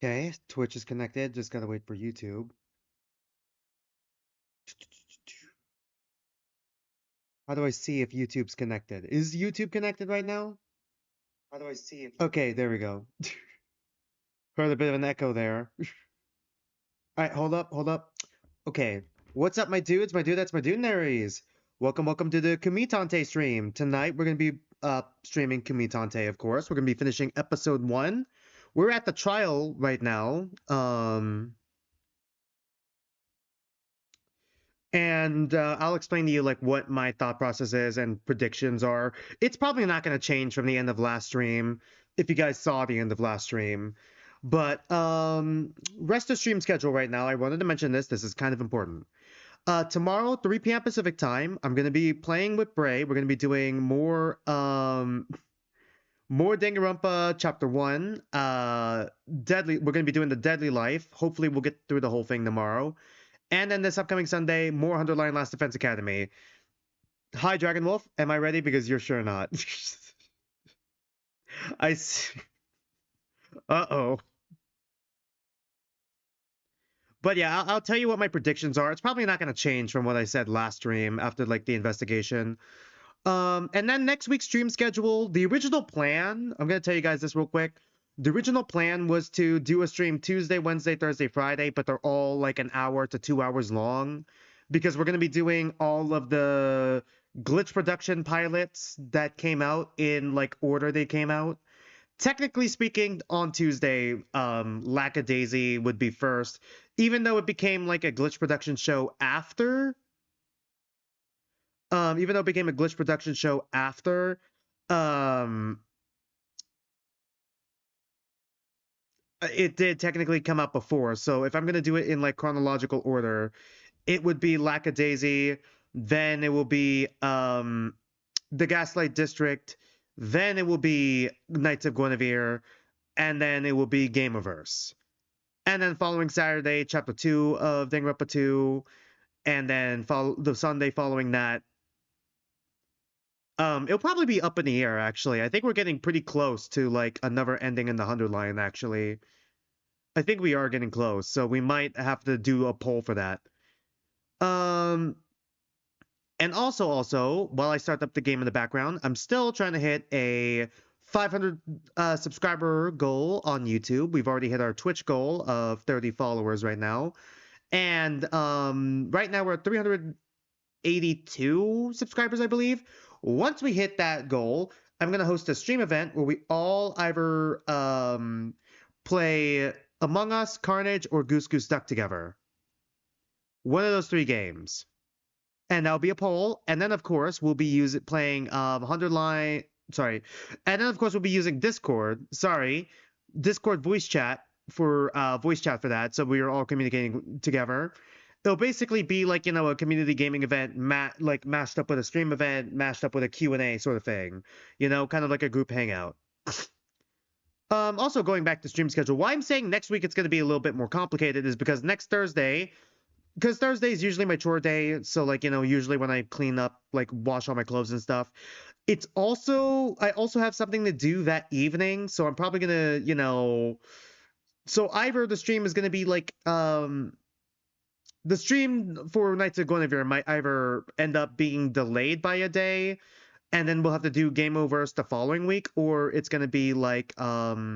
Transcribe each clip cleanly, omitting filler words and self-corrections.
Okay, Twitch is connected. Just gotta wait for YouTube. How do I see if YouTube's connected? Is YouTube connected right now? How do I see if... Okay, there we go. Heard a bit of an echo there. Alright, hold up, hold up. Okay, what's up, my dudes? My dude, that's my dudenaries. Welcome to the Kumitantei stream. Tonight, we're gonna be streaming Kumitantei, of course. We're gonna be finishing episode 1. We're at the trial right now. And I'll explain to you like what my thought process is and predictions are. It's probably not going to change from the end of last stream, if you guys saw the end of last stream. But rest of stream schedule right now. I wanted to mention this. This is kind of important. Tomorrow, 3 p.m. Pacific time, I'm going to be playing with Bray. We're going to be doing more Danganronpa Chapter 1. Deadly. We're going to be doing the Deadly Life. Hopefully, we'll get through the whole thing tomorrow. And then this upcoming Sunday, more Underline Last Defense Academy. Hi, Dragon Wolf. Am I ready? Because you're sure not. I see. Uh-oh. But yeah, I'll tell you what my predictions are. It's probably not going to change from what I said last stream after like the investigation. And then next week's stream schedule, the original plan, I'm going to tell you guys this real quick. The original plan was to do a stream Tuesday, Wednesday, Thursday, Friday, but they're all like an hour to 2 hours long because we're going to be doing all of the glitch production pilots that came out in like order they came out. Technically speaking, on Tuesday, Lackadaisy would be first, even though it became like a glitch production show after. Even though it became a glitch production show after, it did technically come out before. So if I'm gonna do it in like chronological order, it would be Lackadaisy, then it will be the Gaslight District, then it will be Knights of Guinevere, and then it will be Gameverse. And then following Saturday, Chapter 2 of Danganronpa 2, and then the Sunday following that, it'll probably be up in the air, actually. I think we're getting pretty close to, like, another ending in the 100 line, actually. I think we are getting close, so we might have to do a poll for that. And also, while I start up the game in the background, I'm still trying to hit a 500 subscriber goal on YouTube. We've already hit our Twitch goal of 30 followers right now. And right now we're at 382 subscribers, I believe. Once we hit that goal, I'm going to host a stream event where we all either play Among Us, Carnage, or Goose Goose Duck together. One of those 3 games. And that'll be a poll. And then, of course, we'll be playing 100 line. Sorry. And then, of course, we'll be using Discord. Discord voice chat for that. So we are all communicating together. It'll basically be like, you know, a community gaming event, like mashed up with a stream event, mashed up with a Q&A sort of thing. You know, kind of like a group hangout. Also going back to stream schedule, why I'm saying next week it's going to be a little bit more complicated is because next Thursday, because Thursday is usually my chore day, so like, you know, usually when I clean up, like wash all my clothes and stuff, I also have something to do that evening, so I'm probably gonna, you know, so either the stream is gonna be like, the stream for Knights of Guinevere might either end up being delayed by a day, and then we'll have to do Game Overs the following week, or it's gonna be like, what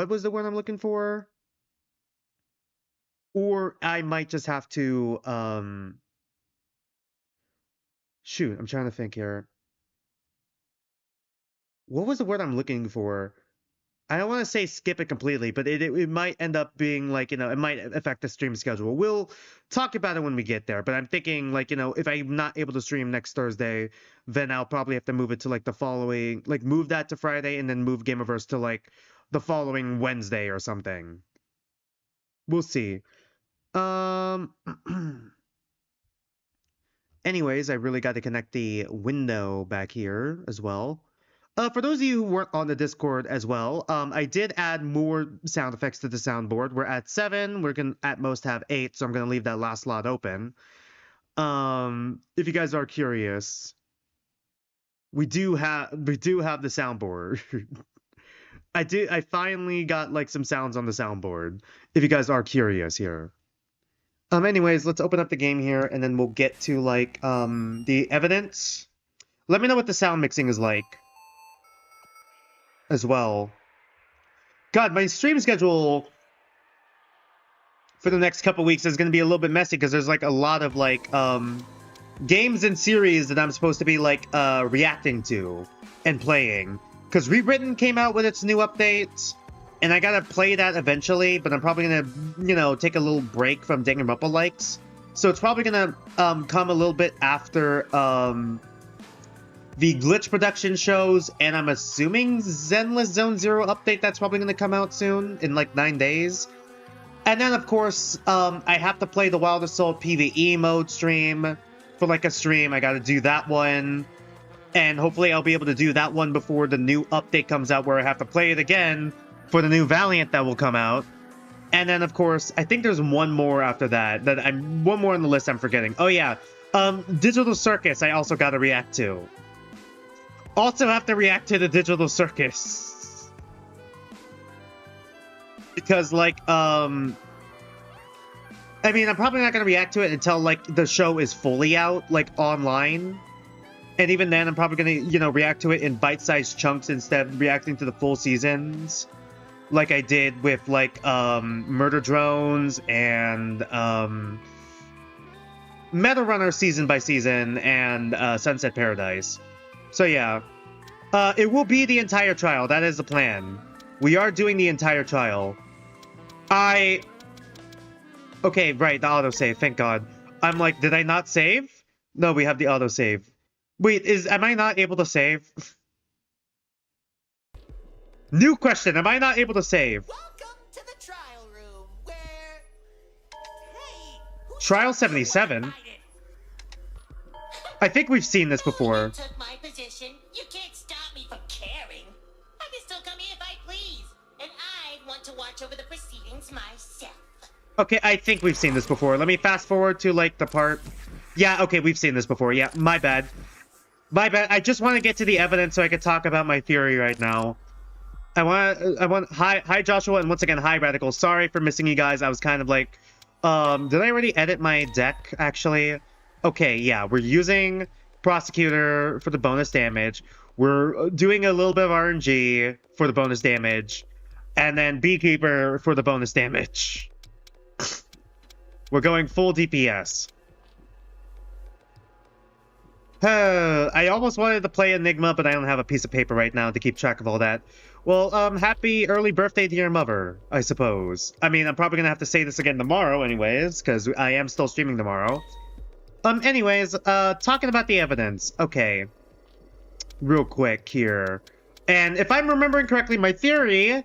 was the word I'm looking for? Or I might just have to, shoot, I'm trying to think here. What was the word I'm looking for? I don't want to say skip it completely, but it might end up being like, you know, it might affect the stream schedule. We'll talk about it when we get there, but I'm thinking like, you know, if I'm not able to stream next Thursday, then I'll probably have to move it to like the following, like move that to Friday and then move Gameverse to like the following Wednesday or something. We'll see. Anyways, I really got to connect the window back here as well. For those of you who weren't on the Discord as well, I did add more sound effects to the soundboard. We're at 7. We're going to at most have 8, so I'm going to leave that last slot open. If you guys are curious, we do have the soundboard. I finally got like some sounds on the soundboard, if you guys are curious here. Anyways, let's open up the game here, and then we'll get to like the evidence. Let me know what the sound mixing is like as well. God, my stream schedule for the next couple weeks is going to be a little bit messy because there's like a lot of like games and series that I'm supposed to be like reacting to and playing. Because Rewritten came out with its new update, and I gotta play that eventually, but I'm probably gonna, you know, take a little break from Danganronpa likes. So it's probably gonna come a little bit after the Glitch production shows, and I'm assuming Zenless Zone Zero update that's probably gonna come out soon, in like 9 days. And then, of course, I have to play the Wild Assault PvE mode stream for like a stream. I gotta do that one. And hopefully I'll be able to do that one before the new update comes out where I have to play it again for the new Valiant that will come out. And then, of course, I think there's one more after that. One more on the list I'm forgetting. Oh, yeah. Digital Circus I also gotta react to. Also have to react to the Digital Circus. Because, like, I mean, I'm probably not gonna react to it until, like, the show is fully out, like, online. And even then, I'm probably gonna, you know, react to it in bite-sized chunks instead of reacting to the full seasons. Like I did with, like, Murder Drones and, Meta Runner season by season and, Sunset Paradise. So, yeah. It will be the entire trial. That is the plan. We are doing the entire trial. Okay, right, the autosave. Thank God. I'm like, did I not save? No, we have the autosave. Wait, am I not able to save? New question, am I not able to save? Welcome to the trial room, where... Hey, Trial 77? I think we've seen this before. You took my position. You can't stop me from caring. I can still come here if I please. And I want to watch over the proceedings myself. Okay, I think we've seen this before. Let me fast forward to, like, the part... Yeah, okay, we've seen this before. Yeah, my bad. My bad. I just want to get to the evidence so I can talk about my theory right now. Hi Joshua, and once again, hi Radical. Sorry for missing you guys. I was kind of like, did I already edit my deck, actually? Okay, yeah, we're using Prosecutor for the bonus damage. We're doing a little bit of RNG for the bonus damage. And then Beekeeper for the bonus damage. We're going full DPS. I almost wanted to play Enigma, but I don't have a piece of paper right now to keep track of all that. Well, happy early birthday to your mother, I suppose. I mean, I'm probably gonna have to say this again tomorrow anyways, because I am still streaming tomorrow. Anyways, talking about the evidence. Okay. Real quick here. And if I'm remembering correctly, my theory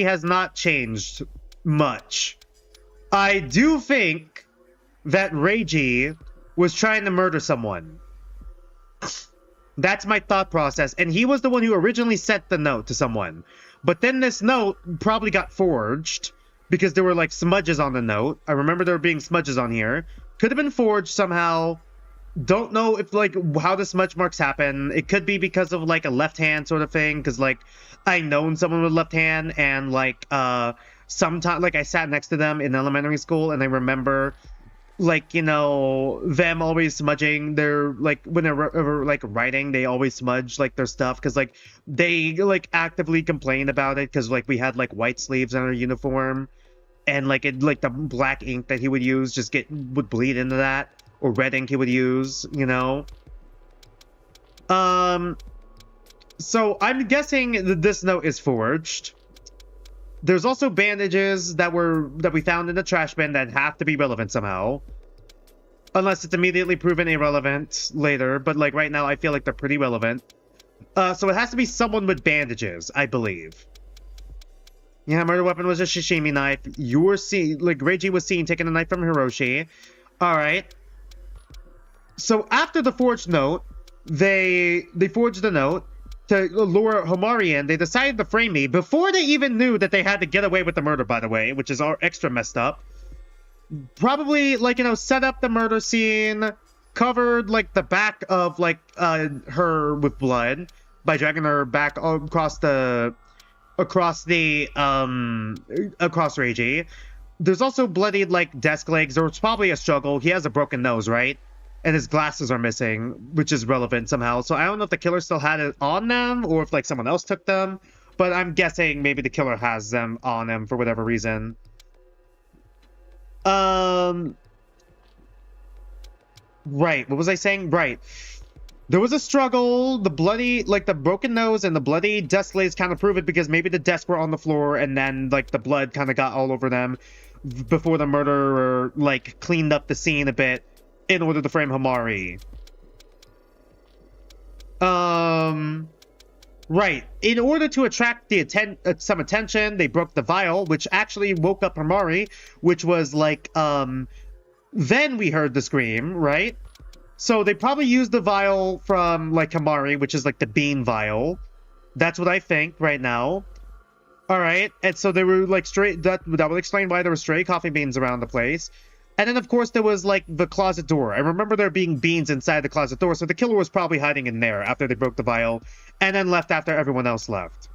has not changed much. I do think that Reiji was trying to murder someone. That's my thought process. And he was the one who originally sent the note to someone. But then this note probably got forged because there were like smudges on the note. I remember there being smudges on here. Could have been forged somehow. Don't know if like how the smudge marks happen. It could be because of like a left hand sort of thing. Because like I known someone with left hand, and like sometimes like I sat next to them in elementary school, and I remember like, you know, them always smudging their, like, when they're, like, writing, they always smudge, like, their stuff, because, like, they, like, actively complain about it, because, like, we had, like, white sleeves on our uniform, and, like, it, like, the black ink that he would use would bleed into that, or red ink he would use, you know? So, I'm guessing that this note is forged. There's also bandages that we found in the trash bin that have to be relevant somehow. Unless it's immediately proven irrelevant later, but like right now I feel like they're pretty relevant. So it has to be someone with bandages, I believe. Yeah, murder weapon was a sashimi knife. You were seen, like Reiji was seen taking a knife from Hiroshi. Alright. So after the forged note, they forged the note to lure Homari in. They decided to frame me before they even knew that they had to get away with the murder, by the way, which is extra messed up. Probably, like, you know, set up the murder scene, covered, like, the back of, like, her with blood, by dragging her back across Reiji. There's also bloodied like desk legs. There was probably a struggle. He has a broken nose, right? And his glasses are missing, which is relevant somehow. So I don't know if the killer still had it on them or if like someone else took them. But I'm guessing maybe the killer has them on him for whatever reason. Right. What was I saying? Right. There was a struggle. The bloody, like the broken nose and the bloody desk legs kind of prove it because maybe the desks were on the floor and then like the blood kind of got all over them before the murderer like cleaned up the scene a bit in order to frame Hamari. Right. In order to attract the some attention, they broke the vial, which actually woke up Hamari, which was like, then we heard the scream, right? So they probably used the vial from like Hamari, which is like the bean vial. That's what I think right now. All right. And so they were like that would explain why there were stray coffee beans around the place. And then, of course, there was, like, the closet door. I remember there being beans inside the closet door, so the killer was probably hiding in there after they broke the vial, and then left after everyone else left.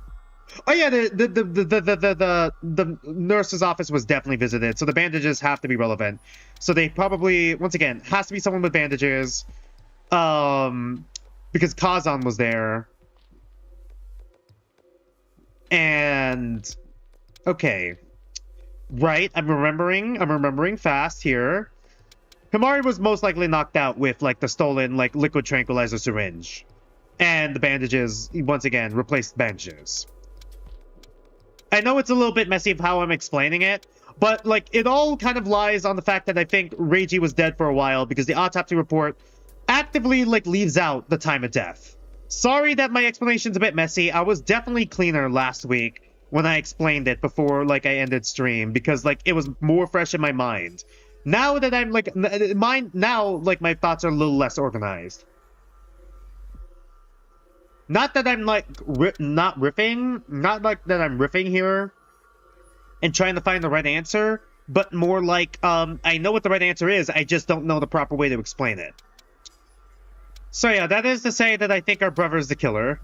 Oh, yeah, the nurse's office was definitely visited, so the bandages have to be relevant. So they probably, once again, has to be someone with bandages, because Kazan was there. And, okay. Right, I'm remembering fast here. Hamari was most likely knocked out with, like, the stolen, like, liquid tranquilizer syringe. And the bandages, once again, replaced bandages. I know it's a little bit messy of how I'm explaining it, but, like, it all kind of lies on the fact that I think Reiji was dead for a while because the autopsy report actively, like, leaves out the time of death. Sorry that my explanation's a bit messy. I was definitely cleaner last week when I explained it before, like, I ended stream, because, like, it was more fresh in my mind. Now that I'm, like, my thoughts are a little less organized. Not that I'm, like, not like that I'm riffing here and trying to find the right answer, but more like, I know what the right answer is, I just don't know the proper way to explain it. So, yeah, that is to say that I think our brother is the killer.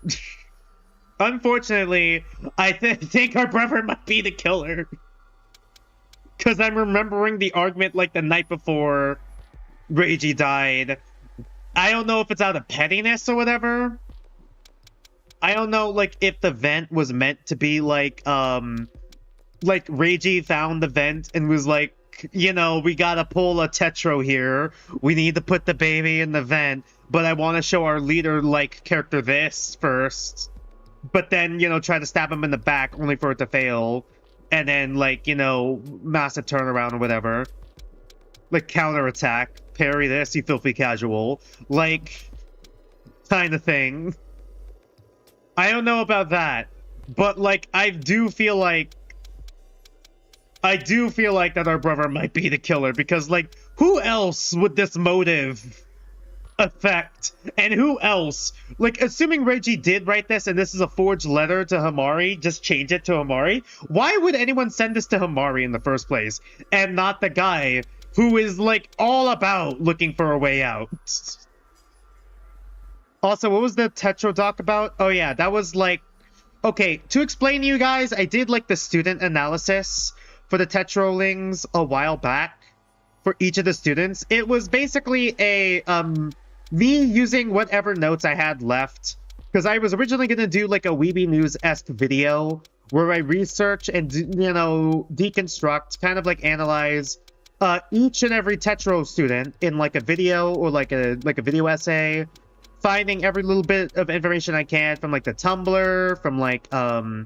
Unfortunately, I think our brother might be the killer. Because I'm remembering the argument like the night before Reiji died. I don't know if it's out of pettiness or whatever. I don't know, like, if the vent was meant to be like Reiji found the vent and was like, you know, we gotta pull a tetro here. We need to put the baby in the vent. But I want to show our leader, like, character this first. But then, you know, try to stab him in the back only for it to fail. And then, like, you know, massive turnaround or whatever. Like, counterattack. Parry this, you filthy casual. Like, kind of thing. I don't know about that. But, like, I do feel like that our brother might be the killer. Because, like, who else would this motive affect? And who else? Like, assuming Reiji did write this and this is a forged letter to Hamari, just change it to Hamari. Why would anyone send this to Hamari in the first place and not the guy who is, like, all about looking for a way out? Also, what was the Tetro doc about? Oh yeah, that was like, okay, to explain to you guys, I did like the student analysis for the Tetrolings a while back for each of the students. It was basically a me using whatever notes I had left, because I was originally going to do like a Weeby News-esque video where I research and, you know, deconstruct, kind of like analyze each and every Tetro student in like a video or like a video essay, finding every little bit of information I can from like the Tumblr, from like the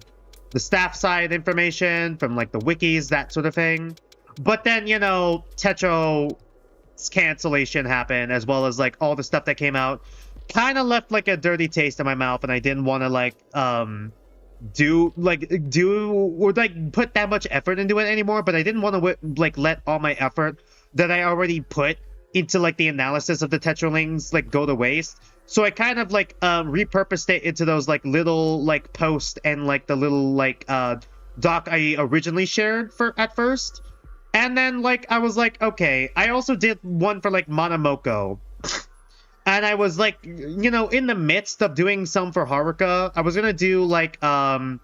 staff side information, from like the wikis, that sort of thing. But then, you know, Tetro cancellation happened, as well as like all the stuff that came out kind of left like a dirty taste in my mouth, and I didn't want to like do or like put that much effort into it anymore. But I didn't want to like let all my effort that I already put into like the analysis of the Tetralings like go to waste. So I kind of like repurposed it into those like little like posts and like the little like doc I originally shared at first. And then, like, I was like, okay, I also did one for, like, Monomoko. And I was like, you know, in the midst of doing some for Haruka, I was gonna do like, didn't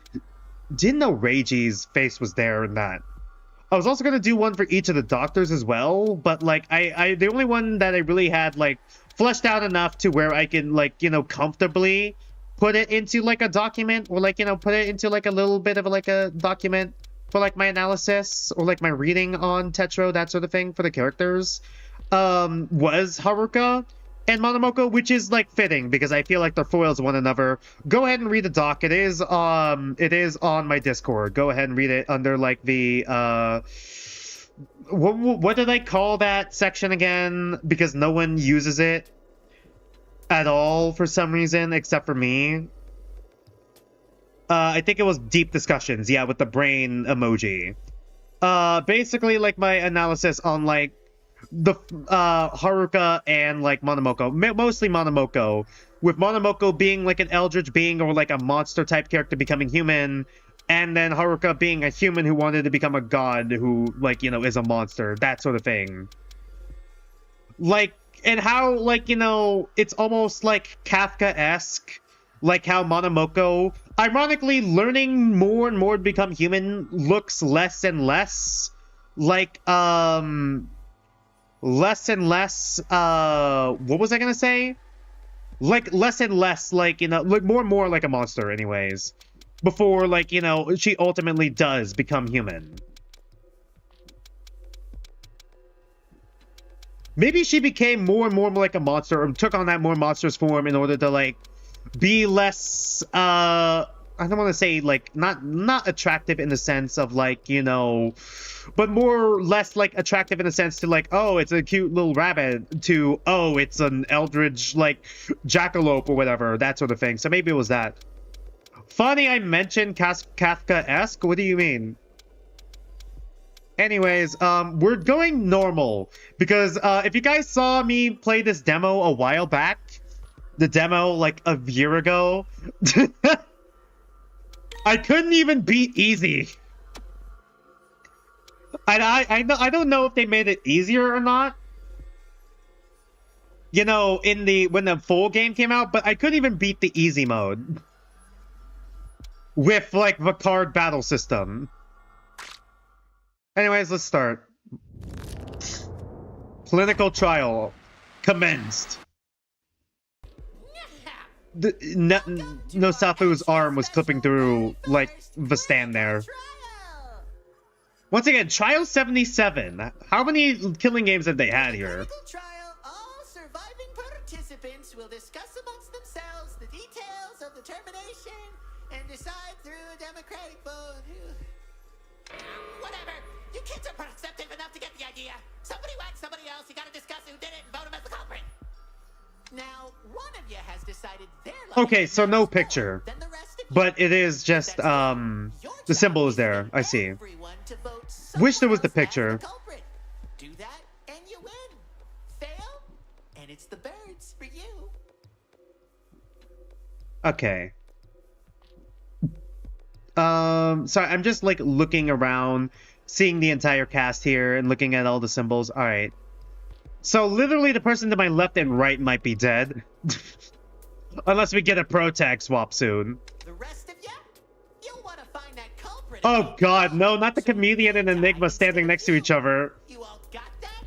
know Reiji's face was there in that. I was also gonna do one for each of the doctors as well, but like, I the only one that I really had like fleshed out enough to where I can like, you know, comfortably put it into like a document, or like, you know, put it into like a little bit of like a document for like my analysis or like my reading on Tetro, that sort of thing for the characters, was Haruka and Monomoko, which is like fitting because I feel like they're foils of one another. Go ahead and read the doc. It is on my Discord. Go ahead and read it under like the what do they call that section again? Because no one uses it at all for some reason except for me. I think it was deep discussions, yeah, with the brain emoji. Basically like my analysis on like the Haruka and like Monomoko, mostly Monomoko, with Monomoko being like an eldritch being or like a monster type character becoming human, and then Haruka being a human who wanted to become a god who, like, you know, is a monster, that sort of thing. Like, and how, like, you know, it's almost like Kafka-esque, like how Monomoko, ironically, learning more and more to become human, looks less and less like less and less, what was I gonna say? Like, less and less, like, you know, like, more and more like a monster, anyways. Before, like, you know, she ultimately does become human. Maybe she became more and more like a monster, or took on that more monstrous form in order to, like, be less, I don't want to say, like, not attractive in the sense of, like, you know, but more or less, like, attractive in the sense to, like, oh, it's a cute little rabbit, to, oh, it's an eldritch, like, jackalope or whatever, that sort of thing. So maybe it was that. Funny I mentioned Kafka-esque? What do you mean? Anyways, we're going normal, because, if you guys saw me play this demo a while back, the demo, like, a year ago, I couldn't even beat easy. I don't know if they made it easier or not, you know, when the full game came out, but I couldn't even beat the easy mode with, like, the card battle system. Anyways, let's start. Clinical trial commenced. No Safu's arm was clipping through, like, the stand there. Once again, Trial 77. How many killing games have they had here? Trial, all surviving participants will discuss amongst themselves the details of the termination and decide through a democratic vote. Whatever. You kids are perceptive enough to get the idea. Somebody whacked somebody else. You gotta discuss who did it and vote him as the culprit. Now, one of you has decided their life. Okay, so no picture. But it is just, the symbol is there. I see. Wish there was the picture. Do that and you win. Fail, and it's the birds for you. Okay. Sorry, I'm just, like, looking around, seeing the entire cast here, and looking at all the symbols. Alright. So, literally, the person to my left and right might be dead. Unless we get a pro tag swap soon. The rest of you, you'll want to find that culprit. Oh god, no, not the comedian and Enigma standing next to each other. You all got that?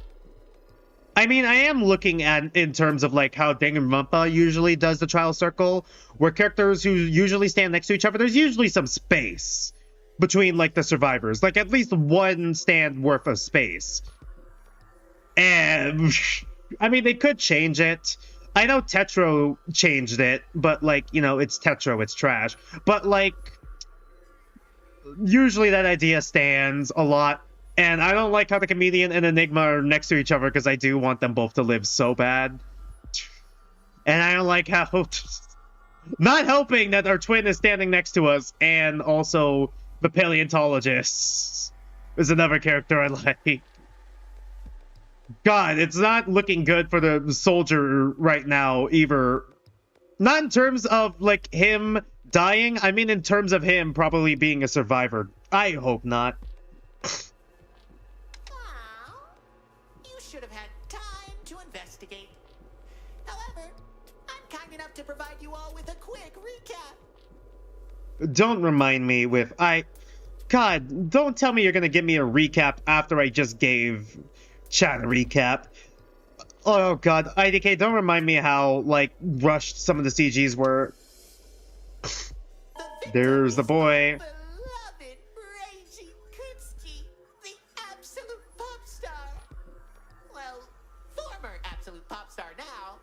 I mean, I am looking at, in terms of, like, how Danganronpa usually does the trial circle, where characters who usually stand next to each other, there's usually some space between, like, the survivors. Like, at least one stand worth of space. And, I mean, they could change it. I know Tetro changed it, but, like, you know, it's Tetro, it's trash. But, like, usually that idea stands a lot. And I don't like how the comedian and Enigma are next to each other because I do want them both to live so bad. And I don't like how... not helping that our twin is standing next to us, and also the paleontologist is another character I like. God, it's not looking good for the soldier right now, either. Not in terms of, like, him dying. I mean in terms of him probably being a survivor. I hope not. You should have had time to investigate. However, to provide you all with a quick recap. Don't remind me with God, don't tell me you're gonna give me a recap after I just gave chat a recap. Oh god, IDK, don't remind me how, like, rushed some of the CGs were. There's the boy. Beloved Reggie Kutsky, the absolute pop star. Well, former absolute pop star now.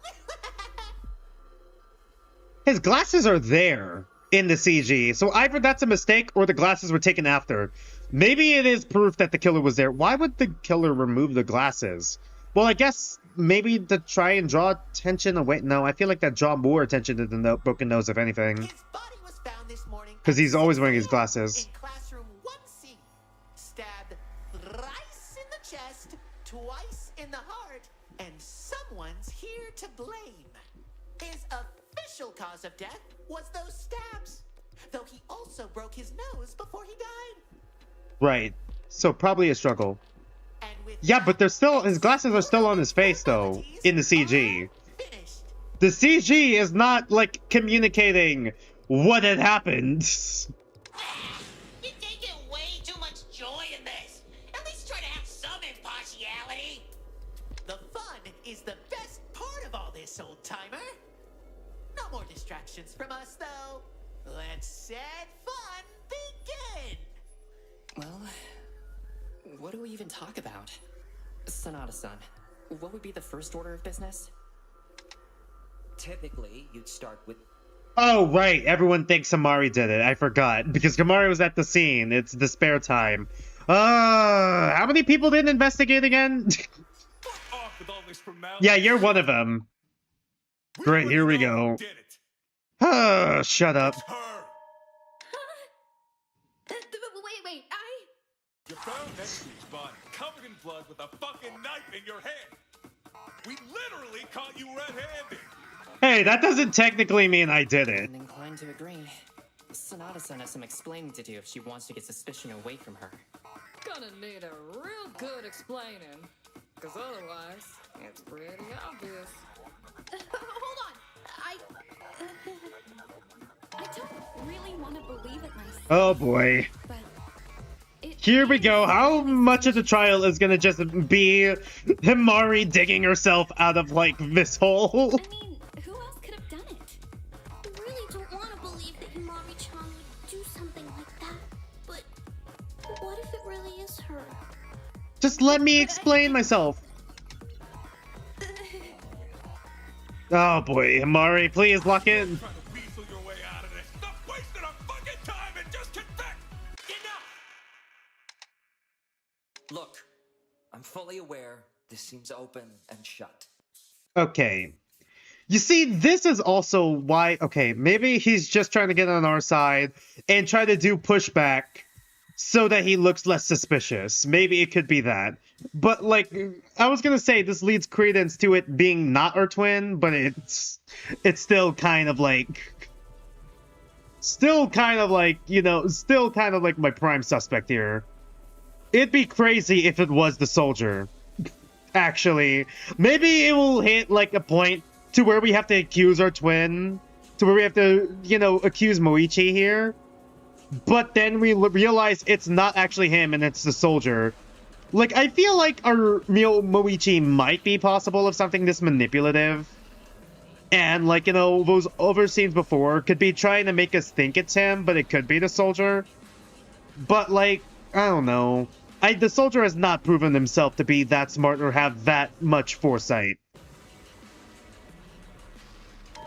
His glasses are there in the CG, so either that's a mistake or the glasses were taken after. Maybe it is proof that the killer was there. Why would the killer remove the glasses? Well, I guess maybe to try and draw attention away. No, I feel like that draw more attention to the broken nose, if anything. His body was found this morning Because he's always wearing his 6 glasses. in classroom 1C. Stabbed thrice in the chest, twice in the heart, and someone's here to blame. His official cause of death was those stabs, though he also broke his nose before he died. Right. So probably a struggle. And with Yeah, that, but they're still, his glasses are still on his face though, in the CG. are finished. The CG is not, like, communicating what had happened. You're taking way too much joy in this. At least try to have some impartiality. The fun is the best part of all this, old timer. No more distractions from us, though. Let's set fun begin. Well, what do we even talk about? Sonata-san, what would be the first order of business? Typically, you'd start with Oh, right. Everyone thinks Hamari did it. I forgot. Because Hamari was at the scene. It's the spare time. How many people didn't investigate again? Off with all this formality. Yeah, you're one of them. Great, here we go. Did it. Shut up. It's her. Wait, You found next week's body covered in blood with a fucking knife in your hand. We literally caught you red-handed. Hey, that doesn't technically mean I did it. I'm inclined to agree. Sonata-san has some explaining to do if she wants to get suspicion away from her. Gonna need a real good explaining, because otherwise, it's pretty obvious. Hold on. I don't really want to believe it myself, Oh boy. but Here we go. How much of the trial is gonna just be Himari digging herself out of, like, this hole? I mean, who else could have done it? I really don't want to believe that Himari-chan would do something like that. But what if it really is her? Just let me explain myself. Oh boy, Himari, please lock in. Trying to weasel your way out of this. Stop wasting our fucking time and just confess. enough! Look, I'm fully aware this seems open and shut. Okay. You see, this is also why, okay, maybe he's just trying to get on our side and try to do pushback so that he looks less suspicious. Maybe it could be that. But, like, I was gonna say this leads credence to it being not our twin, but it's still kind of like, you know, still kind of like my prime suspect here. It'd be crazy if it was the soldier. Actually, maybe it will hit like a point to where we have to accuse our twin, to where we have to, you know, accuse Moichi here. But then we realize it's not actually him and it's the soldier. Like, I feel like our Moichi might be possible of something this manipulative. And, like, you know, those other scenes before could be trying to make us think it's him, but it could be the soldier. But, like, I don't know. The soldier has not proven himself to be that smart or have that much foresight.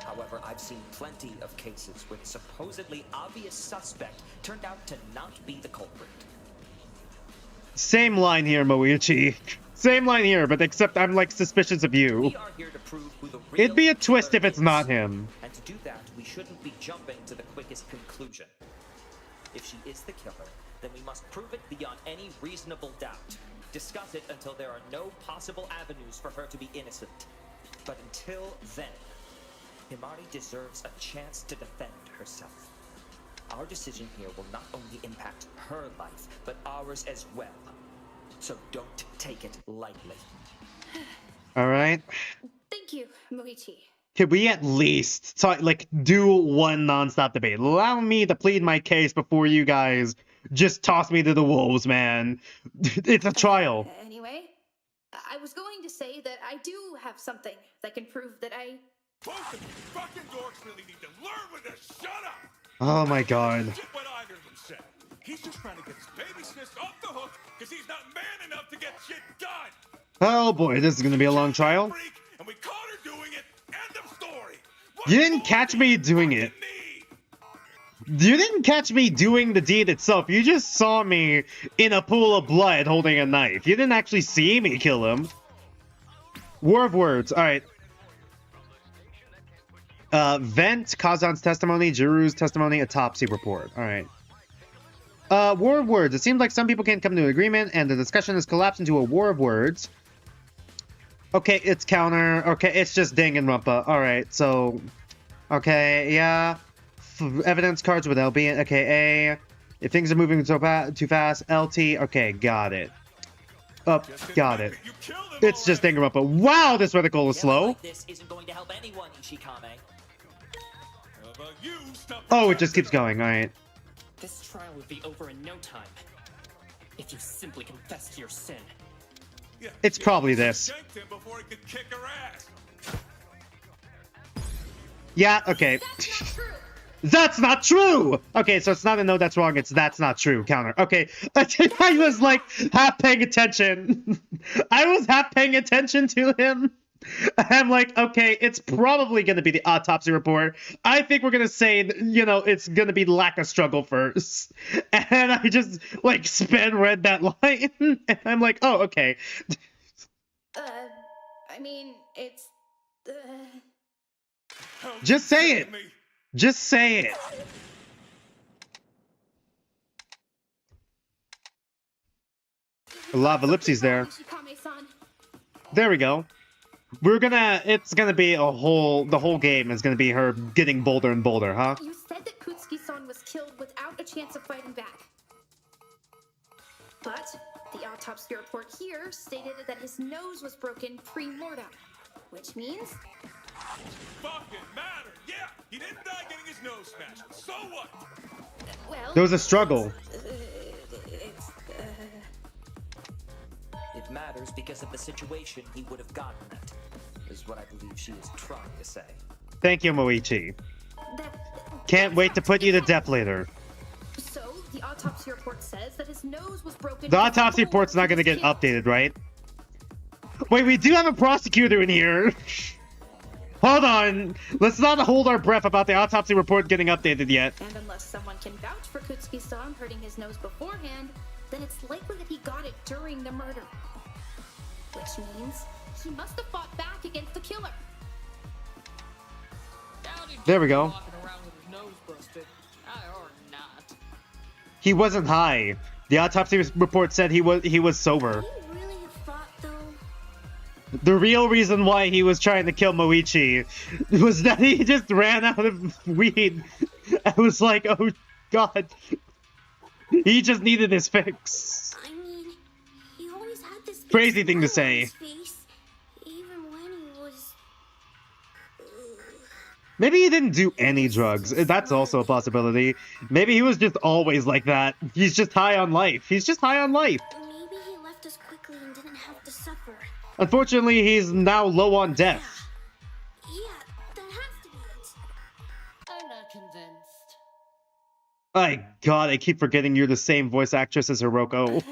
However, I've seen plenty of cases where the supposedly obvious suspect turned out to not be the culprit. Same line here, Moichi. Same line here, but except I'm, like, suspicious of you. We are here to prove who the real It'd be a twist killer if it's is. not him. And to do that, we shouldn't be jumping to the quickest conclusion. If she is the killer, then we must prove it beyond any reasonable doubt. Discuss it until there are no possible avenues for her to be innocent. But until then, Himari deserves a chance to defend herself. Our decision here will not only impact her life, but ours as well. So don't take it lightly. Alright? Thank you, Moichi. could we at least like do one nonstop debate? Allow me to plead my case before you guys just toss me to the wolves, man. It's a trial. Anyway, I was going to say that I do have something that can prove that I... Both of you fucking dorks really need to learn when to shut up! Oh my god. Shit what either of them said. He's just trying to get his baby sis off the hook because he's not man enough to get shit done! Oh boy, this is gonna be a long trial. Freak, and we caught her doing it. End of story. You didn't catch me doing it. You didn't catch me doing the deed itself. You just saw me in a pool of blood holding a knife. You didn't actually see me kill him. War of words. All right. Vent, Kazan's testimony, Jiru's testimony, autopsy report. All right. War of words. It seems like some people can't come to an agreement, and the discussion has collapsed into a war of words. Okay, it's counter. Okay, it's just Danganronpa. All right, so... Okay, yeah. Evidence cards with LB. Okay, A. If things are moving too fast, LT. Okay, got it. Up, got it. It's just Danganronpa. Wow, this reticle is slow. Like this isn't going to help anyone, Ishikame. Oh, it just keeps going. All right. This trial would be over in no time if you simply confess to your sin. It's probably this. Yeah, okay. That's not true! Okay, so it's not a no, that's wrong, it's that's not true counter. Okay, I was like half paying attention. I was half paying attention to him. I'm like, okay, it's probably going to be the autopsy report. I think we're going to say, you know, it's going to be lack of struggle first. And I just, like, read that line. And I'm like, oh, okay. I mean, it's... Just say it. Just say it. Lava ellipses there. There we go. It's gonna be the whole game is gonna be her getting bolder and bolder, huh? You said that Kutsuki-san was killed without a chance of fighting back. But the autopsy report here stated that his nose was broken pre-mortem, which means... Fucking matter, yeah! He didn't die getting his nose smashed, so what? Well... There was a struggle. It matters because of the situation he would have gotten it, is what I believe she is trying to say. Thank you, Moichi. Can't wait to put you to death later. So, the autopsy report says that his nose was broken... The autopsy report's not gonna get updated, right? Wait, we do have a prosecutor in here. Hold on. Let's not hold our breath about the autopsy report getting updated yet. And unless someone can vouch for Kutsuki-san hurting his nose beforehand, then it's likely that he got it during the murder. Which means he must have fought back against the killer. There we go. Walking around with his nose busted. Or not. He wasn't high. The autopsy report said he was sober. He really have thought, though. The real reason why he was trying to kill Moichi was that he just ran out of weed. I was like, oh god. He just needed his fix. I mean, he always had this Crazy thing to say. face, even when he was... Maybe he didn't do any drugs. That's also a possibility. Maybe he was just always like that. He's just high on life. He's just high on life. Maybe he left us quickly and didn't have to suffer. Unfortunately, he's now low on death. Yeah, that has to be it. I'm not convinced. My god, I keep forgetting you're the same voice actress as Hiroko.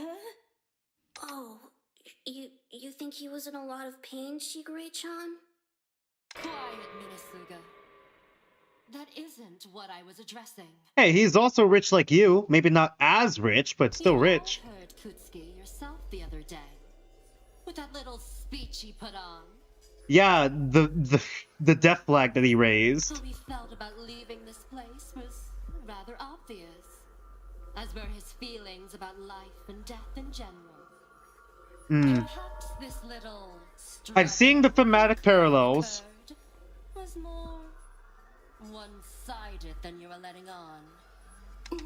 Oh, you think he was in a lot of pain, Shigure-chan? Quiet, Minasuga. That isn't what I was addressing. Hey, he's also rich like you. Maybe not as rich, but still rich. You heard Kutsuki yourself the other day. With that little speech he put on. Yeah, the death flag that he raised. How he felt about leaving this place was rather obvious. As were his feelings about life and death in general. Perhaps this little I'm seeing the thematic parallels. was more one-sided than you were letting on.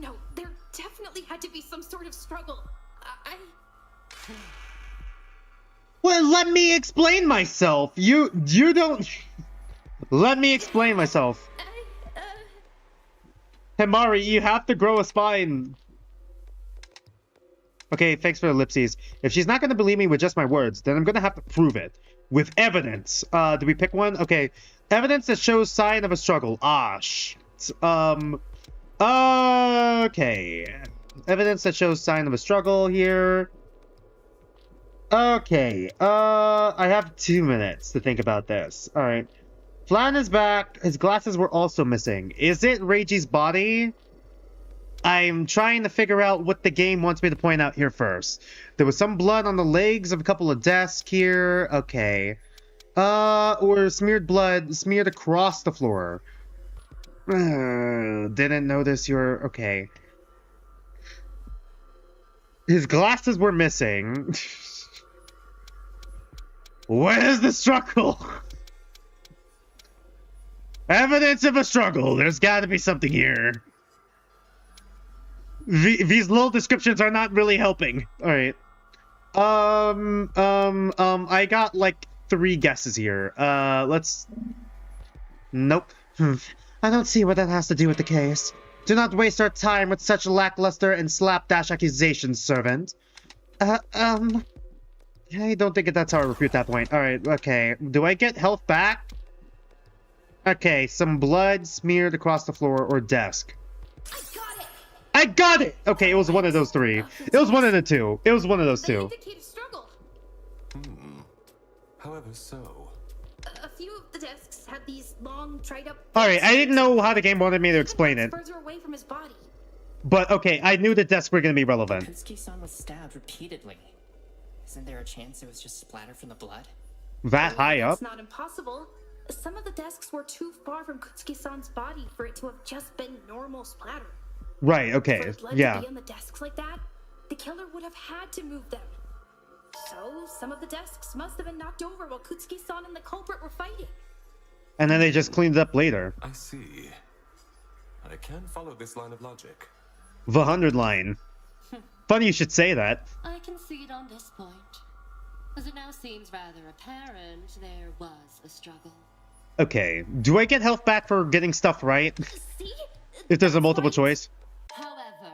No, there definitely had to be some sort of struggle. Well, let me explain myself. You don't... Let me explain myself. Himari, you have to grow a spine. Okay, thanks for the ellipses. If she's not going to believe me with just my words, then I'm going to have to prove it. With evidence. Do we pick one? Okay. Evidence that shows sign of a struggle. Ah, okay. Evidence that shows sign of a struggle here. Okay. I have 2 minutes to think about this. Alright. Flan is back. His glasses were also missing. Is it Reiji's body? I'm trying to figure out what the game wants me to point out here first. There was some blood on the legs of a couple of desks here. Okay. Or smeared blood smeared across the floor. Didn't notice your... Okay. His glasses were missing. Where's the struggle? Evidence of a struggle. There's gotta be something here. These little descriptions are not really helping. Alright. I got like 3 guesses here. Let's... Nope. I don't see what that has to do with the case. Do not waste our time with such lackluster and slapdash accusations, servant. I don't think that's how I refute that point. Alright, okay. Do I get health back? Okay, some blood smeared across the floor or desk. I got it! Okay, it was one of those 3. It was one of the 2. It was one of those 2. However so. A few of the desks had these long, dried up... Alright, I didn't know how the game wanted me to explain it. Further away from his body. But, okay, I knew the desks were gonna be relevant. Kumitantei-san was stabbed repeatedly. Isn't there a chance it was just splatter from the blood? That high up? It's not impossible. Some of the desks were too far from Kumitantei-san's body for it to have just been normal splatter. Right, okay, For blood yeah. to be on the desks like that, the killer would have had to move them. So, some of the desks must have been knocked over while Kumitantei-san and the culprit were fighting. And then they just cleaned it up later. I see. I can follow this line of logic. The 100 line. Funny you should say that. I concede on this point. As it now seems rather apparent, there was a struggle. Okay, do I get health back for getting stuff right? See? If there's a multiple choice? However,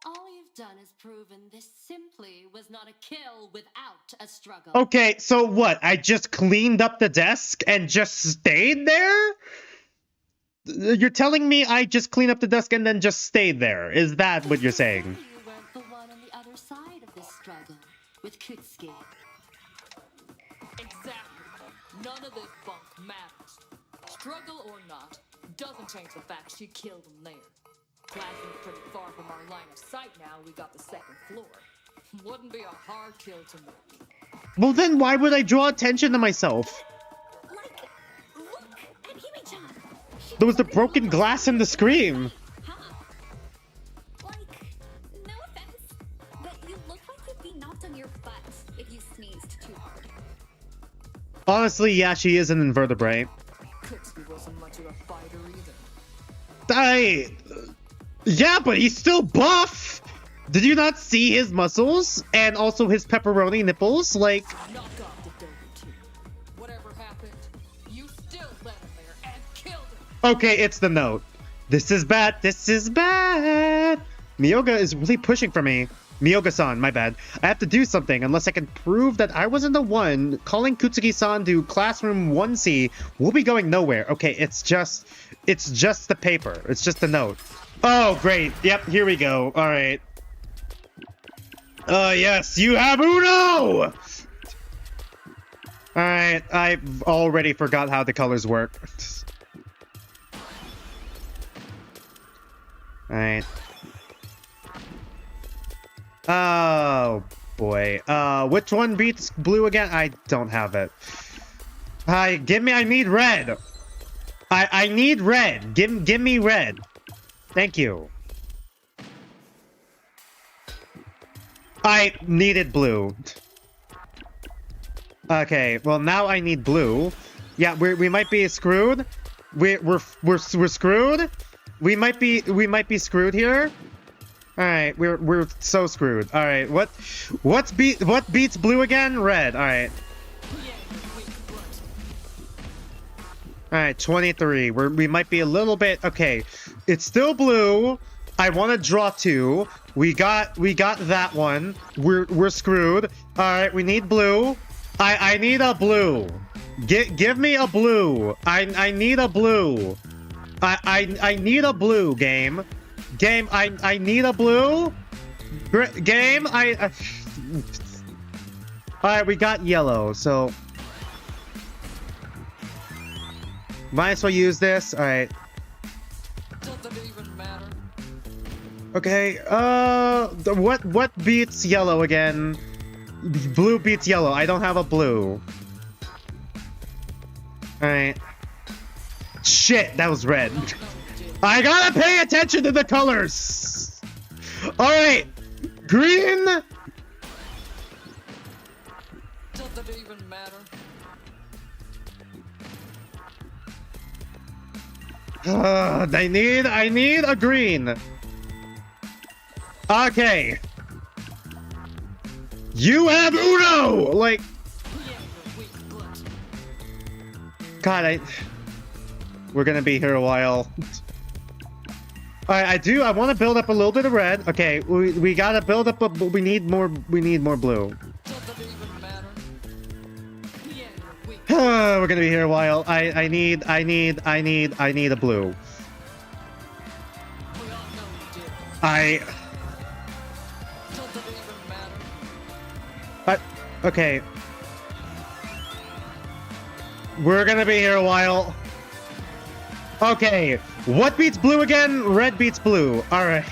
all you've done is proven this simply was not a kill without a struggle. Okay, so what? I just cleaned up the desk and just stayed there? You're telling me I just cleaned up the desk and then just stayed there? Is that what you're saying? You weren't the one on the other side of this struggle with Kumitantei. Exactly. None of this bunk matters. Struggle or not, doesn't change the fact she killed him there. Classing's pretty far from our line of sight now. We got the 2nd floor. Wouldn't be a hard kill to make. Well then why would I draw attention to myself? Like, look at Hime-chan. There was the broken glass in the screen. Huh? Like, no offense, but you look like you'd be knocked on your butt if you sneezed too hard. Honestly, yeah, she is an invertebrate. Kumitantei wasn't much of a fighter either. Yeah, but he's still buff! Did you not see his muscles? And also his pepperoni nipples? Like... Knock off the dope too. Whatever happened, you still let him there and killed him. Okay, it's the note. This is bad. This is bad. Miyoga is really pushing for me. Miyoga-san, my bad. I have to do something unless I can prove that I wasn't the one. Calling Kumitantei-san to classroom 1C will be going nowhere. Okay, it's just the paper. It's just the note. Oh, great. Yep, here we go. All right. Yes, you have Uno! All right, I've already forgot how the colors work. All right. Oh boy. Which one beats blue again? I don't have it. I need red. I need red. Give me red. Thank you. I needed blue. Okay, well now I need blue. Yeah, we might be screwed. We're screwed. We might be screwed here. All right, we're so screwed. All right, what beats blue again? Red. All right. right, 23. We might be a little bit okay. It's still blue. I want to draw 2. We got that one. We're screwed. All right, we need blue. I need a blue. Give me a blue. I need a blue. I need a blue, game. Game, I need a blue. Game, all right, we got yellow, so might as well use this. All right. Doesn't even matter. Okay. What beats yellow again? Blue beats yellow. I don't have a blue. All right. Shit, that was red. I gotta pay attention to the colors. All right. Green. Doesn't even matter. I need a green. Okay. You have Uno! Like, God, we're gonna be here a while. Alright, I want to build up a little bit of red. Okay, we gotta build up we need more blue. We're gonna be here a while. I need a blue. Okay. We're gonna be here a while. Okay, what beats blue again? Red beats blue. All right.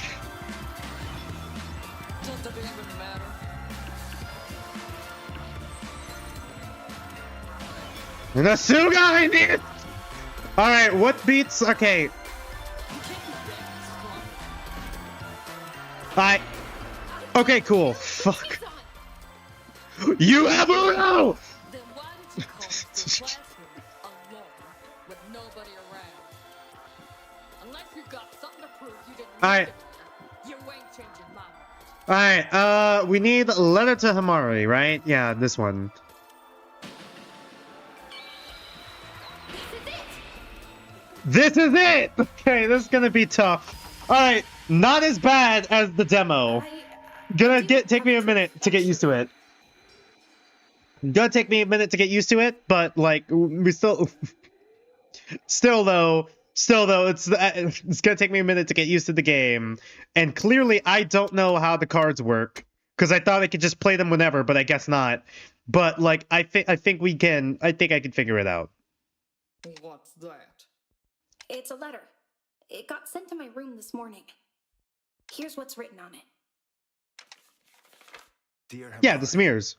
Nasuga, I need it. All right, what beats? Okay. Okay, cool. Fuck. You have Uno! Then why did you call your classroom alone with nobody around? Unless you got something to prove you didn't Alright. You ain't changing my mind. Alright, we need a letter to Himari, right? Yeah, this one. This is it! Okay, this is gonna be tough. Alright, not as bad as the demo. Take me a minute to get used to it. Gonna take me a minute to get used to it, but like we still though it's gonna take me a minute to get used to the game, and clearly I don't know how the cards work because I thought I could just play them whenever, but I guess not. But like I think I can figure it out. What's that? It's a letter. It got sent to my room this morning. Here's what's written on it. Dear Yeah, the smears.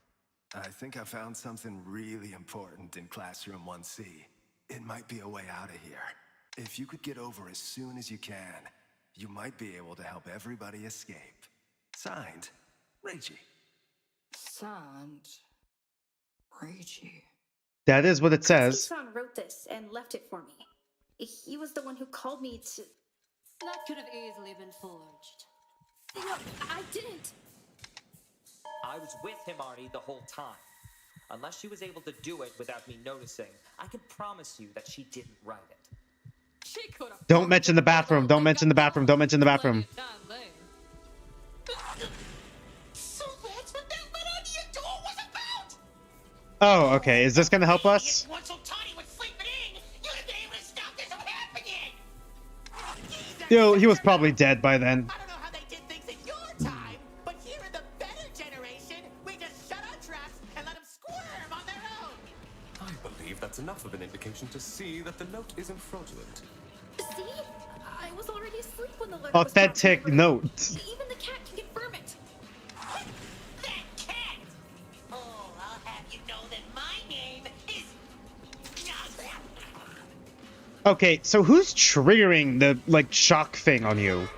I think I found something really important in classroom 1C. It might be a way out of here. If you could get over as soon as you can, you might be able to help everybody escape. Signed, Reiji. Signed, Reiji. That is what it says. Kumitantei wrote this and left it for me. He was the one who called me to... That could have easily been forged. No, I didn't. I was with Himari the whole time. Unless she was able to do it without me noticing, I can promise you that she didn't write it. She could have. Don't mention the bathroom. Don't mention the bathroom. Don't mention the bathroom. So that's what that letter on your door was about? Oh, okay. Is this gonna help us? Once so Tony was sleeping in, you'd have been able to stop this from happening. Yo, he was probably dead by then. I don't know how they did things in your time, but here in the better generation, we just shut our traps and let them squirm on their own. I believe that's enough of an indication to see that the note isn't fraudulent. See? I was already asleep when the letter Authentic was note. Even the cat can confirm it. That cat! Oh, I'll have you know that my name is... Okay, so who's triggering the like shock thing on you?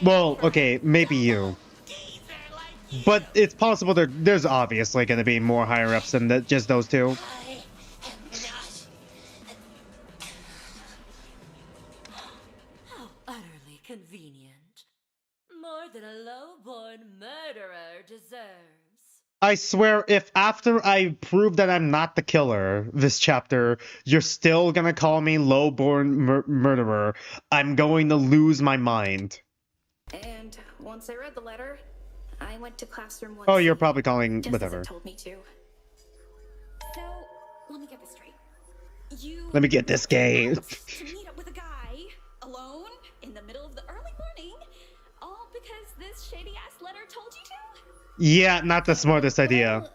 Well, okay, maybe you. But it's possible there's obviously going to be more higher ups than just those two. How utterly convenient. More than a low-born murderer deserves. I swear, if after I prove that I'm not the killer this chapter, you're still gonna call me low-born murderer, I'm going to lose my mind. And once I read the letter, I went to classroom 1C. Oh, you're probably calling just whatever. as it told me to. So, let me get this straight. You Let me get this gay. to meet up with a guy alone in the middle of the early morning, all because this shady ass letter told you to? Yeah, not the smartest idea.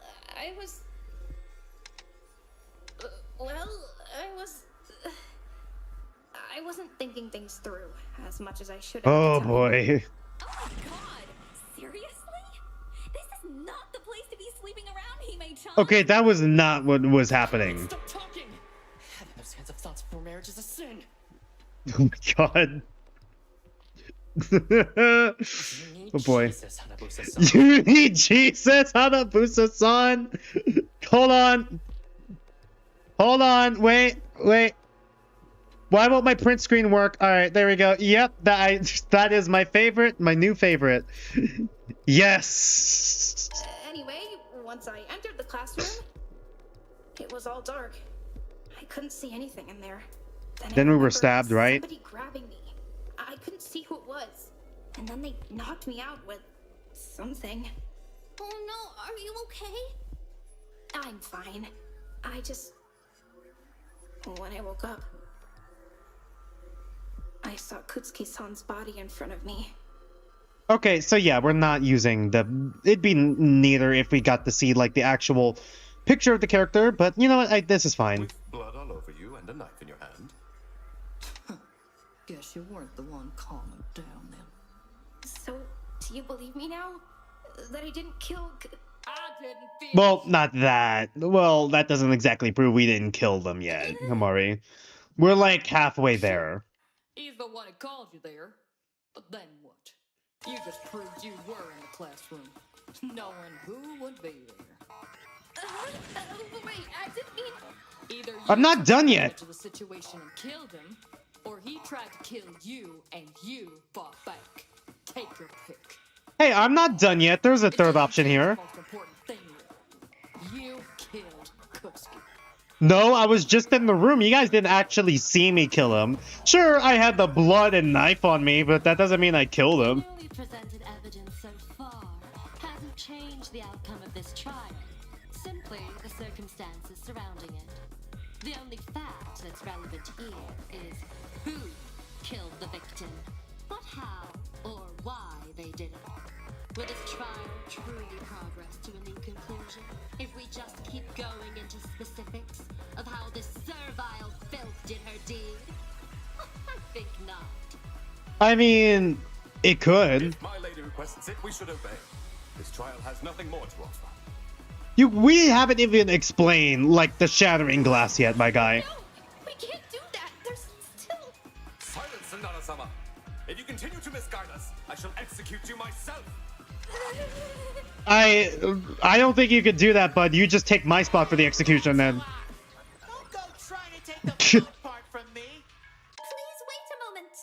Well, I wasn't thinking things through as much as I should have. Oh boy. Oh my god! Seriously? This is not the place to be sleeping around, Hime-chan. Okay, that was not what was happening. Stop talking! Having those kinds of thoughts before marriage is a sin. Oh my god. Oh boy. Jesus, Hanabusa-san. You need Jesus, Hanabusa-san. Hold on. Hold on. Wait. Why won't my print screen work? All right, there we go. Yep, that is my favorite, my new favorite. Yes. Anyway, once I entered the classroom, it was all dark. I couldn't see anything in there. Then we were stabbed, right? Somebody grabbing me. I couldn't see who it was. And then they knocked me out with something. Oh no, are you okay? I'm fine. When I woke up, I saw Kutsuki-san's body in front of me. Okay, so yeah, we're not using the... It'd be neater if we got to see, like, the actual picture of the character, but you know what? This is fine. With blood all over you and a knife in your hand. Guess you weren't the one calming down then. So, do you believe me now? That I didn't kill... I didn't feel... Well, not that. Well, that doesn't exactly prove we didn't kill them yet, Hamari. We're, like, halfway there. He's the one who called you there. But then what? You just proved you were in the classroom, knowing who would be there. Wait, I didn't mean... Either you I'm not done yet. to the situation and killed him, or he tried to kill you and you fought back. Take your pick. Hey, I'm not done yet. There's a third option here. The most important thing here. You killed Kutsuki. No, I was just in the room. You guys didn't actually see me kill him. Sure, I had the blood and knife on me, but that doesn't mean I killed him. The newly presented evidence so far hasn't changed the outcome of this trial. Simply the circumstances surrounding it. The only fact that's relevant here is who killed the victim, not how or why they did it. Will this trial truly progress to a new conclusion if we just keep going into specifics of how this servile filth did her deed? I think not. I mean, it could. If my lady requests it, we should obey. This trial has nothing more to offer. We haven't even explained, like, the shattering glass yet, my guy. No, we can't do that. There's still... Silence, Sonata-sama. If you continue to misguide us, I shall execute you myself. I don't think you could do that, bud. You just take my spot for the execution, then. Don't go trying to take the fun part from me. Please wait a moment.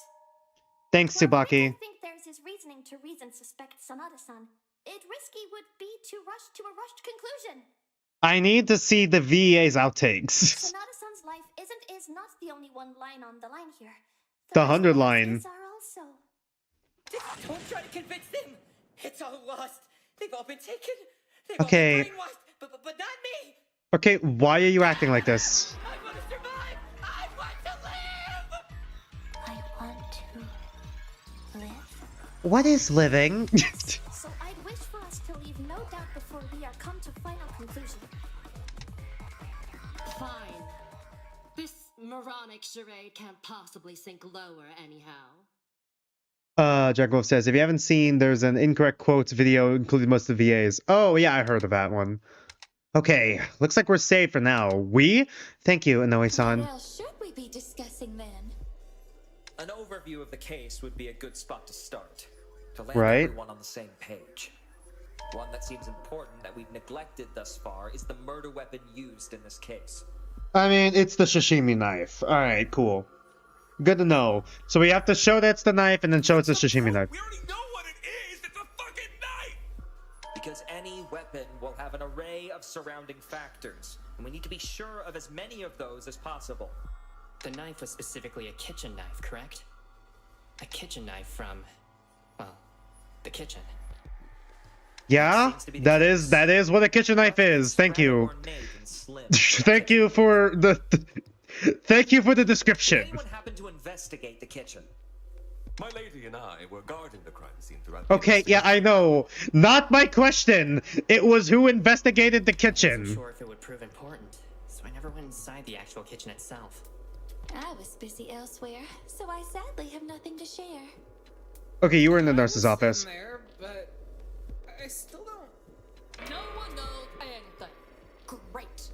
Thanks, Tsubaki. I think there's his reasoning to suspect Sanada-san. It risky would be to rush to a rushed conclusion. I need to see the VA's outtakes. Sanada-san's life is not the only one line on the line here. The 100 line. Are also. Don't try to convince them. It's all lost. They've all been taken. They've Okay. all been brainwashed, but not me. Okay, why are you acting like this? I want to survive. I want to live. I want to live. What is living? So I'd wish for us to leave no doubt before we are come to final conclusion. Fine. This moronic charade can't possibly sink lower anyhow. Jack Wolf says, if you haven't seen, there's an incorrect quotes video including most of the VAs. Oh, yeah, I heard of that one. Okay, looks like we're safe for now. Thank you, Inoue-san. What else should we be discussing then? An overview of the case would be a good spot to start. To land Right. everyone on the same page. One that seems important that we've neglected thus far is the murder weapon used in this case. I mean, it's the sashimi knife. Alright, cool. Good to know. So we have to show that's the knife and then show it's a sashimi knife. We already know what it is. It's a fucking knife. Because any weapon will have an array of surrounding factors, and we need to be sure of as many of those as possible. The knife was specifically a kitchen knife, correct? A kitchen knife from, well, the kitchen. Yeah, that is what a kitchen knife is. Thank you. Thank you for the thank you for the description. Did anyone happen to investigate the kitchen? My lady and I were guarding the crime scene throughout. Okay, yeah, I know. Not my question. It was who investigated the I kitchen. wasn't sure if it would prove important, so I never went inside the actual kitchen itself. I was busy elsewhere, so I sadly have nothing to share. Okay, you were in the nurse's office. There, but I still don't. No one knows anything. Great.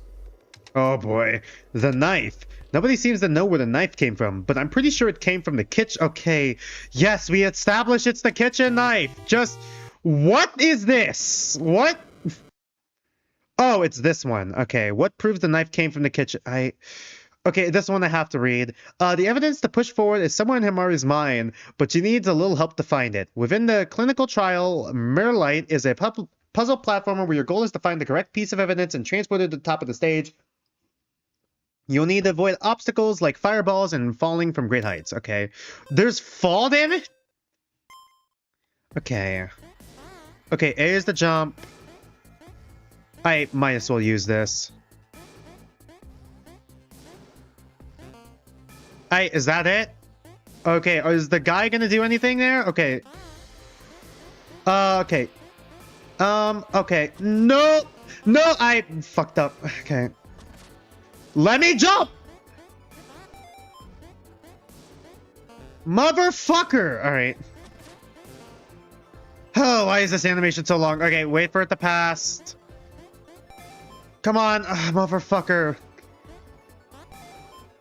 Oh boy, the knife. Nobody seems to know where the knife came from, but I'm pretty sure it came from the kitchen. Okay, yes, we established it's the kitchen knife. Just, what is this? What? Oh, it's this one. Okay, what proves the knife came from the kitchen? Okay, this one I have to read. The evidence to push forward is somewhere in Himari's mind, but she needs a little help to find it. Within the clinical trial, Mirrorlight is a puzzle platformer where your goal is to find the correct piece of evidence and transport it to the top of the stage. You'll need to avoid obstacles like fireballs and falling from great heights. Okay. There's fall damage? Okay. Okay, A is the jump. I might as well use this. Is that it? Okay, is the guy gonna do anything there? Okay. Okay. Okay. No! No, I fucked up. Okay. Let me jump! Motherfucker! Alright. Oh, why is this animation so long? Okay, wait for it to pass. Come on, motherfucker.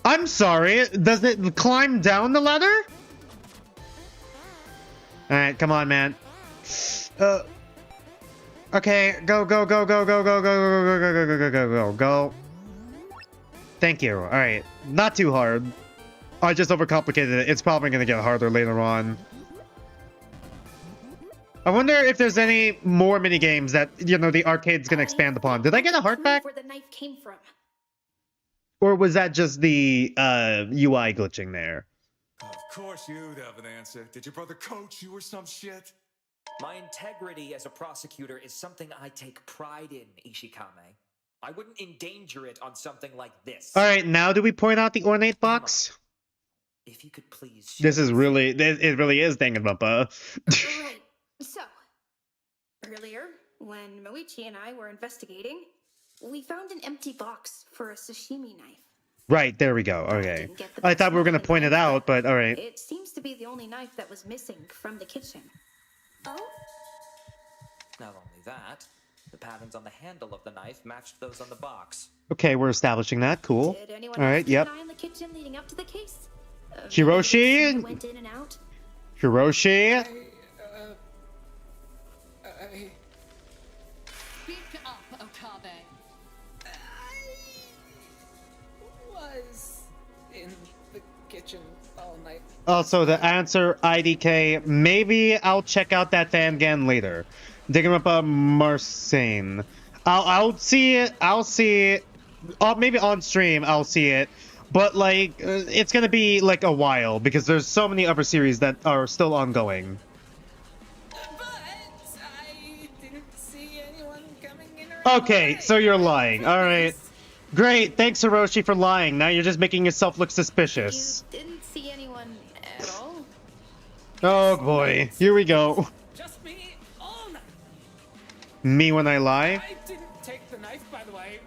I'm sorry, does it climb down the ladder? Alright, come on, man. Okay, go, go, go, go, go, go, go, go, go, go, go, go, go, go, go. Thank you. Alright, not too hard. I just overcomplicated it. It's probably gonna get harder later on. I wonder if there's any more mini games that, you know, the arcade's gonna expand upon. Did I get a heart back? Where the knife came from. Or was that just the UI glitching there? Of course you'd have an answer. Did your brother coach you or some shit? My integrity as a prosecutor is something I take pride in, Ishikame. I wouldn't endanger it on something like this. Alright, now do we point out the ornate box? If you could please... This is really... It really is Danganronpa. Right. So, earlier, when Moichi and I were investigating, we found an empty box for a sashimi knife. Right, there we go. Okay. I thought we were going to point it out, but alright. It seems to be the only knife that was missing from the kitchen. Oh? Not only that, the patterns on the handle of the knife matched those on the box. Okay, we're establishing that. Cool. Did anyone alright, else keep yep. an eye on the kitchen leading up to the case? Hiroshi? Went in and out? Hiroshi? Speak up, Okabe. I was in the kitchen all night. Also, the answer, IDK, maybe I'll check out that fan again later. Danganronpa Marseille. I'll see it. I'll see it. Maybe on stream I'll see it. But, like, it's gonna be, like, a while, because there's so many other series that are still ongoing. But I didn't see anyone coming in or Okay, so you're lying. Alright. Great, thanks, Hiroshi, for lying. Now you're just making yourself look suspicious. You didn't see anyone at all? Oh, boy. Here we go. Just me all night. Me when I lie? I didn't take the knife, by the way.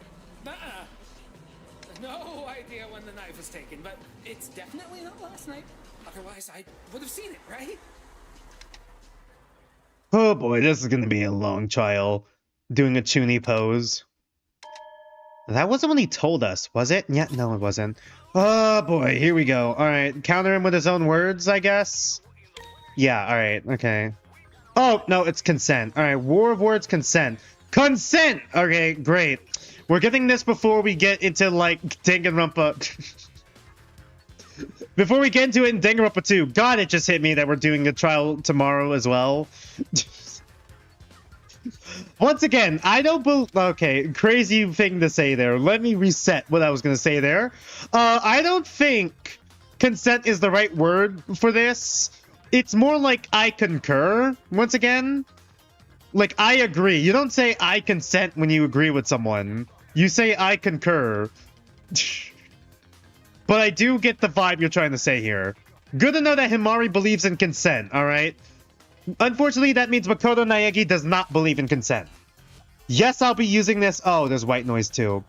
Nuh-uh. No idea when the knife was taken, but it's definitely not last night. Otherwise, I would have seen it, right? Oh boy, this is gonna be a long trial. Doing a Chuni pose. That wasn't when he told us, was it? Yeah, no, it wasn't. Oh boy, here we go. Alright, counter him with his own words, I guess? Yeah, alright, okay. Oh, no, it's consent. Alright, War of Words, consent. Consent! Okay, great. We're getting this before we get into, like, Danganronpa. Before we get into it in Danganronpa 2. God, it just hit me that we're doing a trial tomorrow as well. Once again, I don't believe. Okay, crazy thing to say there. Let me reset what I was gonna say there. I don't think consent is the right word for this. It's more like I concur. Once again, like I agree. You don't say I consent when you agree with someone. You say I concur. But I do get the vibe you're trying to say here. Good to know that Himari believes in consent. All right. Unfortunately, that means Makoto Naegi does not believe in consent. Yes, I'll be using this. Oh, there's white noise too.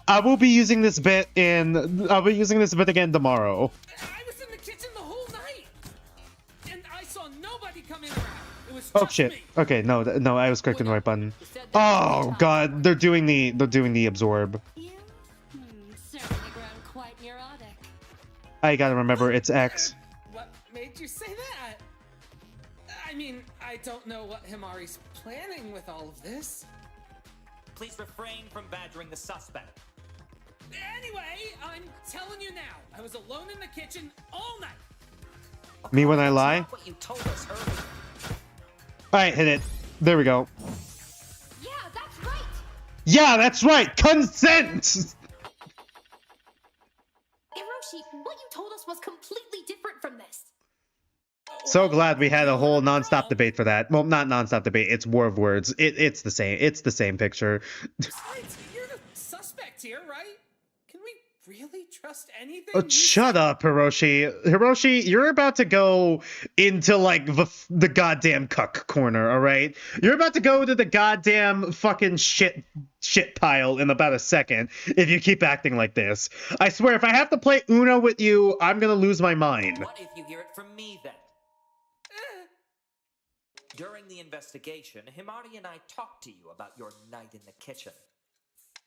I will be using this bit in. I'll be using this bit again tomorrow. I was in the kitchen the whole night, and I saw nobody come in around. It was Oh just shit. me. Okay, no, I was clicking the right button. Oh god, they're doing the absorb. Certainly grown quite neurotic. I gotta remember it's X. What made you say that? I mean, I don't know what Himari's planning with all of this. Please refrain from badgering the suspect. Anyway, I'm telling you now, I was alone in the kitchen all night. Me when I lie? Not what you told us earlier. Alright, hit it. There we go. Yeah, that's right. Yeah, that's right! Consent! Hiroshi, what you told us was completely different from this. So glad we had a whole non-stop debate for that. Well, not non-stop debate, it's war of words. It's the same. It's the same picture. Besides, you're the suspect here, right? Can we really trust anything? Shut up, Hiroshi. Hiroshi, you're about to go into, like, the goddamn cuck corner, alright? You're about to go to the goddamn fucking shit pile in about a second if you keep acting like this. I swear, if I have to play Uno with you, I'm gonna lose my mind. What if you hear it from me then? During the investigation, Himari and I talked to you about your night in the kitchen.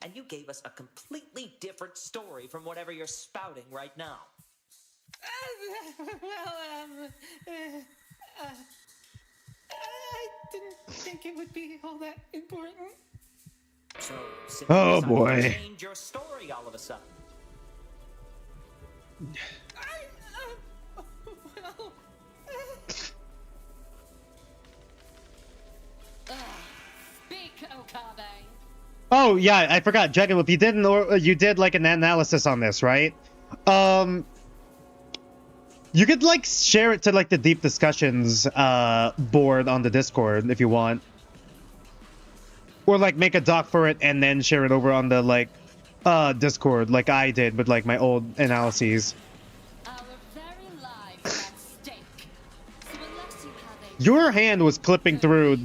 And you gave us a completely different story from whatever you're spouting right now. I didn't think it would be all that important. So, Oh, decided to boy. change your story all of a sudden. Speak, Okabe. Oh, yeah, I forgot. Jacob, you did, like, an analysis on this, right? You could, like, share it to, like, the deep discussions board on the Discord if you want. Or, like, make a doc for it and then share it over on the, like, Discord, like I did with, like, my old analyses. Our very lives are at stake. So unless you have a Your hand was clipping through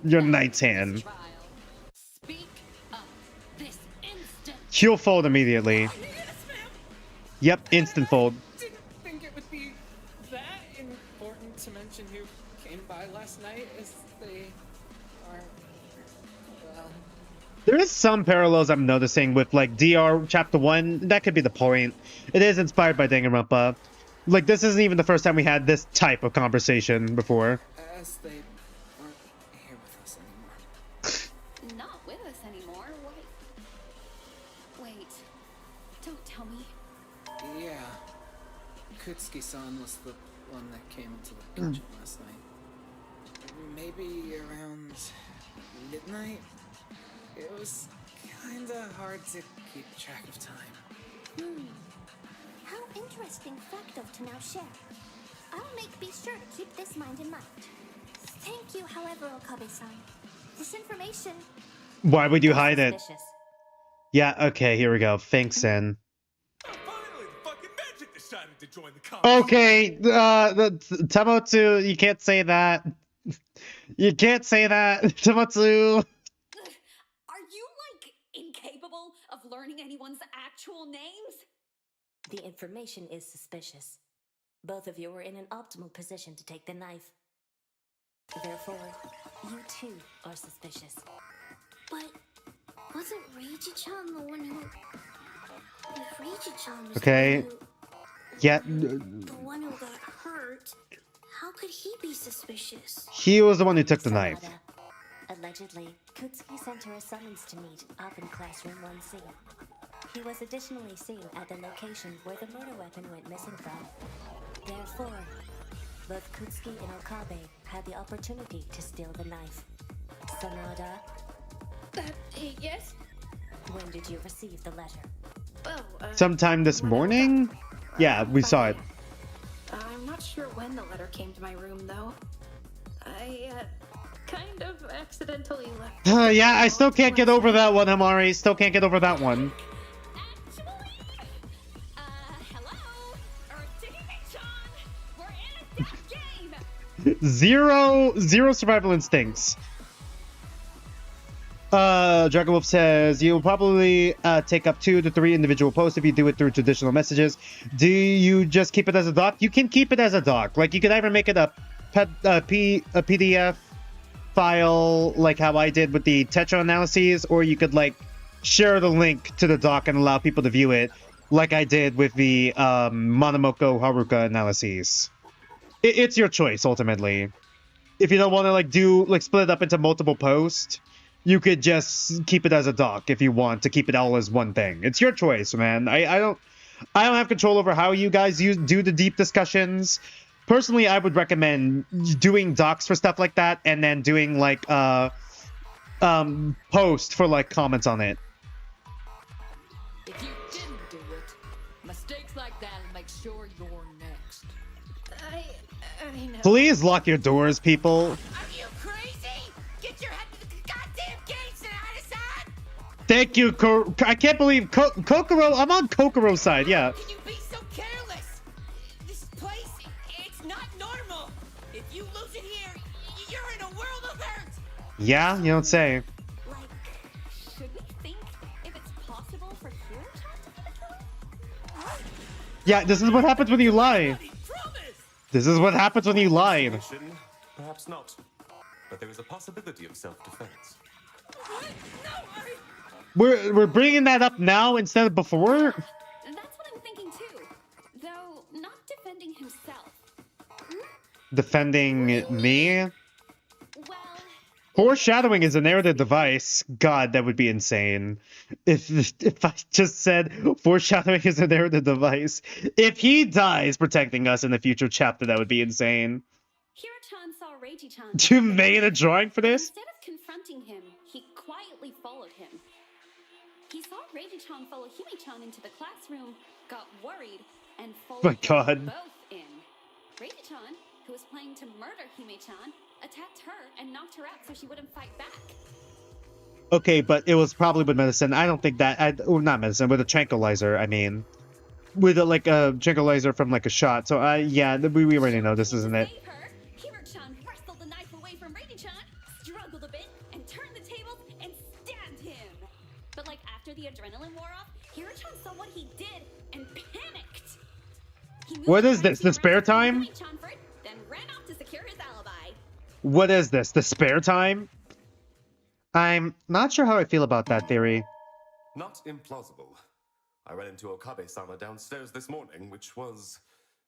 your knight's hand. trial, speak up this instant. He'll fold immediately. Yep, instant fold. Didn't think it would be that important to mention who came by last night as they are, well... There is some parallels I'm noticing with, like, DR Chapter 1. That could be the point. It is inspired by Danganronpa. Like, this isn't even the first time we had this type of conversation before. As they aren't here with us anymore. Not with us anymore. Wait. Don't tell me. Yeah. Kutsuki-san was the one that came into the kitchen last night. Maybe around midnight? It was kinda hard to keep track of time. How interesting facto to now share. Be sure to keep this mind in mind. Thank you, however, Okabe-san. This information... Why would you hide it? Suspicious. Yeah, okay, here we go. Thanks, Sen. Finally, the fucking magic decided to join the conversation. Okay, Tamotsu, you can't say that. You can't say that, Tamotsu. Are you, like, incapable of learning anyone's actual names? The information is suspicious. Both of you were in an optimal position to take the knife. Therefore, you too are suspicious. But wasn't Reiji-chan the one who... If Reiji-chan was Okay. the Yeah, one who got hurt, how could he be suspicious? he was the one who took the knife. Allegedly, Kutsuki sent her a summons to meet up in classroom 1C. He was additionally seen at the location where the murder weapon went missing from. Therefore, both Kutsuki and Okabe had the opportunity to steal the knife. Sanada? Yes? When did you receive the letter? Well, Sometime this morning? Yeah, we saw it. I'm not sure when the letter came to my room, though. I, kind of accidentally left. Yeah, I still can't get over that one, Amari. Still can't get over that one. Zero survival instincts. Dragon Wolf says you'll probably take up 2 to 3 individual posts if you do it through traditional messages. Do you just keep it as a doc? You can keep it as a doc. Like, you could either make it a PDF file, like how I did with the Tetra analyses, or you could like share the link to the doc and allow people to view it, like I did with the Monomoko Haruka analyses. It's your choice ultimately. If you don't want to like split it up into multiple posts, you could just keep it as a doc if you want to keep it all as one thing. It's your choice, man. I don't have control over how you guys do the deep discussions. Personally, I would recommend doing docs for stuff like that and then doing like post for like comments on it. If you didn't do it, mistakes like that'll make sure you're next. I know. Please lock your doors, people. Are you crazy? Get your head to the goddamn gates, Sanada-san! Thank you, I can't believe Kokoro. I'm on Kokoro's side, yeah. Can you be so careless? This place, it's not normal. If you lose it here, you're in a world of hurt. Yeah, you don't say. Like, should we think if it's possible for Hiro-chan to be the killer? Yeah, this is what happens when you lie. This is what happens when you lie. Perhaps not. But there is a possibility of self-defense. We're bringing that up now instead of before? That's what I'm thinking too. Though, not defending himself. Defending me? Foreshadowing is a narrative device. God, that would be insane. If I just said foreshadowing is a narrative device. If he dies protecting us in the future chapter, that would be insane. Hiro-chan saw Reiji-chan. You made a drawing for this? Instead of confronting him, he quietly followed him. He saw Reiji-chan follow Hime-chan into the classroom, got worried, and followed My God. them both in. Reiji-chan, who was planning to murder Hime-chan, attacked her and knocked her out so she wouldn't fight back. Okay, but it was probably with medicine. I don't think that... not medicine, with a tranquilizer, I mean. With a tranquilizer from like a shot. So, yeah, we already know this, isn't it? Hiro-chan wrestled the knife away from Reiji-chan, struggled a bit, and turned the tables and stabbed him. But like after the adrenaline wore off, Hiro-chan saw what he did and panicked. What is this? The spare time? Hime-chan first, then ran off to secure his alibi. What is this? The spare time? I'm not sure how I feel about that theory. Not implausible. I ran into Okabe-sama downstairs this morning, which was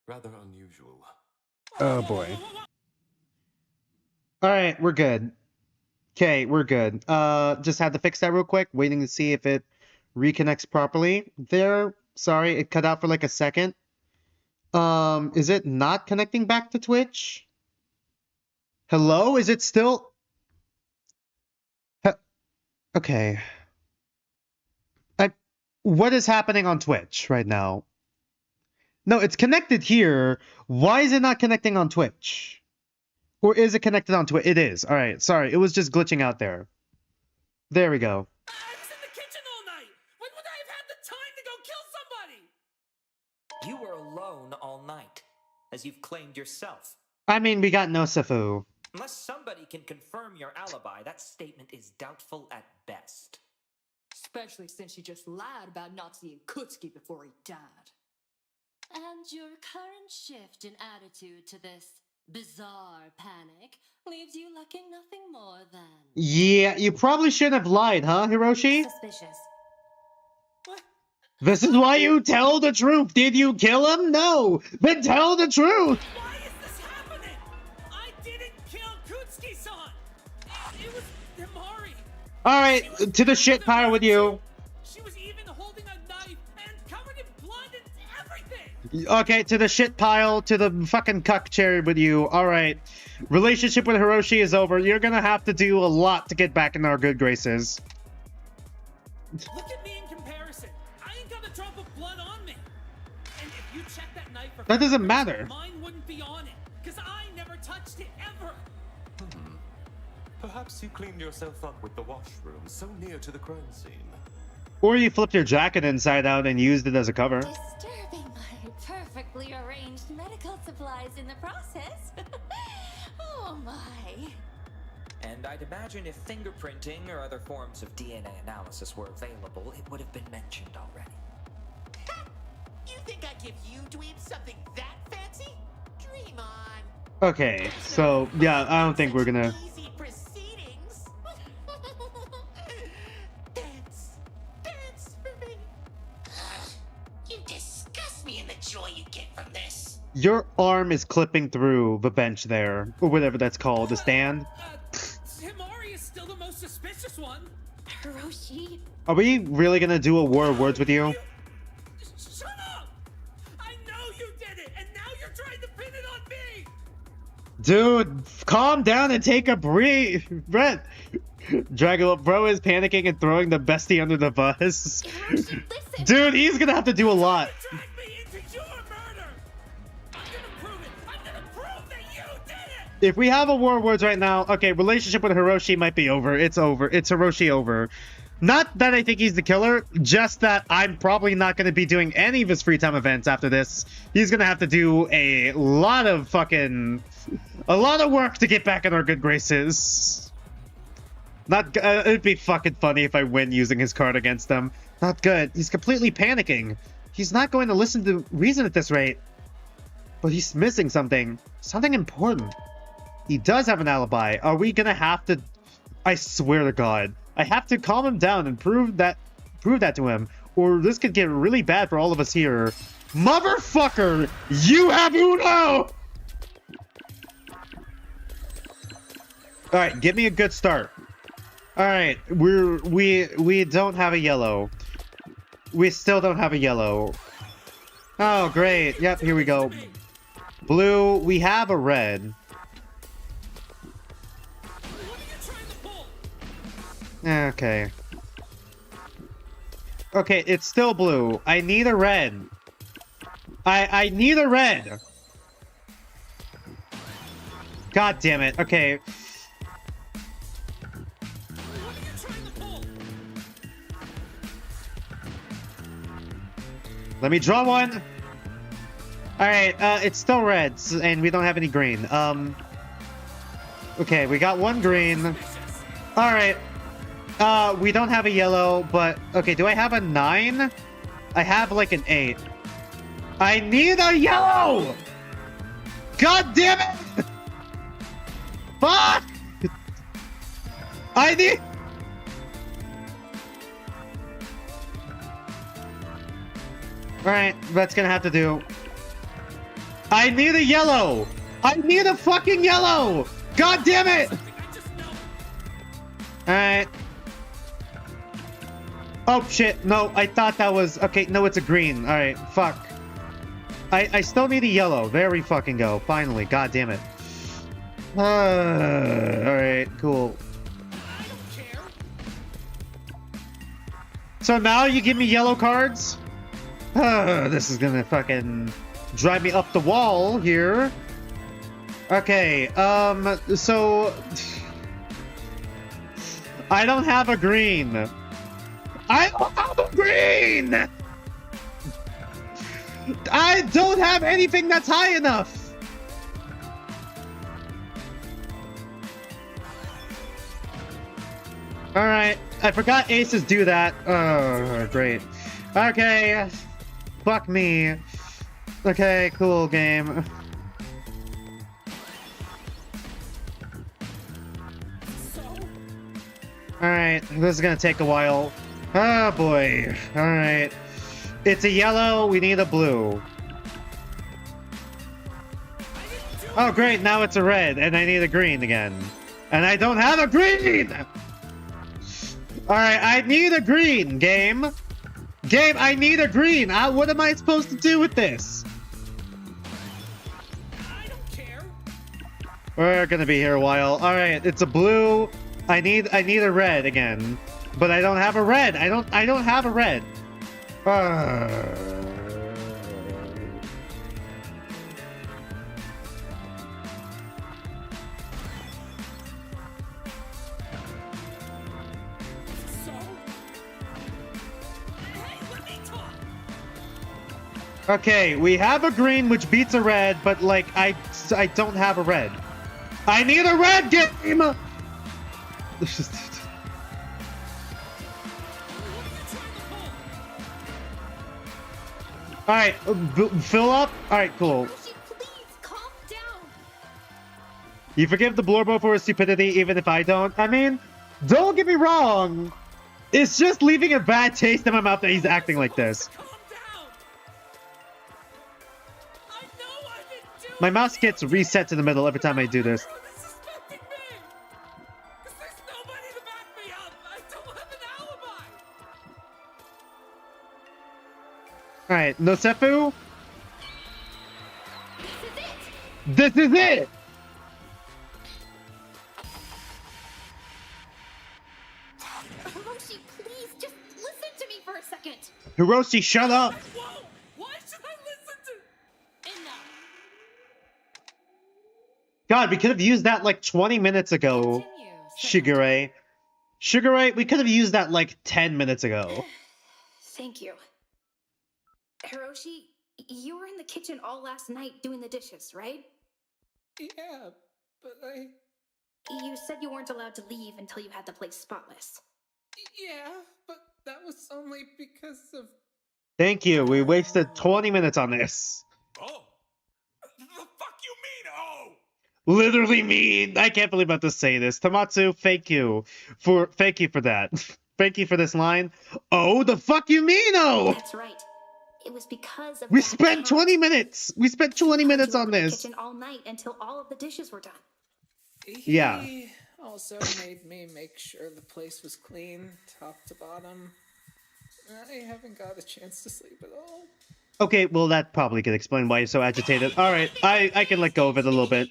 rather unusual. Oh boy. Alright, we're good. Okay, we're good. Just had to fix that real quick. Waiting to see if it reconnects properly. There. Sorry, it cut out for like a second. Is it not connecting back to Twitch? Hello? Is it still... Okay. What is happening on Twitch right now? No, it's connected here. Why is it not connecting on Twitch? Or is it connected on Twitch? It is. All right. Sorry. It was just glitching out there. There we go. I was in the kitchen all night. When would I have had the time to go kill somebody? You were alone all night, as you've claimed yourself. I mean, we got Nosafu. Unless somebody can confirm your alibi, that statement is doubtful at best. Especially since she just lied about not seeing Kutsuki before he died. And your current shift in attitude to this bizarre panic leaves you lacking nothing more than... Yeah, you probably shouldn't have lied, huh, Hiroshi? Suspicious. This is why you tell the truth. Did you kill him? No. Then tell the truth. Why is this happening? I didn't kill Kutsuki-san. It was Himari. All right, to the shit pile with you. She was even holding a knife and covered in blood and everything. Okay, to the shit pile, to the fucking cuck cherry with you. All right. Relationship with Hiroshi is over. You're gonna have to do a lot to get back in our good graces. Look at me in comparison. I ain't got a drop of blood on me. And if you check that knife for That doesn't matter. mine wouldn't be on it, because I never touched it ever. Perhaps you cleaned yourself up with the washroom so near to the crime scene. Or you flipped your jacket inside out and used it as a cover. Disturbing my perfectly arranged medical supplies in the process. Oh my. And I'd imagine if fingerprinting or other forms of DNA analysis were available, it would have been mentioned already. You think I give you dweebs something that fancy? Dream on. Okay, so yeah, I don't think we're gonna. Easy proceedings. Dance for me. You disgust me in the joy you get from this. Your arm is clipping through the bench there, or whatever that's called, the stand. Himari is still the most suspicious one. Hiroshi. Are we really gonna do a war of words with you? Shut up! I know you did it, and now you're trying to pin it on me. Dude, calm down and take a breath. Dragon Bro is panicking and throwing the bestie under the bus. Dude, he's gonna have to do a lot. If we have a war of words right now, okay, relationship with Hiroshi might be over. It's over. It's Hiroshi over. Not that I think he's the killer, just that I'm probably not going to be doing any of his free time events after this. He's going to have to do a lot of work to get back in our good graces. Not, it'd be fucking funny if I win using his card against him. Not good. He's completely panicking. He's not going to listen to reason at this rate. But he's missing something. Something important. He does have an alibi. Are we gonna have to... I swear to God. I have to calm him down and prove that to him. Or this could get really bad for all of us here. Motherfucker! You have Uno! Alright, give me a good start. Alright, we don't have a yellow. We still don't have a yellow. Oh, great. Yep, here we go. Blue, we have a red. Okay. Okay, it's still blue. I need a red. I need a red. God damn it. Okay. Let me draw one. Alright, it's still red, and we don't have any green. Okay, we got one green. Alright. We don't have a yellow, but... Okay, do I have a 9? I have, like, an 8. I need a yellow! God damn it! Fuck! I need... Alright, that's gonna have to do. I need a yellow! I need a fucking yellow! God damn it! Alright. Oh shit, no, I thought that was... Okay, no, it's a green. Alright, fuck. I still need a yellow. There we fucking go. Finally, god damn it. Alright, cool. So now you give me yellow cards? This is gonna fucking drive me up the wall here. Okay, so... I don't have a green. I don't have a green! I don't have anything that's high enough! Alright, I forgot aces do that. Oh, great. Okay, fuck me. Okay, cool game. Alright, this is gonna take a while. Oh boy. Alright. It's a yellow, we need a blue. Oh great, now it's a red, and I need a green again. And I don't have a green! Alright, I need a green, game. Game, I need a green. What am I supposed to do with this? We're gonna be here a while. All right, it's a blue. I need a red again, but I don't have a red. I don't have a red. Okay, we have a green which beats a red, but like I don't have a red. I need a red game. All right, fill up. All right, cool. You forgive the Blorbo for his stupidity, even if I don't. I mean, don't get me wrong. It's just leaving a bad taste in my mouth that he's acting like this. My mouse gets reset to the middle every time I do this. Alright, Nosefu? This is it! Hiroshi, please, just listen to me for a second. Hiroshi, shut up! Why should I listen to... Enough. God, we could have used that like 20 minutes ago. Shigure. Shigure, we could have used that like 10 minutes ago. Thank you. Hiroshi, you were in the kitchen all last night doing the dishes, right? Yeah, but You said you weren't allowed to leave until you had the place spotless. Yeah, but that was only because of... Thank you, we wasted 20 minutes on this. Oh. The fuck you mean, oh? Literally mean. I can't believe I'm about to say this. Tamatsu, thank you for that. Thank you for this line. Oh, the fuck you mean, oh? That's right. It was because of We spent 20 minutes. We spent 20 minutes on the this. kitchen all night until all of the dishes were done. Yeah. He also made me make sure the place was clean, top to bottom. I haven't got a chance to sleep at all. Okay, well that probably could explain why you're so agitated. All right, I can let go of it a little bit.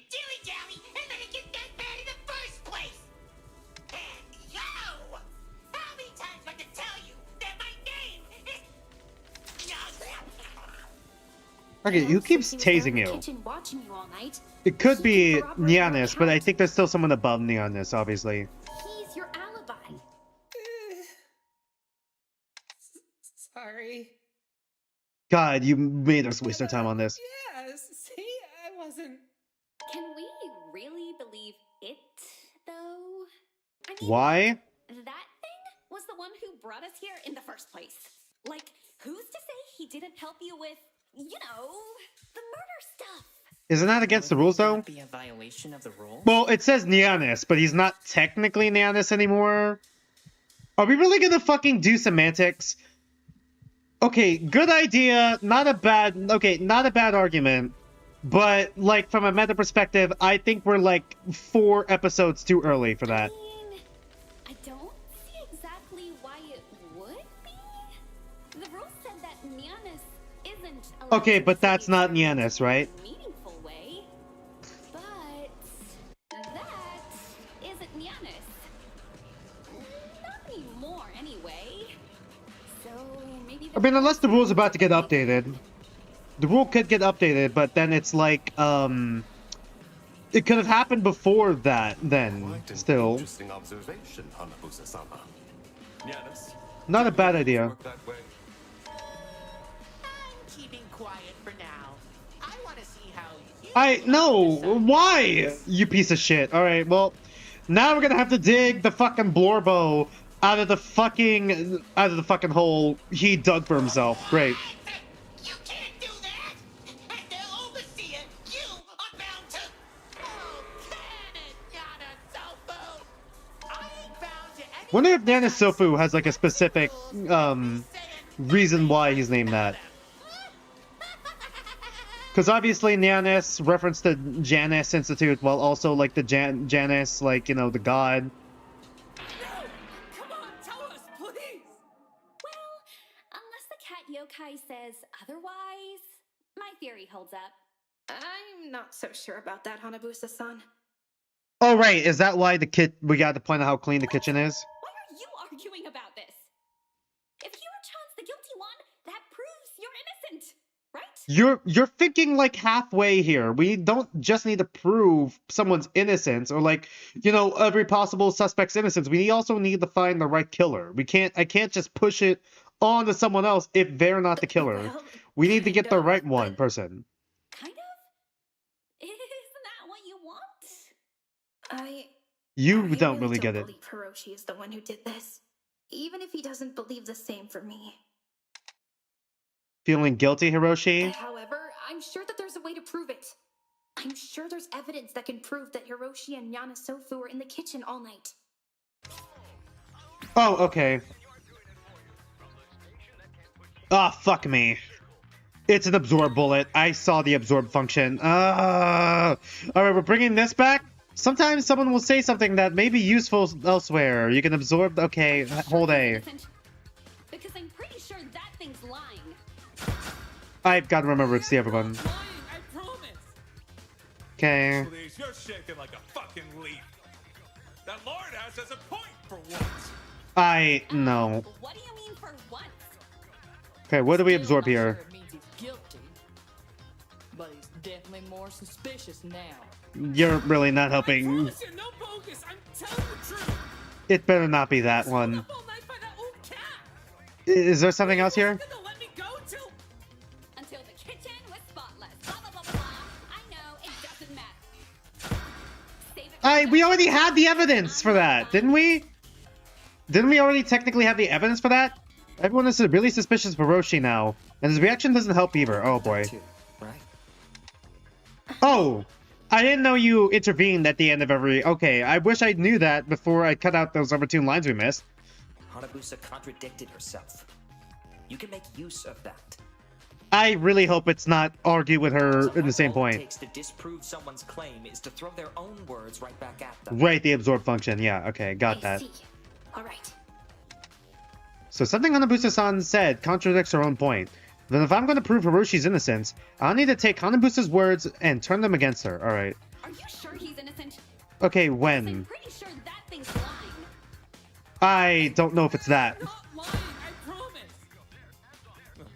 Okay, who keeps tasing you? It could be Janus, but I think there's still someone above Janus, obviously. He's your alibi. Sorry. God, you made us waste our time on this. Yes, see, I wasn't... Can we really believe it, though? I mean, Why? That thing was the one who brought us here in the first place. Like, who's to say he didn't help you with, you know, the murder stuff? Isn't that against the rules, though? Be a violation of the rules? Well, it says Janus, but he's not technically Janus anymore. Are we really gonna fucking do semantics? Okay, good idea. Not a bad argument. But, like, from a meta perspective, I think we're, like, 4 episodes too early for that. I don't see exactly why it would be. The rules said that Janus isn't allowed Okay, but that's not Janus, right? in a meaningful way. But that isn't Janus. Not anymore, anyway. So maybe I mean, unless the rule's about to get updated. The rule could get updated, but then it's like, it could have happened before that, then, still. Interesting observation, Hanabusa-sama. Janus, Not a bad idea. work that way. I'm keeping quiet for now. I want to see how No, why, you piece of shit? Alright, well, now we're gonna have to dig the fucking Blorbo out of the fucking hole he dug for himself. Great. Wonder if Janus Sofu has like a specific reason why he's named that. Because obviously Janus referenced the Janus Institute, while also like the Janus, like, you know, the god. Come on, tell us, please! Well, unless the cat yokai says otherwise, my theory holds up. I'm not so sure about that, Hanabusa-san. Oh, right. Is that why we got to point out how clean the kitchen is? Why are you arguing about this? If Hiro-chan's the guilty one, that proves you're innocent, right? You're thinking like halfway here. We don't just need to prove someone's innocence or like, you know, every possible suspect's innocence. We also need to find the right killer. I can't just push it on to someone else if they're not the killer. Well, We need to get the right but person. kind of? Isn't that what you want? You I don't really get it. believe Hiroshi is the one who did this. Even if he doesn't believe the same for me. Feeling guilty, Hiroshi? However, I'm sure that there's a way to prove it. I'm sure there's evidence that can prove that Hiroshi and Yanasofu were in the kitchen all night. Oh, okay. Ah, fuck me. It's an absorb bullet. I saw the absorb function. Alright, we're bringing this back. Sometimes someone will say something that may be useful elsewhere. You can absorb... Okay, hold A. Because I'm pretty sure that thing's lying. I've got to remember it's the other one. I promise. Okay. Please, you're shaking like a fucking leaf. That lord house has a point for once. I know. What do you mean for once? Okay, what do we absorb here? It means he's guilty, but he's definitely more suspicious now. You're really not helping. Promise you, no bogus. I'm telling the truth. It better not be that one. Up all night by that old cat. Is there something else here? Gonna let me go till Until the kitchen was spotless. Blah, blah, blah, blah, blah. I know, it doesn't matter. Save it for We already had the evidence for that, didn't we? Didn't we already technically have the evidence for that? Everyone is really suspicious of Hiroshi now, and his reaction doesn't help either. Oh boy. Right? Oh! I didn't know you intervened at the end of every... Okay, I wish I knew that before I cut out those opportune lines we missed. Hanabusa contradicted herself. You can make use of that. I really hope it's not argue with her in the same All it point. takes to disprove someone's claim is to throw their own words right back at them. Right, the absorb function. Yeah, okay, got that. All right. So something Hanabusa-san said contradicts her own point. Then if I'm going to prove Hiroshi's innocence, I'll need to take Hanabusa's words and turn them against her. Alright. Are you sure he's innocent? Okay, I'm when? pretty sure that thing's lying. I don't know if it's that. not lying. I promise.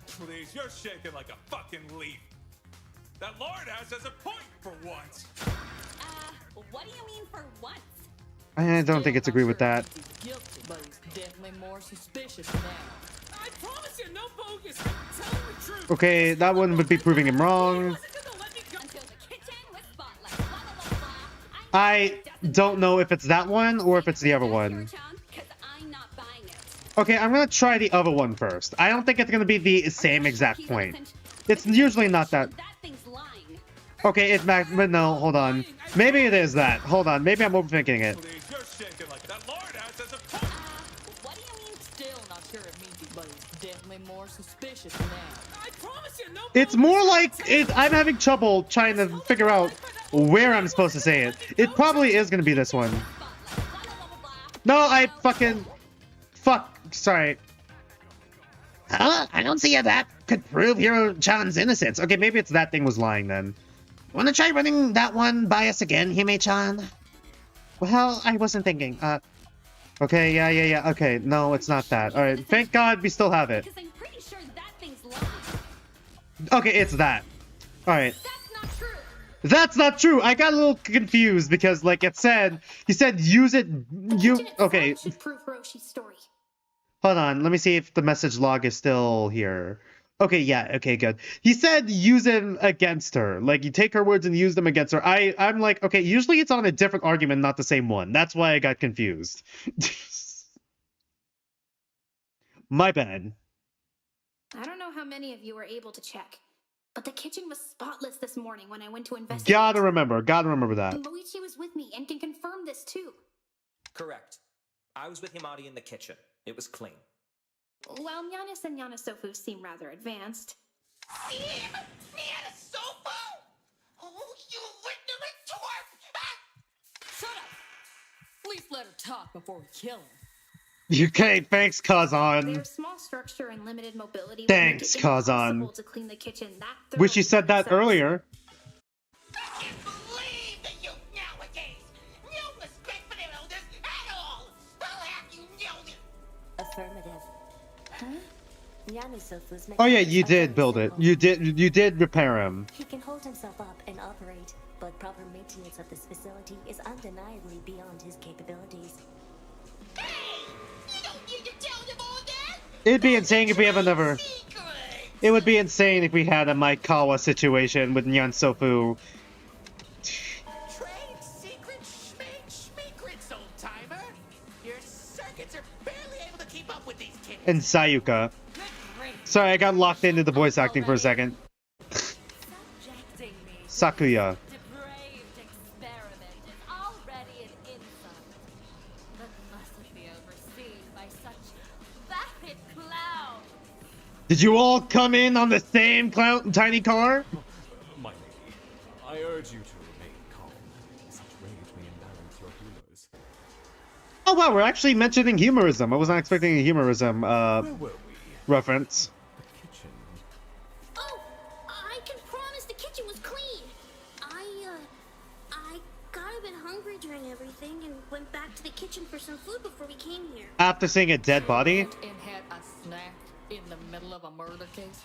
Please, you're shaking like a fucking leaf. That lord house has a point for once. What do you mean for once? I don't think it's agree with that. He's guilty, but he's definitely more suspicious now. I promise you, no bogus. I'm telling the truth. Okay, that one would be proving him wrong. Until the kitchen was spotless. Blah, blah, blah, blah. I don't know if it's that one or if it's the other one. Because I'm not buying it. Okay, I'm gonna try the other one first. I don't think it's gonna be the same exact point. It's usually not that. That thing's lying. Okay, it's back, but no, hold on. Maybe it is that. Hold on, maybe I'm overthinking it. Please, you're shaking like that lord house has a point. What do you mean? Still not sure it means it, but he's definitely more suspicious now. I promise you, no It's more like I'm having trouble trying to figure out where I'm supposed to say it. It probably is gonna be this one. No, I fucking... Fuck. Sorry. I don't see how that could prove Hiro-chan's innocence. Okay, maybe it's that thing was lying then. Wanna try running that one by us again, Hime-chan? Well, I wasn't thinking. Okay, yeah. Okay, no, it's not that. Alright, thank God we still have it. Because I'm pretty sure that thing's lying. Okay, it's that. Alright. That's not true. That's not true! I got a little confused because, like it said, he said use it... Okay. Should prove Hiroshi's story. Hold on, let me see if the message log is still here. Okay, yeah, okay, good. He said use them against her. Like, you take her words and use them against her. I'm like, okay, usually it's on a different argument, not the same one. That's why I got confused. My bad. I don't know how many of you were able to check, but the kitchen was spotless this morning when I went to investigate. Gotta remember that. Moichi was with me and can confirm this too. Correct. I was with Himari in the kitchen. It was clean. While Janus and Yanasofu seem rather advanced. Team Yanasofu? Oh, you ignorant dwarf! Shut up! At least let her talk before we kill her. Okay, thanks, Kazan. Their small structure and limited mobility. Thanks, Kazan. To clean the kitchen that Wish you said that earlier. I can't believe the youth nowadays! Janus Sofu's Oh yeah, you mechanics are did very build it. simple. You did repair him. He can hold himself up and operate, but proper maintenance of this facility is undeniably beyond his capabilities. You don't need to tell them all that. It'd be insane if we have another. It would be insane if we had a Maikawa situation with Nyan Sofu. Trade secrets, schmeecrets, old timer. Your circuits are barely able to keep up with these kids. And Sayuka. Sorry, I got locked into the voice acting for a second. Sakuya. Depraved experiment is already an insult, but mustn't be overseen by such vapid clowns. Did you all come in on the same tiny car? My lady, I urge you to remain calm. Such rage may imbalance your humors. Oh wow, we're actually mentioning humorism. I was not expecting a humorism Where were we? reference. The kitchen. Oh, I can promise the kitchen was clean. I got a bit hungry during everything and went back to the kitchen for some food before we came here. After seeing a dead body? And had a snack in the middle of a murder case.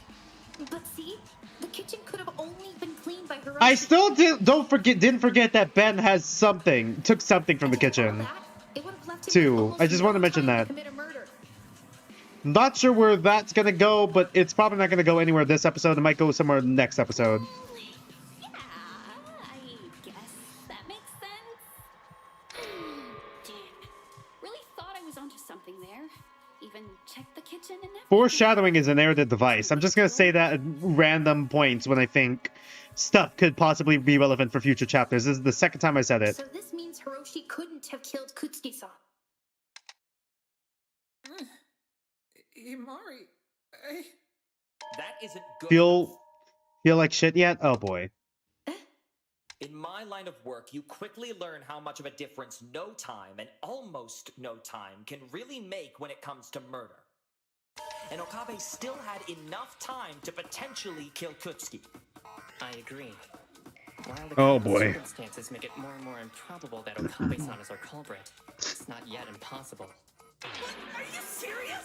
But see, the kitchen could have only been cleaned by her. I still didn't forget that Ben has something, took something from the kitchen. Too. I just want to mention that. Not sure where that's gonna go, but it's probably not gonna go anywhere this episode. It might go somewhere next episode. Yeah, I guess that makes sense. Damn. Really thought I was onto something there. Even checked the kitchen and everything. Foreshadowing is an narrative device. I'm just gonna say that at random points when I think stuff could possibly be relevant for future chapters. This is the second time I said it. So this means Hiroshi couldn't have killed Kutsuki-san. Imari, That isn't good. Feel like shit yet? Oh boy. In my line of work, you quickly learn how much of a difference no time and almost no time can really make when it comes to murder. And Okabe still had enough time to potentially kill Kutsuki. I agree. While the Oh, current boy. circumstances make it more and more improbable that Okabe-san is our culprit, it's not yet impossible. Are you serious?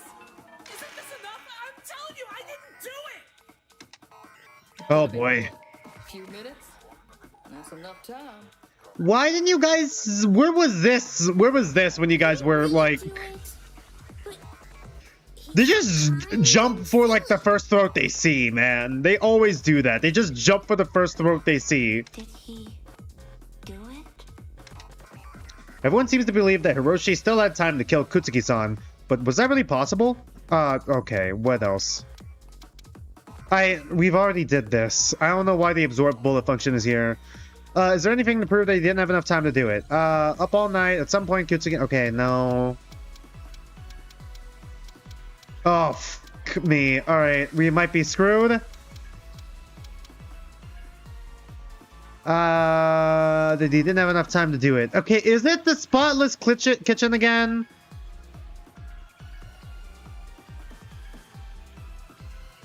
Isn't this enough? I'm telling you, I didn't do it! Oh boy. Few minutes? That's enough time. Why didn't you guys? Where was this? Where was this when you guys were like? They just jump for like the first throat they see, man. They always do that. They just jump for the first throat they see. Did he do it? Everyone seems to believe that Hiroshi still had time to kill Kutsuki-san, but was that really possible? Okay, what else? We've already did this. I don't know why the absorb bullet function is here. Is there anything to prove that he didn't have enough time to do it? Up all night, at some point Kutsuki... Okay, no. Oh, fuck me. Alright, we might be screwed. That he didn't have enough time to do it. Okay, is it the spotless kitchen again?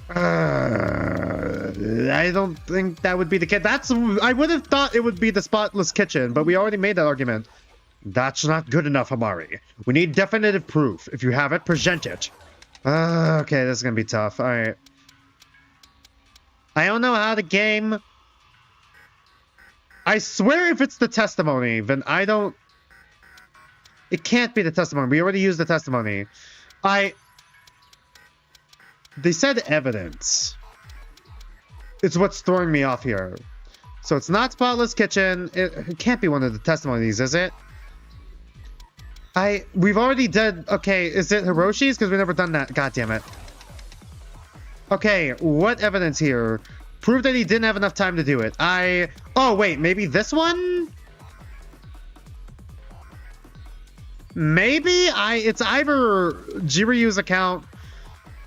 I don't think that would be the case. I would have thought it would be the spotless kitchen, but we already made that argument. That's not good enough, Amari. We need definitive proof. If you have it, present it. Okay, this is gonna be tough. Alright. I don't know how the game... I swear if it's the testimony, then I don't... It can't be the testimony. We already used the testimony. They said evidence. It's what's throwing me off here. So it's not spotless kitchen. It can't be one of the testimonies, is it? We've already did... Okay, is it Hiroshi's? Because we've never done that. God damn it. Okay, what evidence here? Prove that he didn't have enough time to do it. Oh, wait, maybe this one? Maybe? It's either Jiryu's account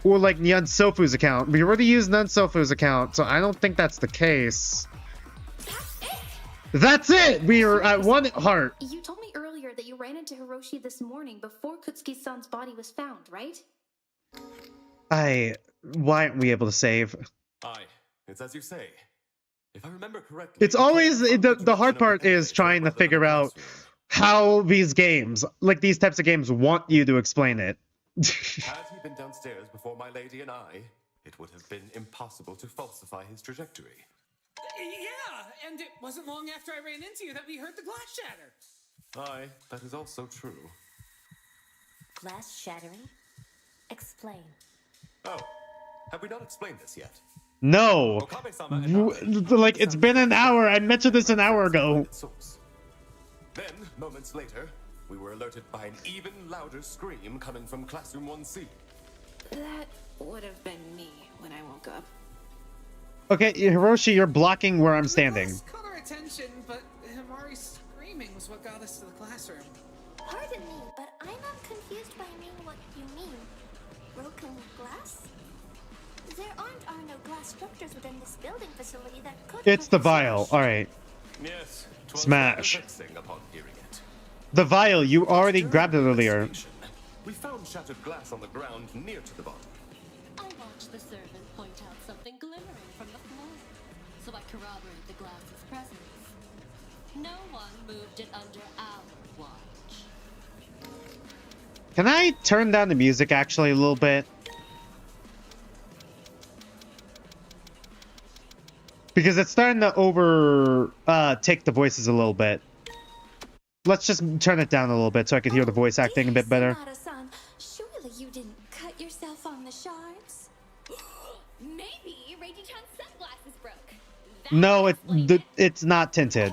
or, like, Nyan Sofu's account. We already used Nyan Sofu's account, so I don't think that's the case. That's it! We are at one heart. You told me earlier that you ran into Hiroshi this morning before Kutsuki-san's body was found, right? Why aren't we able to save? Aye, it's as you say. If I remember correctly... It's always... The hard part is trying to figure out how these games, like these types of games, want you to explain it. Had he been downstairs before my lady and I, it would have been impossible to falsify his trajectory. Yeah, and it wasn't long after I ran into you that we heard the glass shatter. Aye, that is also true. Glass shattering? Explain. Oh, have we not explained this yet? No. Like, it's been an hour. I mentioned this an hour ago. Then, moments later, we were alerted by an even louder scream coming from classroom 1C. That would have been me when I woke up. Okay, Hiroshi, you're blocking where I'm standing. Caught our attention, but Himari's screaming was what got us to the classroom. Pardon me, but I'm not confused by what you mean. Broken glass? There are no glass structures within this building facility that could... It's the vial. Alright. Yes, Smash. Upon hearing it. The vial, you already grabbed it earlier. We found shattered glass on the ground near to the bottom. I watched the servant point out something glimmering from the floor, so I corroborate the glass's presence. No one moved it under our watch. Can I turn down the music actually a little bit? Because it's starting to take the voices a little bit. Let's just turn it down a little bit so I can hear the voice acting a bit better. Sonata-san, surely you didn't cut yourself on the shards? Maybe Reiji-chan's sunglasses broke. No, it's not tinted.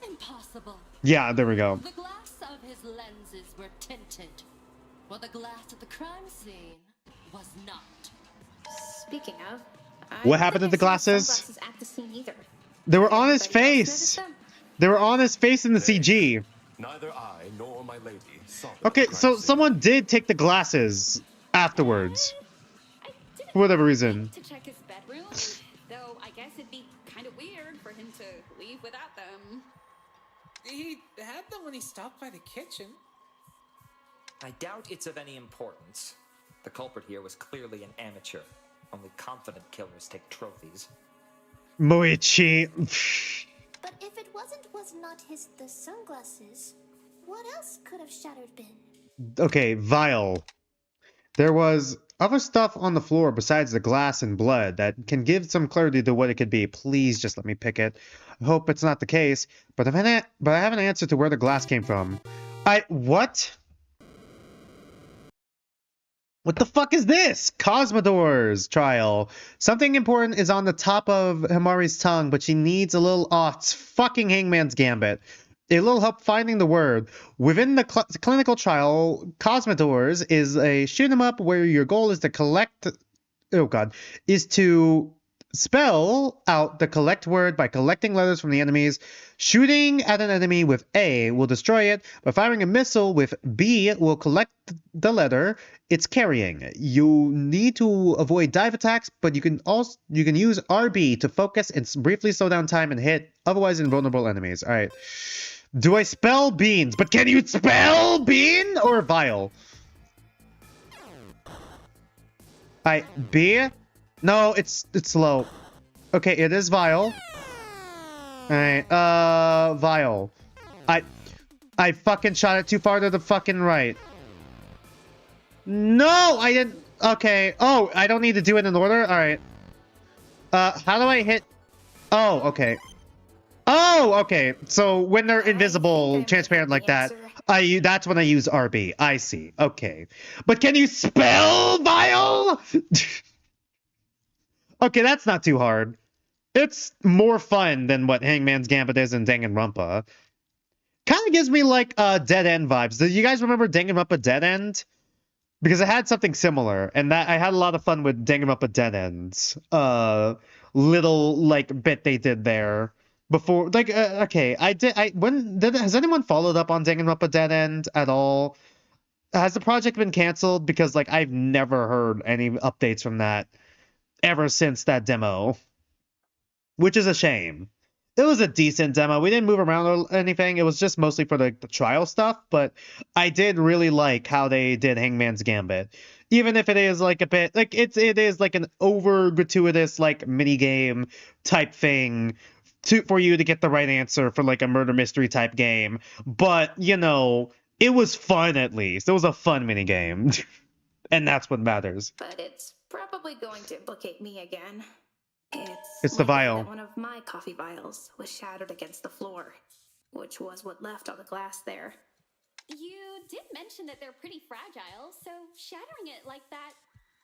Impossible. Yeah, there we go. The glass of his lenses were tinted, while the glass at the crime scene was not. Speaking of, What happened to the glasses? Sunglasses at the scene either. They were on his face. They were on his face in the CG. Neither I nor my lady saw them. Okay, so someone did take the glasses afterwards. For whatever reason. To check his bedroom, though I guess it'd be kind of weird for him to leave without them. He had them when he stopped by the kitchen. I doubt it's of any importance. The culprit here was clearly an amateur. Only confident killers take trophies. Moichi. But if it was not the sunglasses, what else could have shattered been? Okay, vial. There was other stuff on the floor besides the glass and blood that can give some clarity to what it could be. Please just let me pick it. I hope it's not the case, but I have an answer to where the glass came from. What? What the fuck is this? Cosmodor's trial. Something important is on the top of Himari's tongue, but she needs a little... Oh, it's fucking Hangman's Gambit. A little help finding the word. Within the clinical trial, Cosmodor's is a shoot 'em up where your goal is to collect... Oh god. Is to spell out the collect word by collecting letters from the enemies. Shooting at an enemy with A will destroy it, but firing a missile with B will collect the letter it's carrying. You need to avoid dive attacks, but you can use RB to focus and briefly slow down time and hit otherwise invulnerable enemies. All right. Do I spell beans? But can you spell bean or vial? B? No, it's slow. Okay, it is vial. Alright, vial. I fucking shot it too far to the fucking right. No, I didn't. Okay. Oh, I don't need to do it in order? Alright. How do I hit? Oh, okay. Oh, okay. So when they're invisible, transparent like that, that's when I use RB. I see. Okay. But can you spell vial? Okay, that's not too hard. It's more fun than what Hangman's Gambit is in Danganronpa. Kind of gives me like Dead End vibes. Do you guys remember Danganronpa Dead End? Because it had something similar, and that I had a lot of fun with Danganronpa Dead End's little like bit they did there before. Like, okay, has anyone followed up on Danganronpa Dead End at all? Has the project been canceled? Because like I've never heard any updates from that ever since that demo, which is a shame. It was a decent demo. We didn't move around or anything. It was just mostly for the trial stuff, but I did really like how they did Hangman's Gambit. Even if it is like a bit like it is like an over gratuitous like mini game type thing for you to get the right answer for like a murder mystery type game. But, you know, it was fun at least. It was a fun minigame. And that's what matters. But it's probably going to implicate me again. It's the likely vial. that one of my coffee vials was shattered against the floor, which was what left on the glass there. You did mention that they're pretty fragile, so shattering it like that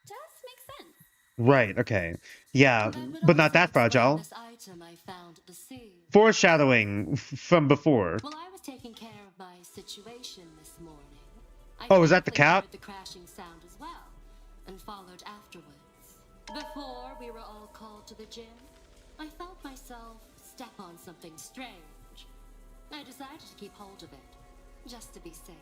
does make sense. Right, okay. Yeah, but not that fragile. This item I found at the scene. Foreshadowing from before. While I was taking care of my situation this morning, I Oh, is that the thankfully cat? heard the crashing sound as well, and followed afterwards. Before we were all called to the gym, I felt myself step on something strange. I decided to keep hold of it, just to be safe.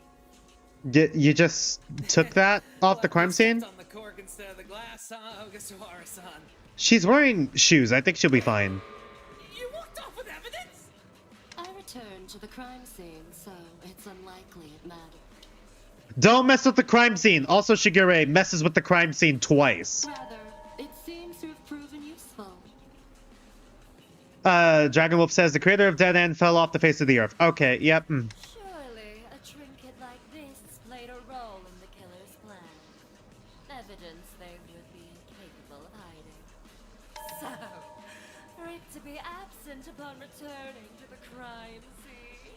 You just took that off the crime scene? On the cork instead of the glass, Ogasawara-san. She's wearing shoes. I think she'll be fine. You walked off with evidence? I returned to the crime scene, so it's unlikely it mattered. Don't mess with the crime scene. Also, Shigure messes with the crime scene twice. Rather, it seems to have proven useful. Dragon Wolf says the creator of Dead End fell off the face of the earth. Okay, yep. Surely a trinket like this played a role in the killer's plan. Evidence they would be incapable of hiding. So, right to be absent upon returning to the crime scene.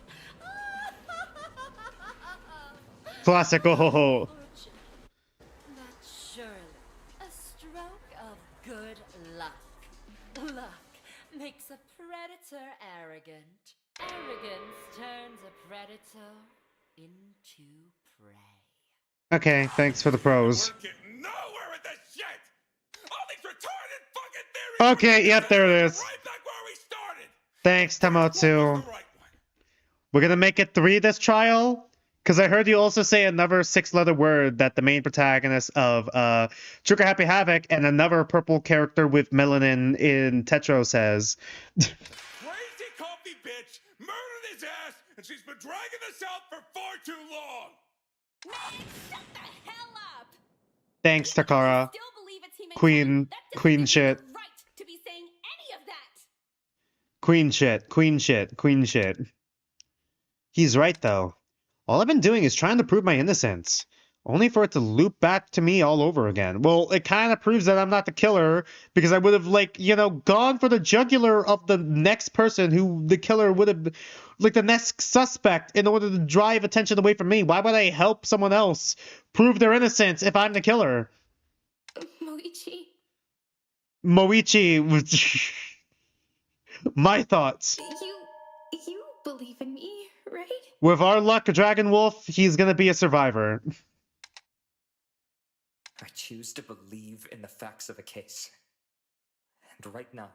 Classic. Oh. But surely, a stroke of good luck. Luck makes a predator arrogant. Arrogance turns a predator into prey. Okay, thanks for the pros. We're getting nowhere with this shit! All these retarded fucking theories! Okay, yep, there it is. Right back where we started! Thanks, Tamotsu. We're gonna make it 3 this trial? Because I heard you also say another 6-letter word that the main protagonist of Trigger Happy Havoc and another purple character with melanin in Tetro says. Crazy coffee bitch murdered his ass, and she's been dragging this out for far too long! Man, shut the hell up! Thanks, Takara. Still believe it's him and Queen shit. right to be saying any of that! Queen shit. He's right, though. All I've been doing is trying to prove my innocence, only for it to loop back to me all over again. Well, it kind of proves that I'm not the killer, because I would have, gone for the jugular of the next person who the killer would have, the next suspect, in order to drive attention away from me. Why would I help someone else prove their innocence if I'm the killer? Moichi. My thoughts. You believe in me, right? With our luck, Dragon Wolf, he's gonna be a survivor. I choose to believe in the facts of the case. And right now,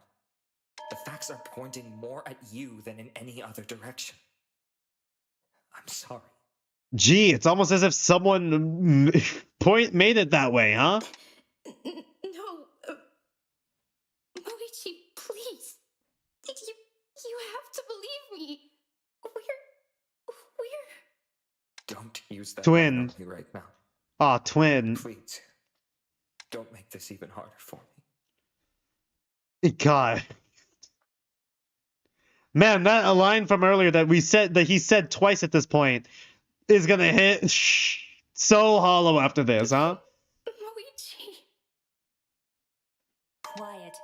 the facts are pointing more at you than in any other direction. I'm sorry. Gee, it's almost as if someone made it that way, huh? No, Moichi, please. You have to believe me. Don't use that Twin. on me right now. Aw, twin. Please. Don't make this even harder for God. Man, that a line from earlier that he said twice at this point is gonna hit so hollow after this, huh? Moichi. Quiet.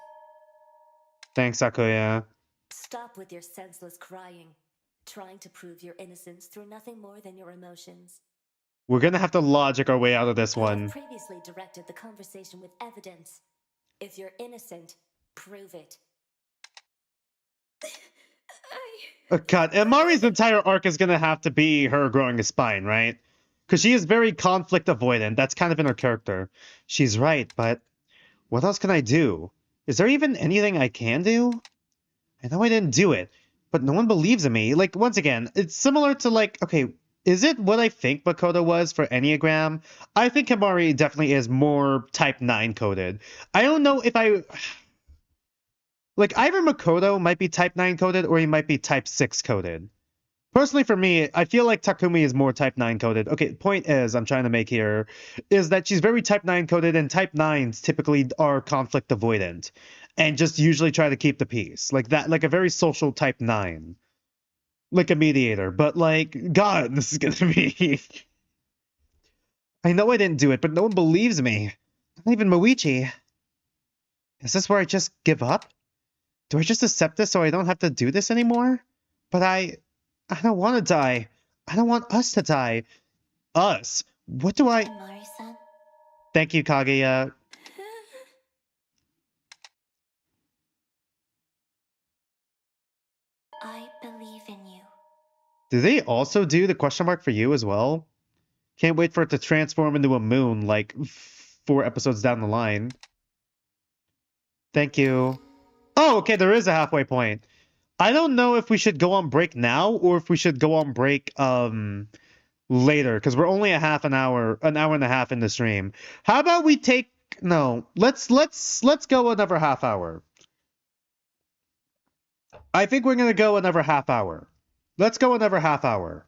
Thanks, Sakuya. Stop with your senseless crying. Trying to prove your innocence through nothing more than your emotions. We're gonna have to logic our way out of this one. Previously directed the conversation with evidence. If you're innocent, prove it. God, and Mari's entire arc is gonna have to be her growing a spine, right? Because she is very conflict avoidant. That's kind of in her character. She's right, but what else can I do? Is there even anything I can do? I know I didn't do it, but no one believes in me. Once again, it's similar to okay, is it what I think Makoto was for Enneagram? I think Himari definitely is more type 9 coded. I don't know if either Makoto might be type 9 coded or he might be type 6 coded. Personally, for me, I feel like Takumi is more type 9 coded. Okay, point is, I'm trying to make here, is that she's very type 9 coded, and type 9s typically are conflict avoidant and just usually try to keep the peace. Like a very social type 9. like a mediator, but like, God, this is gonna be. I know I didn't do it, but no one believes me. Not even Moichi. Is this where I just give up? Do I just accept this so I don't have to do this anymore? But I don't want to die. I don't want us to die. Us? What do I... Himari-san. Thank you, Kaguya. I believe in you. Do they also do the question mark for you as well? Can't wait for it to transform into a moon, like, 4 episodes down the line. Thank you. Oh, okay, there is a halfway point. I don't know if we should go on break now, or if we should go on break, later, because we're only an hour and a half in the stream. How about we take... No, let's go another half hour. I think we're gonna go another half hour. Let's go another half hour.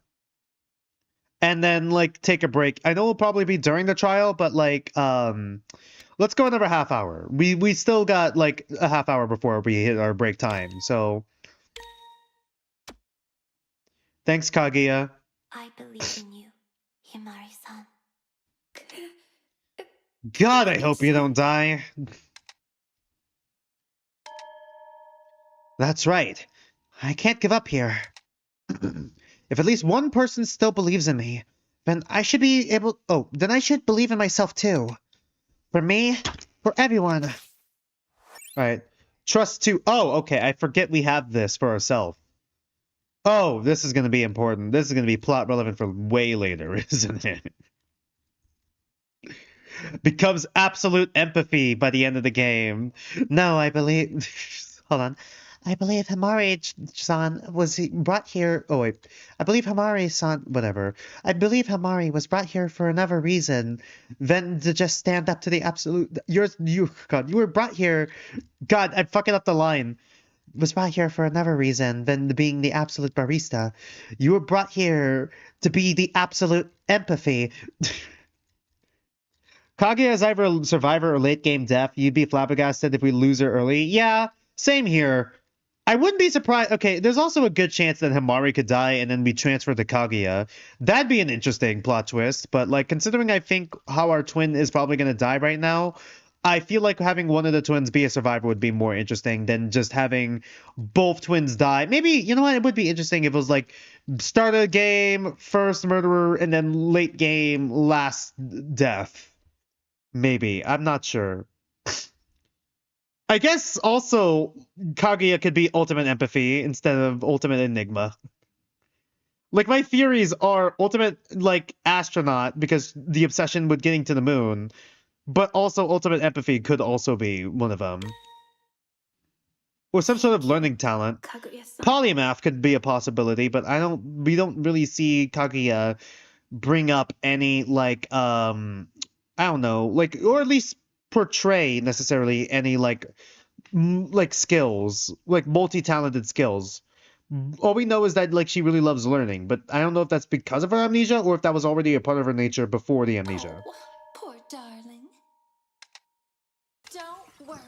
And then, like, take a break. I know it'll probably be during the trial, but, like, let's go another half hour. We still got, like, a half hour before we hit our break time, so... Thanks, Kaguya. I believe in you, Himari-san. God, I hope you don't die. That's right. I can't give up here. If at least one person still believes in me, then I should be able... Oh, then I should believe in myself too. For me, for everyone. Alright. Trust to... Oh, okay. I forget we have this for ourselves. Oh, this is going to be important. This is going to be plot relevant for way later, isn't it? Becomes absolute empathy by the end of the game. No, I believe... Hold on. I believe Himari-san was brought here... Oh, wait. I believe Himari-san... Whatever. I believe Himari was brought here for another reason than to just stand up to the absolute... God, you were brought here... God, I'm fucking up the line. Was brought here for another reason than being the absolute barista. You were brought here to be the absolute empathy. Kaguya is either a survivor or late game death. You'd be flabbergasted if we lose her early. Yeah, same here. I wouldn't be surprised. Okay, there's also a good chance that Himari could die and then be transferred to Kaguya. That'd be an interesting plot twist, but like considering I think how our twin is probably going to die right now, I feel like having one of the twins be a survivor would be more interesting than just having both twins die. Maybe, you know what, it would be interesting if it was like start of game, first murderer, and then late game, last death. Maybe. I'm not sure. I guess also Kaguya could be ultimate empathy instead of ultimate enigma. Like, my theories are ultimate, like, astronaut because the obsession with getting to the moon, but also ultimate empathy could also be one of them. Or some sort of learning talent. Polymath could be a possibility, but we don't really see Kaguya bring up any, like, I don't know, like, or at least portray necessarily any like skills, like multi-talented skills. All we know is that like she really loves learning, but I don't know if that's because of her amnesia or if that was already a part of her nature before the amnesia. Oh, poor darling. Don't worry.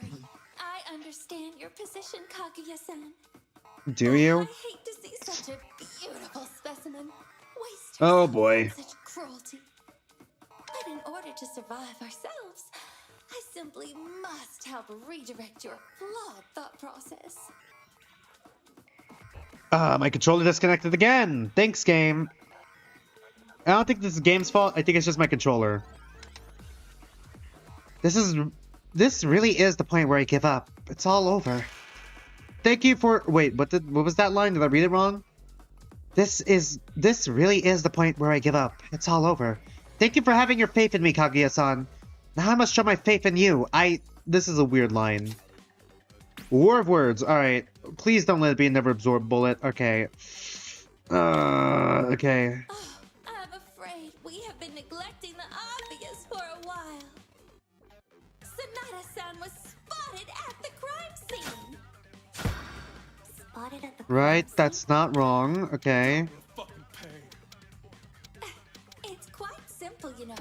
I understand your position, Kaguya-san. Do you? I hate to see such a beautiful specimen waste Oh boy. such cruelty. But in order to survive ourselves, I simply must help redirect your flawed thought process. My controller disconnected again. Thanks, game. I don't think this is game's fault. I think it's just my controller. This really is the point where I give up. It's all over. Thank you for... Wait, what was that line? Did I read it wrong? This really is the point where I give up. It's all over. Thank you for having your faith in me, Kaguya-san. Now I must show my faith in you. This is a weird line. War of words. Alright. Please don't let it be a never absorbed bullet. Okay. Okay. Oh, I'm afraid we have been neglecting the obvious for a while. Sonata-san was spotted at the crime scene. Spotted at the Right, that's not wrong. Okay. It's quite simple, you know.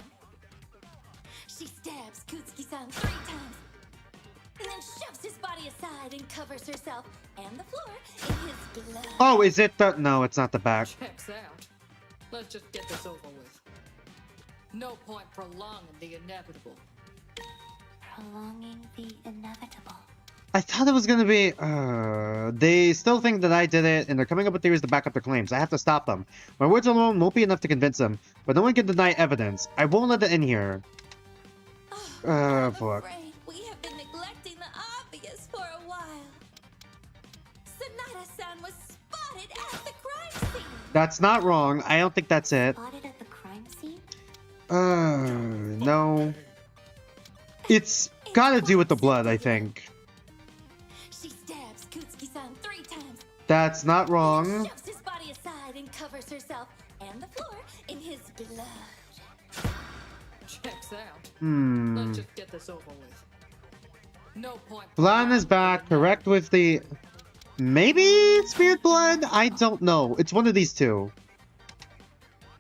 She stabs Kutsuki-san 3 times. And then shoves his body aside and covers herself and the floor in his blood. Oh, is it the... No, it's not the back. Checks out. Let's just get this over with. No point prolonging the inevitable. Prolonging the inevitable. I thought it was gonna be... they still think that I did it, and they're coming up with theories to back up their claims. I have to stop them. My words alone won't be enough to convince them, but no one can deny evidence. I won't let it in here. Fuck. Afraid we have been neglecting the obvious for a while. Sonata-san was spotted at the crime scene. That's not wrong. I don't think that's it. Spotted at the crime scene? No. It's gotta do with the blood, I think. She stabs Kutsuki-san 3 times. That's not wrong. Shoves his body aside and covers herself and the floor in his blood. Checks out. Hmm. Let's just get this over with. No point. Blood on his back, correct with the... Maybe it's spirit blood? I don't know. It's one of these two.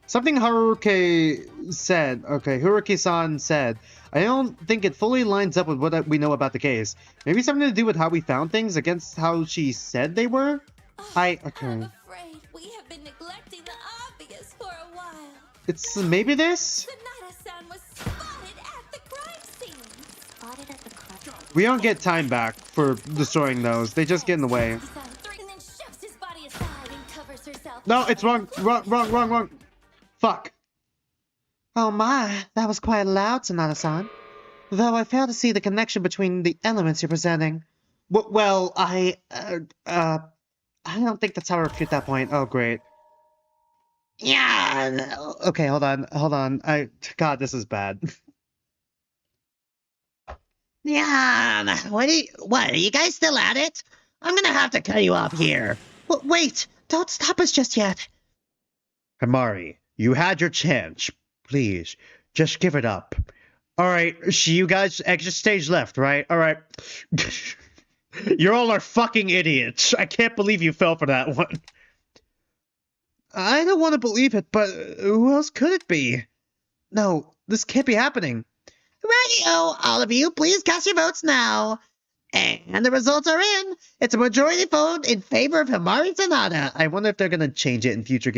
Something Haruki said. Okay, Haruki-san said. I don't think it fully lines up with what we know about the case. Maybe something to do with how we found things against how she said they were? Okay. I'm afraid we have been neglecting the obvious for a while. It's maybe this? Sonata-san was spotted at the crime scene. Spotted at the crime. We don't get time back for destroying those. They just get in the way. And then shoves his body aside and covers herself. No, it's wrong. Wrong. Fuck. Oh my, that was quite loud, Sonata-san. Though I fail to see the connection between the elements you're presenting. Well, I don't think that's how I refute that point. Oh, great. Yeah. Okay, hold on. God, this is bad. Yeah, what, are you guys still at it? I'm gonna have to cut you off here. Wait, don't stop us just yet. Himari, you had your chance. Please, just give it up. Alright, you guys exit stage left, right? Alright. You all are fucking idiots. I can't believe you fell for that one. I don't want to believe it, but who else could it be? No, this can't be happening. Radio, all of you, please cast your votes now. And the results are in. It's a majority vote in favor of Himari Sonata. I wonder if they're gonna change it in future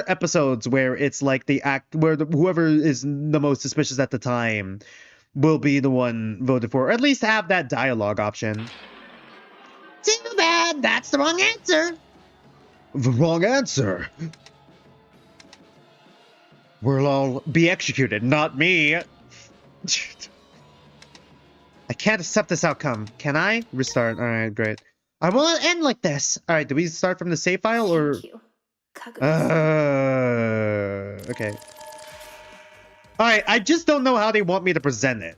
episodes where it's like the act where whoever is the most suspicious at the time will be the one voted for, or at least have that dialogue option. Too bad, that's the wrong answer. The wrong answer? We'll all be executed, not me. I can't accept this outcome. Can I? Restart. Alright, great. I want to end like this. Alright, do we start from the save file or... Okay. Alright, I just don't know how they want me to present it.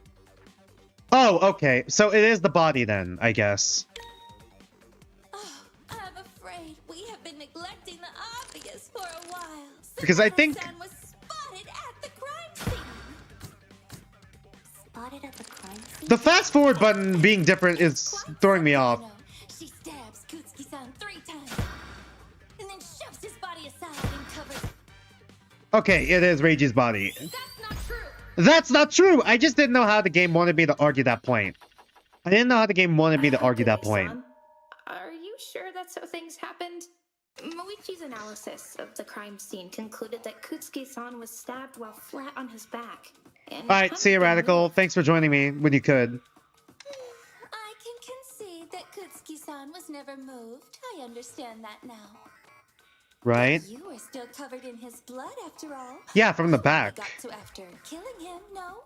Oh, okay. So it is the body then, I guess. I'm afraid we have been neglecting the obvious for a while. Because I think... was spotted at the crime scene. Spotted at the crime scene? The fast forward button being different is throwing me off. She stabs Kutsuki-san 3 times. And then shoves his body aside and covers... Okay, it is Reiji's body. That's not true! That's not true! I just didn't know how the game wanted me to argue that point. I didn't know how the game wanted me to argue that point. Are you sure that's how things happened? Moichi's analysis of the crime scene concluded that Kutsuki-san was stabbed while flat on his back. Alright, see you, Radical. Thanks for joining me when you could. I can concede that Kutsuki-san was never moved. I understand that now. Right? You were still covered in his blood after all. Yeah, from the back. Got to after killing him, no?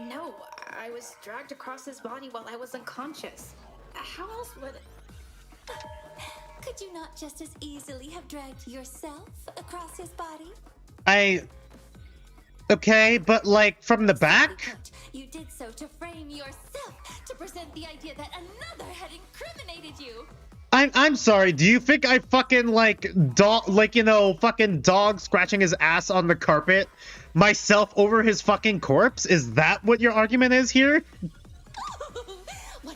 No, I was dragged across his body while I was unconscious. How else would... Could you not just as easily have dragged yourself across his body? Okay, but like from the back? You did so to frame yourself, to present the idea that another had incriminated you. I'm sorry, do you think I fucking fucking dog scratching his ass on the carpet myself over his fucking corpse? Is that what your argument is here?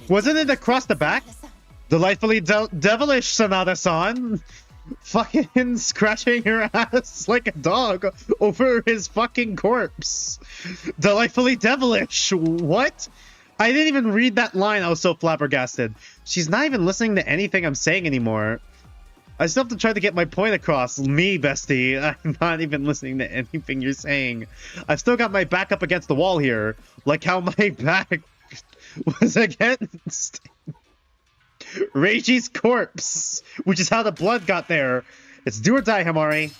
Wasn't it across the back? Delightfully devilish, Sonata-san. Fucking scratching your ass like a dog over his fucking corpse. Delightfully devilish. What? I didn't even read that line. I was so flabbergasted. She's not even listening to anything I'm saying anymore. I still have to try to get my point across. Me, bestie. I'm not even listening to anything you're saying. I've still got my back up against the wall here. Like how my back was against Reiji's corpse. Which is how the blood got there. It's do or die, Himari.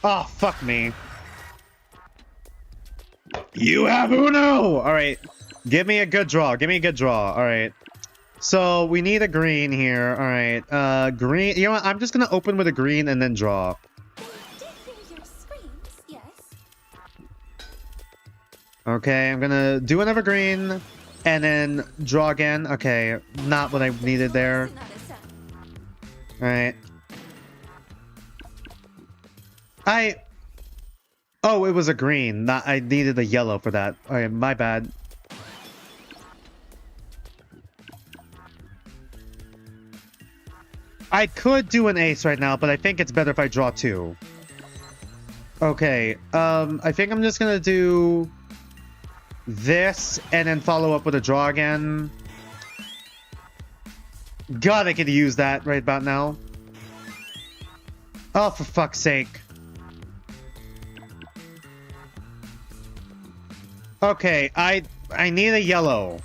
Oh, fuck me. You have Uno! Alright. Give me a good draw. Give me a good draw. Alright. So, we need a green here. Alright. Green. You know what? I'm just gonna open with a green and then draw. Okay, I'm gonna do another green and then draw again. Okay, not what I needed there. Alright. Oh, it was a green. Not, I needed a yellow for that. Okay, my bad. I could do an ace right now, but I think it's better if I draw two. Okay, I think I'm just gonna do this and then follow up with a draw again. God, I could use that right about now. Oh, for fuck's sake. Okay, I need a yellow.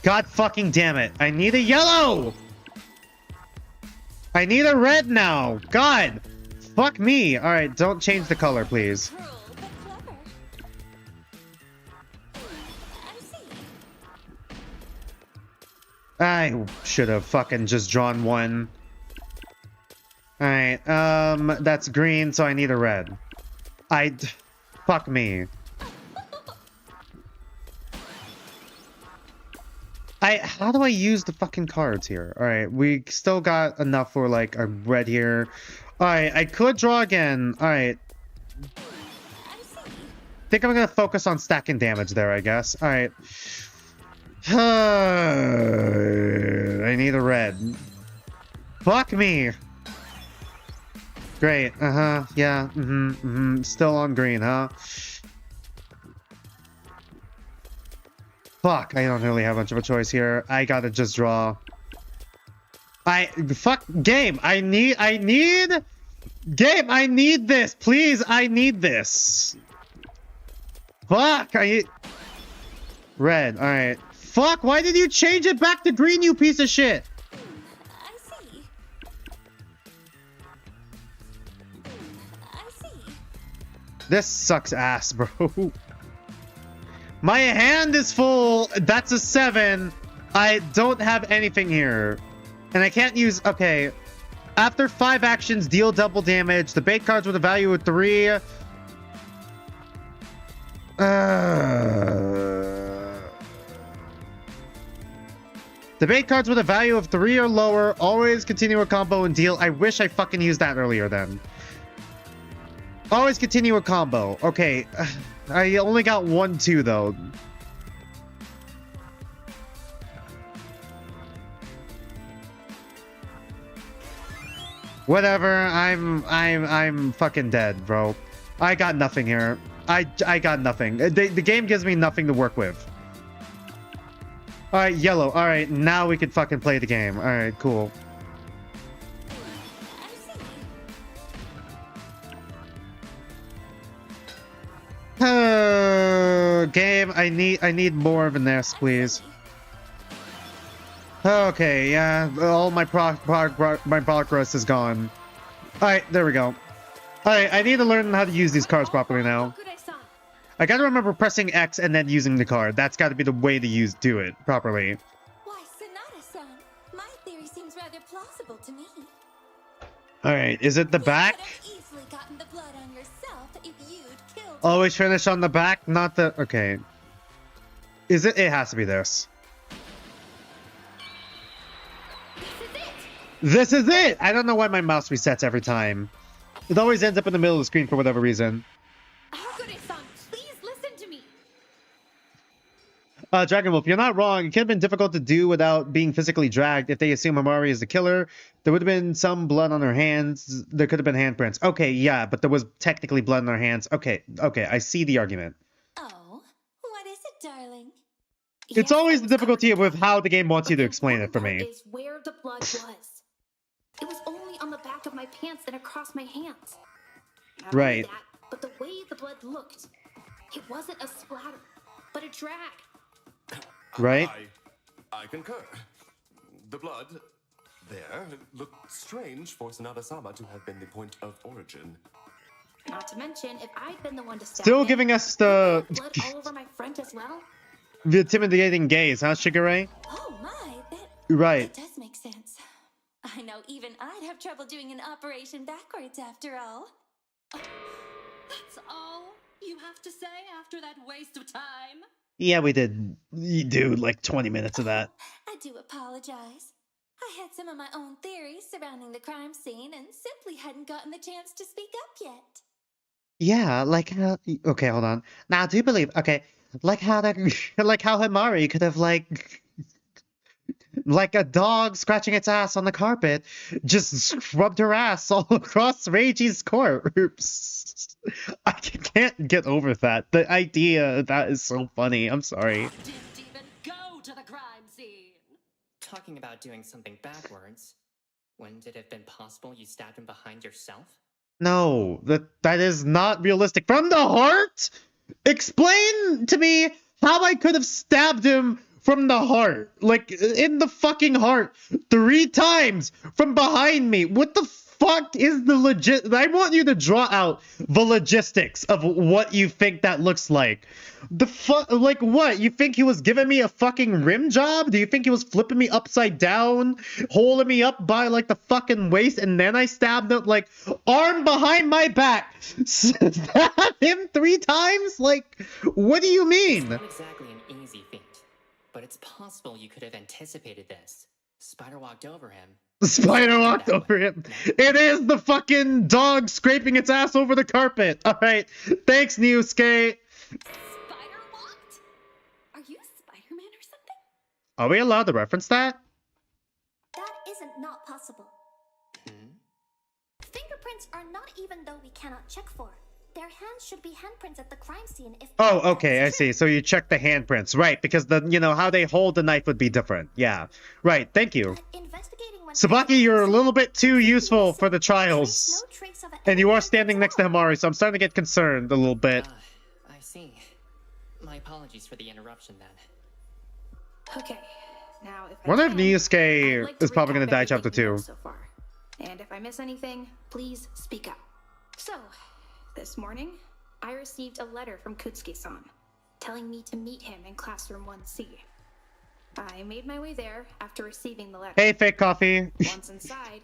God fucking damn it. I need a yellow! I need a red now. God. Fuck me. Alright, don't change the color, please. I should have fucking just drawn one. Alright, that's green, so I need a red. Fuck me. How do I use the fucking cards here? Alright, we still got enough for, like, a red here. Alright, I could draw again. Alright. Think I'm gonna focus on stacking damage there, I guess. Alright. I need a red. Fuck me! Great, yeah, Still on green, huh? Fuck, I don't really have much of a choice here. I gotta just draw. Fuck, game, I need this, please, I need this. Fuck, red, alright. Fuck, why did you change it back to green, you piece of shit? This sucks ass, bro. My hand is full. That's a 7. I don't have anything here. And I can't use... Okay. After 5 actions, deal double damage. The bait cards with a value of 3. The bait cards with a value of 3 or lower always continue a combo and deal. I wish I fucking used that earlier then. Always continue a combo. Okay. I only got 1, 2 though. Whatever. I'm fucking dead, bro. I got nothing here. I got nothing. The game gives me nothing to work with. Alright, yellow. Alright, now we can fucking play the game. Alright, cool. Game, I need more than this, please. Okay, yeah, all my progress is gone. Alright, there we go. Alright, I need to learn how to use these cards properly now. I gotta remember pressing X and then using the card. That's gotta be the way to do it properly. Why, Sonata-san, my theory seems rather plausible to me. Alright, is it the back? Always finish on the back, not the... Okay. Is it? It has to be this. This is it! I don't know why my mouse resets every time. It always ends up in the middle of the screen for whatever reason. Hakure-san, please listen to me. Dragon Wolf, you're not wrong. It could have been difficult to do without being physically dragged. If they assume Himari is the killer, there would have been some blood on her hands. There could have been handprints. Okay, yeah, but there was technically blood on her hands. Okay, I see the argument. Oh, what is it, darling? It's always the difficulty with how the game wants you to explain it for me. Is where the blood was. It was only on the back of my pants and across my hands. Not only Right. that, but the way the blood looked. It wasn't a splatter, but a drag. Right? I concur. The blood there looked strange for Sanada-sama to have been the point of origin. Not to mention, if I'd been the one to stab Still him, giving us the blood all over my front as well. the intimidating gaze, huh, Shigure? Oh my, Right. that does make sense. I know even I'd have trouble doing an operation backwards after all. That's all you have to say after that waste of time? Yeah, we did. You do like 20 minutes of that. I do apologize. I had some of my own theories surrounding the crime scene and simply hadn't gotten the chance to speak up yet. Yeah, like how. Okay, hold on. Now, I do believe. Okay, like how that. Like how Himari could have like a dog scratching its ass on the carpet, just scrubbed her ass all across Reiji's corpse. I can't get over that. The idea of that is so funny. I'm sorry. Didn't even go to the crime scene. Talking about doing something backwards, wouldn't it have been possible you stabbed him behind yourself? No, that is not realistic. From the heart? Explain to me how I could have stabbed him from the heart. Like, in the fucking heart. 3 times from behind me. What the fuck is the legit? I want you to draw out the logistics of what you think that looks like. The fuck? Like, what? You think he was giving me a fucking rim job? Do you think he was flipping me upside down? Holding me up by, like, the fucking waist? And then I stabbed him, like, arm behind my back. Stab him 3 times? Like, what do you mean? It's not exactly an easy feat, but it's possible you could have anticipated this. Spider walked over him. The spider walked over him. It is the fucking dog scraping its ass over the carpet. All right. Thanks, Newskate. Spider walked? Are you Spider-Man or something? Are we allowed to reference that? That isn't not possible. Fingerprints are not even though we cannot check for. Their hands should be handprints at the crime scene if Oh, okay, I see. So you check the handprints, right? Because how they hold the knife would be different. Yeah, right. Thank you, Sabaki. You're a little bit too useful for the trials, and you are standing next to Himari, so I'm starting to get concerned a little bit. I see. My apologies for the interruption then. Okay, now if Wonder if I'd Niyusuke like to is probably going recap to die everything chapter we know 2. so far. And if I miss anything, please speak up. So, this morning, I received a letter from Kutsuki-san, telling me to meet him in classroom 1C. I made my way there after receiving the letter. Hey, fake coffee. Once inside,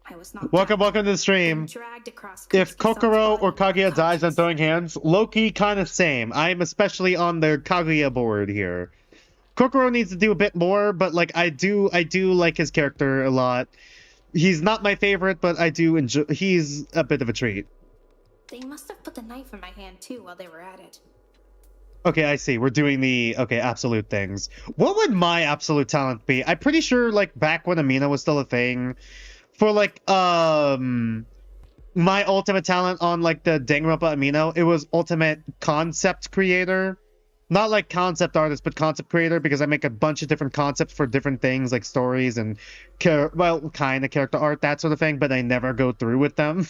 I was not Welcome to the stream. dragged across If Kokoro or Kaguya dies on throwing hands, Loki kind of same. I'm especially on the Kaguya board here. Kokoro needs to do a bit more, but like I do like his character a lot. He's not my favorite, but I do enjoy. He's a bit of a treat. They must have put the knife in my hand too while they were at it. Okay, I see. We're doing the absolute things. What would my absolute talent be? I'm pretty sure like back when Amina was still a thing, for like my ultimate talent on like the Danganronpa Amino, it was ultimate concept creator. Not like concept artist, but concept creator, because I make a bunch of different concepts for different things like stories and kind of character art, that sort of thing, but I never go through with them.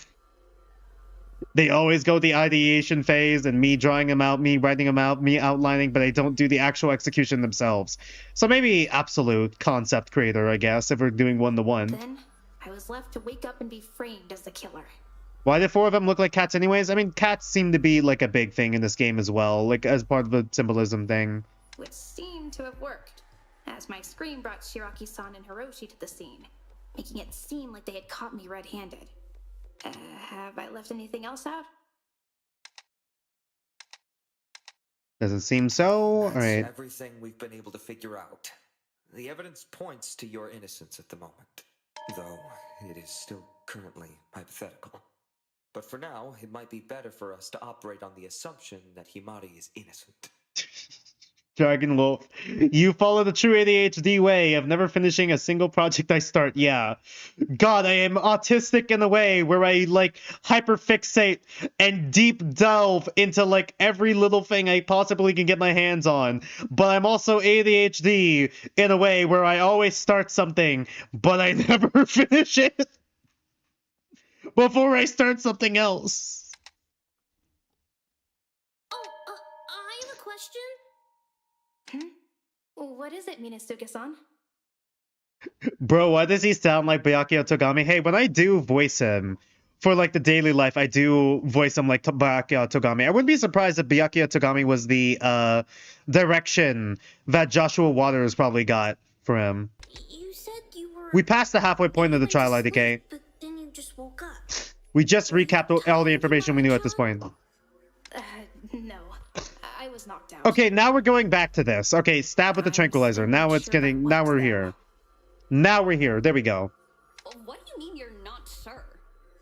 They always go the ideation phase and me drawing them out, me writing them out, me outlining, but I don't do the actual execution themselves. So maybe absolute concept creator, I guess, if we're doing one-to-one. Then, I was left to wake up and be framed as the killer. Why did 4 of them look like cats anyways? I mean, cats seem to be like a big thing in this game as well, like as part of the symbolism thing. Which seemed to have worked, as my scream brought Shiraki-san and Hiroshi to the scene, making it seem like they had caught me red-handed. Have I left anything else out? Doesn't seem so. All right. Everything we've been able to figure out. The evidence points to your innocence at the moment, though it is still currently hypothetical. But for now, it might be better for us to operate on the assumption that Himari is innocent. Dragon Wolf, you follow the true ADHD way of never finishing a single project I start. Yeah. God, I am autistic in a way where I like hyperfixate and deep delve into like every little thing I possibly can get my hands on. But I'm also ADHD in a way where I always start something, but I never finish it before I start something else. Oh, I have a question. What is it, Minazuka-san? Bro, why does he sound like Byakuya Togami? Hey, when I do voice him for like the daily life, I do voice him like Byakuya Togami. I wouldn't be surprised if Byakuya Togami was the direction that Joshua Waters probably got for him. You said you were... We passed the halfway point of the trial, IDK. But then you just woke up. We just recapped all the information we knew at this point. No. I was knocked out. Okay, now we're going back to this. Okay, stab with the tranquilizer. Now it's getting... Now we're here. Now we're here. There we go. What do you mean you're not sure?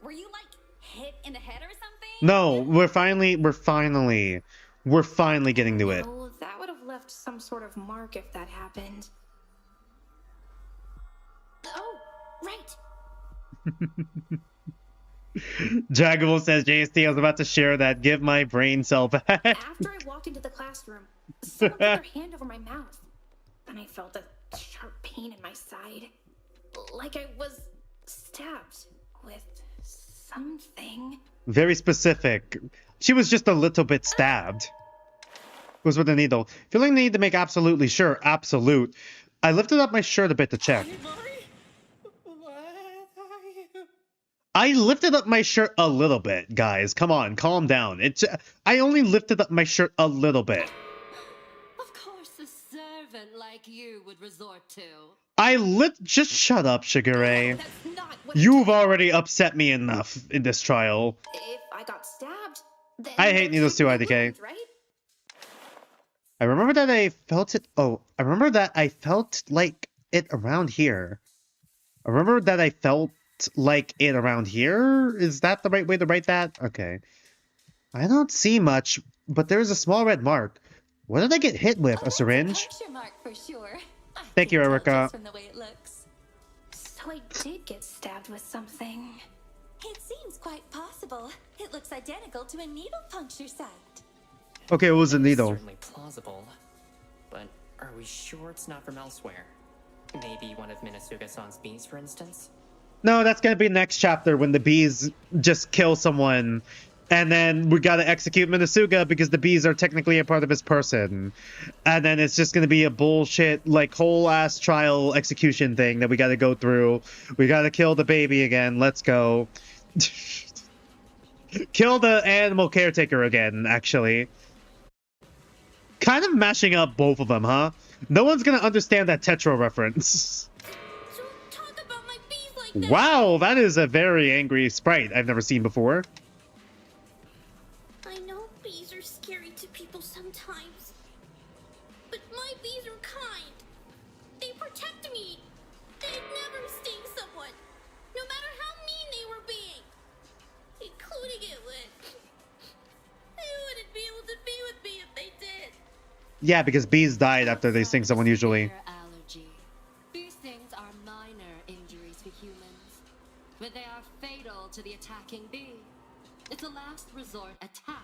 Were you like hit in the head or something? No, we're finally getting to it. Oh, that would have left some sort of mark if that happened. Oh, right. Dragon says, JST, I was about to share that. Give my brain cell back. After I walked into the classroom, someone put their hand over my mouth, and I felt a sharp pain in my side, like I was stabbed with something. Very specific. She was just a little bit stabbed. It was with a needle. Feeling the need to make absolutely sure. Absolute. I lifted up my shirt a bit to check. I lifted up my shirt a little bit, guys. Come on, calm down. I only lifted up my shirt a little bit. Of course, a servant like you would resort to. Just shut up, Shigure. You've already upset me enough in this trial. If I got stabbed, then I hate needles too, IDK. right? I remember that I felt it. Oh, I remember that I felt like it around here. I remember that I felt like it around here. Is that the right way to write that? Okay. I don't see much, but there is a small red mark. What did I get hit with? A syringe? Puncture mark for sure. Thank you, Erica. From the way it looks. So I did get stabbed with something. It seems quite possible. It looks identical to a needle puncture site. Okay, it was a needle. Certainly plausible, but are we sure it's not from elsewhere? Maybe one of Minazuka-san's bees, for instance? No, that's gonna be next chapter when the bees just kill someone, and then we gotta execute Minazuka because the bees are technically a part of his person, and then it's just gonna be a bullshit like whole ass trial execution thing that we gotta go through. We gotta kill the baby again. Let's go. Kill the animal caretaker again. Actually, kind of mashing up both of them, huh? No one's gonna understand that Tetra reference. Wow, that is a very angry sprite I've never seen before. I know bees are scary to people sometimes, but my bees are kind. They protect me. They'd never sting someone, no matter how mean they were being, including it when they wouldn't be able to be with me if they did. Yeah, because bees died after they sting someone usually. Allergy. These things are minor injuries for humans, but they are fatal to the attacking bee. It's a last resort attack.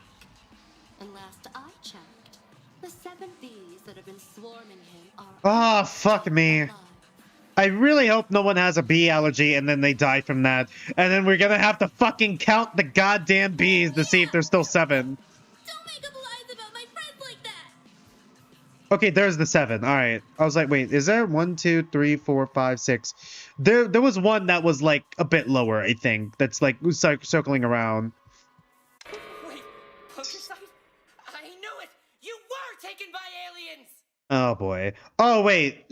And last I checked, the 7 bees that have been swarming him are... Oh, fuck me. I really hope no one has a bee allergy and then they die from that. And then we're gonna have to fucking count the goddamn bees to see if there's still 7. Okay, there's the 7. All right. I was like, wait, is there 1, 2, 3, 4, 5, 6? There was one that was like a bit lower, I think. That's like circling around. Wait, poker site? I knew it! You were taken by aliens! Oh boy. Oh wait.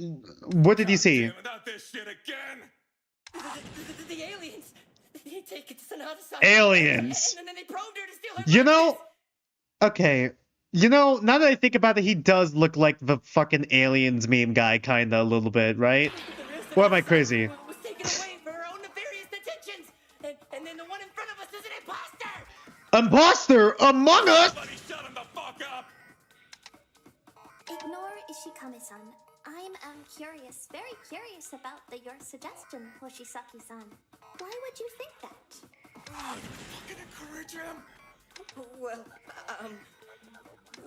What did you see? Not this shit again! The aliens! They take it to Sonata-san. Aliens. And then they probed her to steal her You know, okay. You know, now that I think about it, he does look like the fucking aliens meme guy, kinda, a little bit, right? Or am I crazy? Was taken away for her own nefarious intentions! And then the one in front of us is an imposter! Imposter among us? Somebody shut him the fuck up! Ignore Ishikame-san, I'm curious, very curious about your suggestion, Hoshisaki-san. Why would you think that? Fucking encourage him! Well,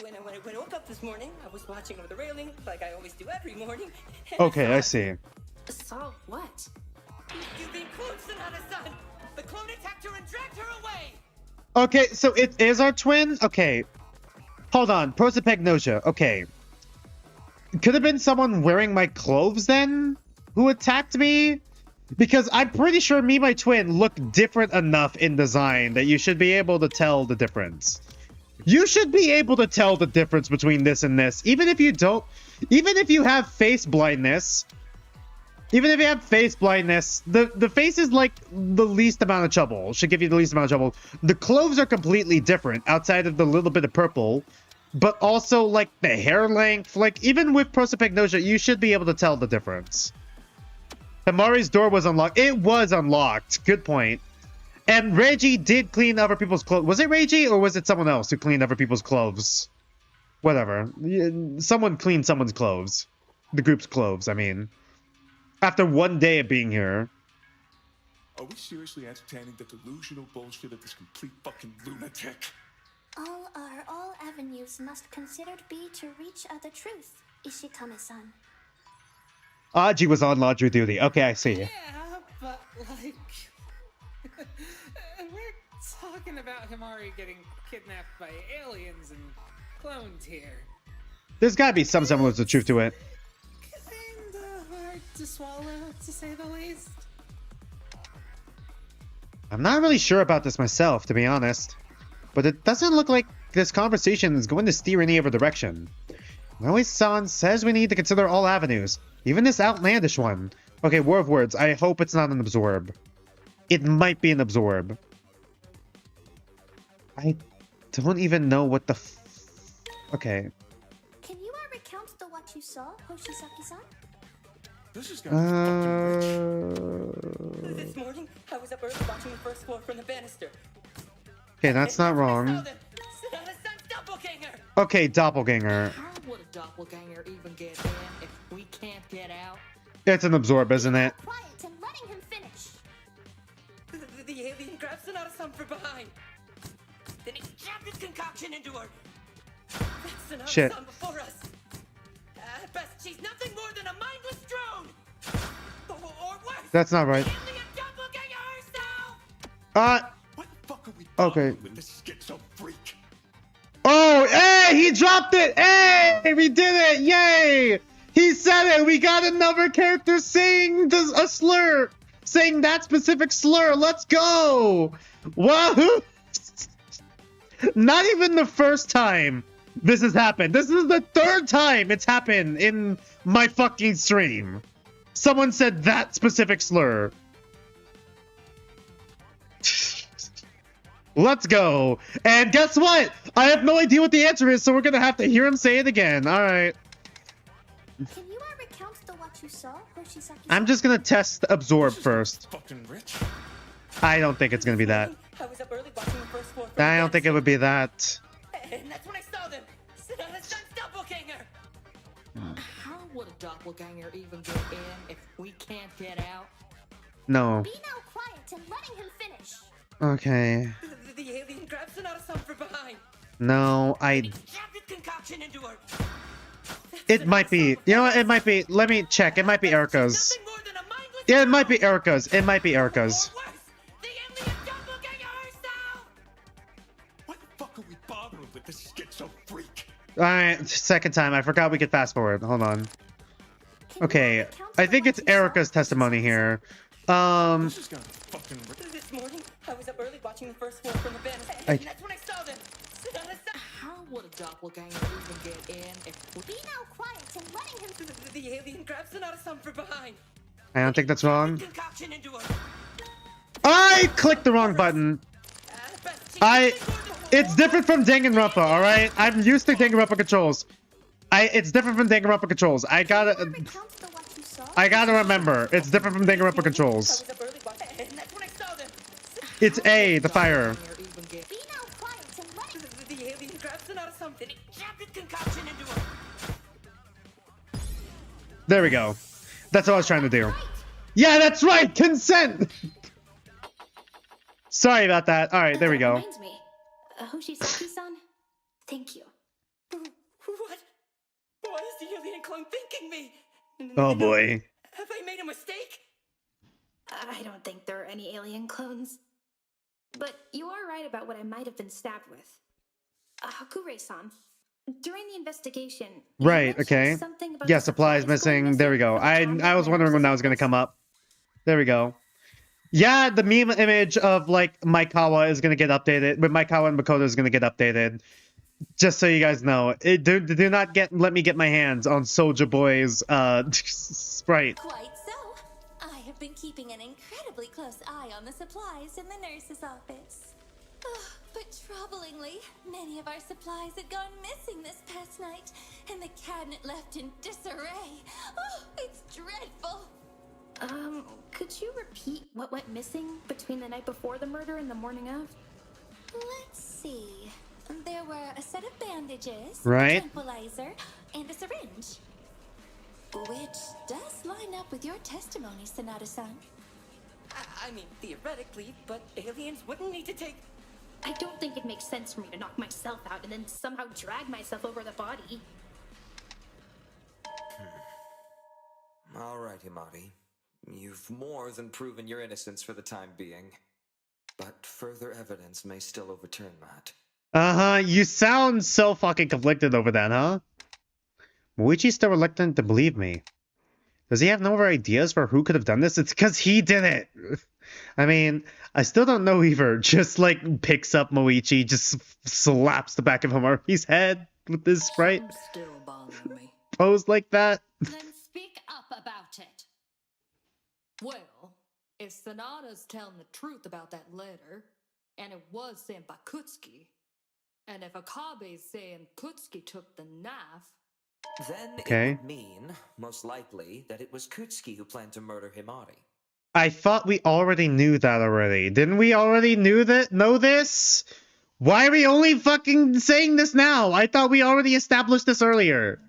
when I woke up this morning, I was watching over the railing, like I always do every morning. Okay, I see. Saw what? You've been cloned, Sonata-san! The clone attacked her and dragged her away! Okay, so it is our twin? Okay. Hold on. Prosopagnosia. Okay. Could have been someone wearing my clothes then who attacked me? Because I'm pretty sure me and my twin look different enough in design that you should be able to tell the difference. You should be able to tell the difference between this and this. Even if you don't... Even if you have face blindness... Even if you have face blindness, the face is like the least amount of trouble. Should give you the least amount of trouble. The clothes are completely different outside of the little bit of purple. But also, like, the hair length. Like, even with prosopagnosia, you should be able to tell the difference. Himari's door was unlocked. It was unlocked. Good point. And Reggie did clean other people's clothes. Was it Reggie or was it someone else who cleaned other people's clothes? Whatever. Someone cleaned someone's clothes. The group's clothes, I mean. After one day of being here. Are we seriously entertaining the delusional bullshit of this complete fucking lunatic? All avenues must considered be to reach the truth, Ishikame-san. Aji was on laundry duty. Okay, I see. Yeah, but like... we're talking about Himari getting kidnapped by aliens and cloned here. There's gotta be some semblance of truth to it. Kinda hard to swallow, to say the least. I'm not really sure about this myself, to be honest. But it doesn't look like this conversation is going to steer any other direction. Maui-san says we need to consider all avenues, even this outlandish one. Okay, War of Words. I hope it's not an absorb. It might be an absorb. I don't even know what the okay. Can you recount what you saw, Hoshisaki-san? This is This morning, I was up early watching the first floor from the banister. Okay, that's not wrong. Okay, doppelganger. How would a doppelganger even get in if we can't get out? It's an absorb, isn't it? Quiet and letting him finish. The alien grabbed Sonata-san from behind. Then he jammed his concoction into her. That's Shit. Sonata-san before us. At best, she's nothing more than a mindless drone. Or worse. That's not right. The alien doppelganger herself. What the fuck are we Okay. with this schizo freak? Oh, hey, he dropped it. Hey, we did it. Yay. He said it. We got another character saying a slur. Saying that specific slur. Let's go. Wahoo. Not even the first time this has happened. This is the third time it's happened in my fucking stream. Someone said that specific slur. Let's go. And guess what? I have no idea what the answer is, so we're gonna have to hear him say it again. All right. Can you recount what you saw, Hoshisaki-san? I'm just gonna test absorb first. Fucking rich. I don't think it's gonna be that. I was up early watching the first floor. I don't think it would be that. And that's when I saw them. Sonata-san's doppelganger. How would a doppelganger even get in if we can't get out? No. Be now quiet and letting him finish. Okay. The alien grabbed Sonata-san from behind. No, Jammed his concoction into her. It might be. You know what? It might be. Let me check. It might be Erica's. Yeah, it might be Erica's. It might be Erica's. What the fuck are we bothering with this schizo freak? Alright, second time. I forgot we could fast forward. Hold on. Okay, I think it's Erica's testimony here. This morning, I was up early watching the first floor from the banister. And that's when I saw them. How would a doppelganger even get in if we... Be now quiet and letting him... The alien grabbed Sonata-san from behind. I don't think that's wrong. Concoction into her. I clicked the wrong button. It's different from Danganronpa, alright? I'm used to Danganronpa controls. It's different from Danganronpa controls. I gotta remember. It's different from Danganronpa controls. It's A, the fire. Be now quiet and letting him... The alien grabbed Sonata-san. Then he jammed his concoction into her. There we go. That's what I was trying to do. Yeah, that's right! Consent! Sorry about that. Alright, there we go. Reminds me. Hoshisaki-san? Thank you. What? What is the alien clone thinking me? Oh boy. Have I made a mistake? I don't think there are any alien clones. But you are right about what I might have been stabbed with. Hakure-san, during the investigation... you Right, mentioned okay. something about Yeah, the supplies going missing. There we go. I was wondering when that was gonna come up. There we go. Yeah, the meme image of like Maikawa is gonna get updated. But Maikawa and Makoto is gonna get updated. Just so you guys know, do not let me get my hands on Soulja Boy's sprite. Quite so. I have been keeping an incredibly close eye on the supplies in the nurse's office. Oh, but troublingly, many of our supplies had gone missing this past night, and the cabinet left in disarray. Oh, it's dreadful. Could you repeat what went missing between the night before the murder and the morning of? Let's see. There were a set of bandages, Right. a tranquilizer, and a syringe. Which does line up with your testimony, Sonata-san. I mean, theoretically, but aliens wouldn't need to take... I don't think it makes sense for me to knock myself out and then somehow drag myself over the body. All right, Himari. You've more than proven your innocence for the time being. But further evidence may still overturn that. Uh-huh, you sound so fucking conflicted over that, huh? Moichi's still reluctant to believe me. Does he have no other ideas for who could have done this? It's because he did it! I mean, I still don't know either. Just, like, picks up Moichi, just slaps the back of Himari's head with this sprite. Still bothering me. Posed like that. Then speak up about it. Well, if Sonata's telling the truth about that letter, and it was sent by Kutsuki, and if Akabe's saying Kutsuki took the knife, Then Okay. it would mean, most likely, that it was Kutsuki who planned to murder Himari. I thought we already knew that already. Didn't we already know this? Why are we only fucking saying this now? I thought we already established this earlier.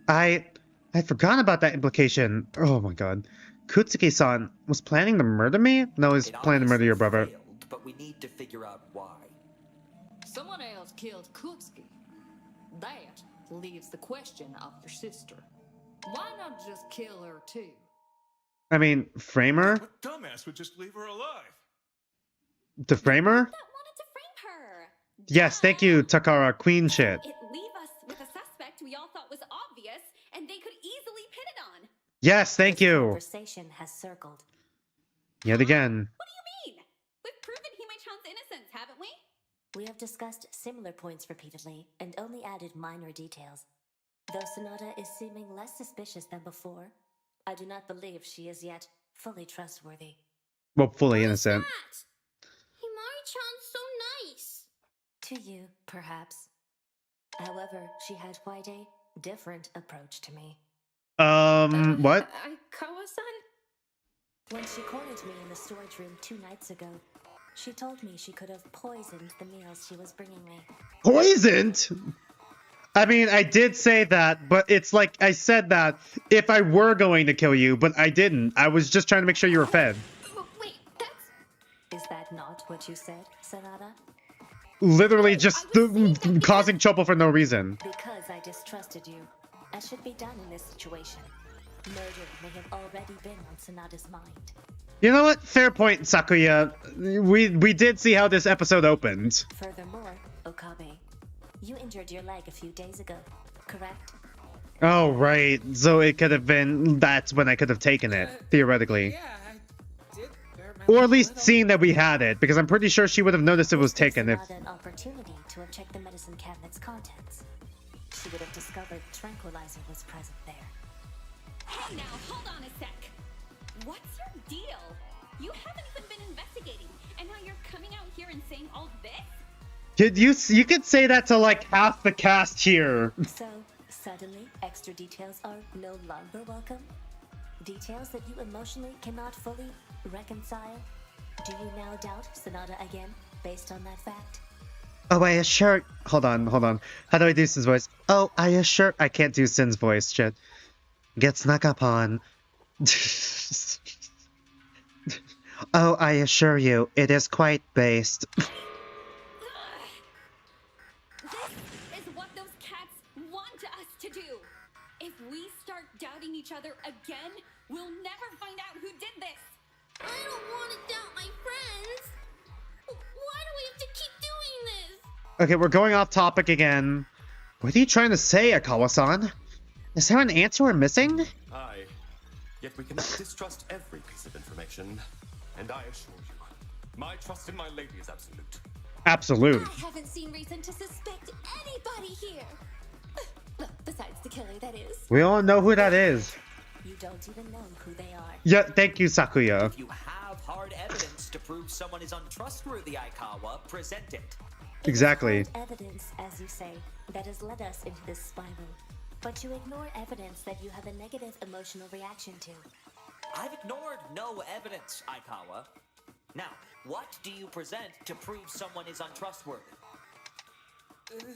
I forgot about that implication. Oh my god. Kutsuki-san was planning to murder me? No, he's planning to murder your brother. Failed, but we need to figure out why. someone else killed Kutsuki. That leaves the question of your sister. Why not just kill her too? I mean, Framer? What dumbass would just leave her alive? The Framer? Her. Yes, thank you, Takara. Queen shit. It leave us with a suspect we all thought was obvious, and they could easily pin it on. Yes, thank you. Conversation has circled. Yet again. What do you mean? We've proven Hime-chan's innocence, haven't we? We have discussed similar points repeatedly and only added minor details. Though Sonata is seeming less suspicious than before, I do not believe she is yet fully trustworthy. Well, fully innocent. Himari-chan's so nice. To you, perhaps. However, she had quite a different approach to me. What? Kawa-san? When she cornered me in the storage room 2 nights ago, she told me she could have poisoned the meals she was bringing me. Poisoned? I mean, I did say that, but it's like I said that if I were going to kill you, but I didn't. I was just trying to make sure you were fed. Wait, Is that not what you said, Sonata? Literally just causing trouble for no reason. Because I distrusted you. I should be done in this situation. Murder may have already been on Sonata's mind. You know what? Fair point, Sakuya. We did see how this episode opened. Furthermore, Okabe, you injured your leg a few days ago, correct? Oh, right. So it could have been... That's when I could have taken it, theoretically. Yeah, I did. Or at least seen that we had it, because I'm pretty sure she would have noticed it was taken if... Sonata an opportunity to have checked the medicine cabinet's contents. She would have discovered the tranquilizer was present there. Hey now, hold on a sec. What's your deal? You haven't even been investigating, and now you're coming out here and saying all this? You could say that to like half the cast here. So, suddenly, extra details are no longer welcome? Details that you emotionally cannot fully reconcile? Do you now doubt Sonata again, based on that fact? Oh, I assure... Hold on. How do I do Sin's voice? Oh, I assure... I can't do Sin's voice, shit. get snuck up on. Oh, I assure you, it is quite based. This is what those cats want us to do. If we start doubting each other again, we'll never find out who did this. I don't want to doubt my friends. Why do we have to keep doing this? Okay, we're going off topic again. What are you trying to say, Akawa-san? Is there an answer we're missing? Aye. Yet we cannot distrust every piece of information. And I assure you, my trust in my lady is absolute. Absolute. I haven't seen reason to suspect anybody here. Well, besides the killer, that is. We all know who that is. You don't even know who they are. Yeah, thank you, Sakuya. If you have hard evidence to prove someone is untrustworthy, Aikawa, present it. Exactly. Evidence, as you say, that has led us into this spiral. But you ignore evidence that you have a negative emotional reaction to. I've ignored no evidence, Aikawa. Now, what do you present to prove someone is untrustworthy?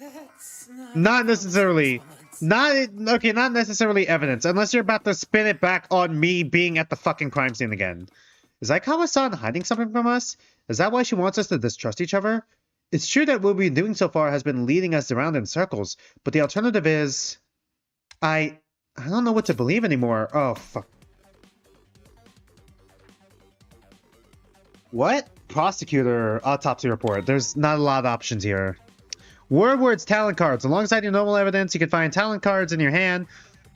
That's Not necessarily. Not necessarily evidence, unless you're about to spin it back on me being at the fucking crime scene again. Is Aikawa-san hiding something from us? Is that why she wants us to distrust each other? It's true that what we've been doing so far has been leading us around in circles, but the alternative is... I don't know what to believe anymore. Oh, fuck. What? Prosecutor autopsy report. There's not a lot of options here. Words talent cards. Alongside your normal evidence, you can find talent cards in your hand.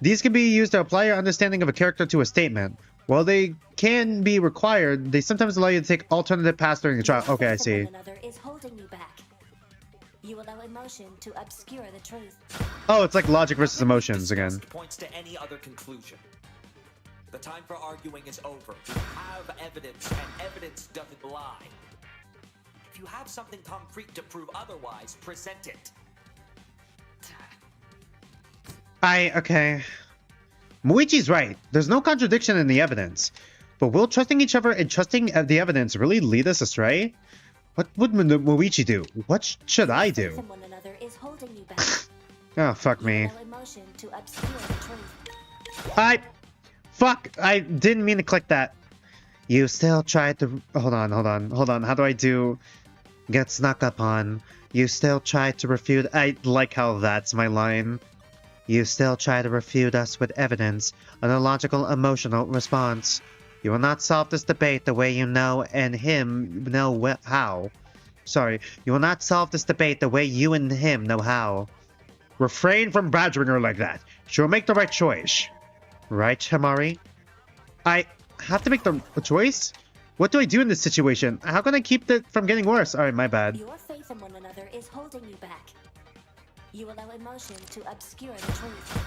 These can be used to apply your understanding of a character to a statement. While they can be required, they sometimes allow you to take alternative paths during the trial. Okay, I see. Is holding you back. You allow emotion to obscure the truth. Oh, it's like logic versus emotions again. Points to any other conclusion. The time for arguing is over. We have evidence, and evidence doesn't lie. If you have something concrete to prove otherwise, present it. Okay. Muichi's right. There's no contradiction in the evidence. But will trusting each other and trusting the evidence really lead us astray? What would Muichi do? What should I do? One another is holding you back. Oh, fuck me. Allow emotion to obscure the truth. Fuck! I didn't mean to click that. You still tried to... Hold on. How do I do... Get snuck up on. You still tried to refute... I like how that's my line. You still try to refute us with evidence, an illogical emotional response. You will not solve this debate the way you know and him know how. Sorry, you will not solve this debate the way you and him know how. Refrain from badgering her like that. She will make the right choice. Right, Hamari? I have to make the choice? What do I do in this situation? How can I keep it from getting worse? Alright, my bad. Your faith in one another is holding you back. You allow emotion to obscure the truth.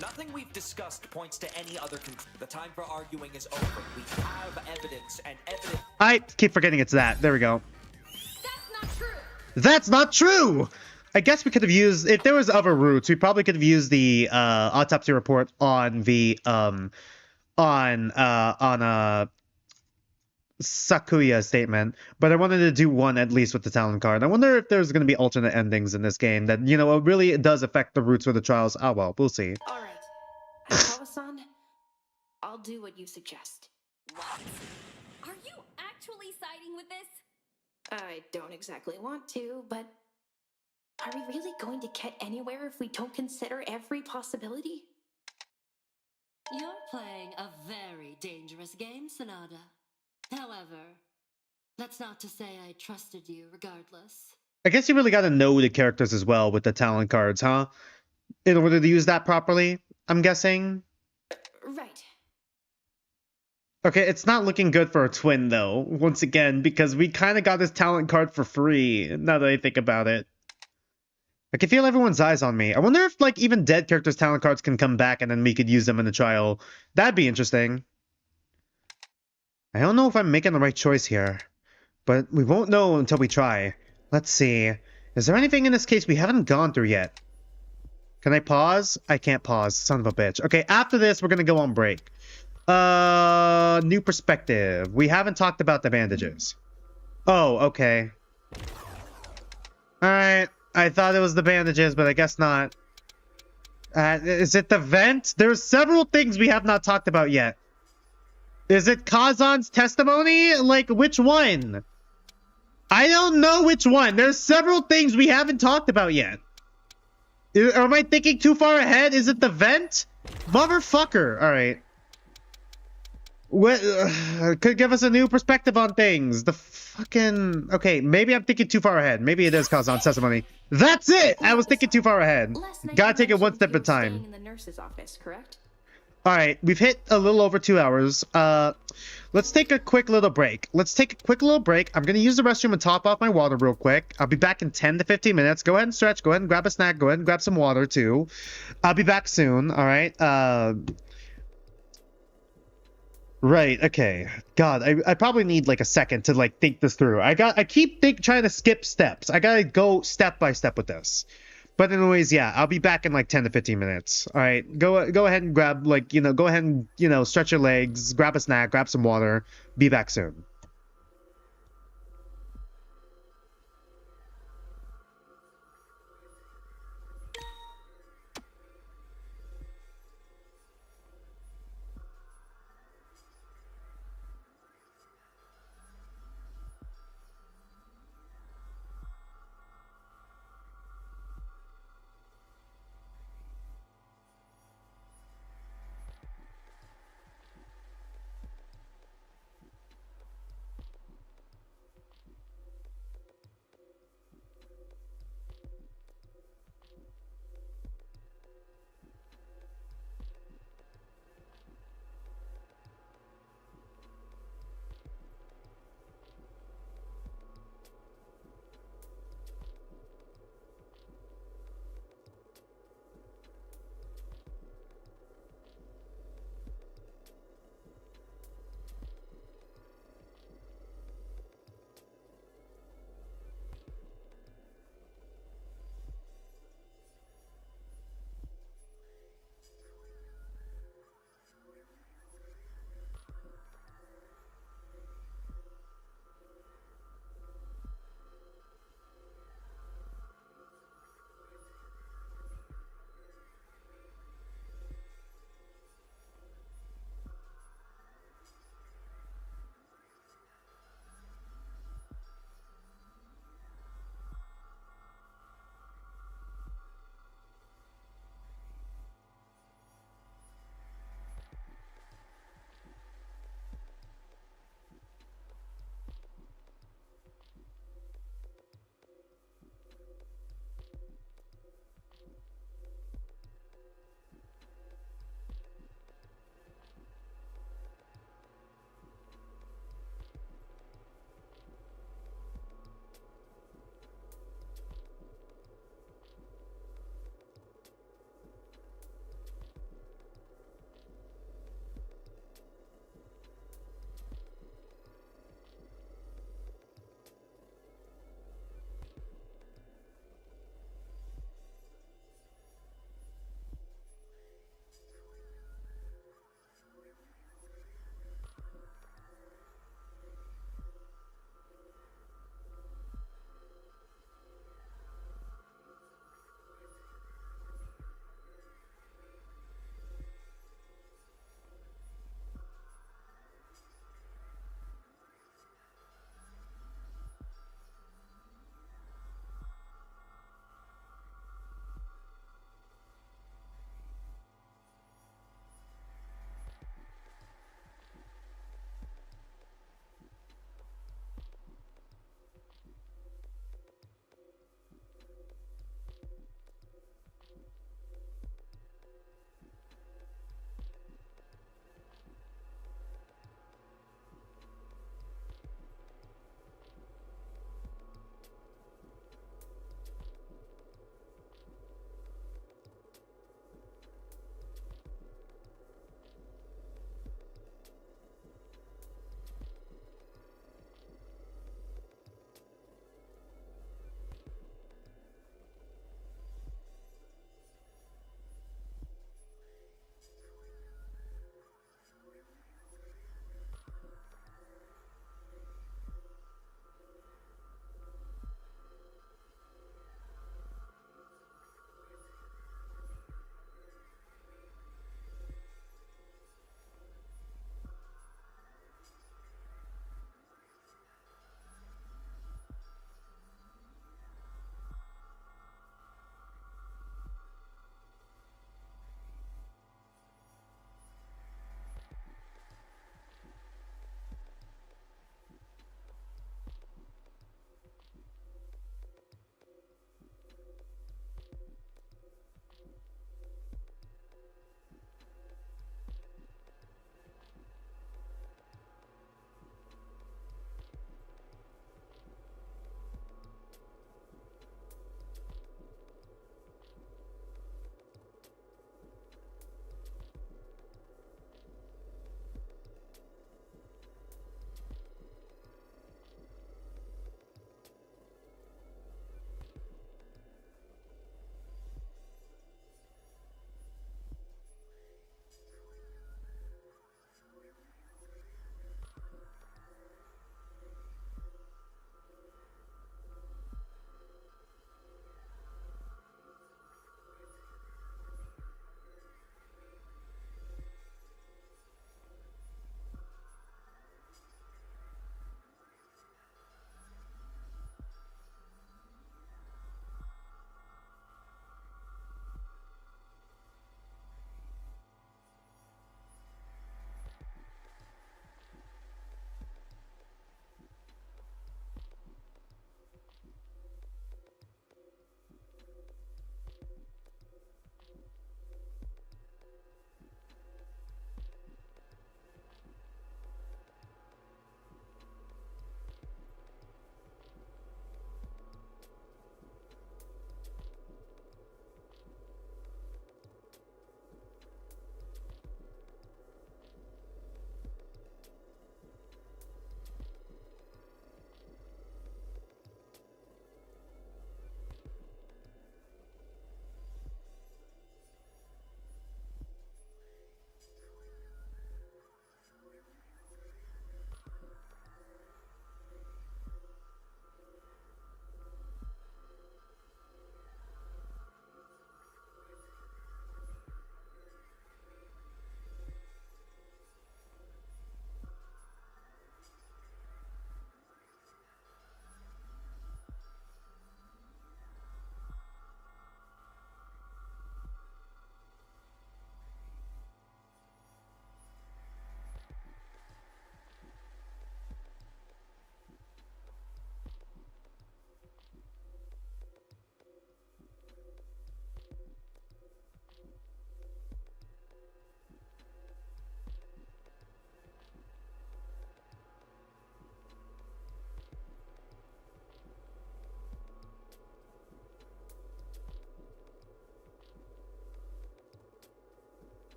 Nothing we've discussed points to any other conclusion. The time for arguing is over. We have evidence, and evidence... I keep forgetting it's that. There we go. That's not true! That's not true! I guess we could have used... If there was other routes, we probably could have used the autopsy report on the... Sakuya statement, but I wanted to do one at least with the talent card. I wonder if there's going to be alternate endings in this game that, you know, really does affect the routes for the trials. Oh well, we'll see. Alright. Akawa-san, I'll do what you suggest. What? Are you actually siding with this? I don't exactly want to, but are we really going to get anywhere if we don't consider every possibility? You're playing a very dangerous game, Sonata. However, that's not to say I trusted you regardless. I guess you really got to know the characters as well with the talent cards, huh? In order to use that properly, I'm guessing. Right. Okay, it's not looking good for a twin, though, once again, because we kind of got this talent card for free, now that I think about it. I can feel everyone's eyes on me. I wonder if, like, even dead characters' talent cards can come back and then we could use them in the trial. That'd be interesting. I don't know if I'm making the right choice here, but we won't know until we try. Let's see. Is there anything in this case we haven't gone through yet? Can I pause? I can't pause. Son of a bitch. Okay, after this, we're gonna go on break. New perspective. We haven't talked about the bandages. Oh, okay. Alright. I thought it was the bandages, but I guess not. Is it the vent? There's several things we have not talked about yet. Is it Kazan's testimony? Like, which one? I don't know which one. There's several things we haven't talked about yet. Or am I thinking too far ahead? Is it the vent? Motherfucker. All right. What could give us a new perspective on things? The fucking... Okay, maybe I'm thinking too far ahead. Maybe it is Kazan's testimony. That's it! I was thinking too far ahead. Gotta take it one step at a time. In the nurse's office, correct? All right, we've hit a little over 2 hours. Let's take a quick little break. I'm going to use the restroom and top off my water real quick. I'll be back in 10 to 15 minutes. Go ahead and stretch. Go ahead and grab a snack. Go ahead and grab some water, too. I'll be back soon, all right? Right, okay. God, I probably need, like, a second to, like, think this through. I keep trying to skip steps. I gotta go step by step with this. But anyways, yeah, I'll be back in like 10 to 15 minutes. All right, go ahead and grab, like, go ahead and, stretch your legs, grab a snack, grab some water. Be back soon.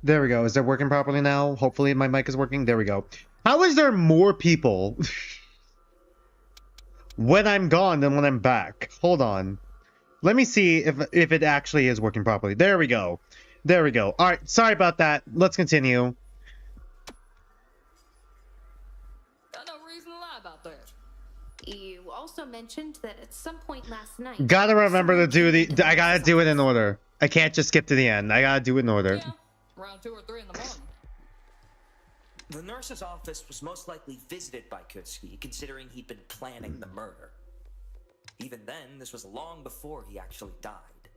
There we go. Is it working properly now? Hopefully my mic is working. There we go. How is there more people when I'm gone than when I'm back? Hold on. Let me see if it actually is working properly. There we go. There we go. All right. Sorry about that. Let's continue. Got no reason to lie about that. You also mentioned that at some point last night. Gotta remember to do the. I gotta do it in order. I can't just skip to the end. I gotta do it in order. Yeah, around 2 or 3 in the morning. The nurse's office was most likely visited by Kutsuki, considering he'd been planning the murder. Even then, this was long before he actually died.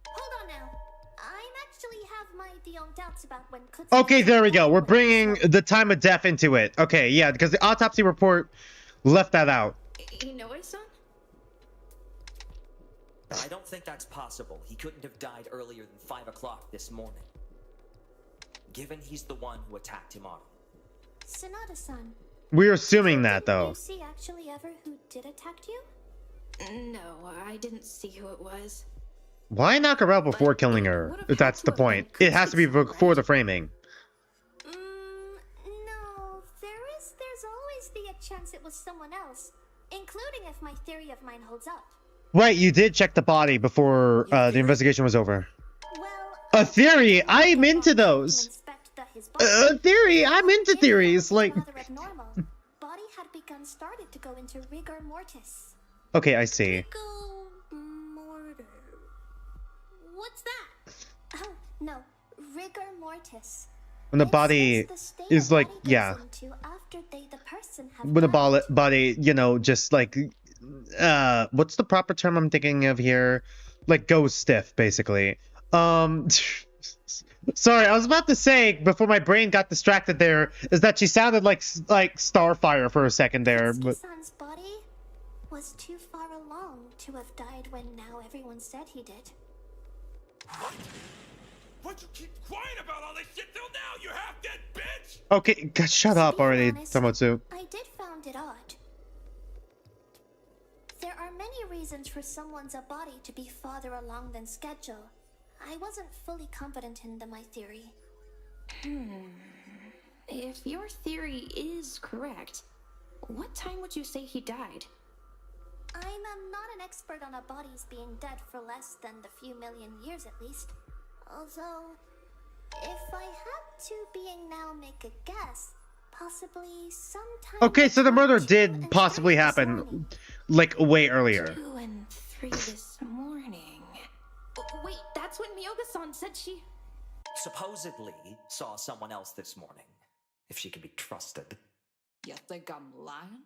Hold on now. I actually have my own doubts about when Kutsuki... Okay, there we go. We're bringing the time of death into it. Okay, yeah, because the autopsy report left that out. Inoue-san? I don't think that's possible. He couldn't have died earlier than 5 o'clock this morning. Given he's the one who attacked Himaru. Sonata-san. We're assuming that, though. Did you see actually ever who did attack you? No, I didn't see who it was. Why knock her out before killing her? If that's the point. It has to be before the framing. No. There's always the chance it was someone else. Including if my theory of mine holds up. Right, you did check the body before the investigation was over. A theory? I'm into those. A theory? I'm into theories. Like. Body had begun started to go into rigor mortis. Okay, I see. What's that? Oh, no. Rigor mortis. When the body is like, yeah. When the body, you know, just like, what's the proper term I'm thinking of here? Like, goes stiff, basically. Sorry, I was about to say, before my brain got distracted there, is that she sounded like Starfire for a second there. But Son's body was too far along to have died when now everyone said he did. Why'd you keep quiet about all this shit till now, you half-dead bitch? okay, shut up already, Tomotsu. I did found it odd. There are many reasons for someone's body to be farther along than schedule. I wasn't fully confident in my theory. If your theory is correct, what time would you say he died? I'm not an expert on bodies being dead for less than the few million years at least. Although, if I had to being now make a guess, possibly sometime... Okay, so the murder did possibly happen, like, way earlier. 2 and 3 this morning. Wait, that's when Miyoga-san said she... Supposedly saw someone else this morning, if she can be trusted. You think I'm lying?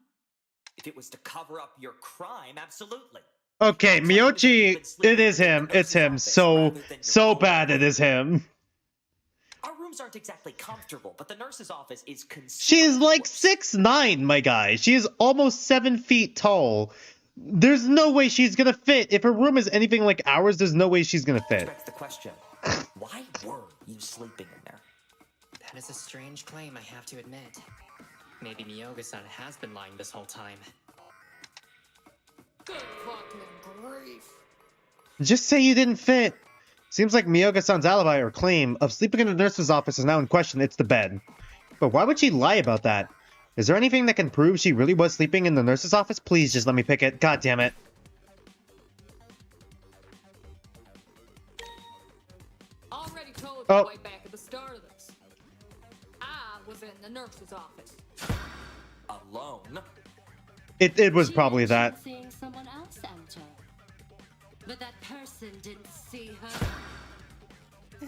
If it was to cover up your crime, absolutely. Okay, Miyochi, it is him. It's him. So bad it is him. Our rooms aren't exactly comfortable, but the nurse's office is She's like 6'9", my guy. She is almost 7 feet tall. There's no way she's gonna fit. If her room is anything like ours, there's no way she's gonna fit. Begs the question, why were you sleeping in there? That is a strange claim, I have to admit. Maybe Miyoga-san has been lying this whole time. Good fucking grief. Just say you didn't fit. Seems like Miyoga-san's alibi or claim of sleeping in the nurse's office is now in question. It's the bed. But why would she lie about that? Is there anything that can prove she really was sleeping in the nurse's office? Please just let me pick it. God damn it. Already told you way back at the start of this. I was in the nurse's office. Alone? It was probably that. Seeing someone else enter. But that person didn't see her.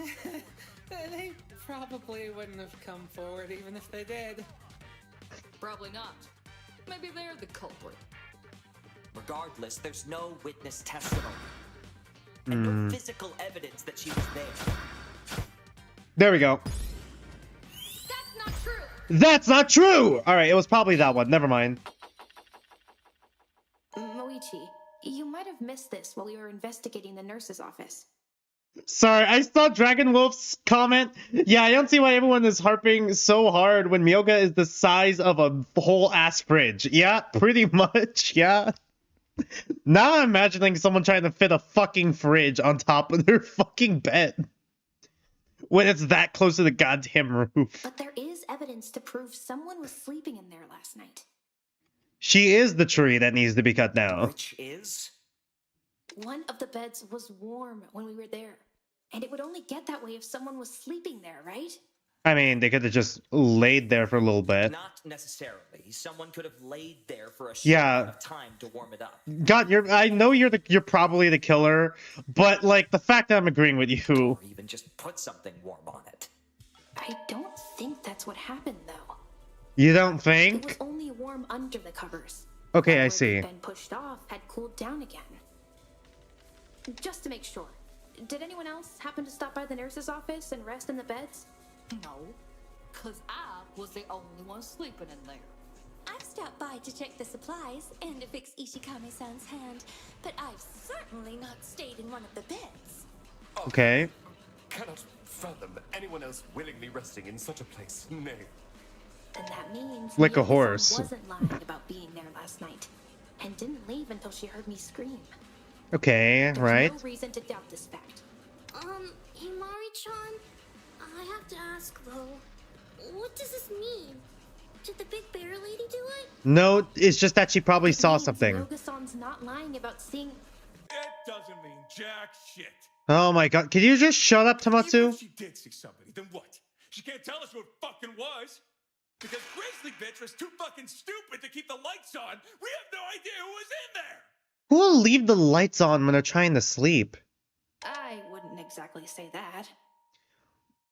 They probably wouldn't have come forward even if they did. Probably not. Maybe they're the culprit. Regardless, there's no witness testimony. And no physical evidence that she was there. There we go. That's not true! That's not true! Alright, it was probably that one. Never mind. Moichi, you might have missed this while we were investigating the nurse's office. Sorry, I saw Dragon Wolf's comment. Yeah, I don't see why everyone is harping so hard when Miyoga is the size of a whole ass fridge. Yeah, pretty much, yeah. Now I'm imagining someone trying to fit a fucking fridge on top of their fucking bed. when it's that close to the goddamn roof. But there is evidence to prove someone was sleeping in there last night. She is the tree that needs to be cut down. Which is? One of the beds was warm when we were there. And it would only get that way if someone was sleeping there, right? I mean, they could have just laid there for a little bit. Not necessarily. Someone could have laid there for a short Yeah. amount of time to warm it up. God, I know you're probably the killer, but like the fact that I'm agreeing with you. Or even just put something warm on it. I don't think that's what happened, though. You don't It was think? only warm under the covers. Okay, I Where see. they'd been pushed off had cooled down again. Just to make sure, did anyone else happen to stop by the nurse's office and rest in the beds? No, because I was the only one sleeping in there. I've stopped by to check the supplies and to fix Ishikami-san's hand, but I've certainly not stayed in one of the beds. Okay. Cannot fathom anyone else willingly resting in such a place. Nay. Then that means Like a Miyoko-san horse. wasn't lying about being there last night, and didn't leave until she heard me scream. Okay, There's right. no reason to doubt this fact. Himari-chan, I have to ask though, what does this mean? Did the big bear lady do it? No, it's just that she probably saw something. Miyoko-san's not lying about seeing. It doesn't mean jack shit. Oh my god, can you just shut up, Even Tamatsu? if she did see somebody, then what? She can't tell us who it fucking was. Because Grizzly Bitch was too fucking stupid to keep the lights on. We have no idea who was in there. Who will leave the lights on when they're trying to sleep? I wouldn't exactly say that.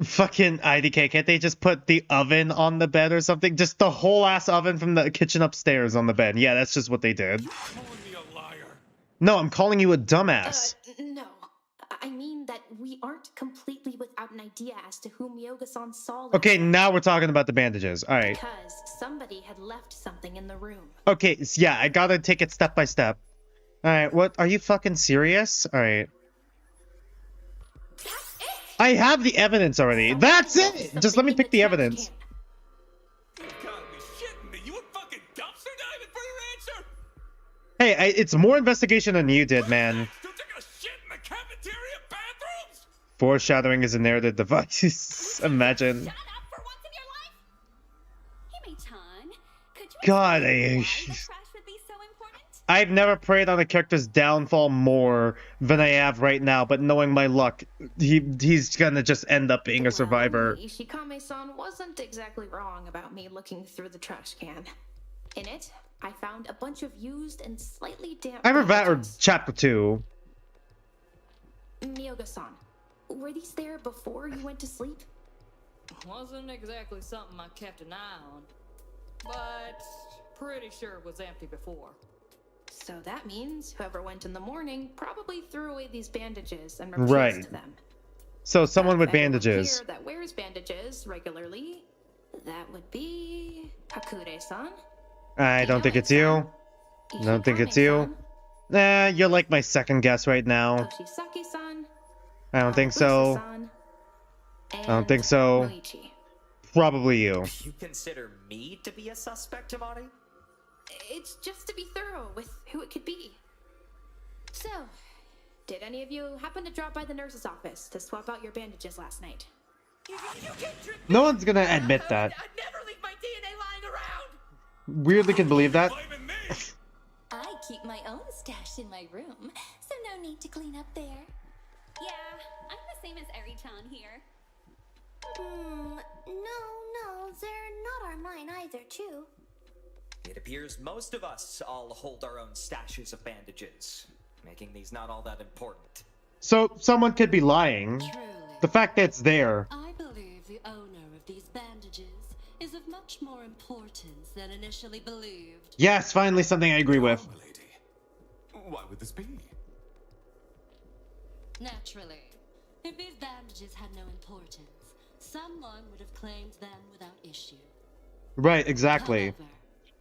Fucking IDK, can't they just put the oven on the bed or something? Just the whole ass oven from the kitchen upstairs on the bed. Yeah, that's just what they did. Calling me a liar. No, I'm calling you a dumbass. No. I mean that we aren't completely without an idea as to who Miyoko-san saw last Okay, night, now we're talking about the bandages. Alright. because somebody had left something in the room. Okay, yeah, I gotta take it step by step. Alright, what? Are you fucking serious? Alright. I have the evidence already. That's it! Just let me pick the evidence. You gotta be shitting me. You would fucking dumpster diving for your answer? Hey, it's more investigation than you did, man. You took a shit in the cafeteria bathrooms? Foreshadowing is a narrative device. Imagine. Shut up for once in your life! Hime-chan, could you God, explain why the trash would be so important? I've never preyed on a character's downfall more than I have right now, but knowing my luck, he's gonna just end up being a survivor. Ishikame-san wasn't exactly wrong about me looking through the trash can. In it, I found a bunch of used and slightly damp. I remember that, or bandages. chapter 2. Miyoko-san, were these there before you went to sleep? Wasn't exactly something I kept an eye on, but pretty sure it was empty before. So that means whoever went in the morning probably threw away these bandages and replaced Right. them. So someone with Anyone bandages. here that wears bandages regularly, that would be Hakure-san. I don't think it's you. Don't think it's you. Nah, you're like my second guess right now. Toshisaki-san. I don't think so. Usa-san, I don't think so. and Moichi. Probably you. You consider me to be a suspect, Himari? It's just to be thorough with who it could be. So, did any of you happen to drop by the nurse's office to swap out your bandages last night? You can't trick me. No one's gonna admit that. I'd never leave my DNA lying around. Weirdly can believe that. I keep my own stash in my room, so no need to clean up there. Yeah, I'm the same as Eri-chan here. No, they're not our mine either, too. It appears most of us all hold our own stashes of bandages, making these not all that important. So someone could be lying. The fact that it's there. I believe the owner of these bandages is of much more importance than initially believed. Yes, finally something I agree with. Why would this be? Naturally, if these bandages had no importance, someone would have claimed them without issue. Right, exactly. However,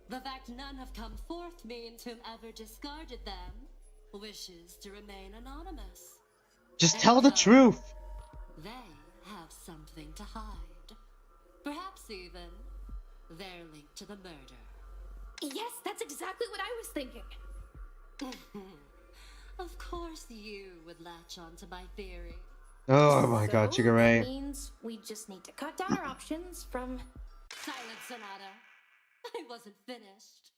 the fact none have come forth means whomever discarded them wishes to remain anonymous. Just tell the truth. They have something to hide. Perhaps even they're linked to the murder. Yes, that's exactly what I was thinking. Of course you would latch on to my theory. Oh my god, So, Chigurh. that means we just need to cut down our options from... Silence, Sonata. I wasn't finished.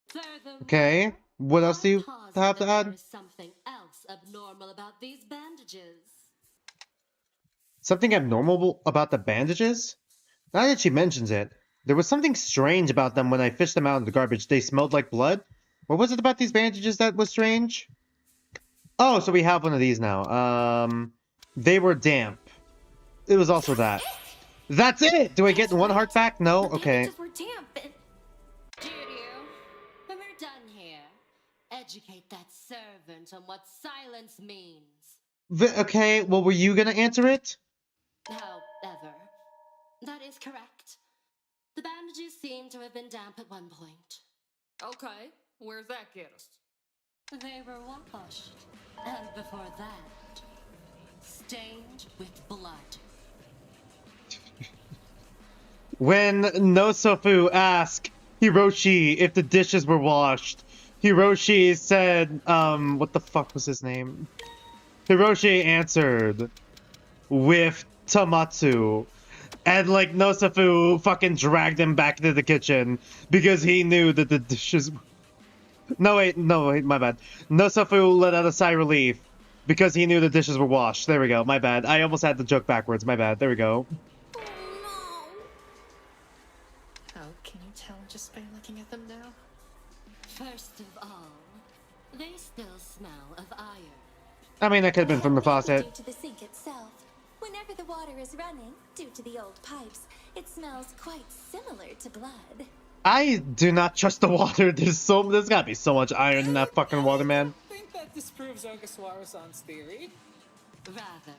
Furthermore, Okay, what else do you posit have that to add? there is something else abnormal about these bandages. Something abnormal about the bandages? Now that she mentions it, there was something strange about them when I fished them out in the garbage. They smelled like blood? What was it about these bandages that was strange? Oh, so we have one of these now. They were damp. It was also that. That's it! Do I get one heart back? No? Okay. Bandages were damp and... Jiryu, when we're done here, educate that servant on what silence means. Okay, well, were you gonna answer it? However, that is correct. The bandages seem to have been damp at one point. Okay, where's that get us? They were washed, and before that, stained with blood. When Nosofu asked Hiroshi if the dishes were washed, Hiroshi said, what the fuck was his name? Hiroshi answered with Tamatsu. And, like, Nosofu fucking dragged him back to the kitchen because he knew that the dishes... No, wait, my bad. Nosofu let out a sigh of relief because he knew the dishes were washed. There we go, my bad. I almost had the joke backwards, my bad. There we go. How can you tell just by looking at them now? First of all, they still smell of iron. I mean, that could have been from the faucet. Due to the sink itself. Whenever the water is running, due to the old pipes, it smells quite similar to blood. I do not trust the water. There's gotta be so much iron in that fucking water, man. I think that disproves Ogasawara-san's theory. Rather,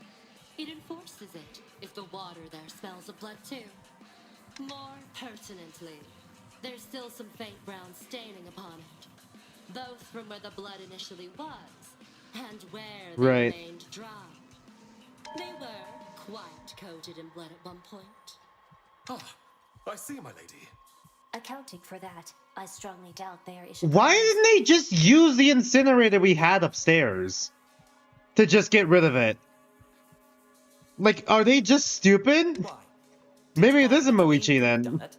it enforces it if the water there smells of blood too. More pertinently, there's still some faint brown staining upon it, both from where the blood initially was and where they remained dry. They were quite coated in blood at one point. Ah, I see, my lady. Accounting for that, I strongly doubt there is... Why didn't they just use the incinerator we had upstairs to just get rid of it? Like, are they just stupid? Maybe it isn't Moichi then. What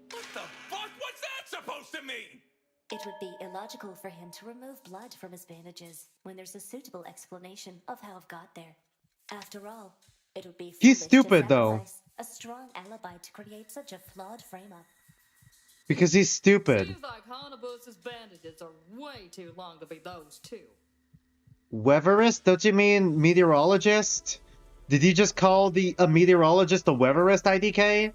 the fuck? What's that supposed to mean? It would be illogical for him to remove blood from his bandages when there's a suitable explanation of how it got there. After all, it would be He's foolish stupid, to though. sacrifice a strong alibi to create such a flawed frame-up. Because he's stupid. Seems like Hanabus's bandages are way too long to be those two. Weatherist? Don't you mean meteorologist? Did he just call a meteorologist a weatherist, IDK?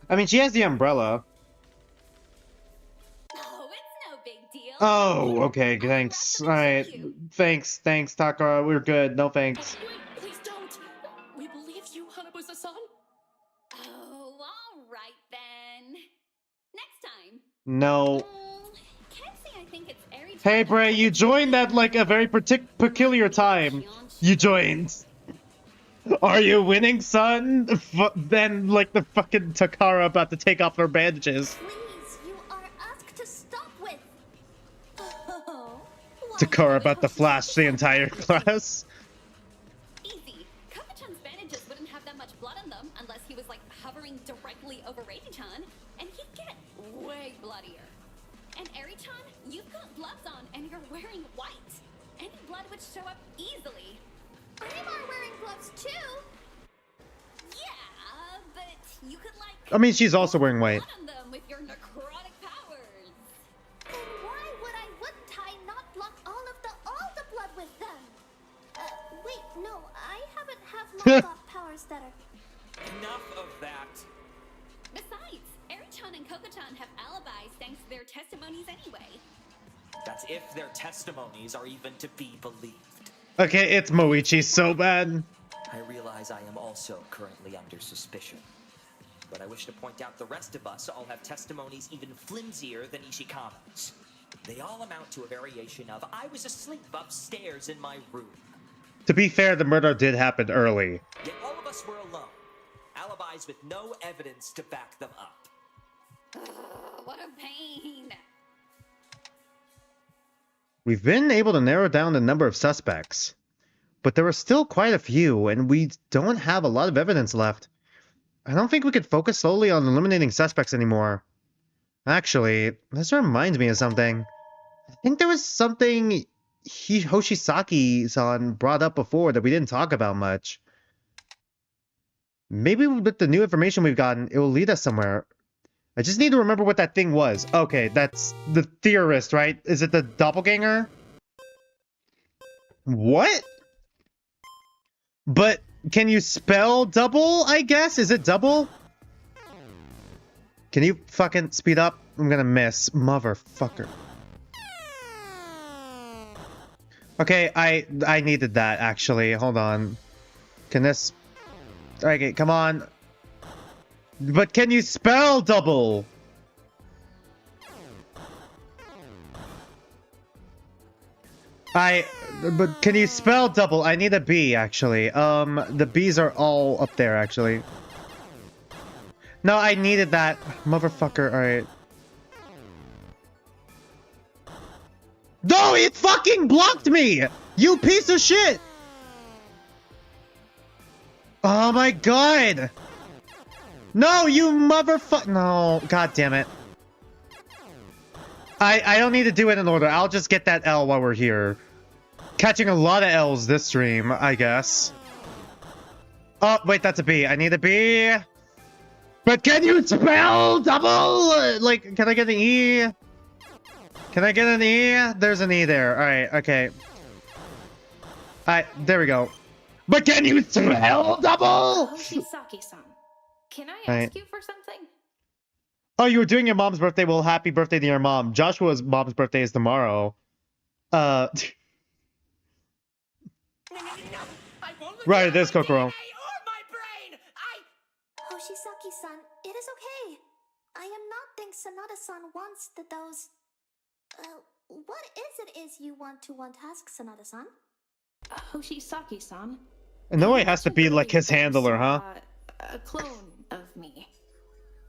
I mean, she has the umbrella. Oh, it's no big deal. Oh, okay, thanks. Alright, thanks, Takara. We're good. No thanks. Wait, please don't. We believe you, Hanabusa-san. Oh, all right then. Next time. No. Can't say I think it's airy. Hey, Bray, you joined at, like, a very peculiar time. You joined. Are you winning, son? Then, like, the fucking Takara about to take off her bandages. Please, you are asked to stop with... Oh, Takara about to flash the entire class. Easy. Kakuchan's bandages wouldn't have that much blood on them unless he was like hovering directly over Reiji-chan, and he'd get way bloodier. And Eri-chan, you've got gloves on and you're wearing white. Any blood would show up easily. I'm wearing gloves too. Yeah, but you could like... I mean, she's also wearing white. blood on them with your necrotic powers. Then why wouldn't I not block all the blood with them? Wait, no, I haven't have knocked off powers that are... Enough of that. Besides, Eri-chan and Koko-chan have alibis thanks to their testimonies anyway. That's if their testimonies are even to be believed. Okay, it's Moichi so bad. I realize I am also currently under suspicion. But I wish to point out the rest of us all have testimonies even flimsier than Ishikawa's. They all amount to a variation of, I was asleep upstairs in my room. To be fair, the murder did happen early. Yet all of us were alone. Alibis with no evidence to back them up. What a pain. We've been able to narrow down the number of suspects. but there are still quite a few, and we don't have a lot of evidence left. I don't think we could focus solely on eliminating suspects anymore. Actually, this reminds me of something. I think there was something Hoshisaki-san brought up before that we didn't talk about much. Maybe with the new information we've gotten, it will lead us somewhere. I just need to remember what that thing was. Okay, that's the theorist, right? Is it the doppelganger? What? But can you spell double, I guess? Is it double? Can you fucking speed up? I'm gonna miss. Motherfucker. Okay, I needed that, actually. Hold on. Can this... Okay, come on. But can you spell double? But can you spell double? I need a B, actually. The B's are all up there, actually. No, I needed that. Motherfucker, alright. No, it fucking blocked me! You piece of shit! Oh my god! No, you motherfucker! No, god damn it. I don't need to do it in order. I'll just get that L while we're here. Catching a lot of L's this stream, I guess. Oh, wait, that's a B. I need a B. But can you spell double? Like, can I get an E? Can I get an E? There's an E there. Alright, okay. Alright, there we go. But can you spell double? Hoshisaki-san, can I ask Right. you for something? Oh, you were doing your mom's birthday. Well, happy birthday to your mom. Joshua's mom's birthday is tomorrow. Right, it is Kokoro. Hoshisaki-san, it is okay. I am not think Sanada-san wants those... what is you want to ask Sanada-san? Hoshisaki-san, No, it has to be like his handler, huh? a clone of me.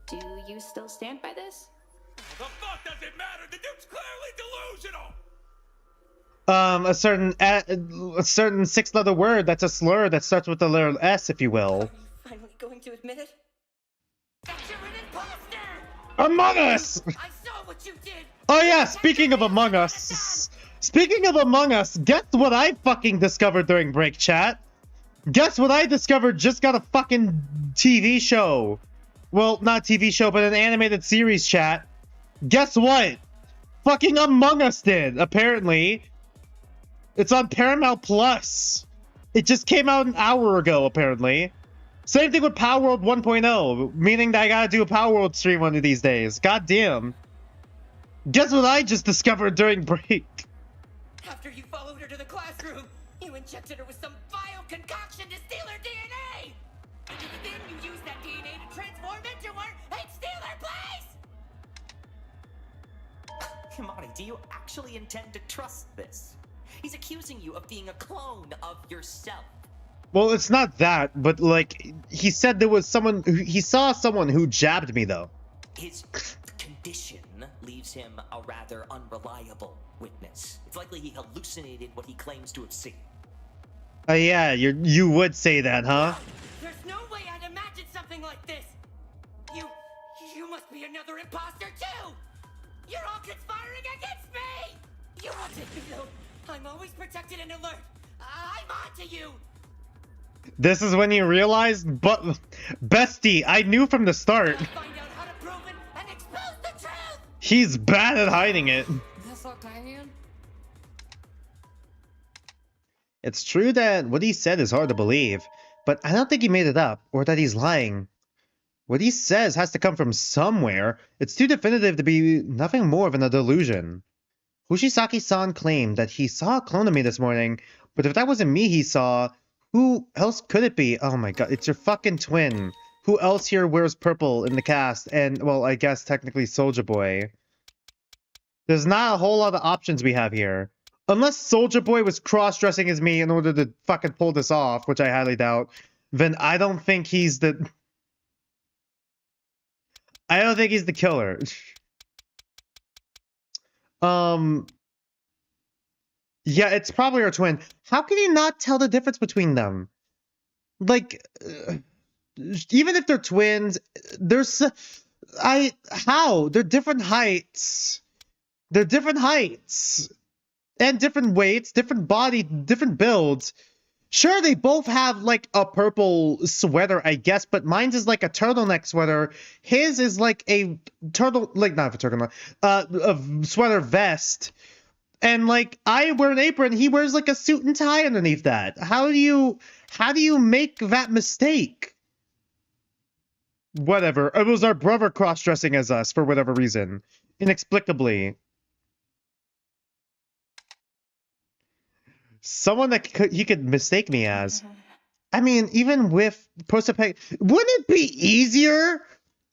Do you still stand by this? The fuck does it matter? The dude's clearly delusional! A certain 6-letter word that's a slur that starts with the letter S, if you will. Finally going to admit it? That you're an imposter! Among Us! I saw what you did! Oh yeah, speaking of Among Us. Speaking of Among Us, guess what I fucking discovered during break chat? Guess what I discovered just got a fucking TV show. Well, not TV show, but an animated series chat. Guess what? Fucking Among Us did, apparently. It's on Paramount Plus. It just came out an hour ago, apparently. Same thing with Power World 1.0, meaning that I gotta do a Power World stream one of these days. God damn. Guess what I just discovered during break? After you followed her to the classroom, you injected her with some vile concoction to steal her DNA! And then you used that DNA to transform into her and steal her place! Himari, do you actually intend to trust this? He's accusing you of being a clone of yourself. Well, it's not that, but like, he said there was someone, he saw someone who jabbed me though. His condition leaves him a rather unreliable witness. It's likely he hallucinated what he claims to have seen. Yeah, you would say that, huh? There's no way I'd imagine something like this! You must be another imposter too! You're all conspiring against me! You won't take me though. I'm always protected and alert. I'm on to you! This is when you realized, but bestie, I knew from the start. Find out how to prove it and expose the truth! He's bad at hiding it. That's okay. It's true that what he said is hard to believe, but I don't think he made it up, or that he's lying. What he says has to come from somewhere. It's too definitive to be nothing more than a delusion. Hoshisaki-san claimed that he saw a clone of me this morning, but if that wasn't me he saw, who else could it be? Oh my god, it's your fucking twin. Who else here wears purple in the cast? And, well, I guess technically Soulja Boy. There's not a whole lot of options we have here. Unless Soulja Boy was cross-dressing as me in order to fucking pull this off, which I highly doubt, then I don't think he's the... I don't think he's the killer. Yeah, it's probably her twin. How can you not tell the difference between them? Like, even if they're twins, there's how? They're different heights. They're different heights and different weights, different body, different builds. Sure, they both have like a purple sweater, I guess, but mine's is like a turtleneck sweater. His is like a not a turtleneck, a sweater vest. And like I wear an apron, he wears like a suit and tie underneath that. How do you make that mistake? Whatever. It was our brother cross-dressing as us for whatever reason. Inexplicably. Someone that he could mistake me as. I mean, even with Prosopag, wouldn't it be easier?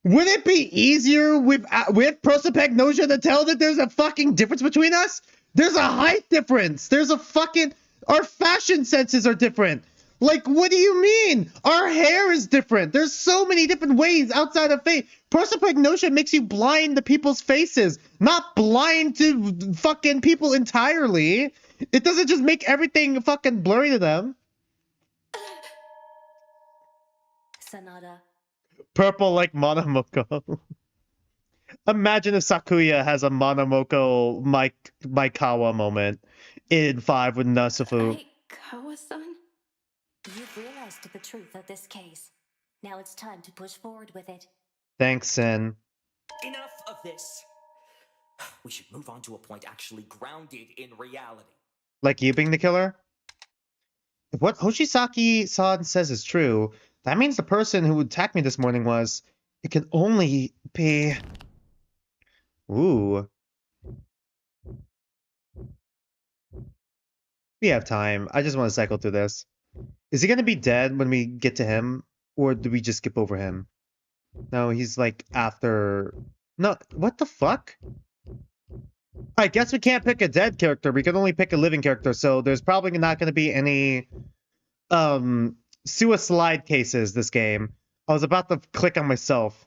Would it be easier with prosopagnosia to tell that there's a fucking difference between us? There's a height difference. There's a fucking... Our fashion senses are different. Like, what do you mean? Our hair is different. There's so many different ways outside of face. Prosopagnosia makes you blind to people's faces, not blind to fucking people entirely. It doesn't just make everything fucking blurry to them. Sanada. Purple like Monomoko. Imagine if Sakuya has a Monomoko Maikawa moment in 5 with Nasufu. Kawa-san? You've realized the truth of this case. Now it's time to push forward with it. Thanks, Sin. Enough of this. We should move on to a point actually grounded in reality. Like you being the killer? If what Hoshisaki-san says is true, that means the person who attacked me this morning was... It can only be... Ooh. We have time. I just want to cycle through this. Is he going to be dead when we get to him? Or do we just skip over him? No, he's like after... No, what the fuck? I guess we can't pick a dead character. We can only pick a living character, so there's probably not going to be any suicide cases this game. I was about to click on myself.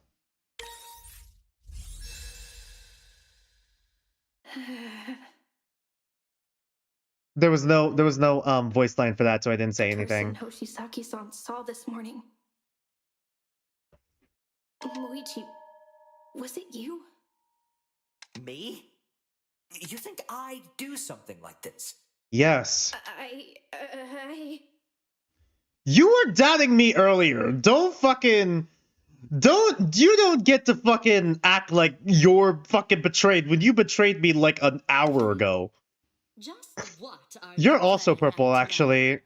There was no voice line for that, so I didn't say anything. Hoshisaki-san saw this morning. Moichi, was it you? Me? You think I'd do something like this? Yes. I... You were doubting me earlier. You don't get to fucking act like you're fucking betrayed when you betrayed me like an hour ago. Just what are You're also purple, actually.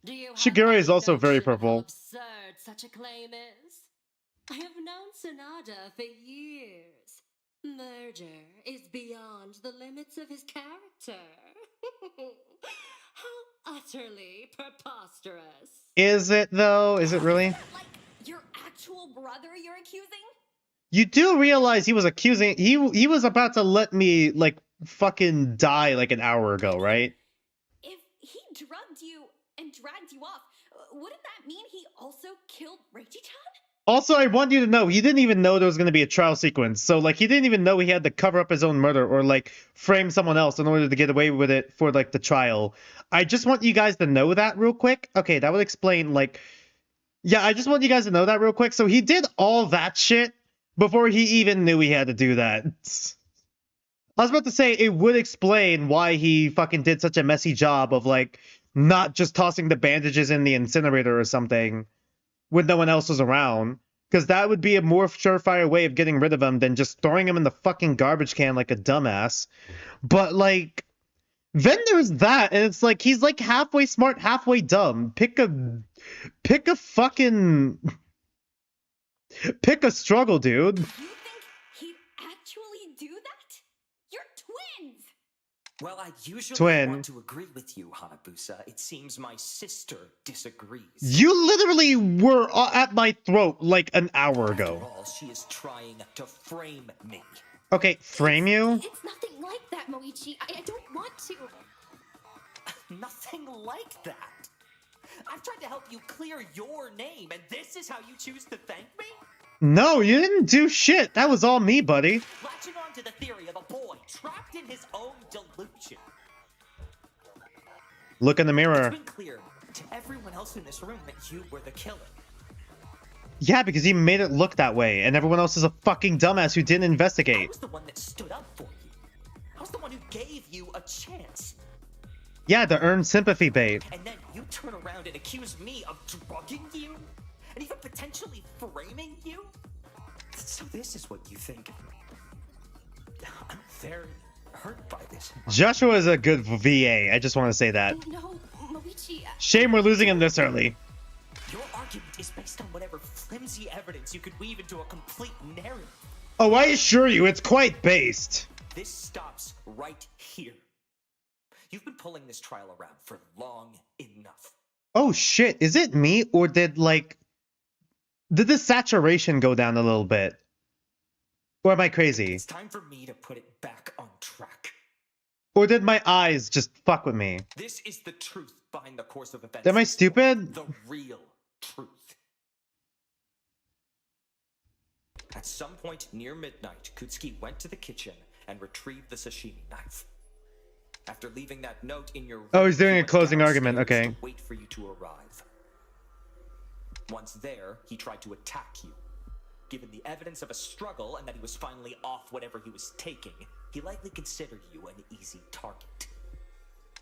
Shigure is also very purple. Absurd such a claim is. I have known Sanada for years. Murder is beyond the limits of his character. How utterly preposterous. Is it though? Is it really? Like your actual brother you're accusing? You do realize he was accusing he was about to let me like fucking die like an hour ago, right? If he drugged you and dragged you off, wouldn't that mean he also killed Reichi-chan? Also, I want you to know, he didn't even know there was going to be a trial sequence. So, like, he didn't even know he had to cover up his own murder or, like, frame someone else in order to get away with it for, like, the trial. I just want you guys to know that real quick. Okay, that would explain, like... Yeah, I just want you guys to know that real quick. So, he did all that shit before he even knew he had to do that. I was about to say, it would explain why he fucking did such a messy job of, like, not just tossing the bandages in the incinerator or something when no one else was around, because that would be a more surefire way of getting rid of him than just throwing him in the fucking garbage can like a dumbass. But like, then there's that, and it's like he's like halfway smart, halfway dumb. Pick a struggle, dude. You think he'd actually do that? You're twins! Well, I usually Twin. want to agree with you, Hanabusa. It seems my sister disagrees. You literally were at my throat like an hour ago. After all, she is trying to frame me. Okay, frame you? It's nothing like that, Moichi. I don't want to. Nothing like that. I've tried to help you clear your name, and this is how you choose to thank me? No, you didn't do shit. That was all me, buddy. Latching on to the theory of a boy trapped in his own delusion. Look in the mirror. It's been clear to everyone else in this room that you were the killer. Yeah, because he made it look that way, and everyone else is a fucking dumbass who didn't I investigate. was the one that stood up for you. I was the one who gave you a chance. Yeah, to earn sympathy bait. And then you turn around and accuse me of drugging you? And even potentially framing you? So this is what you think of me. I'm very hurt by this. Joshua is a good VA. I just want to say that. No, Moichi. Shame we're losing him this early. Your argument is based on whatever flimsy evidence you could weave into a complete narrative. Oh, I assure you, it's quite based. This stops right here. You've been pulling this trial around for long enough. Oh shit, is it me or did the saturation go down a little bit? Or am I crazy? It's time for me to put it back on track. Or did my eyes just fuck with me? This is the truth behind the course of events. Am I stupid? The real truth. At some point near midnight, Kutsuki went to the kitchen and retrieved the sashimi knife. After leaving that note in your room, Oh, he's doing he a went closing argument. downstairs Okay. to wait for you to arrive. Once there, he tried to attack you. Given the evidence of a struggle and that he was finally off whatever he was taking, he likely considered you an easy target.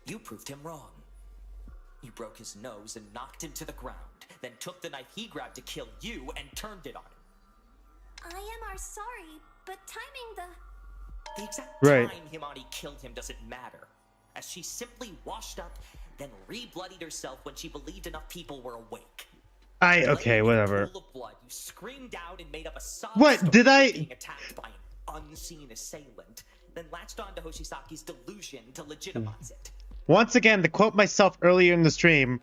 You proved him wrong. You broke his nose and knocked him to the ground, then took the knife he grabbed to kill you and turned it on him. I am sorry, but timing The exact Right. time Himani killed him doesn't matter, as she simply washed up, then re-bloodied herself when she believed enough people were awake. Okay, whatever. Pool of blood, you screamed out and made up a sob What, story did of I- being attacked by an unseen assailant, then latched on to Hoshisaki's delusion to legitimize it. Once again, to quote myself earlier in the stream,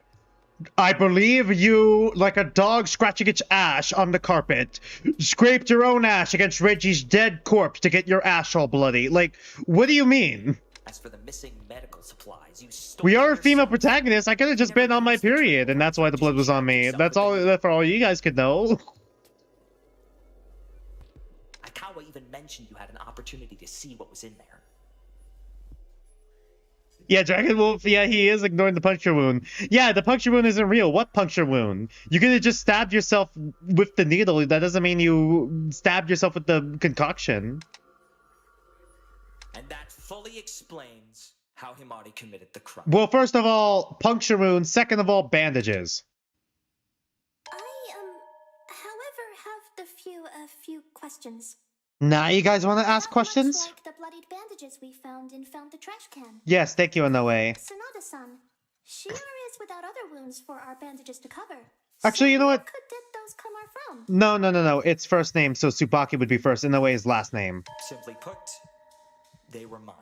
I believe you, like a dog scratching its ash on the carpet, scraped your own ash against Reggie's dead corpse to get your ash all bloody. Like, what do you mean? As for the missing medical supplies, you stole We are a yourself. female protagonist. I could have just been on my period, and that's why the blood was on me. That's all that for all you guys could know. Akawa even mentioned you had an opportunity to see what was in there. Yeah, Dragon Wolf, yeah, he is ignoring the puncture wound. Yeah, the puncture wound isn't real. What puncture wound? You could have just stabbed yourself with the needle. That doesn't mean you stabbed yourself with the concoction. And that fully explains how Himari committed the crime. Well, first of all, puncture wound. Second of all, bandages. however, have a few questions. Now you guys want to ask questions? Like the bloodied bandages we found the trash can. Yes, thank you, Inoue. Sonata-san, Shiora is without other wounds for our bandages to cover. Actually, you know what? Could those come from? No. It's first name, so Tsubaki would be first. Inoue's last name. Simply put, they were mine.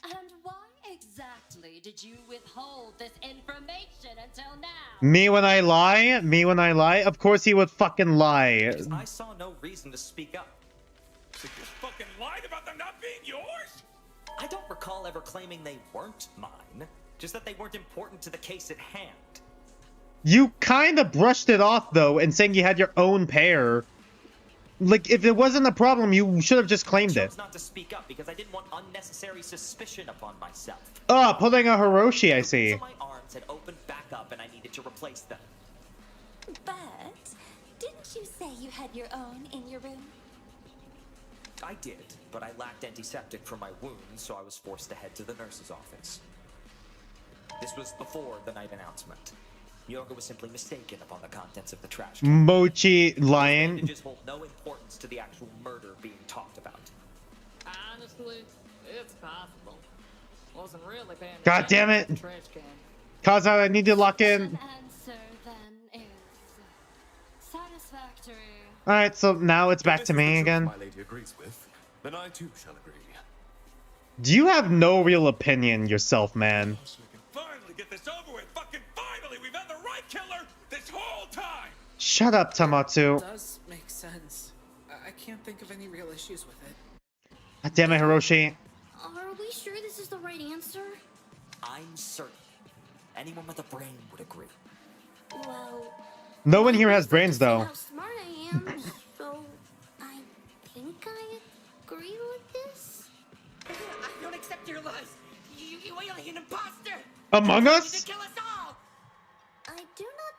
And why exactly did you withhold this information until now? Me when I lie? Me when I lie? Of course he would fucking lie. Because I saw no reason to speak up. So you fucking lied about them not being yours? I don't recall ever claiming they weren't mine, just that they weren't important to the case at hand. You kind of brushed it off, though, and saying you had your own pair. Like, if it wasn't a problem, you should have just claimed I it. chose not to speak up because I didn't want unnecessary suspicion upon myself. Oh, pulling a Hiroshi, I see. So my arms had opened back up and I needed to replace them. But didn't you say you had your own in your room? I did, but I lacked antiseptic for my wounds, so I was forced to head to the nurse's office. This was before the night announcement. Yoga was simply mistaken upon the contents of the trash can. Mochi lying. Bandages hold no importance to the actual murder being talked about. Honestly, it's possible. Wasn't really paying God damn attention it. to the trash can. Kaza, I need to lock in. Answer then is satisfactory. Alright, so now it's back If to this is the me truth again. My lady agrees with, then I too shall agree. Do you have no real opinion yourself, man? So we can finally get this over with. Fucking finally, we've had the right killer this whole time. Shut up, Tamatsu. It does make sense. I can't think of any real issues with it. God damn it, Hiroshi. Are we sure this is the right answer? I'm certain anyone with a brain would agree. Well, No one here has brains, though. how smart I am, so I think I agree with this. I don't accept your lies. You alien imposter! Among You Us? to kill us all! I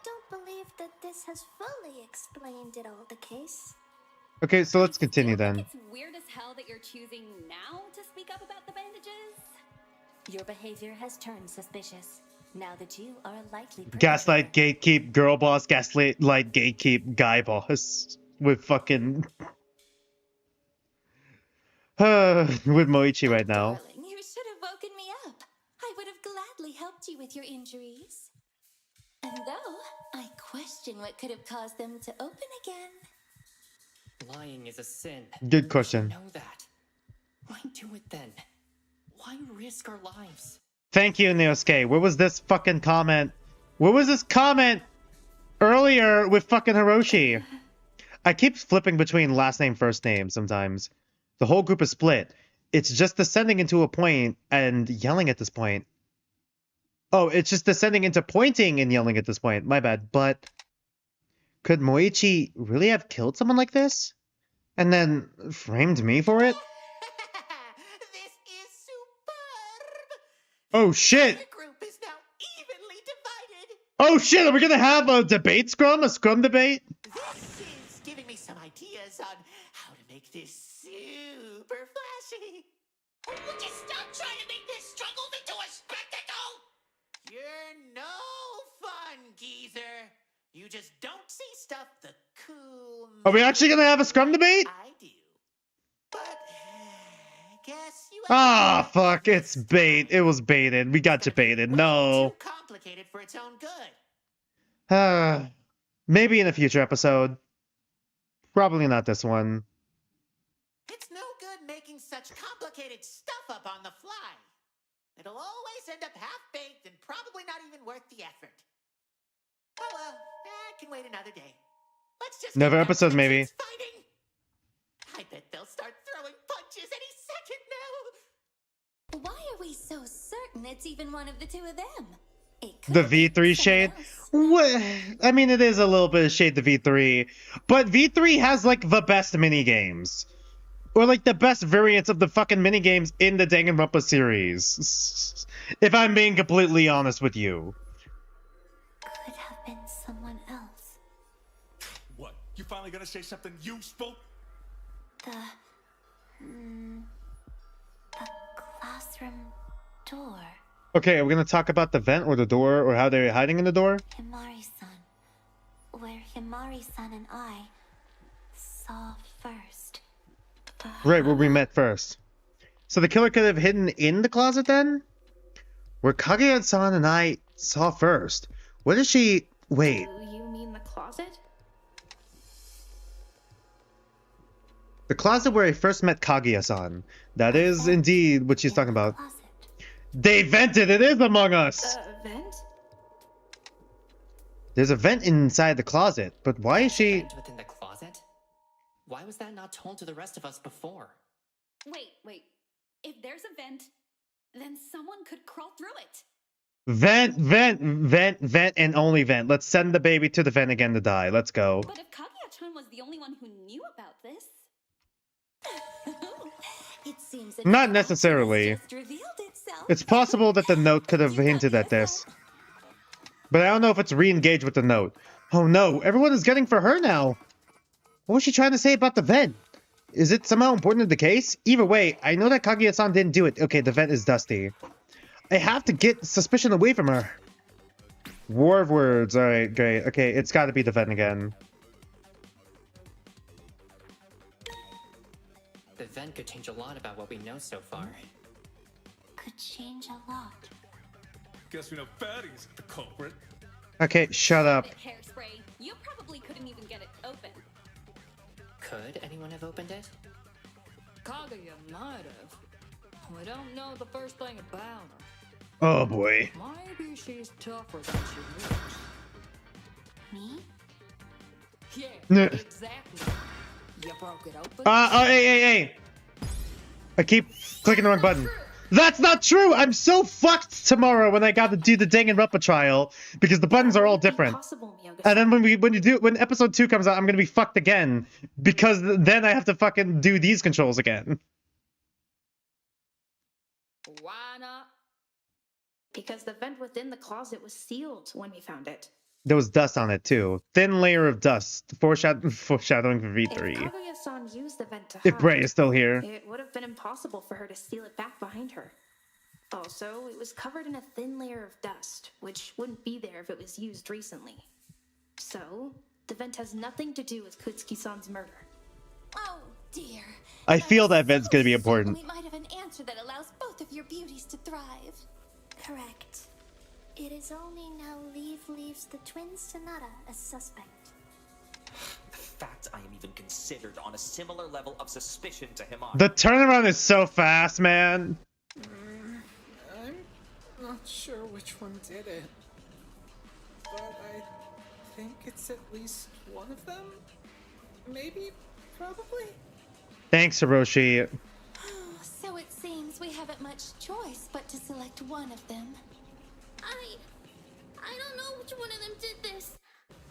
don't believe that this has fully explained it all the case. Okay, so let's continue then. It's weird as hell that you're choosing now to speak up about the bandages. Your behavior has turned suspicious. Now that you are a likely Gaslight, gatekeep, girl boss, gaslight, gatekeep, guy boss. With fucking... with Moichi right now. Darling, you should have woken me up. I would have gladly helped you with your injuries. And though I question what could have caused them to open again. Lying is a sin. Good question. Know that. Why do it then? Why risk our lives? Thank you, Neosuke. Where was this fucking comment? Where was this comment earlier with fucking Hiroshi? I keep flipping between last name, first name sometimes. The whole group is split. It's just descending into a point and yelling at this point. Oh, it's just descending into pointing and yelling at this point. My bad. But could Moichi really have killed someone like this? And then framed me for it? This is superb! Oh shit! The group is now evenly divided. Oh shit, are we gonna have a debate scrum? A scrum debate? This is giving me some ideas on how to make this super flashy. Would you stop trying to make this struggle into a spectacle? You're no fun, geezer. You just don't see stuff the cool. Are we actually gonna have a scrum debate? I do. But guess you. Ah, fuck, it's bait. It was baited. We got you baited. No. Too complicated for its own good. Maybe in a future episode. Probably not this one. It's no good making such complicated stuff up on the fly. It'll always end up half-baked and probably not even worth the effort. Oh well, I can wait another day. Let's just Another get back to episode, the maybe. kids fighting. I bet they'll start throwing punches any second now. Why are we so certain it's even one of the two of them? The V3 shade? What? I mean, it is a little bit of shade to V3. But V3 has, like, the best minigames. Or, like, the best variants of the fucking minigames in the Danganronpa series. If I'm being completely honest with you. Could have been someone else. What? You finally gonna say something useful? The classroom door. Okay, are we gonna talk about the vent or the door or how they're hiding in the door? Himari-san. Where Himari-san and I saw first. Right, where we met first. So the killer could have hidden in the closet then? Where Kaguya-san and I saw first. What is she... Wait. Do you mean the closet? The closet where I first met Kaguya-san. That is indeed what she's talking about. They vented! It is Among Us! Vent? There's a vent inside the closet, but why is she... Vent within the closet? Why was that not told to the rest of us before? Wait. If there's a vent, then someone could crawl through it. Vent, and only vent. Let's send the baby to the vent again to die. Let's go. But if Kaguya-chan was the only one who knew about this... It seems that Not necessarily. just revealed itself. It's possible that the note could have hinted at this. But I don't know if it's re-engaged with the note. Oh no, everyone is getting for her now. What was she trying to say about the vent? Is it somehow important to the case? Either way, I know that Kaguya-san didn't do it. Okay, the vent is dusty. I have to get suspicion away from her. War of words. Alright, great. Okay, it's gotta be the vent again. The vent could change a lot about what we know so far. Could change a lot. Guess we know Fatty isn't the culprit. Okay, shut up. Hairspray. You probably couldn't even get it open. Could anyone have opened it? Kaguya might have. We don't know the first thing about her. Oh boy. Maybe she's tougher than she looks. Me? Yeah, exactly. You broke it open. Hey. I keep clicking the wrong button. That's not true! I'm so fucked tomorrow when I gotta do the Danganronpa trial because the buttons are all different. And then when episode 2 comes out, I'm gonna be fucked again because then I have to fucking do these controls again. Why not? because the vent within the closet was sealed when we found it. There was dust on it too. Thin layer of dust. Foreshadowing for If V3. Kaguya-san used the vent to If hide, Bray is still here. it would have been impossible for her to seal it back behind her. Also, it was covered in a thin layer of dust, which wouldn't be there if it was used recently. So, the vent has nothing to do with Kutsuki-san's murder. Oh dear. I feel that vent's gonna be important. We might have an answer that allows both of your beauties to thrive. Correct. It is only now leaves the twin Sonata a suspect. The fact I am even considered on a similar level of suspicion to Himari. The turnaround is so fast, man. I'm not sure which one did it, but I think it's at least one of them. Maybe, probably. Thanks, Hiroshi. So it seems we haven't much choice but to select one of them. I don't know which one of them did this.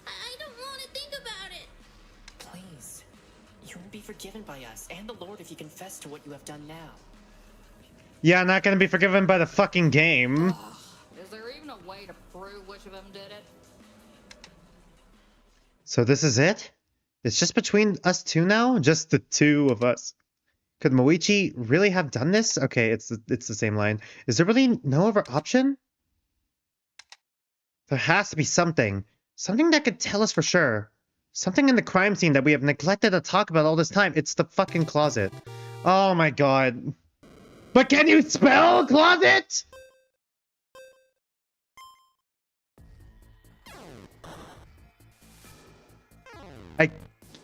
I don't want to think about it. Please. You will be forgiven by us and the Lord if you confess to what you have done now. Yeah, not gonna be forgiven by the fucking game. Is there even a way to prove which of them did it? So this is it? It's just between us two now? Just the two of us. Could Moichi really have done this? Okay, it's the same line. Is there really no other option? There has to be something. Something that could tell us for sure. Something in the crime scene that we have neglected to talk about all this time. It's the fucking closet. Oh my god. But can you spell closet?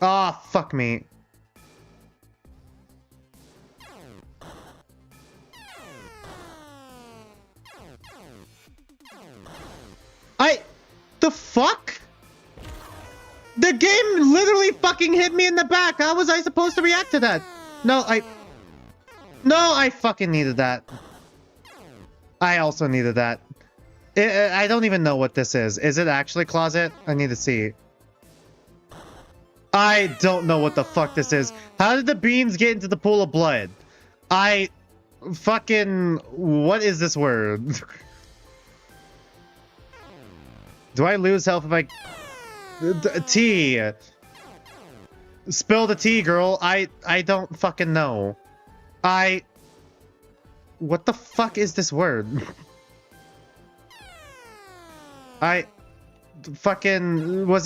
Ah, oh, fuck me. The fuck? The game literally fucking hit me in the back. How was I supposed to react to that? No, I fucking needed that. I also needed that. I don't even know what this is. Is it actually closet? I need to see. I don't know what the fuck this is. How did the beans get into the pool of blood? What is this word? Do I lose health if I... Tea. Spill the tea, girl. I don't fucking know. What the fuck is this word? Was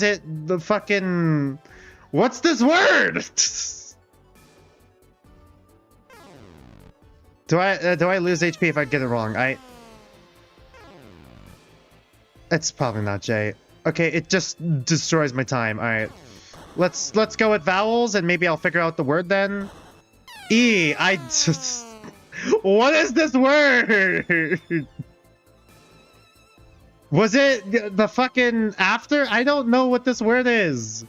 it the fucking... What's this word? Do I lose HP if I get it wrong? It's probably not J. Okay, it just destroys my time. All right, let's go with vowels and maybe I'll figure out the word then. E. What is this word? Was it the fucking after? I don't know what this word is.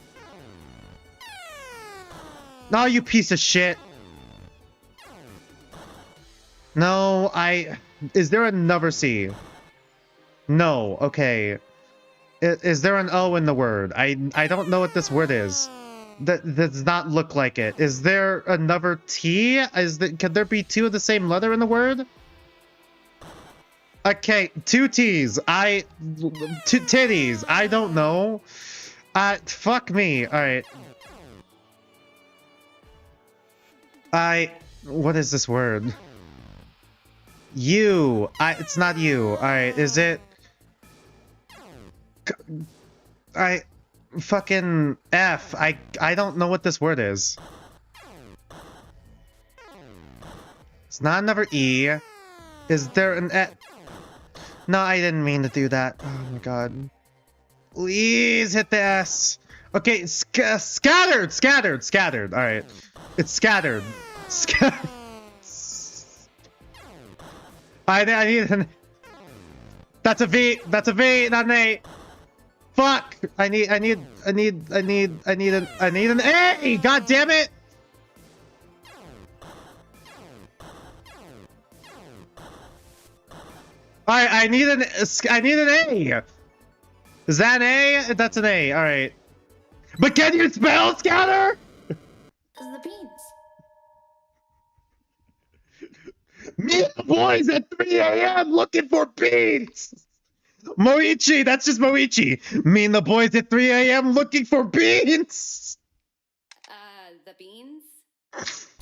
No, you piece of shit. No, is there another C? No, okay. Is there an O in the word? I don't know what this word is. That does not look like it. Is there another T? Could there be two of the same letter in the word? Okay, two T's. Two titties. I don't know. Fuck me. Alright. What is this word? You. It's not you. Alright, is it... Fucking F. I don't know what this word is. It's not another E. Is there an E? No, I didn't mean to do that. Oh my god. Please hit the S. Okay, scattered. Alright. It's scattered. I need an... That's a V, not an A. Fuck! I need an A! God damn it! Alright, I need an A! Is that an A? That's an A, alright. But can you spell scatter? The beans. Me and the boys at 3 a.m. looking for beans. Moichi, that's just Moichi. Me and the boys at 3 a.m. looking for beans. The beans?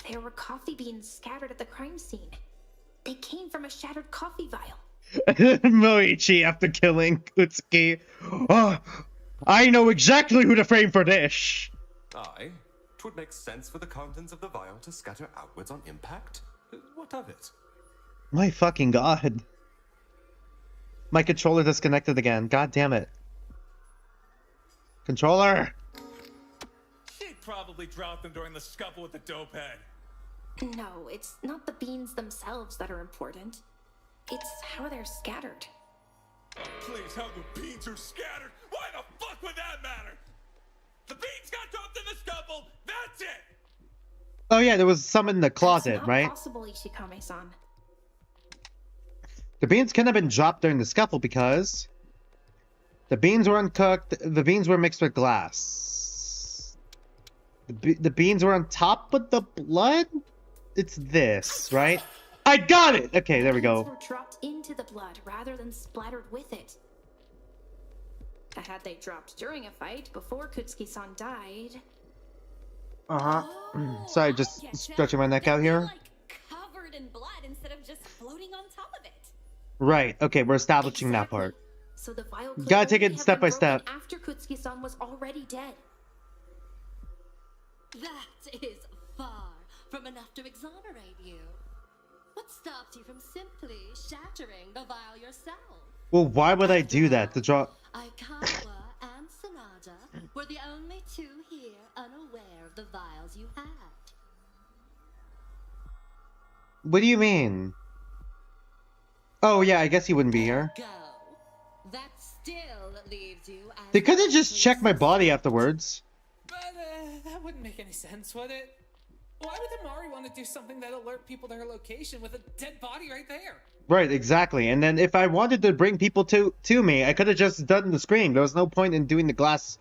There were coffee beans scattered at the crime scene. They came from a shattered coffee vial. Moichi after killing Kutsuki. Oh, I know exactly who to frame for this. Aye. 'Twould make sense for the contents of the vial to scatter outwards on impact. What of it? My fucking god. My controller disconnected again. God damn it. Controller! She probably dropped them during the scuffle with the dope head. No, it's not the beans themselves that are important. It's how they're scattered. Please, how the beans are scattered? Why the fuck would that matter? The beans got dropped in the scuffle. That's it. Oh yeah, there was some in the closet, That's not right? possible, Ishikame-san. The beans couldn't have been dropped during the scuffle because the beans were uncooked. The beans were mixed with glass. The beans were on top of the blood? It's this, right? I got it! Okay, there we Beans go. were dropped into the blood rather than splattered with it. Had they dropped during a fight before Kutsuki-san died... Sorry, just stretching my neck out here. Covered in blood instead of just floating on top of it. Right, okay, we're establishing that part. So the vial could Gotta take only it have step been by step. broken after Kutsuki-san was already dead. That is far from enough to exonerate you. What stops you from simply shattering the vial yourself? Well, why would I do that? To draw... Aikawa and Sanada were the only two here unaware of the vials you had. What do you mean? Oh yeah, I guess he wouldn't be here. Go. That still leaves you as They could have just checked my body afterwards. But that wouldn't make any sense, would it? Why would Amari want to do something that alert people to her location with a dead body right there? Right, exactly. And then if I wanted to bring people to me, I could have just done the scream. There was no point in doing the glass,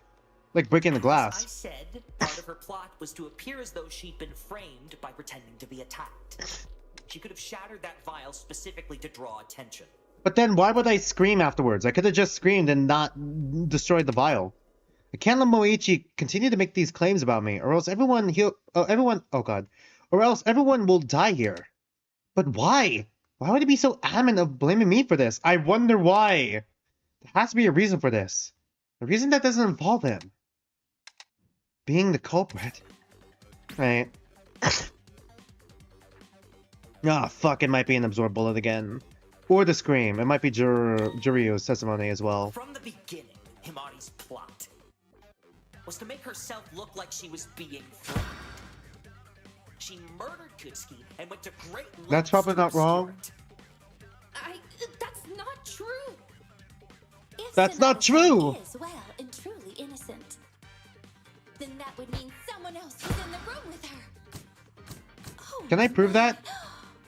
like breaking the glass. I said part of her plot was to appear as though she'd been framed by pretending to be attacked. She could have shattered that vial specifically to draw attention. But then why would I scream afterwards? I could have just screamed and not destroyed the vial. I can't let Moichi continue to make these claims about me, or else everyone will die here. But why? Why would he be so adamant of blaming me for this? I wonder why. There has to be a reason for this. A reason that doesn't involve him being the culprit. Right. Ah, fuck, it might be an absorb bullet again. Or the scream. It might be Jurio's testimony as well. From the beginning, Himari's plot was to make herself look like she was being framed. She murdered Kutsuki and went to great lengths. That's probably not wrong. That's not true. If That's not true. Is well and truly innocent, then that would mean someone else was in the room with her. Oh, Can I prove that?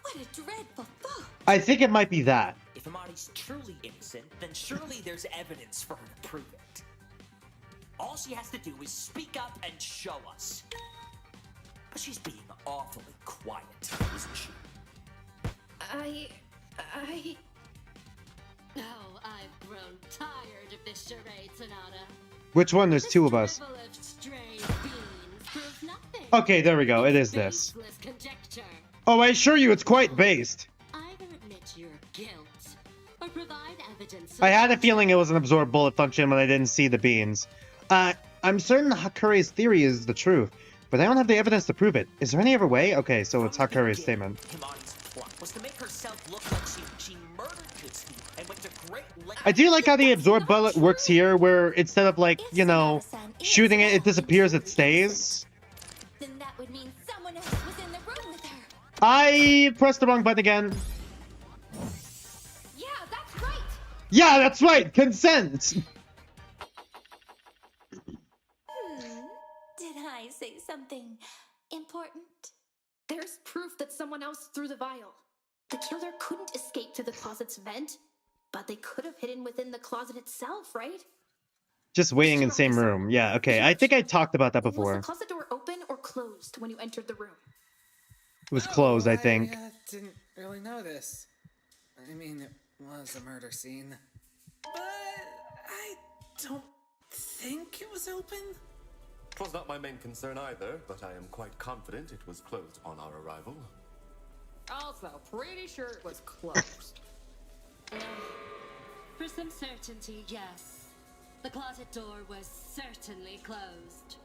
what a dreadful thought. I think it might be that. If Himari's truly innocent, then surely there's evidence for her to prove it. All she has to do is speak up and show us. But she's being awfully quiet, isn't she? Oh, I've grown tired of this charade, Sonata. Which one? There's two of us. Level of stray beans proves nothing. Okay, there we go. It is this. Baseless conjecture. Oh, I assure you, it's quite based. Either admit your guilt or provide evidence. I had a feeling it was an absorb bullet function when I didn't see the beans. I'm certain Hakure's theory is the truth, but I don't have the evidence to prove it. Is there any other way? Okay, so it's Hakure's statement. Himari's plot was to make herself look like she murdered Kutsuki and went to great lengths. I do like how the absorb bullet works here, where instead of like, you know, shooting it, it disappears, it stays. Then that would mean someone else was in the room with her. I pressed the wrong button again. Yeah, that's right. Yeah, that's right. Consent. Did I say something important? There's proof that someone else threw the vial. The killer couldn't escape through the closet's vent, but they could have hidden within the closet itself, right? Just waiting in the same room. Yeah, okay. I think I talked about that Was before. the closet door open or closed when you entered the room? It was closed, I think. I didn't really notice. I mean, it was a murder scene. But I don't think it was open. Twas not my main concern either, but I am quite confident it was closed upon our arrival. Also, pretty sure it was closed. For some certainty, yes. The closet door was certainly closed.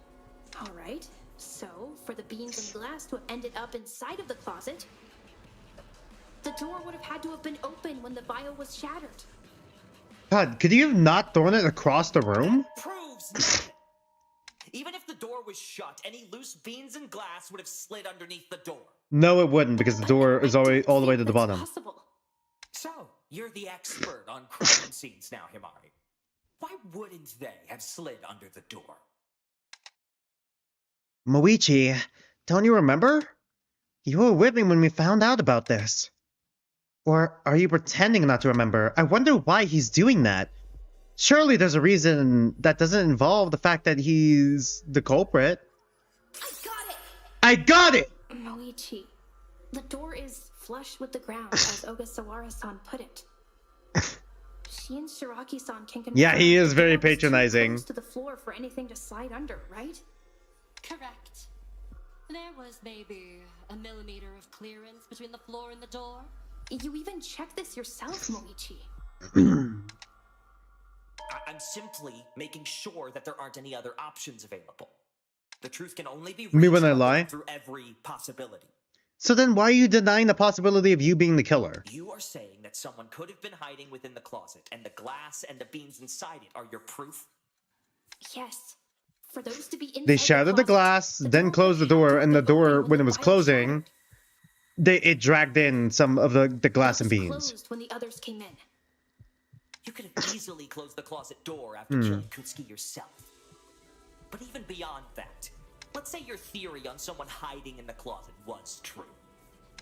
All right. So, for the beans and glass to have ended up inside of the closet, the door would have had to have been open when the vial was shattered. God, could you have not thrown it across the room? Proves nothing. Even if the door was shut, any loose beans and glass would have slid underneath the door. No, it wouldn't, because the door is already all the way to the bottom. Possible. So, you're the expert on crime scenes now, Himari. Why wouldn't they have slid under the door? Moichi, don't you remember? You were with me when we found out about this. Or are you pretending not to remember? I wonder why he's doing that. Surely there's a reason that doesn't involve the fact that he's the culprit. I got it! Moichi, the door is flush with the ground, as Ogasawara-san put it. She and Shiraki-san can confirm. Yeah, he is very the door was too patronizing. close to the floor for anything to slide under, right? Correct. There was maybe a millimeter of clearance between the floor and the door. You even checked this yourself, Moichi. I'm simply making sure that there aren't any other options available. The truth can only be Me when I reached lie? through every possibility. So then why are you denying the possibility of you being the killer? You are saying that someone could have been hiding within the closet, and the glass and the beans inside it are your proof? Yes. For those to be inside They shattered the glass, then closed the door, and the door, when it was closing, it dragged in some of the glass and beans. closed when the others came in. You could have easily closed the closet door after killing Kutsuki yourself. But even beyond that, let's say your theory on someone hiding in the closet was true.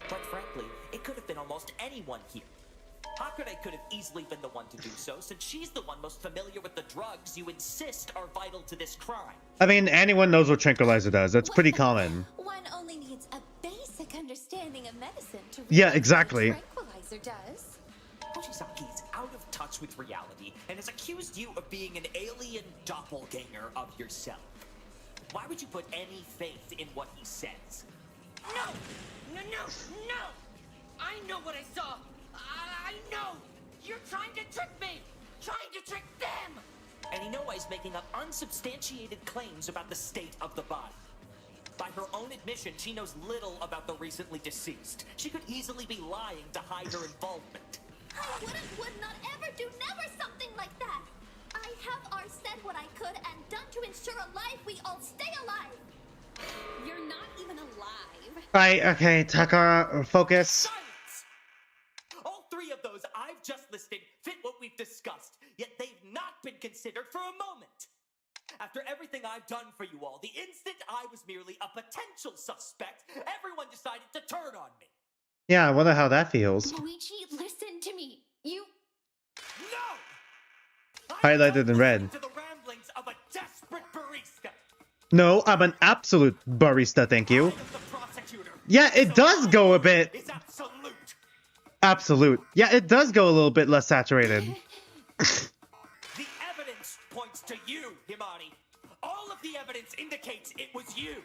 Quite frankly, it could have been almost anyone here. Hakure could have easily been the one to do so, since she's the one most familiar with the drugs you insist are vital to this crime. I mean, anyone knows what tranquilizer does. That's pretty common. One only needs a basic understanding of medicine to Yeah, realize exactly. what a tranquilizer does. Mochizaki's out of touch with reality and has accused you of being an alien doppelganger of yourself. Why would you put any faith in what he says? No! No, no, no! I know what I saw! I know! You're trying to trick me! Trying to trick them! And Inoue is making up unsubstantiated claims about the state of the body. By her own admission, she knows little about the recently deceased. She could easily be lying to hide her involvement. I would not ever do never something like that. I have already said what I could and done to ensure a life we all stay alive. You're not even alive. Right, okay, Takara, focus. All three of those I've just listed fit what we've discussed, yet they've not been considered for a moment. After everything I've done for you all, the instant I was merely a potential suspect, everyone decided to turn on me. Yeah, I wonder how that feels. Moichi, listen to me. You... No! Highlighted in red. To the ramblings of a desperate barista. No, I'm an absolute barista, thank you. The prosecutor. Yeah, it does go a bit... Is absolute. Absolute. Yeah, it does go a little bit less saturated. The evidence points to you, Himari. All of the evidence indicates it was you.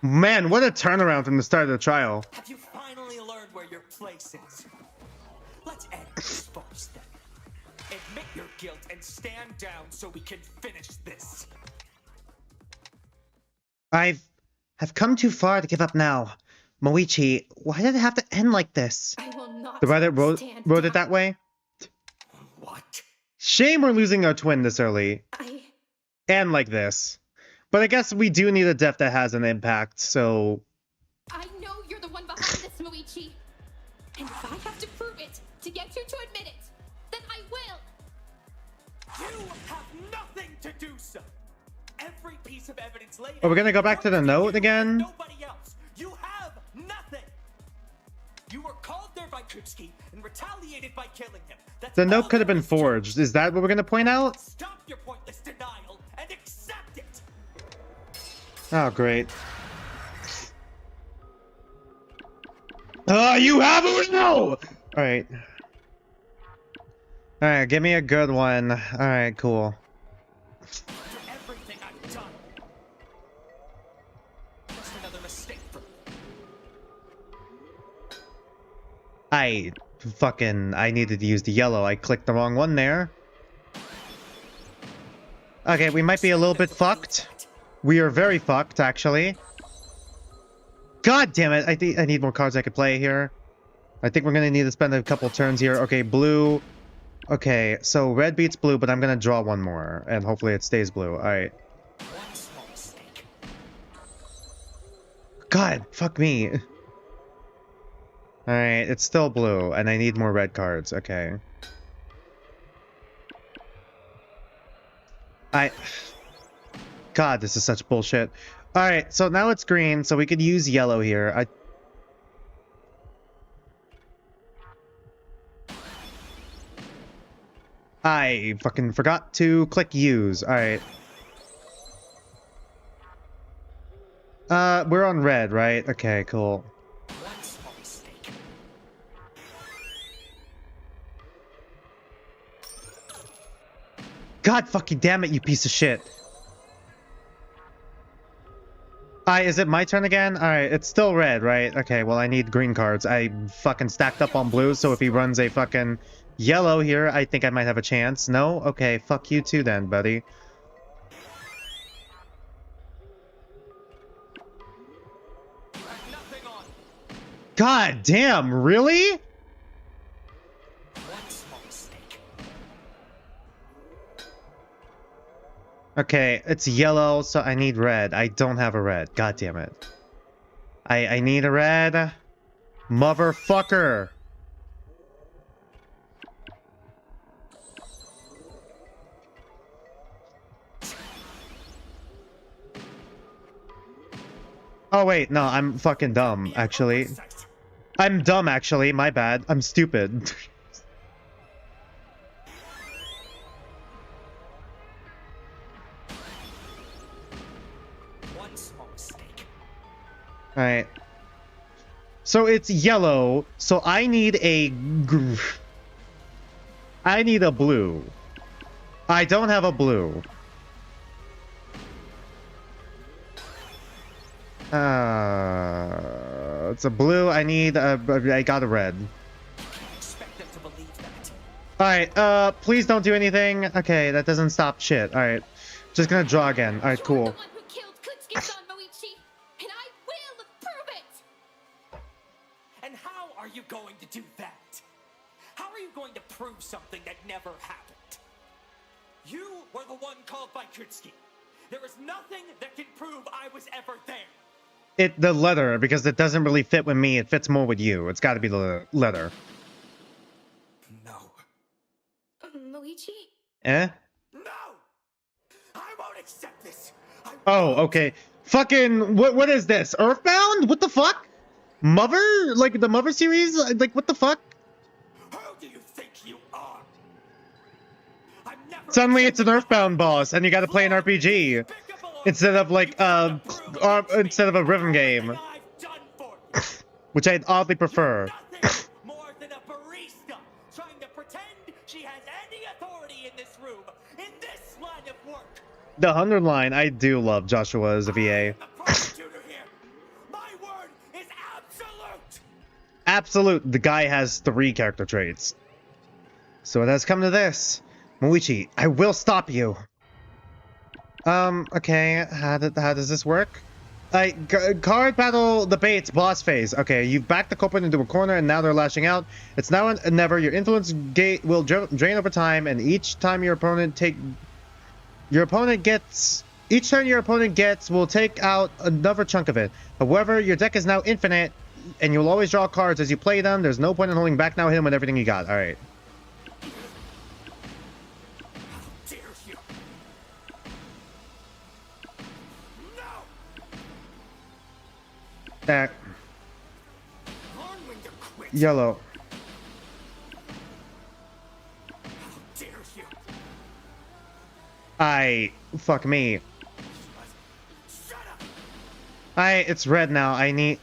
Man, what a turnaround from the start of the trial. Have you finally learned where your place is? Let's end this first then. Admit your guilt and stand down so we can finish this. I've come too far to give up now. Moichi, why did it have to end like this? I will not The writer wrote stand it that way? What? Shame we're losing our twin this early. And like this. But I guess we do need a death that has an impact, so... I know you're the one behind this, Moichi. And if I have to prove it to get you to admit it, then I will. You have nothing to do so. Every piece of evidence laid Are we gonna go back to the note again? Nobody else. You have nothing. You were called there by Kutsuki and retaliated by killing him. That's The all note could have there been is to it. forged. Is that what we're gonna point out? Stop your pointless denial and accept it. Oh, great. You have it? No! Alright. Alright, give me a good one. Alright, cool. For everything I've done. Just another mistake for me. I needed to use the yellow. I clicked the wrong one there. Okay, we might be a little bit fucked. We are very fucked, actually. God damn it! I need more cards I could play here. I think we're gonna need to spend a couple turns here. Okay, blue. Okay, so red beats blue, but I'm gonna draw one more, and hopefully it stays blue. Alright. One small mistake. God, fuck me. Alright, it's still blue, and I need more red cards. Okay. God, this is such bullshit. Alright, so now it's green, so we could use yellow here. I fucking forgot to click use. Alright. We're on red, right? Okay, cool. One small mistake. God fucking damn it, you piece of shit. Is it my turn again? Alright, it's still red, right? Okay, well, I need green cards. I fucking stacked up on blue, so if he runs a fucking yellow here, I think I might have a chance. No? Okay, fuck you too then, buddy. God damn, really? One small mistake. Okay, it's yellow, so I need red. I don't have a red. God damn it. I need a red. Motherfucker. Oh wait, no, I'm fucking dumb, actually. I'm dumb, actually. My bad. I'm stupid. One small mistake. Alright. So it's yellow, so I need a... I need a blue. I don't have a blue. It's a blue. I need I got a red. Expect them to believe that. Alright, please don't do anything. Okay, that doesn't stop shit. Alright. Just gonna draw again. Alright, cool. The one who killed Kutsuki-san, Moichi, and I will prove it! And how are you going to do that? How are you going to prove something that never happened? You were the one called by Kutsuki. There is nothing that can prove I was ever there. The letter, because it doesn't really fit with me. It fits more with you. It's gotta be the letter. No. Moichi? Eh? No! I won't accept this. Oh, okay. Fucking, what is this? Earthbound? What the fuck? Mother? Like, the Mother series? Like, what the fuck? Who do you think you are? Suddenly it's an Earthbound boss, and you gotta play an RPG. Instead of, like, instead of a rhythm game. Which I'd oddly prefer. More than a barista trying to pretend she has any authority in this room, in this line of work. The 100 line, I do love Joshua as a VA. My word is absolute. Absolute. The guy has 3 character traits. So it has come to this. Moichi, I will stop you. Okay, how does this work? Card battle debates boss phase. Okay, you've backed the culprit into a corner and now they're lashing out. It's now and never. Your influence gate will drain over time, and each time your opponent gets will take out another chunk of it. However, your deck is now infinite, and you'll always draw cards as you play them. There's no point in holding back now. Hit him with everything you got. All right. That yellow. Fuck me. It's red now. I need.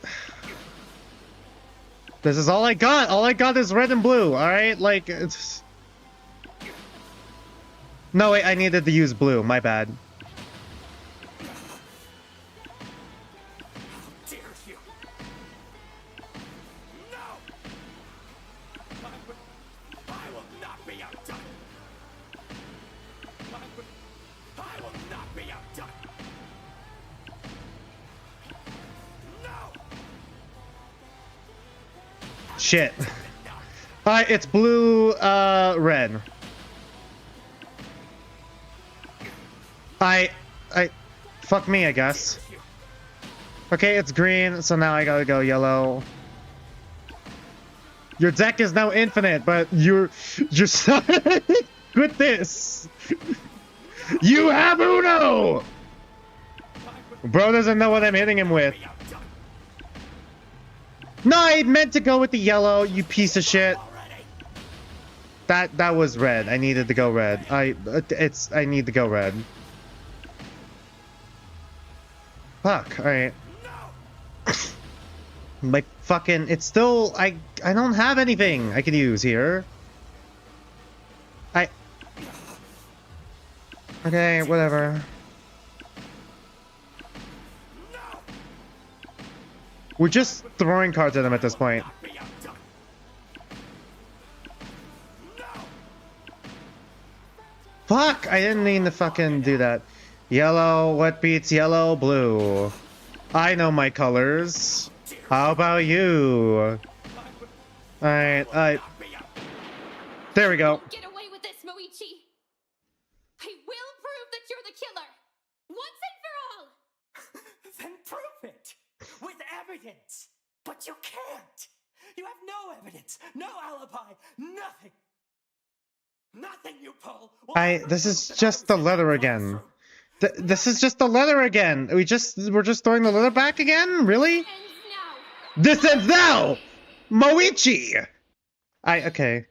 This is all I got. All I got is red and blue. All right, like it's. No, wait, I needed to use blue. My bad. Shit. Alright, it's blue, red. Fuck me, I guess. Okay, it's green, so now I gotta go yellow. Your deck is now infinite, but you're quit this. You have Uno! Bro doesn't know what I'm hitting him with. No, I meant to go with the yellow, you piece of shit. That was red. I needed to go red. I need to go red. Fuck, alright. Like fucking it's still I don't have anything I can use here. Okay, whatever. We're just throwing cards at them at this point. Fuck! I didn't mean to fucking do that. Yellow, what beats yellow? Blue. I know my colors. How about you? Alright, there we go. Get away with this, Moichi! I will prove that you're the killer! Once and for all! Then prove it! With evidence! But you can't! You have no evidence, no alibi, nothing! Nothing you pull! This is just the letter again. This is just the letter again. We're just throwing the letter back again? Really? This ends now! Moichi! Okay.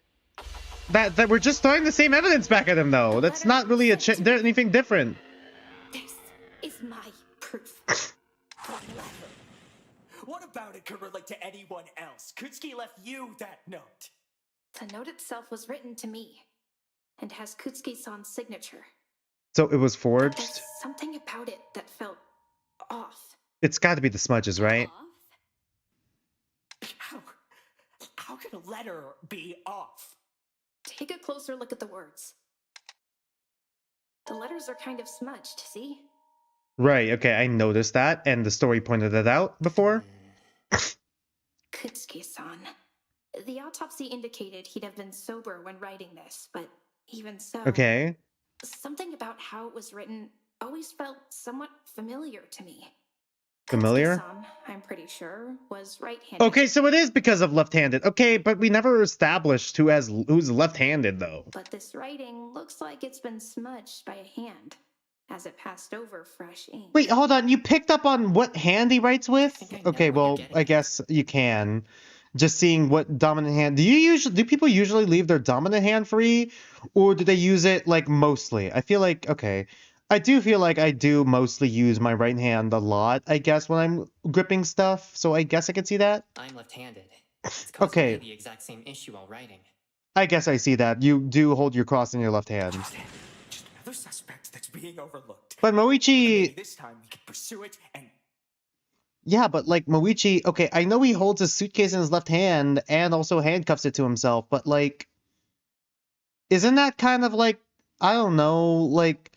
That we're just throwing the same evidence back at him though. That's not really anything different. This is my proof. What about it could relate to anyone else? Kutsuki left you that note. The note itself was written to me, and has Kutsuki-san's signature. So it was But forged? there's something about it that felt off. It's got to be the smudges, right? How could a letter be off? Take a closer look at the words. The letters are kind of smudged, see? Right, okay, I noticed that, and the story pointed it out before. Kutsuki-san. The autopsy indicated he'd have been sober when writing this, but even so... Okay. Something about how it was written always felt somewhat familiar to me. Familiar? Kutsuki-san, I'm pretty sure, was right-handed. Okay, so it is because of left-handed. Okay, but we never established who's left-handed, though. But this writing looks like it's been smudged by a hand, as it passed over fresh ink. Wait, hold on. You picked up on what hand he writes with? Okay, well, I guess you can. Just seeing what dominant hand. Do people usually leave their dominant hand free, or do they use it like mostly? I feel like I do feel like I do mostly use my right hand a lot, I guess, when I'm gripping stuff. So I guess I can see that. I'm left-handed. It's causing me the exact same issue while writing. I guess I see that. You do hold your cross in your left hand. Just another suspect that's being overlooked. But Moichi... Maybe this time we can pursue it and... Yeah, but like Moichi, okay, I know he holds his suitcase in his left hand and also handcuffs it to himself, but like, isn't that kind of like, I don't know, like,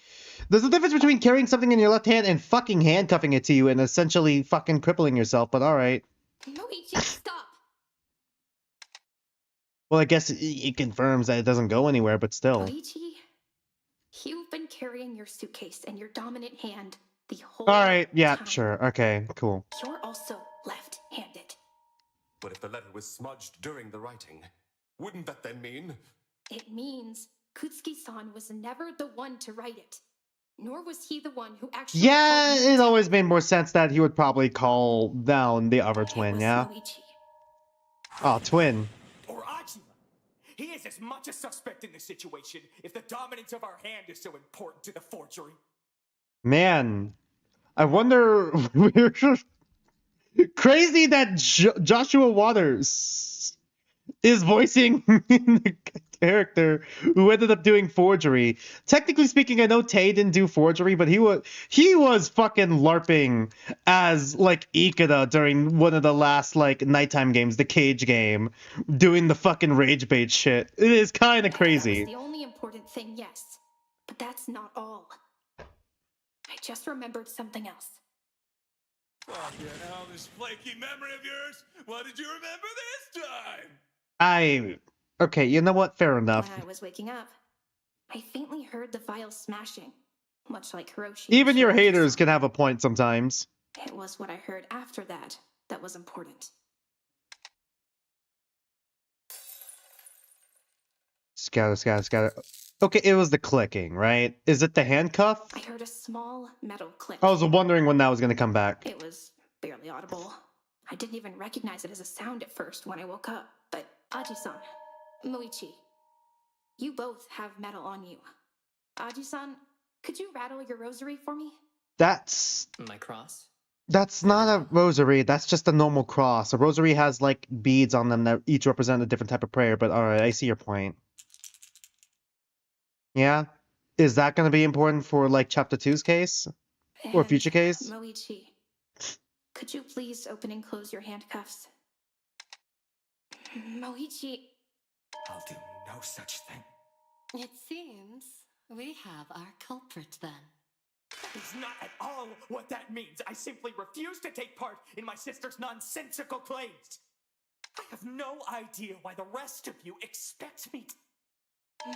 there's a difference between carrying something in your left hand and fucking handcuffing it to you and essentially fucking crippling yourself, but alright. Moichi, stop! Well, I guess it confirms that it doesn't go anywhere, but still. Moichi, you've been carrying your suitcase in your dominant hand the whole Alright, yeah, time. sure, okay, cool. You're also left-handed. But if the letter was smudged during the writing, wouldn't that then mean? It means Kutsuki-san was never the one to write it. Nor was he the one who actually... Yeah, it always made more sense that he would probably call down the other twin, yeah? Moichi. Oh, twin. Or Ajima. He is as much a suspect in this situation if the dominance of our hand is so important to the forgery. Man, I wonder Crazy that Joshua Waters is voicing the character who ended up doing forgery. Technically speaking, I know Tay didn't do forgery, but he was fucking LARPing as like Ikeda during one of the last like nighttime games, the Cage game, doing the fucking rage bait shit. It is kind of crazy. That's the only important thing, yes. But that's not all. I just remembered something else. Fucking hell, this flaky memory of yours. What did you remember this time? Okay, you know what? Fair enough. When I was waking up, I faintly heard the vial smashing, much like Hiroshi. Even your haters can have a point sometimes. It was what I heard after that that was important. Scatter. Okay, it was the clicking, right? Is it the handcuff? I heard a small metal click. I was wondering when that was going to come back. It was barely audible. I didn't even recognize it as a sound at first when I woke up. But Aji-san, Moichi, you both have metal on you. Aji-san, could you rattle your rosary for me? That's My cross? That's not a rosary. That's just a normal cross. A rosary has like beads on them that each represent a different type of prayer. But all right, I see your point. Yeah? Is that going to be important for, like, Chapter 2's case? Or future case? Moichi, could you please open and close your handcuffs? Moichi... I'll do no such thing. It seems we have our culprit then. That is not at all what that means. I simply refuse to take part in my sister's nonsensical claims. I have no idea why the rest of you expect me to...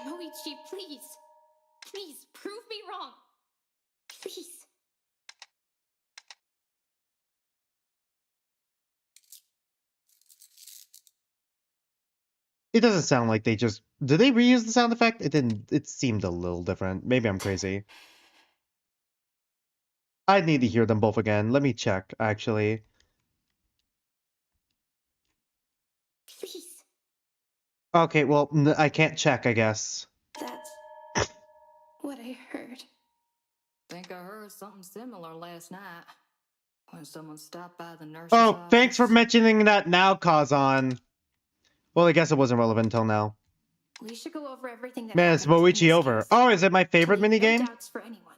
Moichi, please. Please, prove me wrong. Please. It doesn't sound like they just... Did they reuse the sound effect? It didn't... It seemed a little different. Maybe I'm crazy. I'd need to hear them both again. Let me check, actually. Please. Okay, well, I can't check, I guess. That's what I heard. Think I heard something similar last night when someone stopped by the nurse's Oh, office. thanks for mentioning that now, Kazan. Well, I guess it wasn't relevant until now. We should go over everything that Man, it's happened in Moichi this over. case. Oh, is it my favorite No minigame? doubts for anyone.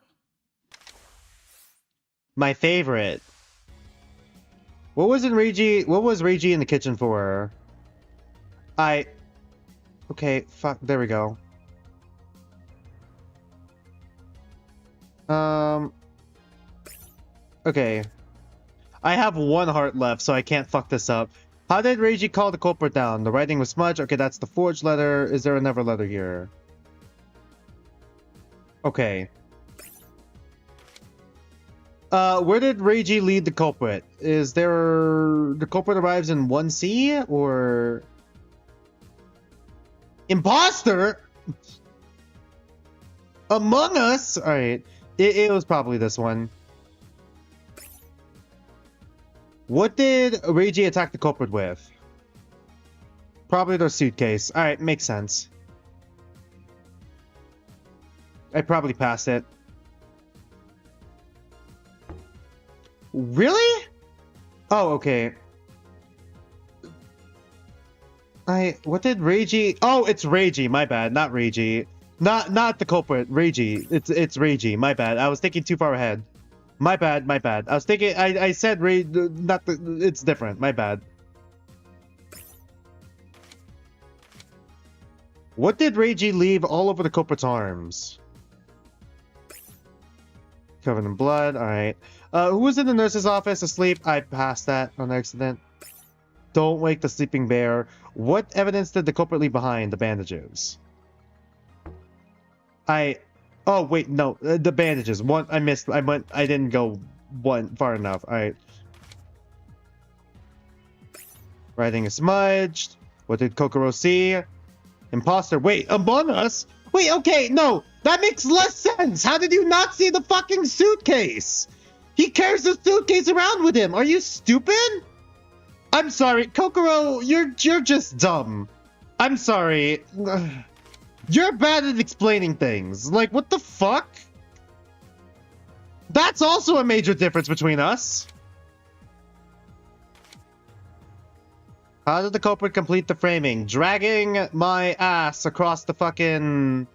My favorite. What was Reiji in the kitchen for? Okay, fuck, there we go. Okay. I have one heart left, so I can't fuck this up. How did Reiji call the culprit down? The writing was smudged. Okay, that's the forged letter. Is there another letter here? Okay. Where did Reiji lead the culprit? Is there... The culprit arrives in 1C, or... Imposter? Among Us? Alright. It was probably this one. What did Reiji attack the culprit with? Probably their suitcase. Alright, makes sense. I probably passed it. Really? Oh, okay. What did Reiji... Oh, it's Reiji, my bad, not Reiji. Not the culprit, Reiji. It's Reiji, my bad. I was thinking too far ahead. My bad. I was thinking... I said not the... It's different, my bad. What did Reiji leave all over the culprit's arms? Covered in blood, alright. Who was in the nurse's office asleep? I passed that on accident. Don't wake the sleeping bear. What evidence did the culprit leave behind? The bandages. Oh, wait, no. The bandages. One, I missed. I didn't go far enough. Alright. Writing is smudged. What did Kokoro see? Imposter. Wait, Among Us? Wait, okay, no. That makes less sense. How did you not see the fucking suitcase? He carries the suitcase around with him. Are you stupid? I'm sorry, Kokoro, you're just dumb. I'm sorry. You're bad at explaining things. Like, what the fuck? That's also a major difference between us. How did the culprit complete the framing? Dragging my ass across the fucking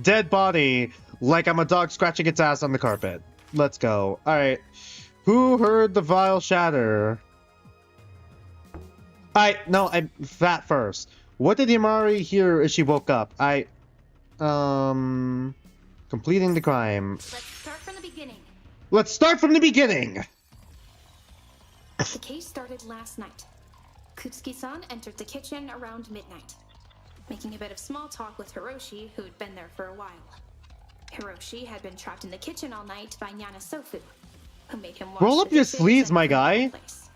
dead body like I'm a dog scratching its ass on the carpet. Let's go. Alright. Who heard the vial shatter? I'm fat first. What did Himari hear as she woke up? Completing the crime. Let's start from the beginning. Let's start from the beginning! The case started last night. Kutsuki-san entered the kitchen around midnight, making a bit of small talk with Hiroshi, who had been there for a while. Hiroshi had been trapped in the kitchen all night by Janus, who made him wash Roll up the your dishes sleeves, and my clean the guy. place.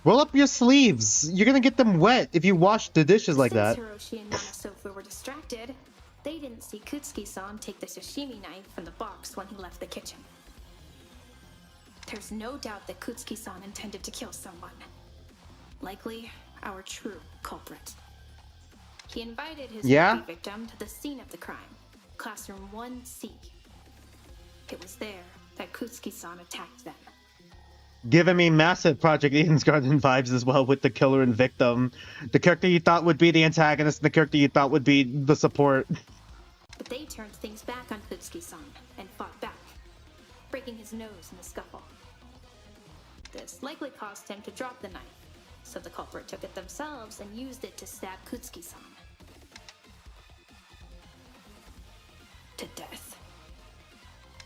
Roll up your sleeves. You're gonna get them wet if you wash the dishes like that. Since Hiroshi and Janus were distracted, they didn't see Kutsuki-san take the sashimi knife from the box when he left the kitchen. There's no doubt that Kutsuki-san intended to kill someone. Likely, our true culprit. He invited his would-be victim to the scene of the crime, classroom 1C. It was there that Kutsuki-san attacked them. Giving me massive Project Eden's Garden vibes as well with the killer and victim. The character you thought would be the antagonist and the character you thought would be the support. But they turned things back on Kutsuki-san and fought back, breaking his nose in the scuffle. This likely caused him to drop the knife, so the culprit took it themselves and used it to stab Kutsuki-san to death.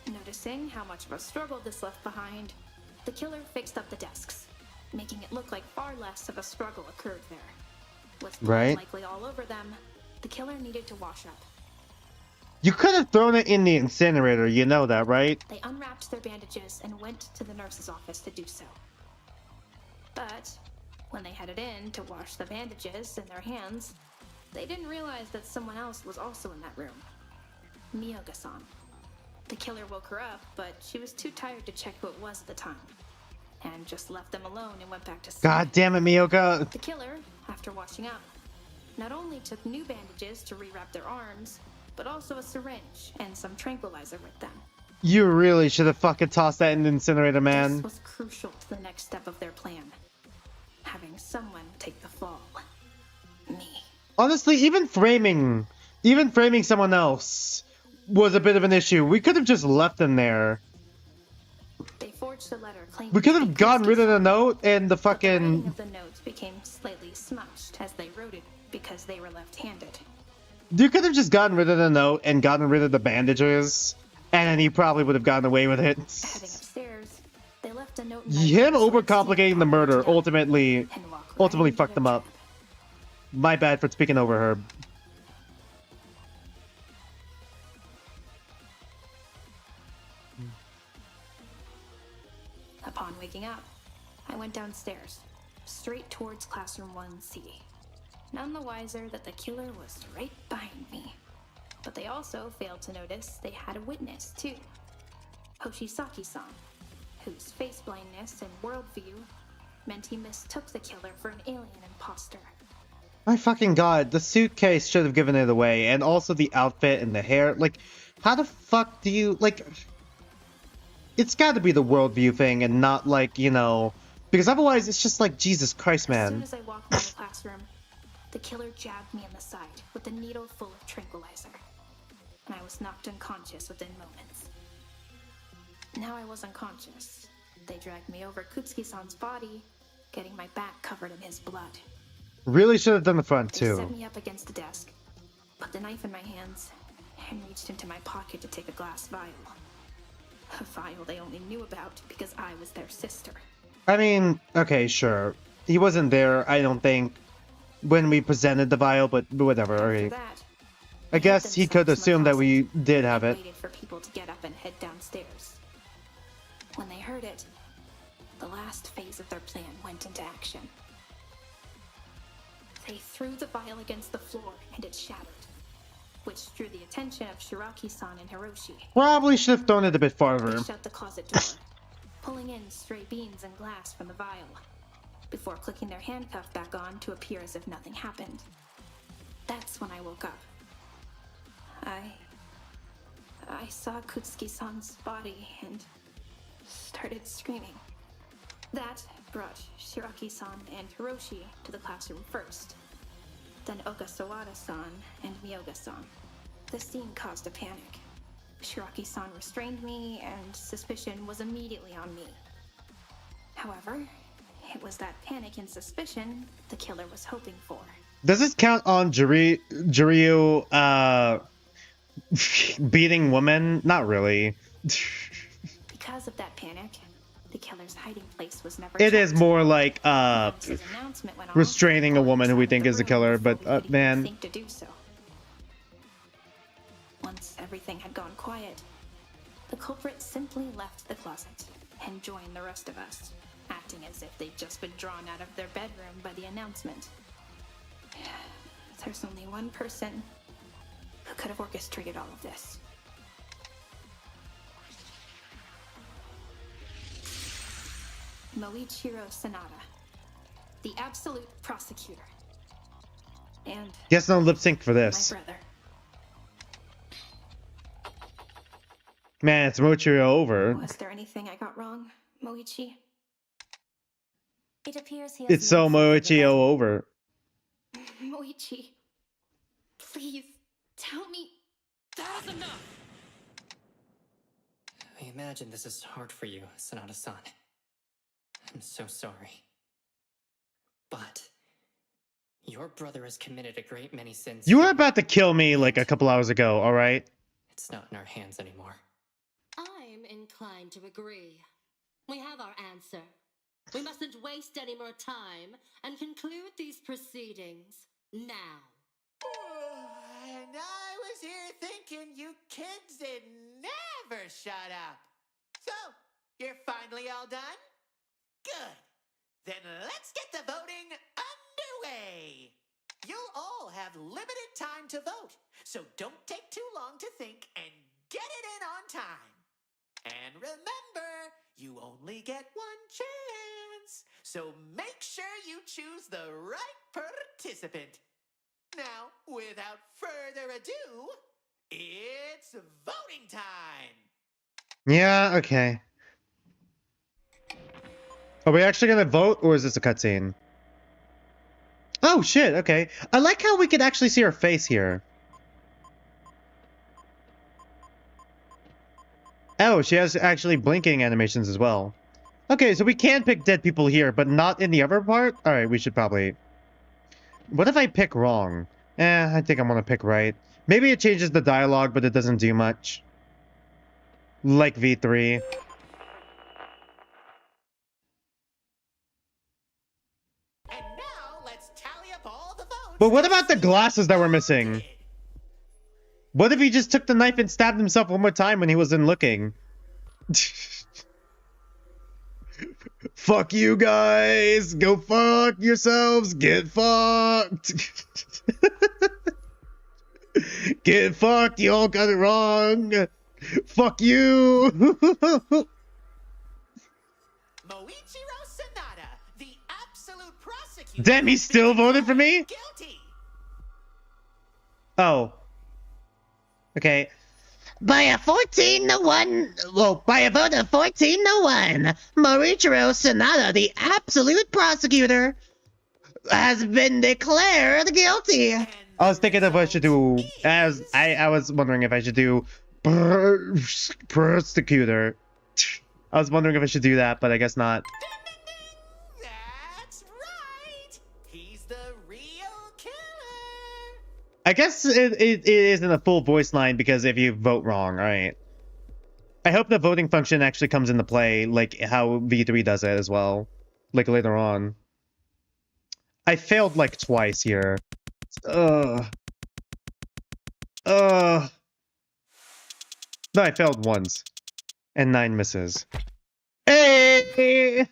Noticing how much of a struggle this left behind, the killer fixed up the desks, making it look like far less of a struggle occurred there. With blood likely all over them, the killer needed to wash up. You could have thrown it in the incinerator, you know that, right? They unwrapped their bandages and went to the nurse's office to do so. But when they headed in to wash the bandages in their hands, they didn't realize that someone else was also in that room. Miyoga-san. The killer woke her up, but she was too tired to check who it was at the time, and just left them alone and went back to sleep. God damn it, Miyoga! The killer, after washing up, not only took new bandages to rewrap their arms, but also a syringe and some tranquilizer with them. You really should have fucking tossed that in the incinerator, man. This was crucial to the next step of their plan. Having someone take the fall. Me. Honestly, even framing someone else was a bit of an issue. We could have just left them there. They forged a letter claiming We could have gotten rid of the note and the fucking... The writing of the notes became slightly smudged as they wrote it because they were left-handed. You could have just gotten rid of the note and gotten rid of the bandages, and then he probably would have gotten away with it. Heading upstairs, they left a note. Him overcomplicating the murder ultimately fucked them up. My bad for speaking over her. Upon waking up, I went downstairs, straight towards classroom 1C. None the wiser that the killer was right behind me. But they also failed to notice they had a witness, too. Hoshisaki-san, whose face blindness and worldview meant he mistook the killer for an alien imposter. My fucking god, the suitcase should have given it away, and also the outfit and the hair. Like, how the fuck do you, like... It's gotta be the worldview thing and not, like, you know... Because otherwise, it's just like, Jesus Christ, man. As soon as I walked into the classroom, the killer jabbed me in the side with a needle full of tranquilizer, and I was knocked unconscious within moments. Now I was unconscious. They dragged me over Kutsuki-san's body, getting my back covered in his blood. Really should have done the front, They too. set me up against the desk, put the knife in my hands, and reached into my pocket to take a glass vial. A vial they only knew about because I was their sister. I mean, okay, sure. He wasn't there, I don't think, when we presented the vial, but whatever, okay. I guess he could assume that we did have it. Waited for people to get up and head downstairs. When they heard it, the last phase of their plan went into action. They threw the vial against the floor and it shattered, which drew the attention of Shiraki-san and Hiroshi. Probably should have thrown it a bit farther. They shut the closet door, pulling in stray beans and glass from the vial, before clicking their handcuff back on to appear as if nothing happened. That's when I woke up. I saw Kutsuki-san's body and started screaming. That, brought Shiraki-san and Hiroshi to the classroom first. Then Okasawara-san and Miyoga-san. The scene caused a panic. Shiraki-san restrained me, and suspicion was immediately on me. However, it was that panic and suspicion the killer was hoping for. Does this count on Jiryu beating women? Not really. Because of that panic, the killer's hiding place was never It checked. is more like Once his announcement went off, restraining a woman who we think the is the room killer, before but we could even man. think to do so. Once everything had gone quiet, the culprit simply left the closet and joined the rest of us, acting as if they'd just been drawn out of their bedroom by the announcement. There's only one person who could have orchestrated all of this. Moichiro Sanada, the absolute prosecutor. And Guess no lip sync for my this. brother. Man, it's Mochiro over. Was there anything I got wrong, Moichi? It appears he has It's so Mochiro over. Moichi, please tell me. That's enough! I imagine this is hard for you, Sanada-san. I'm so sorry. But your brother has committed a great many sins. You were about to kill me like a couple hours ago, alright? It's not in our hands anymore. I'm inclined to agree. We have our answer. We mustn't waste any more time and conclude these proceedings now. And I was here thinking you kids would never shut up. So, you're finally all done? Good. Then let's get the voting underway. You'll all have limited time to vote, so don't take too long to think and get it in on time. And remember, you only get one chance, so make sure you choose the right participant. Now, without further ado, it's voting time. Yeah, okay. Are we actually gonna vote, or is this a cutscene? Oh shit, okay. I like how we could actually see her face here. Oh, she has actually blinking animations as well. Okay, so we can pick dead people here, but not in the other part? Alright, we should probably... What if I pick wrong? I think I'm gonna pick right. Maybe it changes the dialogue, but it doesn't do much. Like V3. And now let's tally up all the votes. But what about the glasses that we're missing? What if he just took the knife and stabbed himself one more time when he wasn't looking? Fuck you guys! Go fuck yourselves! Get fucked! Get fucked! You all got it wrong! Fuck you! Moichiro Sanada, the absolute prosecutor. Damn, he still voted for me? Guilty. Oh. Okay. By a 14-1, well, by a vote of 14-1, Moichiro Sanada, the absolute prosecutor, has been declared guilty. I was thinking if I should do, I was wondering if I should do prosecutor. I was wondering if I should do that, but I guess not. That's right. He's the real killer. I guess it isn't a full voice line because if you vote wrong, right? I hope the voting function actually comes into play, like how V3 does it as well, like later on. I failed like twice here. No, I failed once. And 9 misses. Hey!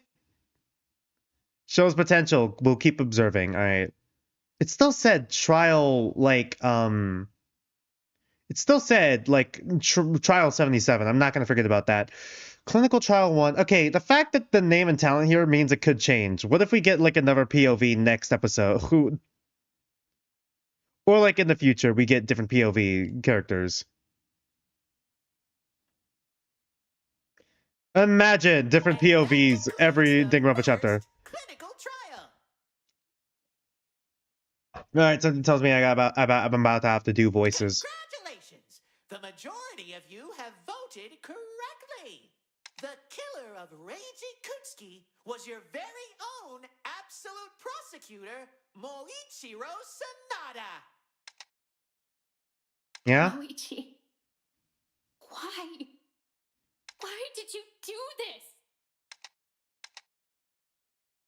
Shows potential. We'll keep observing. Alright. It still said trial, like, it still said, like, trial 77. I'm not gonna forget about that. Clinical trial 1. Okay, the fact that the name and talent here means it could change. What if we get, like, another POV next episode? Or, like, in the future, we get different POV characters. Imagine different POVs every Danganronpa chapter. Clinical trial. All right, something tells me I'm about to have to do voices. Congratulations! The majority of you have voted correctly. The killer of Reiji Kutsuki was your very own absolute prosecutor, Moichiro Sanada. Yeah? Moichi. Why? Why did you do this?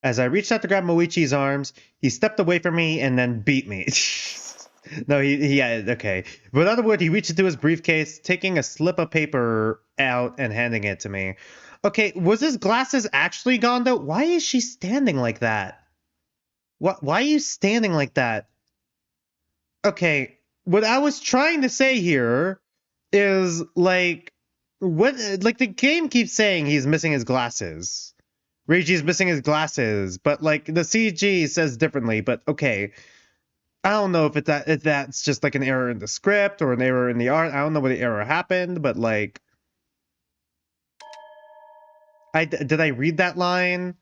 As I reached out to grab Moichi's arms, he stepped away from me and then beat me. No, yeah, okay. With other words, he reached into his briefcase, taking a slip of paper out and handing it to me. Okay, was his glasses actually gone though? Why is she standing like that? Why are you standing like that? Okay, what I was trying to say here is like the game keeps saying he's missing his glasses. Reiji's missing his glasses, but like the CG says differently, but okay. I don't know if that's just like an error in the script or an error in the art. I don't know where the error happened, but like did I read that line?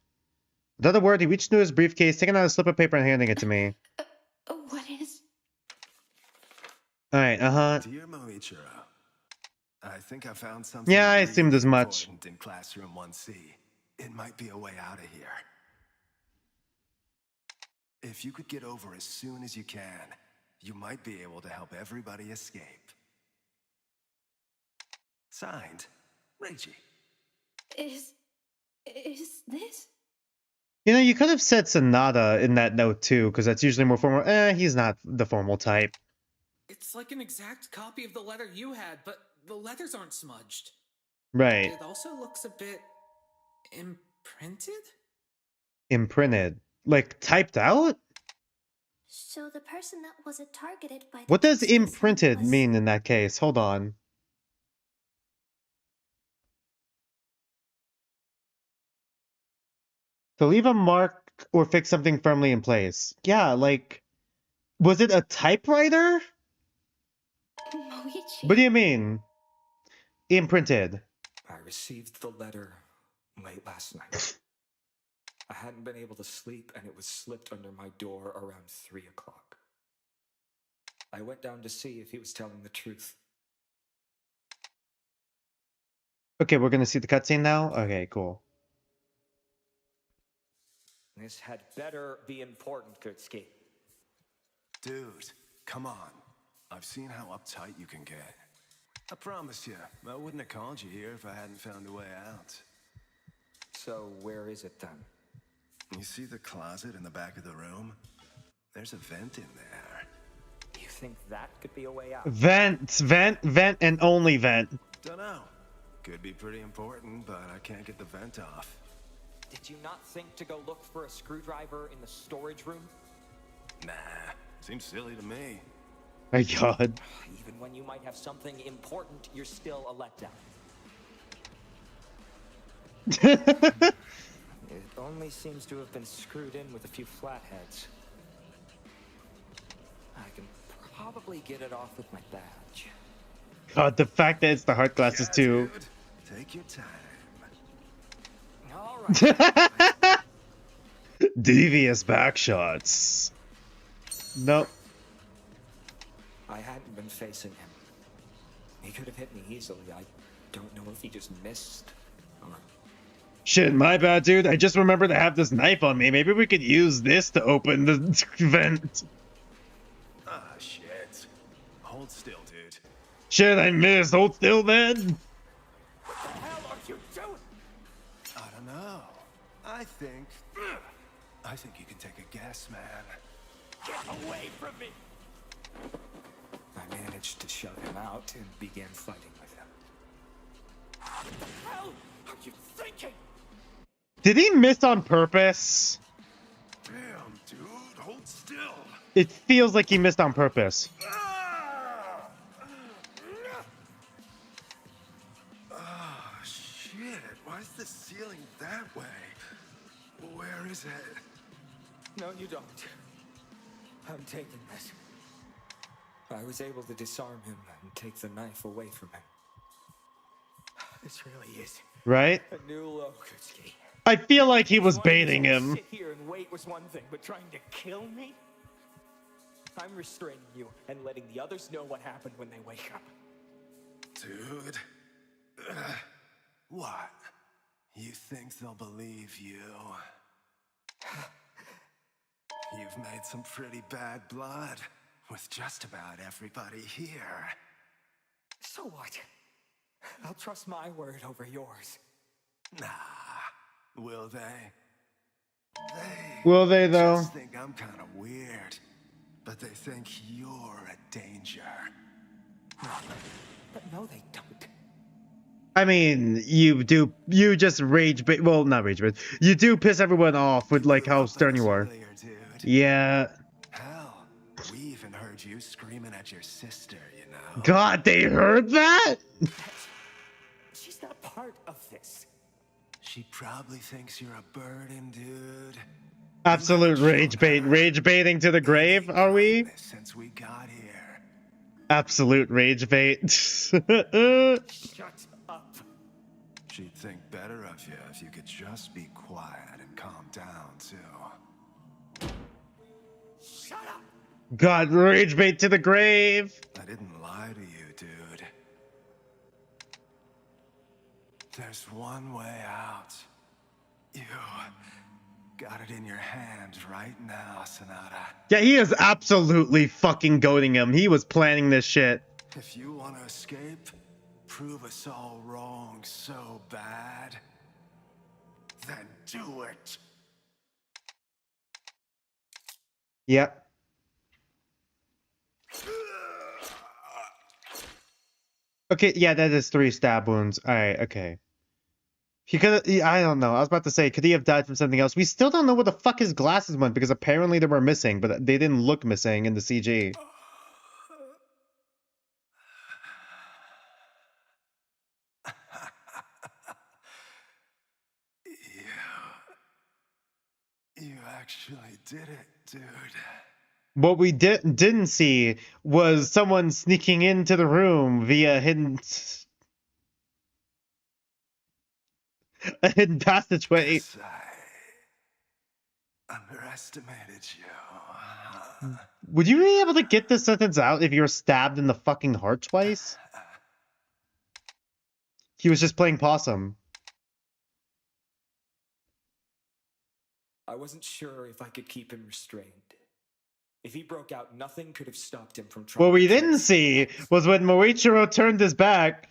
In other words, he reached into his briefcase, taking out a slip of paper and handing it to me. What is? Alright, Dear Moichiro, I think I found something. Yeah, I assumed as much. In classroom 1C. It might be a way out of here. If you could get over as soon as you can, you might be able to help everybody escape. Signed, Reiji. Is this? You know, you could have said Sanada in that note too, because that's usually more formal. He's not the formal type. It's like an exact copy of the letter you had, but the letters aren't smudged. Right. It also looks a bit imprinted? Imprinted. Like typed out? So the person that was targeted by the What does imprinted mean in that case? Hold on. To leave a mark or fix something firmly in place. Yeah, like, was it a typewriter? Moichi. What do you mean? Imprinted. I received the letter late last night. I hadn't been able to sleep, and it was slipped under my door around 3 o'clock. I went down to see if he was telling the truth. Okay, we're gonna see the cutscene now? Okay, cool. This had better be important, Kutsuki. Dude, come on. I've seen how uptight you can get. I promise you, I wouldn't have called you here if I hadn't found a way out. So where is it then? You see the closet in the back of the room? There's a vent in there. You think that could be a way out? Vent, and only vent. Dunno. Could be pretty important, but I can't get the vent off. Did you not think to go look for a screwdriver in the storage room? Nah, seems silly to me. My god. Even when you might have something important, you're still a letdown. It only seems to have been screwed in with a few flatheads. I can probably get it off with my badge. God, the fact that it's the heart glasses too. Dude, take your time. All right. Devious backshots. Nope. I hadn't been facing him. He could have hit me easily. I don't know if he just missed or... Shit, my bad, dude. I just remembered to have this knife on me. Maybe we could use this to open the vent. Ah, shit. Hold still, dude. Shit, I missed. Hold still, then. What the hell are you doing? I don't know. I think you can take a guess, man. Get away from me! I managed to shove him out and began fighting with him. What the hell are you thinking? Did he miss on purpose? Damn, dude, hold still. It feels like he missed on purpose. Oh, shit. Why is the ceiling that way? Where is it? No, you don't. I'm taking this. I was able to disarm him and take the knife away from him. This really is Right? A new low, Kutsuki. I feel like he was Wanting to baiting him. Sit here and wait was one thing, but trying to kill me? I'm restraining you and letting the others know what happened when they wake up. Dude. What? You think they'll believe you? You've made some pretty bad blood with just about everybody here. So what? I'll trust my word over yours. Nah. Will they? Will they, though? Just think I'm kind of weird, but they think you're a danger. But no, they don't. I mean, you just rage bait. Well, not rage bait. You do piss everyone off with like how stern you are. Yeah. Hell, we even heard you screaming at your sister, you know. God, they heard that? She's not part of this. She probably thinks you're a burden, dude. Absolute rage bait. Rage baiting to the grave, are we? Since we got here. Absolute rage bait. Shut up. She'd think better of you if you could just be quiet and calm down, too. Shut up. God, rage bait to the grave. I didn't lie to you, dude. There's one way out. You got it in your hand right now, Sonata. Yeah, he is absolutely fucking goading him. He was planning this shit. If you want to escape, prove us all wrong so bad, then do it. Yep. Okay, yeah, that is 3 stab wounds. Alright, okay. He could I don't know. I was about to say, could he have died from something else? We still don't know where the fuck his glasses went because apparently they were missing, but they didn't look missing in the CG. You actually did it, dude. What we didn't see was someone sneaking into the room via a hidden passageway. Yes, I underestimated you. Would you be able to get this sentence out if you were stabbed in the fucking heart twice? He was just playing possum. I wasn't sure if I could keep him restrained. If he broke out, nothing could have stopped him from trying. What we didn't see was when Moichiro turned his back.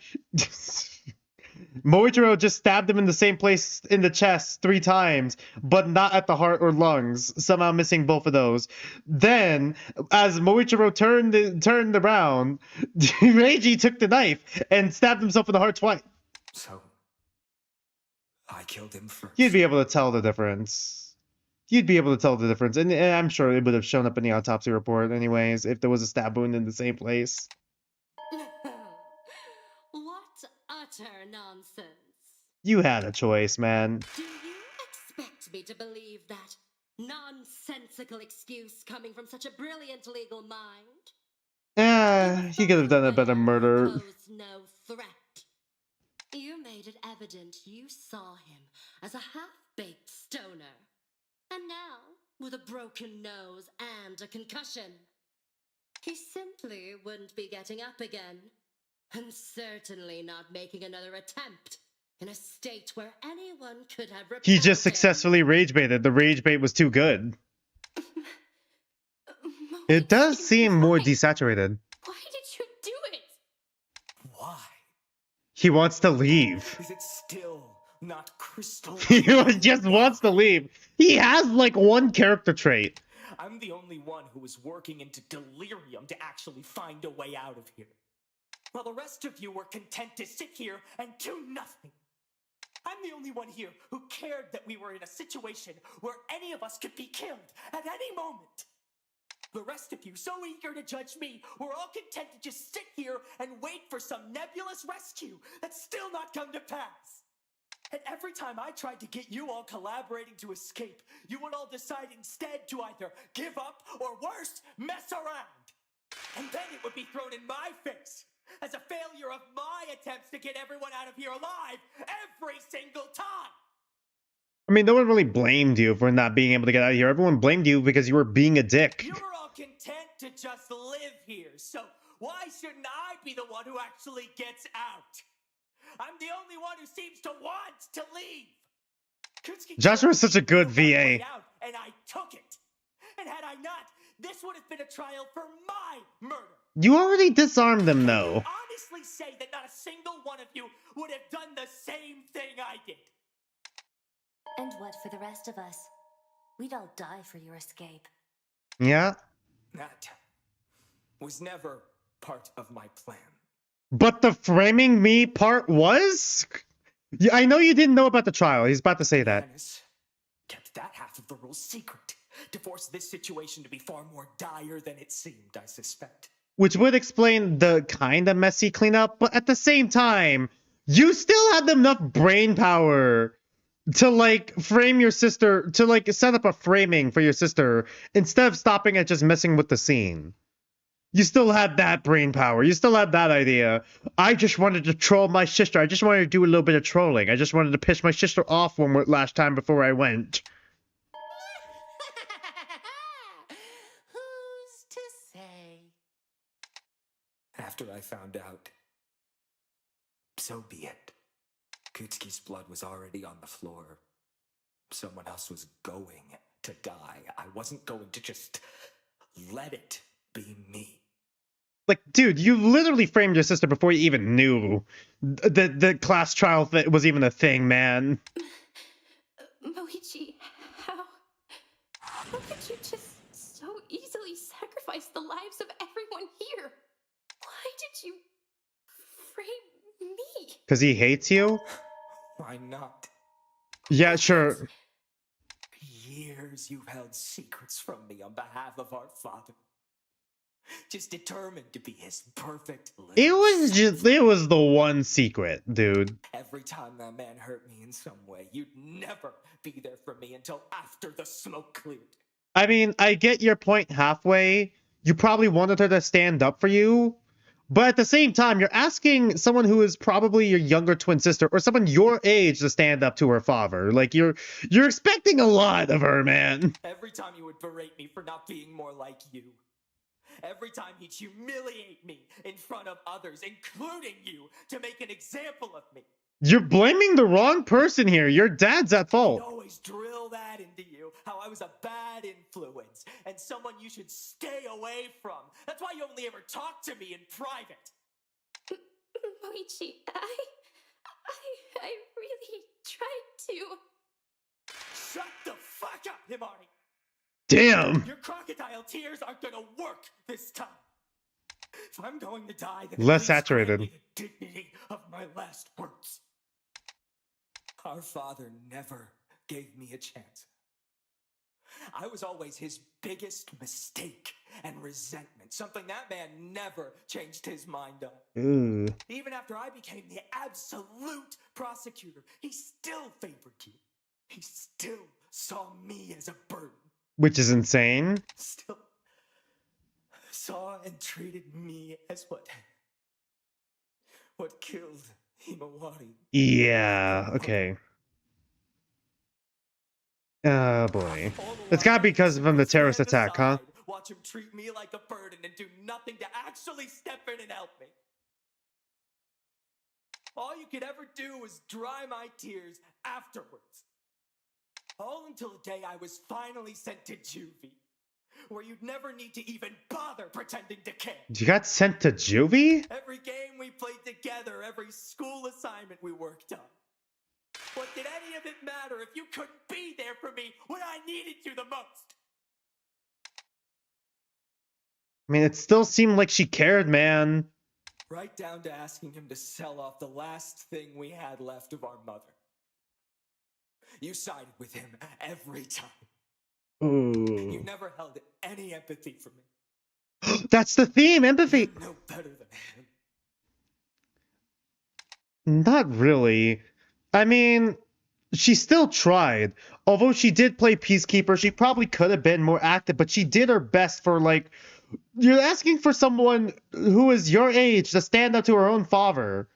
Moichiro just stabbed him in the same place in the chest 3 times, but not at the heart or lungs, somehow missing both of those. Then, as Moichiro turned around, Reiji took the knife and stabbed himself in the heart twice. So, I killed him first. You'd be able to tell the difference. You'd be able to tell the difference, and I'm sure it would have shown up in the autopsy report anyways, if there was a stab wound in the same place. What utter nonsense. You had a choice, man. Do you expect me to believe that nonsensical excuse coming from such a brilliant legal mind? He could have done a better murder. Posed no threat. You made it evident you saw him as a half-baked stoner. And now, with a broken nose and a concussion, he simply wouldn't be getting up again. And certainly not making another attempt in a state where anyone could have repelled He just him. successfully rage baited. The rage bait was too good. It does seem more desaturated. Why did you do it? Why? He wants to leave. Is it still not crystal? He just wants to leave. He has like one character trait. I'm the only one who was working into delirium to actually find a way out of here. While the rest of you were content to sit here and do nothing. I'm the only one here who cared that we were in a situation where any of us could be killed at any moment. The rest of you, so eager to judge me, were all content to just sit here and wait for some nebulous rescue that's still not come to pass. And every time I tried to get you all collaborating to escape, you would all decide instead to either give up or worse, mess around. And then it would be thrown in my face. as a failure of my attempts to get everyone out of here alive every single time. I mean, no one really blamed you for not being able to get out of here. Everyone blamed you because you were being a dick. You were all content to just live here, so why shouldn't I be the one who actually gets out? I'm the only one who seems to want to leave. Joshua is such a good VA. And I took it. And had I not, this would have been a trial for my murder. You already disarmed them, though. Honestly say that not a single one of you would have done the same thing I did. And what for the rest of us? We'd all die for your escape. Yeah. That was never part of my plan. But the framing me part was? Yeah, I know you didn't know about the trial. He's about to say that. Janus kept that half of the rules secret to force this situation to be far more dire than it seemed, I suspect. Which would explain the kind of messy cleanup, but at the same time, you still had enough brain power to, like, frame your sister, to, like, set up a framing for your sister instead of stopping at just messing with the scene. You still had that brain power. You still had that idea. I just wanted to troll my sister. I just wanted to do a little bit of trolling. I just wanted to piss my sister off last time before I went. Who's to say? After I found out, so be it. Kutsuki's blood was already on the floor. Someone else was going to die. I wasn't going to just let it be me. Like, dude, you literally framed your sister before you even knew the class trial was even a thing, man. Moichi, how could you just so easily sacrifice the lives of everyone here? Why did you frame me? Because he hates you? Why not? Yeah, sure. Years you've held secrets from me on behalf of our father. Just determined to be his perfect little It was the one secret, dude. Every time that man hurt me in some way, you'd never be there for me until after the smoke cleared. I mean, I get your point halfway. You probably wanted her to stand up for you. But at the same time, you're asking someone who is probably your younger twin sister or someone your age to stand up to her father. Like, you're expecting a lot of her, man. Every time you would berate me for not being more like you. Every time he'd humiliate me in front of others, including you, to make an example of me. You're blaming the wrong person here. Your dad's at fault. He'd always drill that into you, how I was a bad influence and someone you should stay away from. That's why you only ever talk to me in private. Moichi, I really tried to. Shut the fuck up, Himari. Damn. Your crocodile tears aren't gonna work this time. If I'm going to die, then Less at least saturated. grant me the dignity of my last words. Our father never gave me a chance. I was always his biggest mistake and resentment, something that man never changed his mind on. Ooh. Even after I became the absolute prosecutor, he still favored you. He still saw me as a burden. Which is insane. Still saw and treated me as what killed Himawari. Yeah, okay. Oh boy. It's gotta be because of the terrorist attack, huh? Watch him treat me like a burden and do nothing to actually step in and help me. All you could ever do was dry my tears afterwards. All until the day I was finally sent to juvie, where you'd never need to even bother pretending to care. You got sent to juvie? Every game we played together, every school assignment we worked on. What did any of it matter if you couldn't be there for me when I needed you the most? I mean, it still seemed like she cared, man. Right down to asking him to sell off the last thing we had left of our mother. You sided with him every time. Ooh. You never held any empathy for me. That's the theme, empathy. You're no better than him. Not really. I mean, she still tried. Although she did play peacekeeper, she probably could have been more active, but she did her best for, like, You're asking for someone who is your age to stand up to her own father.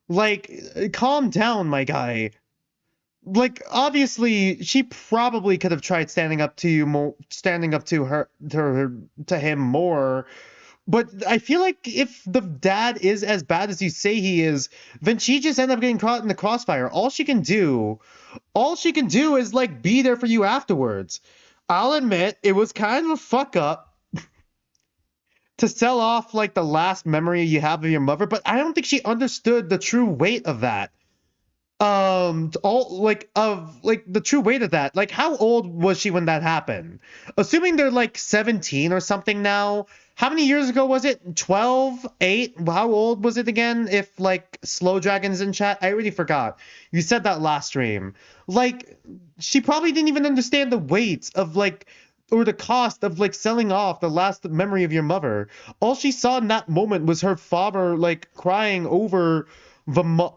Like, calm down, my guy. Like, obviously, she probably could have tried standing up to you more, standing up to her, to him more. But I feel like if the dad is as bad as you say he is, then she just ended up getting caught in the crossfire. All she can do is like be there for you afterwards. I'll admit it was kind of a fuck up to sell off like the last memory you have of your mother, but I don't think she understood the true weight of that. The true weight of that. Like, how old was she when that happened? Assuming they're like 17 or something now. How many years ago was it? 12? 8? How old was it again? If like Slow Dragon's in chat, I already forgot. You said that last stream. Like, she probably didn't even understand the weight of like, or the cost of like selling off the last memory of your mother. All she saw in that moment was her father like crying over the mom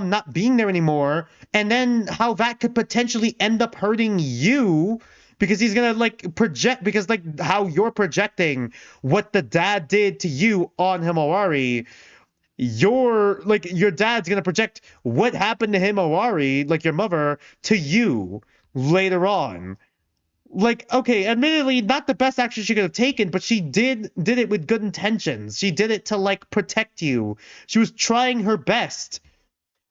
not being there anymore, and then how that could potentially end up hurting you because he's gonna like project, because like how you're projecting what the dad did to you on Himawari. Your dad's gonna project what happened to Himawari, like your mother, to you later on. Like, okay, admittedly, not the best action she could have taken, but she did it with good intentions. She did it to, like, protect you. She was trying her best.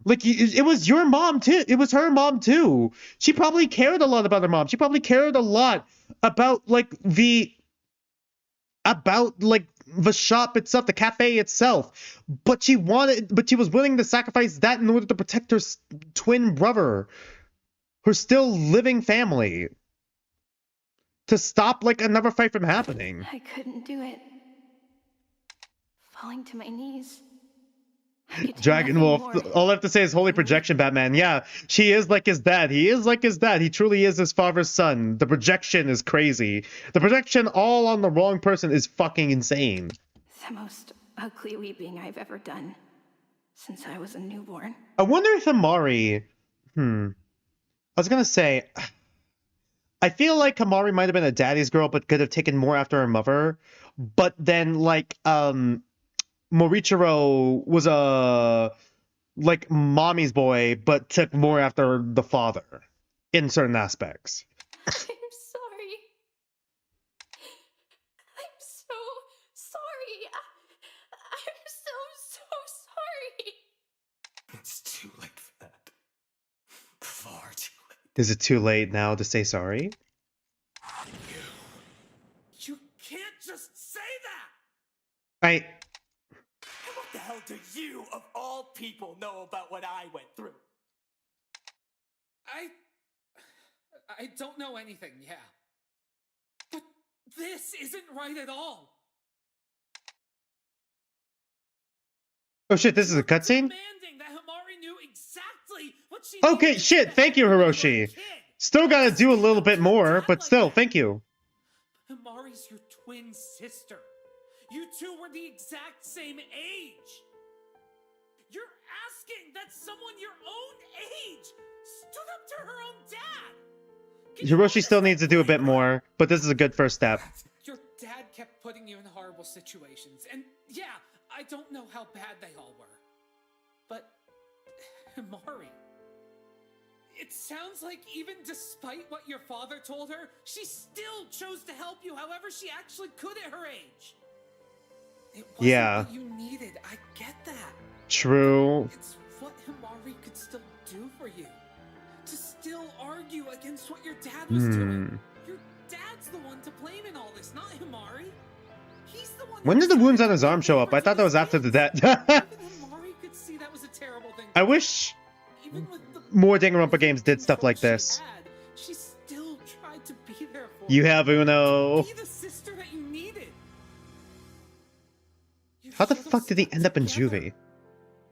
Like, it was your mom, too. It was her mom, too. She probably cared a lot about her mom. She probably cared a lot about, the shop itself, the cafe itself. But she was willing to sacrifice that in order to protect her twin brother, her still living family. To stop, like, another fight from happening. I couldn't do it. Falling to my knees. Dragon Wolf, all I have to say is holy projection, Batman. Yeah, she is like his dad. He is like his dad. He truly is his father's son. The projection is crazy. The projection all on the wrong person is fucking insane. The most ugly weeping I've ever done since I was a newborn. I wonder if Amari... I was gonna say... I feel like Kamari might have been a daddy's girl, but could have taken more after her mother. But then, like, Morichiro was a, like, mommy's boy, but took more after the father in certain aspects. I'm sorry. I'm so sorry. I'm so sorry. It's too late for that. Far too late. Is it too late now to say sorry? You can't just say that! What the hell do you, of all people, know about what I went through? I don't know anything, yeah. But this isn't right at all. Oh shit, this is a cutscene? Demanding that Himari knew exactly what she Okay, shit, thank you, Hiroshi. Still gotta do a little bit more, but still, thank you. Himari's your twin sister. You two were the exact same age. You're asking that someone your own age stood up to her own dad. Hiroshi still needs to do a bit more, but this is a good first step. Your dad kept putting you in horrible situations, and yeah, I don't know how bad they all were. But, Himari, it sounds like even despite what your father told her, she still chose to help you however she actually could at her age. It wasn't what you needed, I get that. True. It's what Himari could still do for you. To still argue against what your dad was doing. Your dad's the one to blame in all this, not Himari. He's the one. When did the wounds on his arm show up? I thought that was after the death. Himari could see that was a terrible thing. I wish more Danganronpa games did stuff like this. She still tried to be there for You have Uno. Be the sister that you needed. How the fuck did he end up in juvie?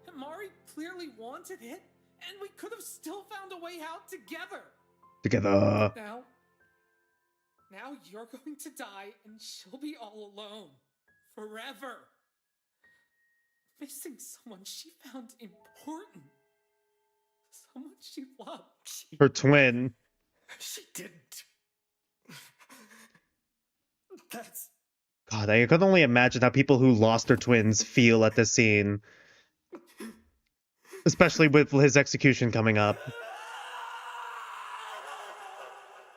Himari clearly wanted it, and we could have still found a way out together. Together. Now you're going to die, and she'll be all alone. Forever. Missing someone she found important. Someone she loved. Her twin. She didn't. That's... God, I could only imagine how people who lost their twins feel at this scene. Especially with his execution coming up.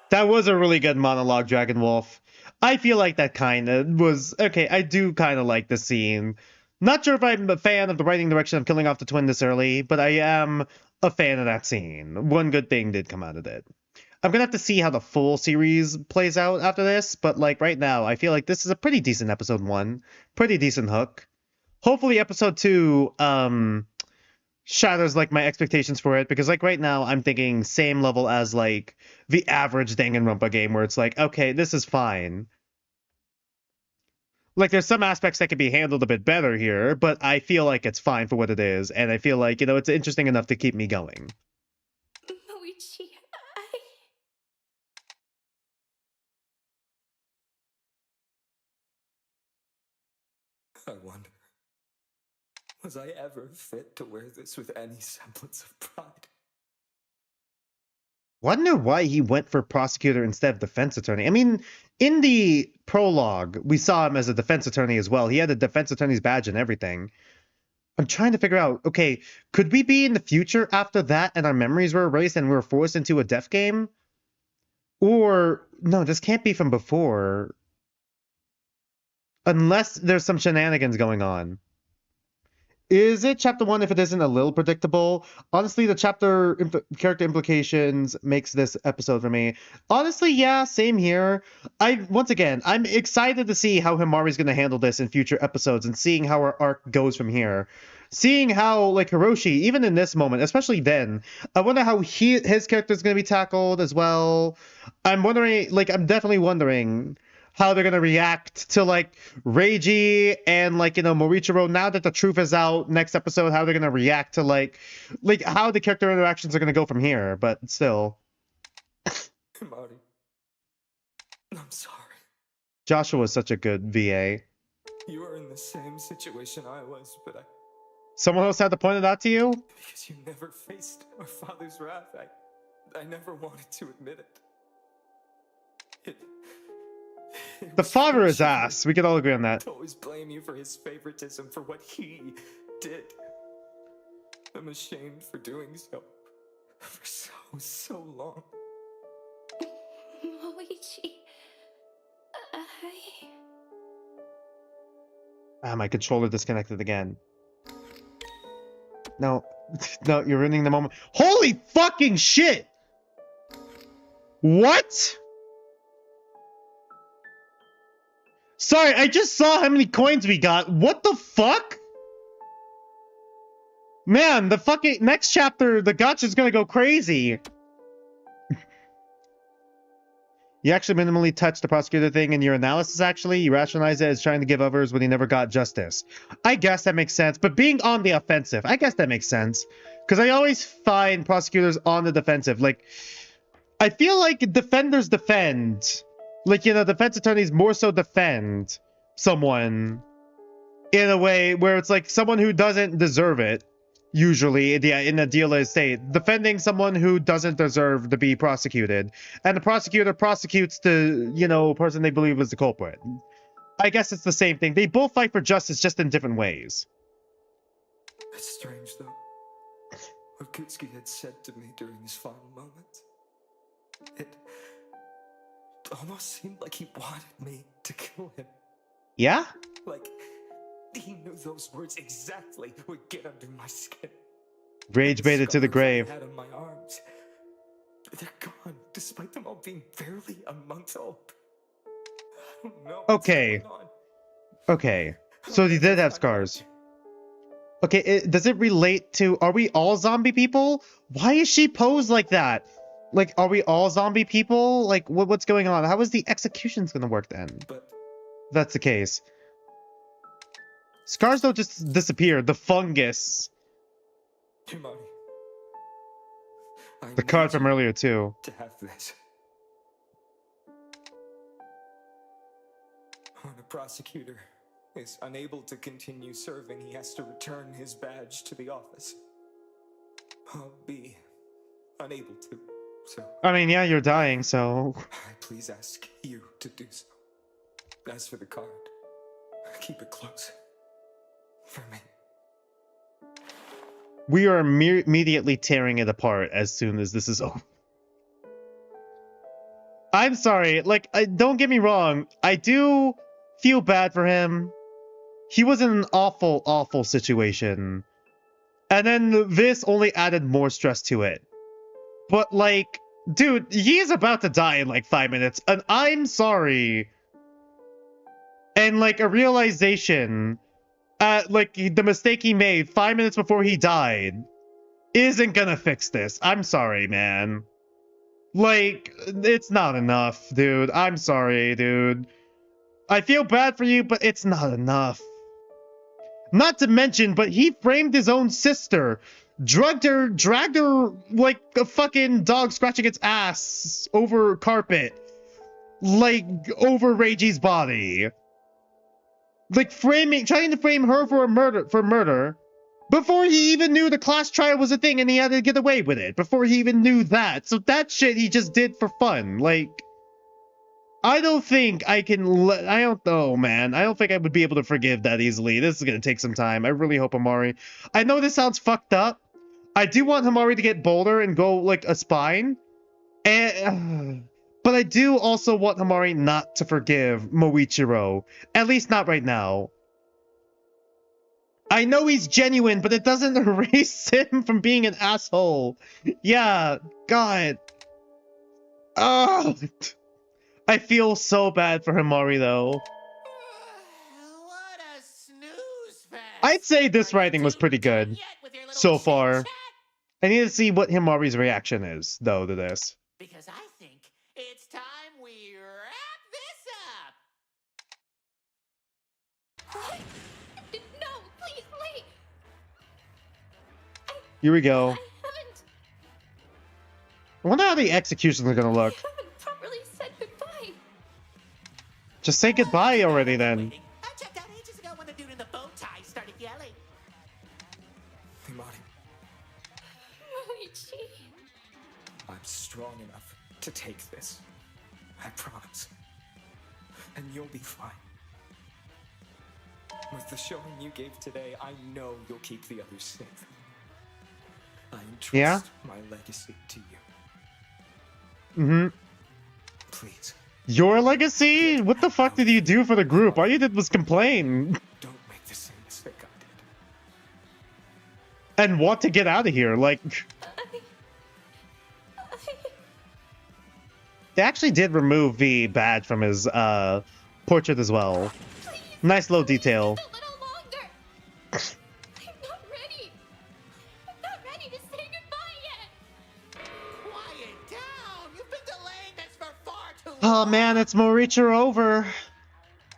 That was a really good monologue, Dragon Wolf. I feel like that kind of was... Okay, I do kind of like the scene. Not sure if I'm a fan of the writing direction of killing off the twin this early, but I am a fan of that scene. One good thing did come out of it. I'm gonna have to see how the full series plays out after this, but like right now, I feel like this is a pretty decent episode 1. Pretty decent hook. Hopefully episode 2, shatters like my expectations for it, because like right now I'm thinking same level as like the average Danganronpa game where it's like, okay, this is fine. Like there's some aspects that could be handled a bit better here, but I feel like it's fine for what it is, and I feel like, you know, it's interesting enough to keep me going. Moichi, I wonder, was I ever fit to wear this with any semblance of pride? Wonder why he went for prosecutor instead of defense attorney. I mean, in the prologue, we saw him as a defense attorney as well. He had a defense attorney's badge and everything. I'm trying to figure out, okay, could we be in the future after that and our memories were erased and we were forced into a death game? Or, no, this can't be from before. Unless there's some shenanigans going on. Is it chapter 1 if it isn't a little predictable? Honestly, the character implications makes this episode for me. Honestly, yeah, same here. Once again, I'm excited to see how Himari's going to handle this in future episodes and seeing how her arc goes from here. Seeing how, like, Hiroshi, even in this moment, especially then, I wonder how his character is going to be tackled as well. I'm definitely wondering how they're going to react to, like, Reiji and, like, you know, Morichiro, now that the truth is out, next episode, how they're going to react to, like, how the character interactions are going to go from here, but still. Himari, I'm sorry. Joshua was such a good VA. You were in the same situation I was, but Someone else had to point it out to you? because you never faced our father's wrath, I never wanted to admit it. The father is ass. We can all agree on that. To always blame you for his favoritism for what he did. I'm ashamed for doing so for so long. Moichi, My controller disconnected again. No, no, you're ruining the moment. Holy fucking shit! What? Sorry, I just saw how many coins we got. What the fuck? Man, the fucking next chapter, the gacha's gonna go crazy. You actually minimally touched the prosecutor thing in your analysis, actually. You rationalize it as trying to give others what he never got justice. I guess that makes sense, but being on the offensive, I guess that makes sense. Because I always find prosecutors on the defensive. Like, I feel like defenders defend. Like, you know, defense attorneys more so defend someone in a way where it's like someone who doesn't deserve it. Usually in a dealer's state, defending someone who doesn't deserve to be prosecuted, and the prosecutor prosecutes the, you know, person they believe is the culprit. I guess it's the same thing. They both fight for justice, just in different ways. It's strange, though, what Kutsuki had said to me during his final moments. It almost seemed like he wanted me to kill him. Yeah? Like, he knew those words exactly would get under my skin. Rage baited to the grave. I had on my arms, they're gone, despite them all being barely a month old. I don't know what's Okay. going on. Okay. So he did have scars. Okay, does it relate to... Are we all zombie people? Why is she posed like that? Like, are we all zombie people? Like, what's going on? How is the executions gonna work then? If that's the case. Scars don't just disappear. The fungus. Himari, The card from earlier, too. to have this. When a prosecutor is unable to continue serving, he has to return his badge to the office. I'll be unable to, so I mean, yeah, you're dying, so... I please ask you to do so. As for the card, keep it close. For me. We are immediately tearing it apart as soon as this is over. I'm sorry, like, don't get me wrong, I do feel bad for him. He was in an awful, awful situation. And then this only added more stress to it. But, like, dude, he is about to die in, like, 5 minutes, and I'm sorry. And, like, a realization, like, the mistake he made 5 minutes before he died isn't gonna fix this. I'm sorry, man. Like, it's not enough, dude. I'm sorry, dude. I feel bad for you, but it's not enough. Not to mention, but he framed his own sister. Dragged her like a fucking dog scratching its ass over carpet. Like, over Reiji's body. Like, trying to frame her for murder. Before he even knew the class trial was a thing and he had to get away with it. Before he even knew that. So that shit he just did for fun. Like, I don't think I can I don't know, man. I don't think I would be able to forgive that easily. This is going to take some time. I really hope Amari... I know this sounds fucked up. I do want Amari to get bolder and go, like, a spine. And... but I do also want Amari not to forgive Moichiro. At least not right now. I know he's genuine, but it doesn't erase him from being an asshole. Yeah, God. Oh, I feel so bad for Himari, though. What a snooze fest. I'd say this writing was pretty good so far. I need to see what Himari's reaction is, though, to this. Because I think it's time we wrap this up. What? No, please, wait. Here we go. I haven't I wonder how the executions are gonna look. properly said goodbye. Just say goodbye already, then. I checked out ages ago when the dude in the bow tie started yelling. Himari, Moichi. I'm strong enough to take this. I promise. And you'll be fine. With the showing you gave today, I know you'll keep the others safe. I entrust my legacy to you. Mm-hmm. Please. Your legacy? What the fuck did you do for the group? All you did was complain. Don't make the same mistake I did. And want to get out of here, like... They actually did remove the badge from his, portrait as well. Nice little detail. I'm not ready. I'm not ready to say goodbye yet. Quiet down. You've been delaying this for far too long. Oh man, it's Moricher over.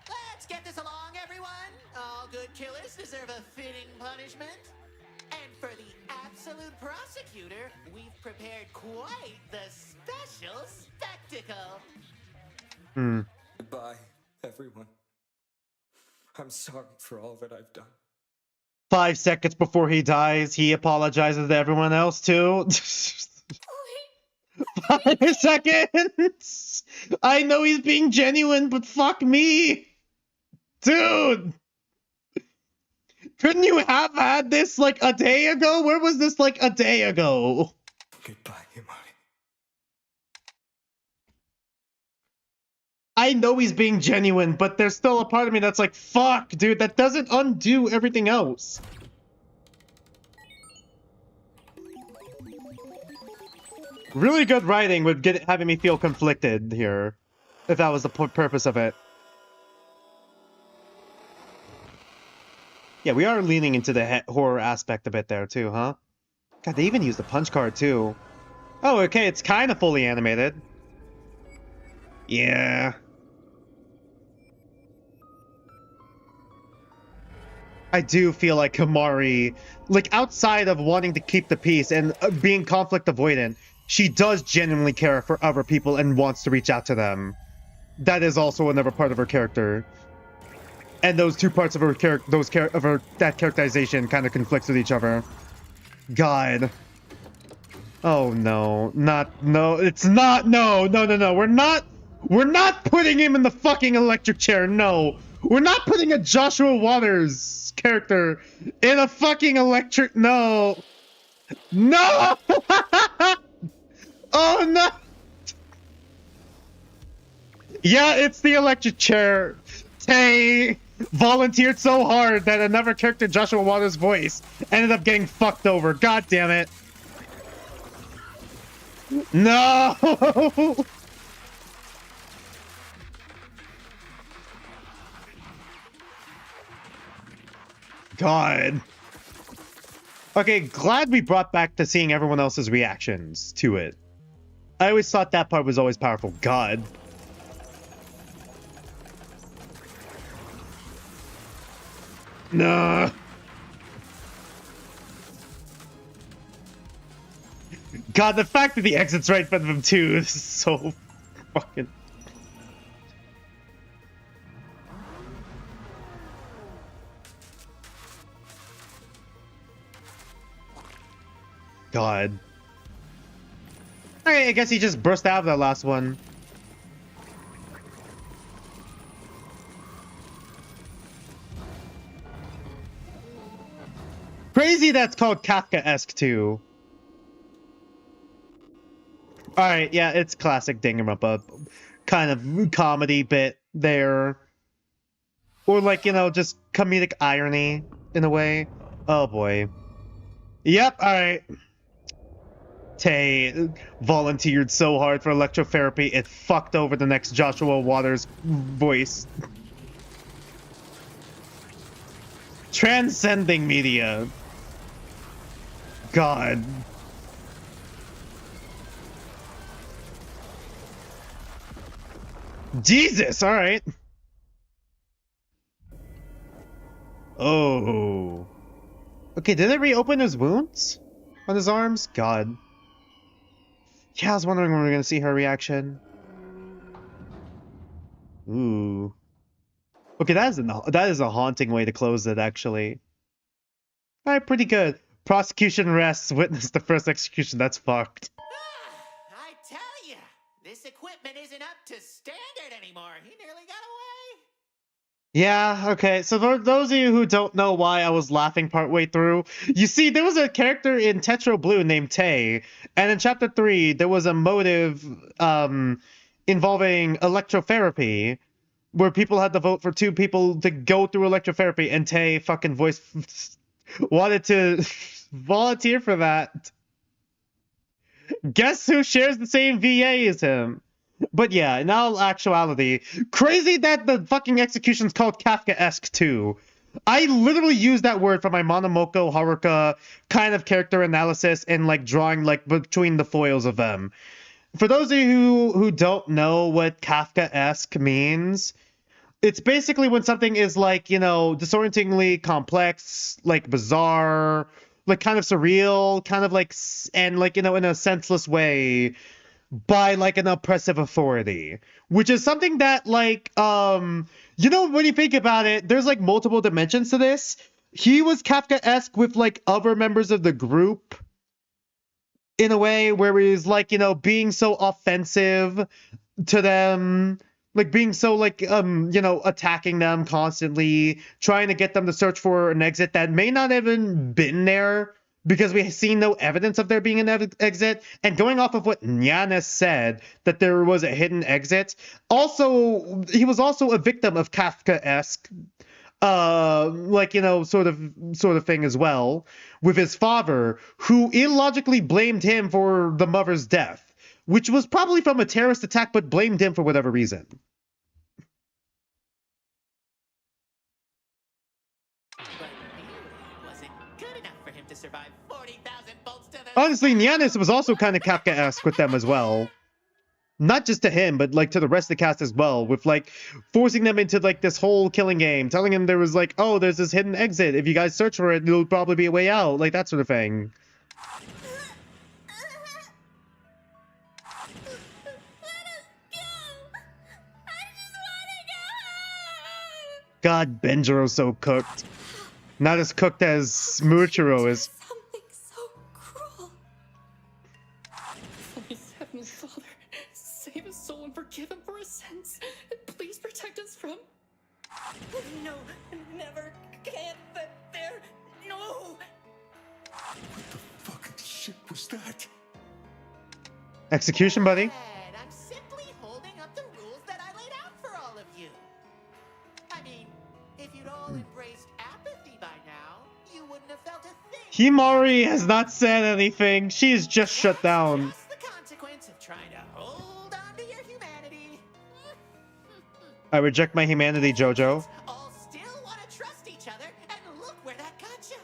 Let's get this along, everyone. All good killers deserve a fitting punishment. And for the absolute prosecutor, we've prepared quite the special spectacle. Goodbye, everyone. I'm sorry for all that I've done. 5 seconds before he dies, he apologizes to everyone else too. 5 seconds! I know he's being genuine, but fuck me! Dude! Couldn't you have had this like a day ago? Where was this like a day ago? Goodbye, Himari. I know he's being genuine, but there's still a part of me that's like, fuck, dude, that doesn't undo everything else. Really good writing would having me feel conflicted here, if that was the purpose of it. Yeah, we are leaning into the horror aspect a bit there too, huh? God, they even used the punch card too. Oh, okay, it's kind of fully animated. Yeah. I do feel like Himari, like outside of wanting to keep the peace and being conflict avoidant, she does genuinely care for other people and wants to reach out to them. That is also another part of her character. And those two parts of her that characterization kind of conflicts with each other. God. Oh no, no, it's not, no, we're not We're not putting him in the fucking electric chair. No. We're not putting a Joshua Waters character in a fucking electric. No. No. Oh no. Yeah, it's the electric chair. Tay volunteered so hard that another character, Joshua Waters' voice, ended up getting fucked over. God damn it. No! God. Okay, glad we brought back to seeing everyone else's reactions to it. I always thought that part was always powerful. God. No. God, the fact that the exit's right in front of him too is so fucking... God. Alright, I guess he just burst out of that last one. Crazy that's called Kafka-esque too. Alright, yeah, it's classic Danganronpa. Kind of comedy bit there. Or like, you know, just comedic irony in a way. Oh boy. Yep, alright. Tay volunteered so hard for electrotherapy, it fucked over the next Joshua Waters voice. Transcending media. God. Jesus, alright. Oh. Okay, did it reopen his wounds on his arms? God. Yeah, I was wondering when we were gonna see her reaction. Ooh. Okay, that is a haunting way to close it, actually. Alright, pretty good. Prosecution rests, witness the first execution. That's fucked. I tell ya, this equipment isn't up to standard anymore. He nearly got away. Yeah, okay, so for those of you who don't know why I was laughing partway through, you see, there was a character in Tetro Blue named Tay, and in Chapter 3, there was a motive involving electrotherapy, where people had to vote for 2 people to go through electrotherapy, and Tay fucking wanted to volunteer for that. Guess who shares the same VA as him? But yeah, in all actuality, crazy that the fucking execution's called Kafka-esque too. I literally used that word for my Monomoko Haruka kind of character analysis and like drawing like between the foils of them. For those of you who don't know what Kafka-esque means, it's basically when something is like, you know, disorientingly complex, like bizarre, like kind of surreal, kind of like, and like, you know, in a senseless way, by like an oppressive authority, which is something that like you know, when you think about it, there's like multiple dimensions to this. He was Kafka-esque with like other members of the group in a way where he's like, you know, being so offensive to them, like being so like you know, attacking them constantly, trying to get them to search for an exit that may not have even been there, because we have seen no evidence of there being an exit. And going off of what Janus said, that there was a hidden exit, also, he was also a victim of Kafka-esque, like, you know, sort of thing as well, with his father, who illogically blamed him for the mother's death, which was probably from a terrorist attack, but blamed him for whatever reason. Honestly, Janus was also kind of Kafka-esque with them as well. Not just to him, but like to the rest of the cast as well, with like forcing them into like this whole killing game, telling him there was like, oh, there's this hidden exit. If you guys search for it, there'll probably be a way out, like that sort of thing. God, Benjiro's so cooked. Not as cooked as Muichiro is. Please, Heavenly Father, save his soul and forgive him for his never, can't, there, no! Fucking shit was that? Execution, buddy. And I'm simply holding up the rules that I laid out for all of you. I mean, if you'd all embraced apathy by now, you wouldn't have felt a thing. Himari has not said anything. She's just shut down. That's the consequence of trying to hold on to your humanity. I reject my humanity, Jojo. All still want to trust each other, and look where that got you.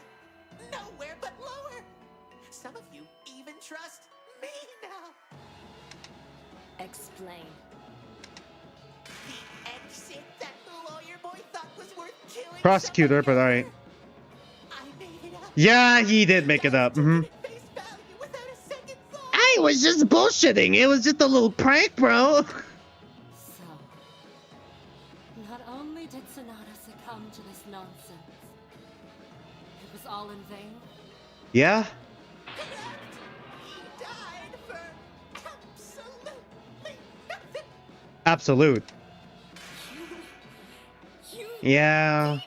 Nowhere but lower. Some of you even trust me now. Explain. The exit that the lawyer boy thought was worth killing. Prosecutor, but alright. I made it up. Yeah, he did make it up. I was just bullshitting. It was just a little prank, bro. So, not only did Sonata succumb to this nonsense, it was all in vain. Yeah. He died for absolutely nothing. Absolute. Yeah. Demon!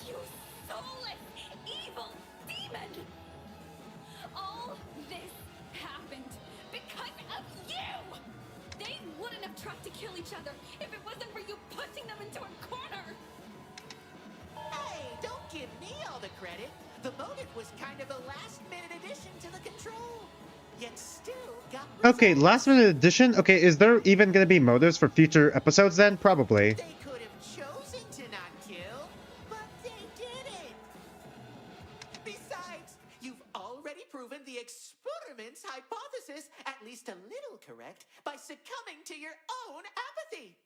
You soulless, evil demon! All this happened because of you! They wouldn't have tried to kill each other if it wasn't for you pushing them into a corner! Hey, don't give me all the credit. The motive was kind of a last-minute addition to the control. Yet still got Okay, last minute addition. Okay, is there even gonna be motives for future episodes then? Probably. They could have chosen to not kill, but they didn't. Besides, you've already proven the experiment's hypothesis at least a little correct by succumbing to your own apathy.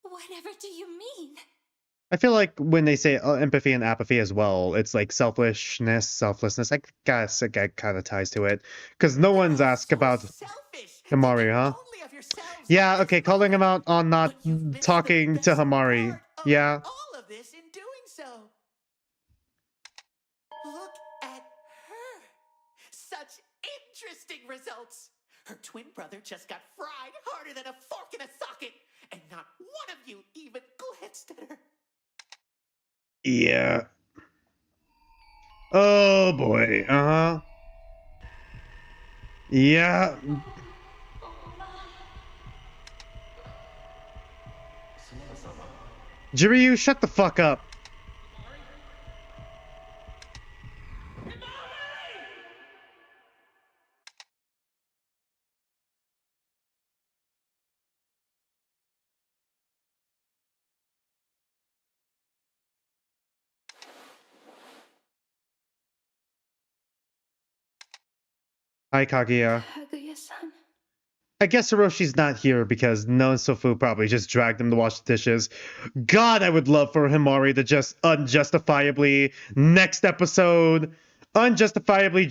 Whatever do you mean? I feel like when they say empathy and apathy as well, it's like selfishness, selflessness. I guess it kind of ties to it. Because no one's asked about Himari, huh? Yeah, okay, calling him out on not talking to Himari. Yeah. All of this in doing so. Look at her. Such interesting results. Her twin brother just got fried harder than a fork in a socket, and not one of you even glanced at her. Yeah. Oh boy. Uh-huh. Yeah. Jiryu, shut the fuck up. Hi, Kaguya. Kaguya-san. I guess Hiroshi's not here because Nonsofu probably just dragged him to wash the dishes. God, I would love for Himari to just unjustifiably, next episode, justifiably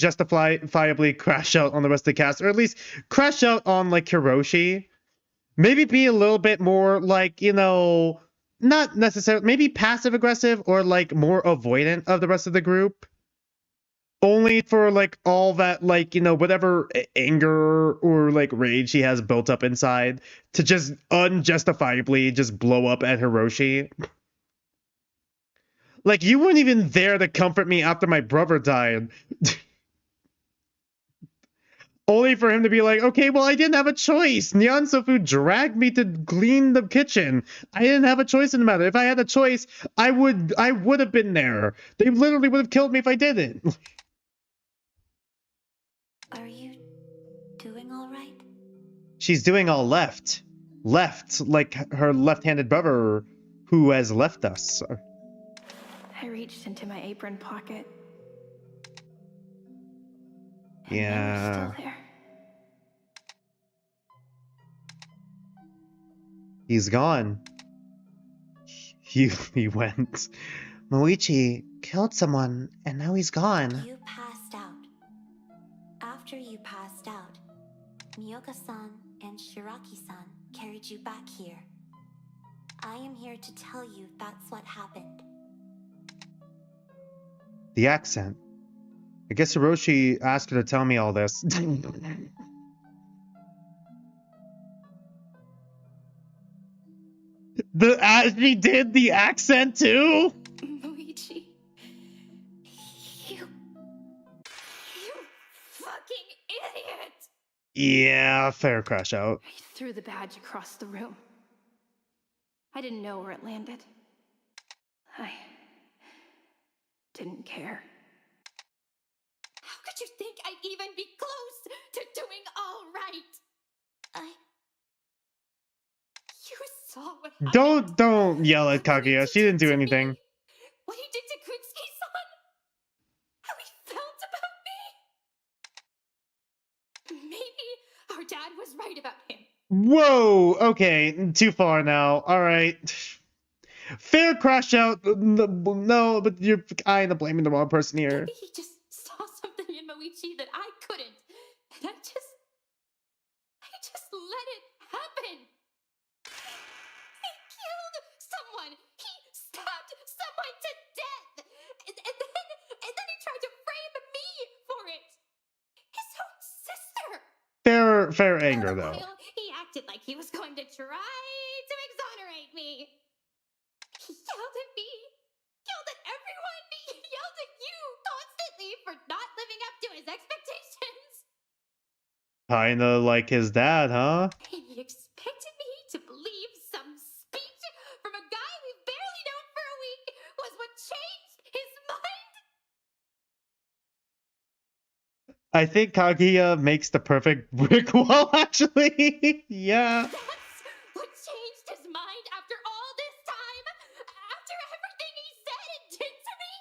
crash out on the rest of the cast, or at least crash out on, like, Hiroshi. Maybe be a little bit more, like, you know, not necessarily, maybe passive-aggressive or, like, more avoidant of the rest of the group. Only for, like, all that, like, you know, whatever anger or, like, rage he has built up inside to just unjustifiably just blow up at Hiroshi. Like, you weren't even there to comfort me after my brother died. Only for him to be like, okay, well, I didn't have a choice. Nyan Sofu dragged me to clean the kitchen. I didn't have a choice in the matter. If I had a choice, I would have been there. They literally would have killed me if I didn't. Are you doing all right? She's doing all left. Left, like her left-handed brother who has left us. I reached into my apron pocket. Yeah. Still there. He's gone. He went. Moichi killed someone, and now he's gone. You passed out. After you passed out, Miyoka-san and Shiraki-san carried you back here. I am here to tell you that's what happened. The accent. I guess Hiroshi asked her to tell me all this. She did the accent too? Luigi. You fucking idiot! Yeah, fair crash out. I threw the badge across the room. I didn't know where it landed. I didn't care. How could you think I'd even be close to doing all right? You saw what happened. Don't yell at Kaguya. She didn't do anything. What he did to Kutsuki-san. How he felt about me. Maybe our dad was right about him. Whoa, okay, too far now. All right. Fair crash out. No, but you're kind of blaming the wrong person here. Maybe he just saw something in Moichi that I couldn't. And I just let it happen. He killed someone. He stabbed someone to death. And then he tried to frame me for it. His own sister. Fair anger though. He acted like he was going to try to exonerate me. He yelled at me, yelled at everyone, he yelled at you constantly for not living up to his expectations. Kinda like his dad, huh? He expected me to believe some speech from a guy we've barely known for a week was what changed his mind. I think Kaguya makes the perfect brick wall, actually. Yeah. That's what changed his mind after all this time, after everything he said and did to me.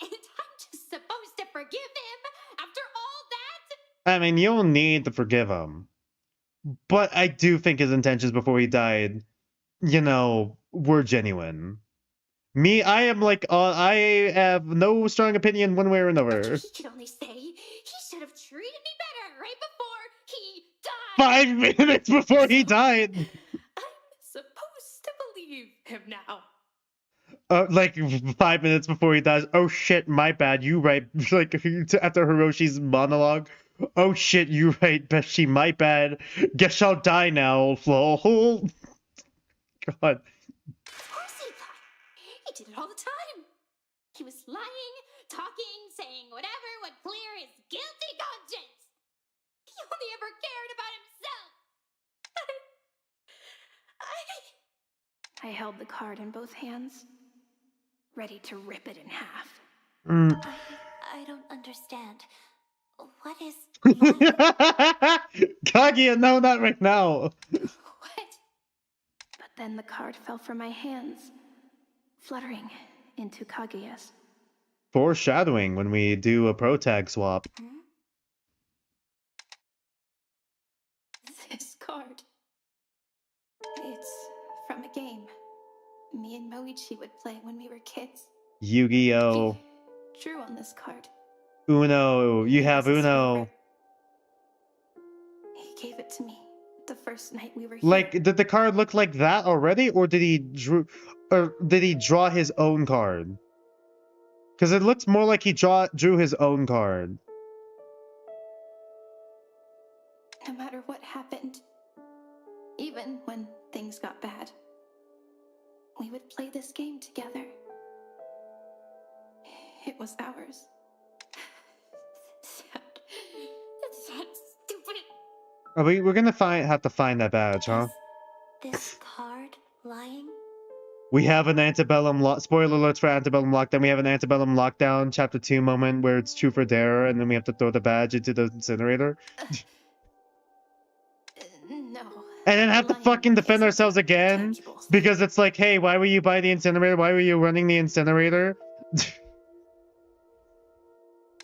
And I'm just supposed to forgive him after all that? I mean, you don't need to forgive him. But I do think his intentions before he died, were genuine. Me, I am like, I have no strong opinion one way or another. He could only say he should have treated me better right before he died. 5 minutes before he died. I'm supposed to believe him now. Like 5 minutes before he dies. Oh shit, my bad. You right. Like after Hiroshi's monologue. Oh shit, you right, Beshi, my bad. Guess I'll die now, Flo. God. He did it all the time. He was lying, talking, saying whatever would clear his guilty conscience. He only ever cared about himself. I held the card in both hands, ready to rip it in half. I don't understand. What is... Kaguya, no, not right now. But then the card fell from my hands, fluttering into Kaguya's. Foreshadowing when we do a pro tag swap. This card. It's from a game me and Moichi would play when we were kids. Yu-Gi-Oh! Drew on this card. Uno, you have Uno. He gave it to me the first night we were here. Like, did the card look like that already, or did he draw his own card? Because it looks more like he drew his own card. No matter what happened, even when things got bad, we would play this game together. It was ours. That sounds stupid. We're gonna have to find that badge, huh? This card lying? We have an Antebellum spoiler alerts for Antebellum Lockdown. We have an Antebellum Lockdown Chapter 2 moment where it's true for Dare, and then we have to throw the badge into the incinerator. No. And then have to fucking defend ourselves again because it's like, hey, why were you buying the incinerator? Why were you running the incinerator?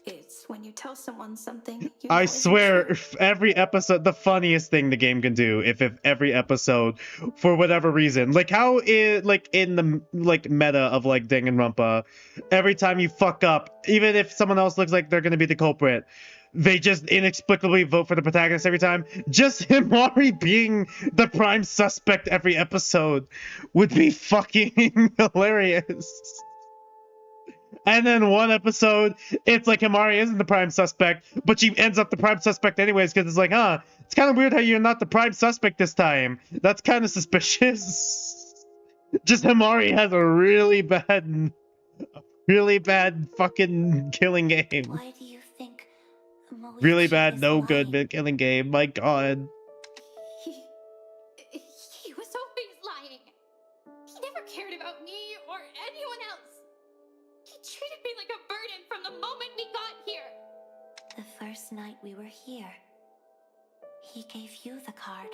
It's when you tell someone something. You I know isn't swear, true. if every episode, the funniest thing the game can do, if every episode, for whatever reason, like how it, like in the meta of like Danganronpa, every time you fuck up, even if someone else looks like they're gonna be the culprit, they just inexplicably vote for the protagonist every time. Just Himari being the prime suspect every episode would be fucking hilarious. And then one episode, it's like Himari isn't the prime suspect, but she ends up the prime suspect anyways, because it's like, huh, it's kind of weird how you're not the prime suspect this time. That's kind of suspicious. Just Himari has a really bad fucking killing game. Why do you think Really Mauricio bad, is no lying? good killing game. My god. He was always lying. He never cared about me or anyone else. He treated me like a burden from the moment we got here. The first night we were here, he gave you the card.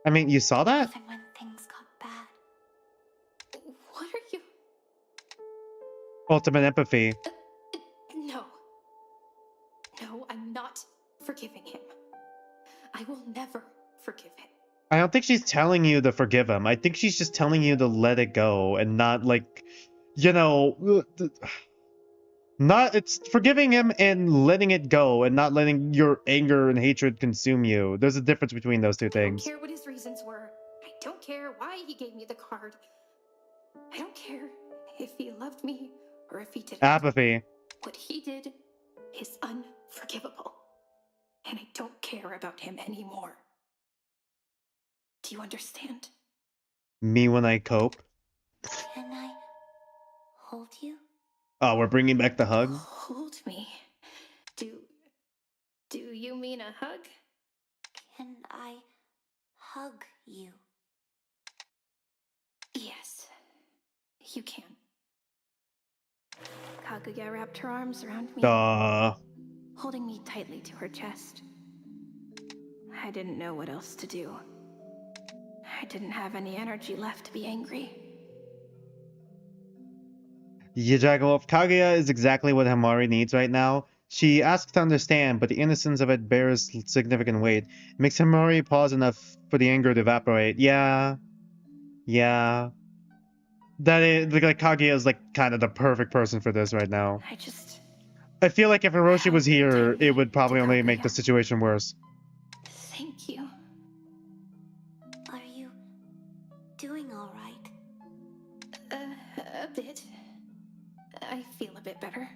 I mean, you saw that? Even when things got bad. What are you? Ultimate empathy. No. No, I'm not forgiving him. I will never forgive him. I don't think she's telling you to forgive him. I think she's just telling you to let it go and not like, you know, not it's forgiving him and letting it go and not letting your anger and hatred consume you. There's a difference between those two I don't things. care what his reasons were. I don't care why he gave me the card. I don't care if he loved me or if he didn't. Apathy. What he did is unforgivable. And I don't care about him anymore. Do you understand? Me when I cope. Can I hold you? Oh, we're bringing back the hug? Hold me. Do you mean a hug? Can I hug you? Yes, you can. Kaguya wrapped her arms around me, holding me tightly to her chest. I didn't know what else to do. I didn't have any energy left to be angry. Yeah, Dragonwolf, Kaguya is exactly what Himari needs right now. She asks to understand, but the innocence of it bears significant weight. It makes Himari pause enough for the anger to evaporate. Yeah. That is, like, Kaguya is, like, kind of the perfect person for this right now. I feel like if Hiroshi was here, it would probably only make the situation worse. Thank you. Are you doing all right? A bit. I feel a bit better.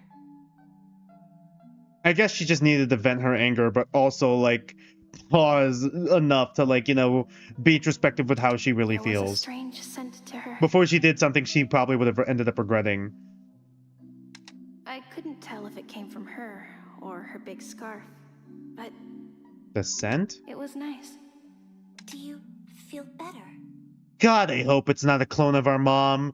I guess she just needed to vent her anger, but also, like, pause enough to, like, you know, be introspective with how she really There was a feels. strange scent to her. Before she did something she probably would have ended up regretting. I couldn't tell if it came from her or her big scarf, but The scent? it was nice. Do you feel better? God, I hope it's not a clone of our mom.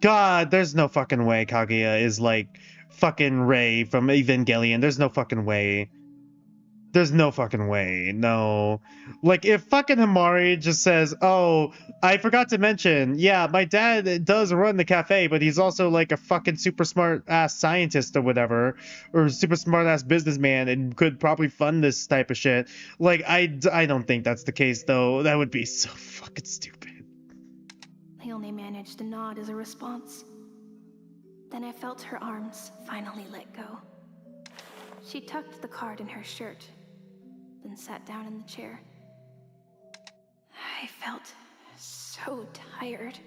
God, there's no fucking way Kaguya is like fucking Rei from Evangelion. There's no fucking way. There's no fucking way. No. Like, if fucking Himari just says, oh, I forgot to mention, yeah, my dad does run the cafe, but he's also like a fucking super smart ass scientist or whatever, or super smart ass businessman and could probably fund this type of shit. Like, I don't think that's the case, though. That would be so fucking stupid. I only managed to nod as a response. Then I felt her arms finally let go. She tucked the card in her shirt, then sat down in the chair. I felt so tired.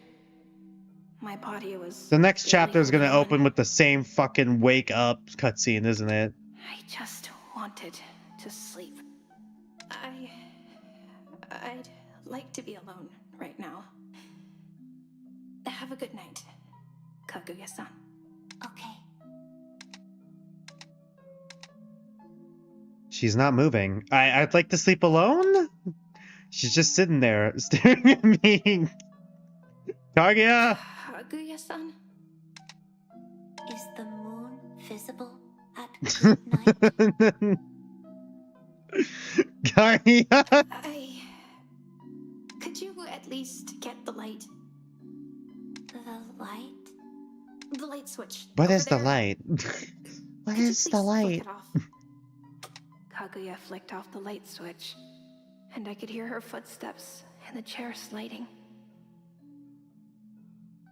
My body was... The next chapter is gonna open with the same fucking wake up cutscene, isn't it? I just wanted to sleep. I'd like to be alone right now. Have a good night, Kaguya-san. Okay. She's not moving. I'd like to sleep alone? She's just sitting there, staring at me. Kaguya! Kaguya-san? Is the moon visible at midnight? Kaguya! Could you at least get the light? The light? The light switch. What over is the there. light? What is the light? Flick it off. Kaguya flicked off the light switch, and I could hear her footsteps and the chair sliding.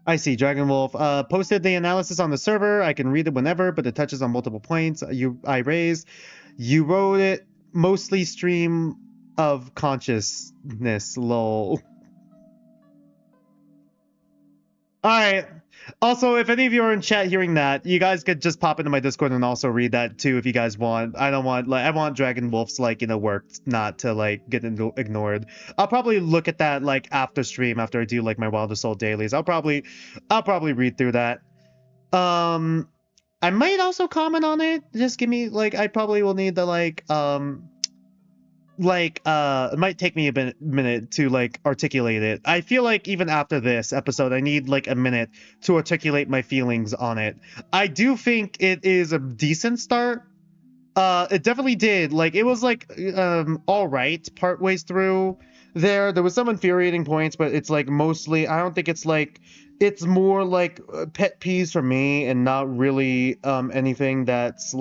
I see, Dragonwolf. Posted the analysis on the server. I can read it whenever, but it touches on multiple points I raised. You wrote it mostly stream of consciousness, lol. All right. Also, if any of you are in chat hearing that, you guys could just pop into my Discord and also read that too if you guys want. I don't want I want Dragon Wolf's work not to get ignored. I'll probably look at that after stream after I do my Wilder Soul dailies. I'll probably read through that. I might also comment on it. Just give me I probably will need the it might take me a minute to articulate it. I feel like even after this episode I need a minute to articulate my feelings on it. I do think it is a decent start. It definitely did. It was all right part ways through. There was some infuriating points, but it's mostly I don't think it's it's more pet peeves for me and not really anything that's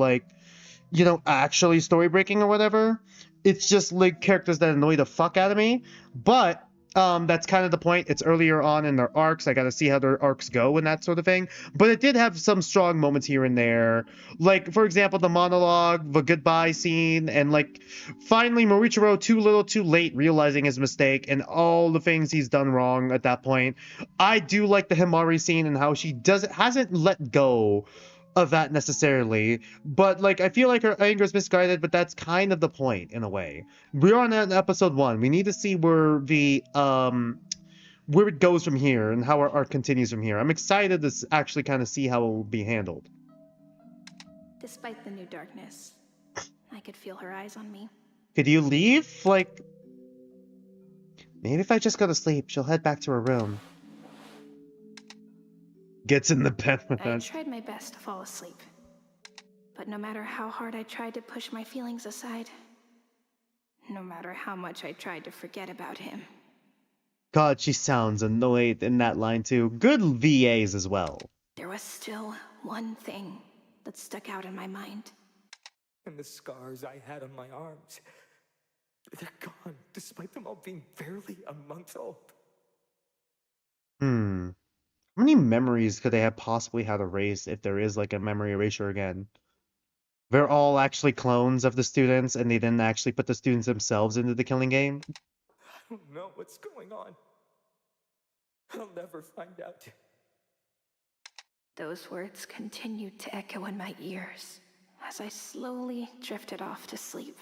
actually story breaking or whatever. It's just characters that annoy the fuck out of me. But that's kind of the point. It's earlier on in their arcs. I gotta see how their arcs go and that sort of thing. But it did have some strong moments here and there. For example, the monologue, the goodbye scene, and finally Morichiro too little too late realizing his mistake and all the things he's done wrong at that point. I do like the Himari scene and how she hasn't let go of that necessarily, but I feel like her anger is misguided, but that's kind of the point in a way. We're on episode 1. We need to see where it goes from here and how our arc continues from here. I'm excited to actually kind of see how it will be handled. Despite the new darkness, I could feel her eyes on me. Could you leave? Maybe if I just go to sleep, she'll head back to her room. Gets in the bed with I us. tried my best to fall asleep. But no matter how hard I tried to push my feelings aside, no matter how much I tried to forget about him. God, she sounds annoyed in that line too. Good VAs as well. There was still one thing that stuck out in my mind. And the scars I had on my arms, they're gone, despite them all being barely a month old. How many memories could they have possibly had erased if there is a memory erasure again? They're all actually clones of the students and they didn't actually put the students themselves into the killing game? I don't know what's going on. I'll never find out. Those words continued to echo in my ears as I slowly drifted off to sleep.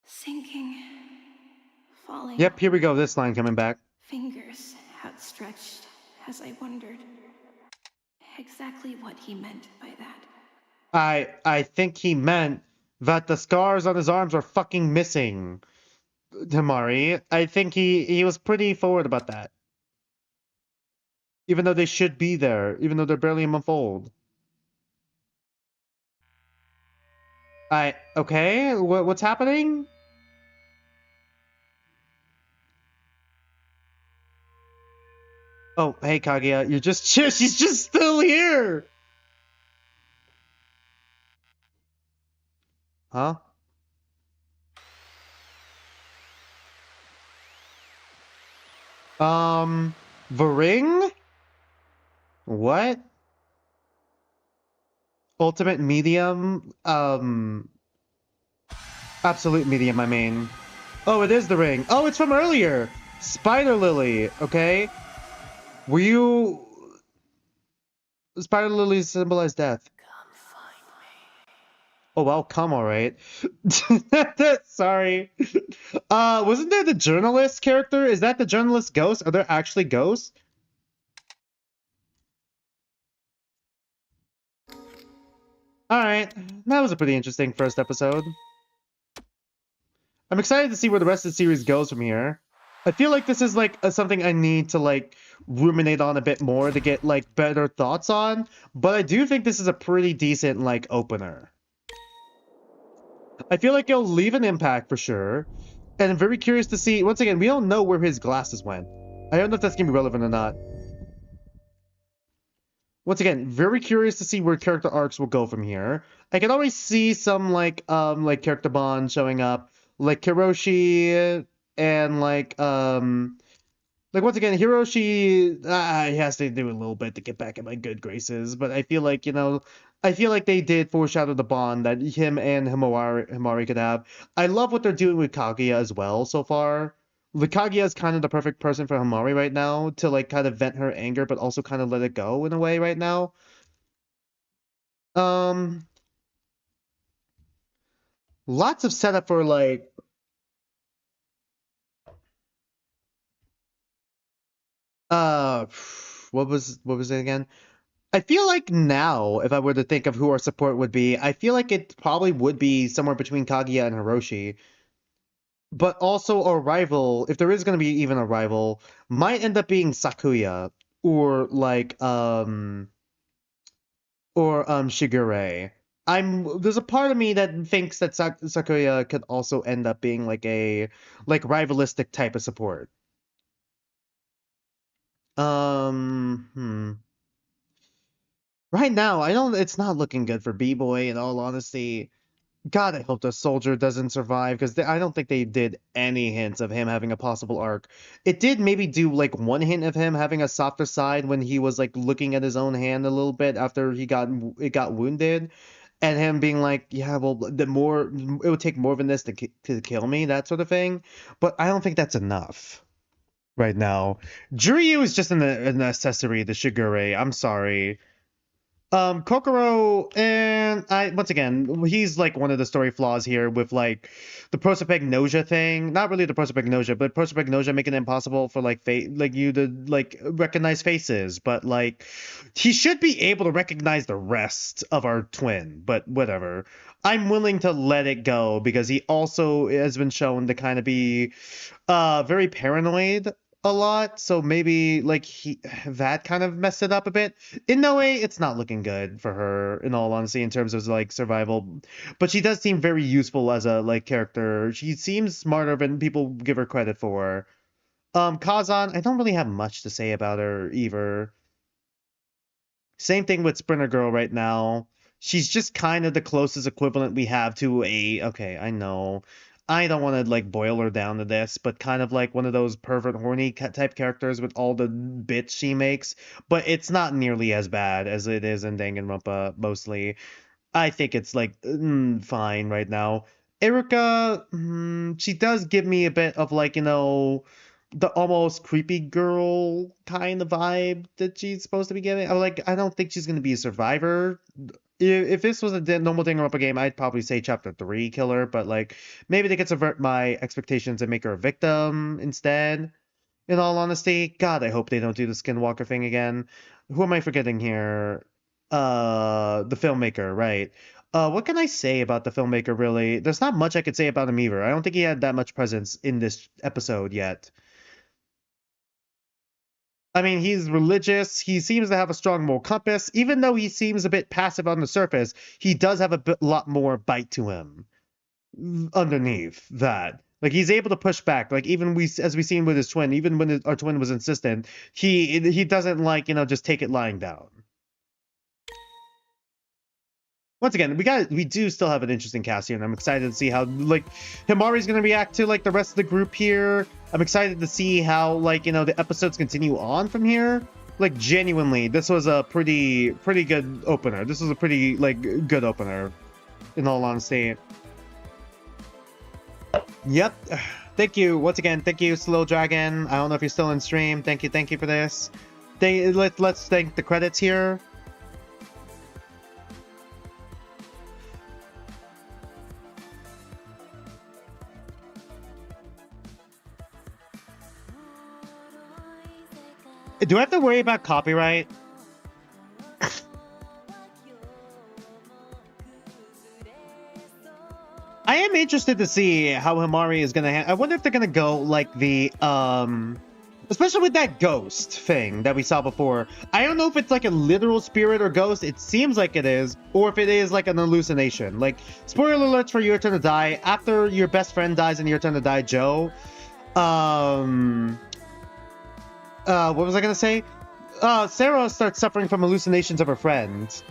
Sinking, falling. Yep, here we go. This line coming back. Fingers outstretched as I wondered exactly what he meant by that. I think he meant that the scars on his arms are fucking missing, Himari. I think he was pretty forward about that. Even though they should be there, even though they're barely a month old. Okay, what's happening? Oh, hey Kaguya, you're just she's just still here. Huh? The ring? What? Ultimate medium? Absolute medium, I mean. Oh, it is the ring. Oh, it's from earlier. Spider Lily, okay? Were you... Spider Lilies symbolize death. Come find me. Oh, well, come, alright. Sorry. Wasn't there the journalist character? Is that the journalist ghost? Are there actually ghosts? Alright. That was a pretty interesting first episode. I'm excited to see where the rest of the series goes from here. I feel like this is something I need to ruminate on a bit more to get better thoughts on, but I do think this is a pretty decent opener. I feel like it'll leave an impact for sure, and I'm very curious to see. Once again, we don't know where his glasses went. I don't know if that's gonna be relevant or not. Once again, very curious to see where character arcs will go from here. I can always see some character bond showing up, like Hiroshi and once again, Hiroshi, he has to do a little bit to get back in my good graces, but I feel like, they did foreshadow the bond that him and Himari could have. I love what they're doing with Kaguya as well so far. Kaguya is kind of the perfect person for Himari right now to like kind of vent her anger, but also kind of let it go in a way right now. Lots of setup for like what was it again? I feel like now, if I were to think of who our support would be, I feel like it probably would be somewhere between Kaguya and Hiroshi. But also our rival, if there is going to be even a rival, might end up being Sakuya or like Shigure. There's a part of me that thinks that Sakuya could also end up being like a rivalistic type of support. Right now, it's not looking good for B-Boy, in all honesty. God, I hope the soldier doesn't survive, because I don't think they did any hints of him having a possible arc. It did maybe do, like, one hint of him having a softer side when he was, like, looking at his own hand a little bit after it got wounded, and him being like, yeah, well, it would take more than this to kill me, that sort of thing. But I don't think that's enough right now. Juryu is just an accessory to Shigure. I'm sorry. Kokoro, and once again, he's like one of the story flaws here with like the prosopagnosia thing. Not really the prosopagnosia, but prosopagnosia making it impossible for you to like recognize faces. But like, he should be able to recognize the rest of our twin. But whatever. I'm willing to let it go because he also has been shown to kind of be very paranoid a lot, so maybe like that kind of messed it up a bit. In no way, it's not looking good for her, in all honesty, in terms of like survival. But she does seem very useful as a like character. She seems smarter than people give her credit for. Kazan, I don't really have much to say about her either. Same thing with Sprinter Girl right now. She's just kind of the closest equivalent we have to okay, I know. I don't want to like boil her down to this, but kind of like one of those pervert horny type characters with all the bits she makes, but it's not nearly as bad as it is in Danganronpa mostly. I think it's like fine right now. Erika, she does give me a bit of like, the almost creepy girl kind of vibe that she's supposed to be giving. I don't think she's going to be a survivor. If this was a normal Danganronpa game, I'd probably say Chapter 3 killer, but like maybe they could subvert my expectations and make her a victim instead. In all honesty, God, I hope they don't do the Skinwalker thing again. Who am I forgetting here? The filmmaker, right? What can I say about the filmmaker, really? There's not much I could say about him either. I don't think he had that much presence in this episode yet. I mean, he's religious. He seems to have a strong moral compass. Even though he seems a bit passive on the surface, he does have a lot more bite to him underneath that. Like, he's able to push back. Like, even as we've seen with his twin, even when our twin was insistent, he doesn't, like, just take it lying down. Once again, we do still have an interesting cast here, and I'm excited to see how, like, Himari's going to react to, like, the rest of the group here. I'm excited to see how, like, the episodes continue on from here. Like, genuinely, this was a pretty good opener. This was a pretty, like, good opener, in all honesty. Yep. Thank you. Once again, thank you, Slow Dragon. I don't know if you're still in stream. Thank you for this. Let's thank the credits here. Do I have to worry about copyright? I am interested to see how Himari is gonna I wonder if they're gonna go like the especially with that ghost thing that we saw before. I don't know if it's like a literal spirit or ghost. It seems like it is, or if it is like an hallucination. Like, spoiler alerts for Your Turn to Die. After your best friend dies in Your Turn to Die, Joe, what was I gonna say? Sarah starts suffering from hallucinations of her friends.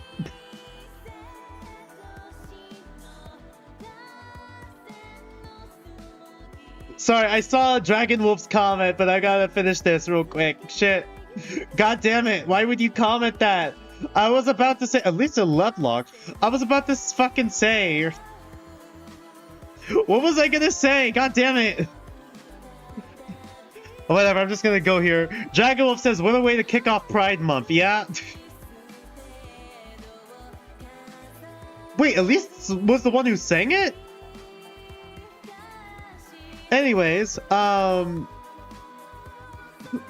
Sorry, I saw Dragon Wolf's comment, but I gotta finish this real quick. Shit. God damn it. Why would you comment that? I was about to say, at least a Lovelock. I was about to fucking say. What was I gonna say? God damn it. Whatever, I'm just gonna go here. Dragon Wolf says, what a way to kick off Pride Month. Yeah. Wait, Elise was the one who sang it? Anyways, God,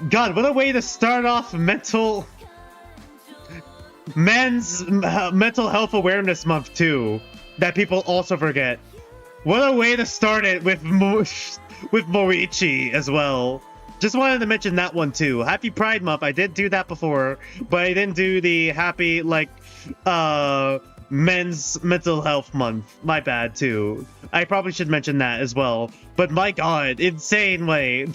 what a way to start off mental health awareness month too, that people also forget. What a way to start it with Morichi as well. Just wanted to mention that one too. Happy Pride Month. I did do that before, but I didn't do the happy men's mental health month. My bad too. I probably should mention that as well. But my god, insane way.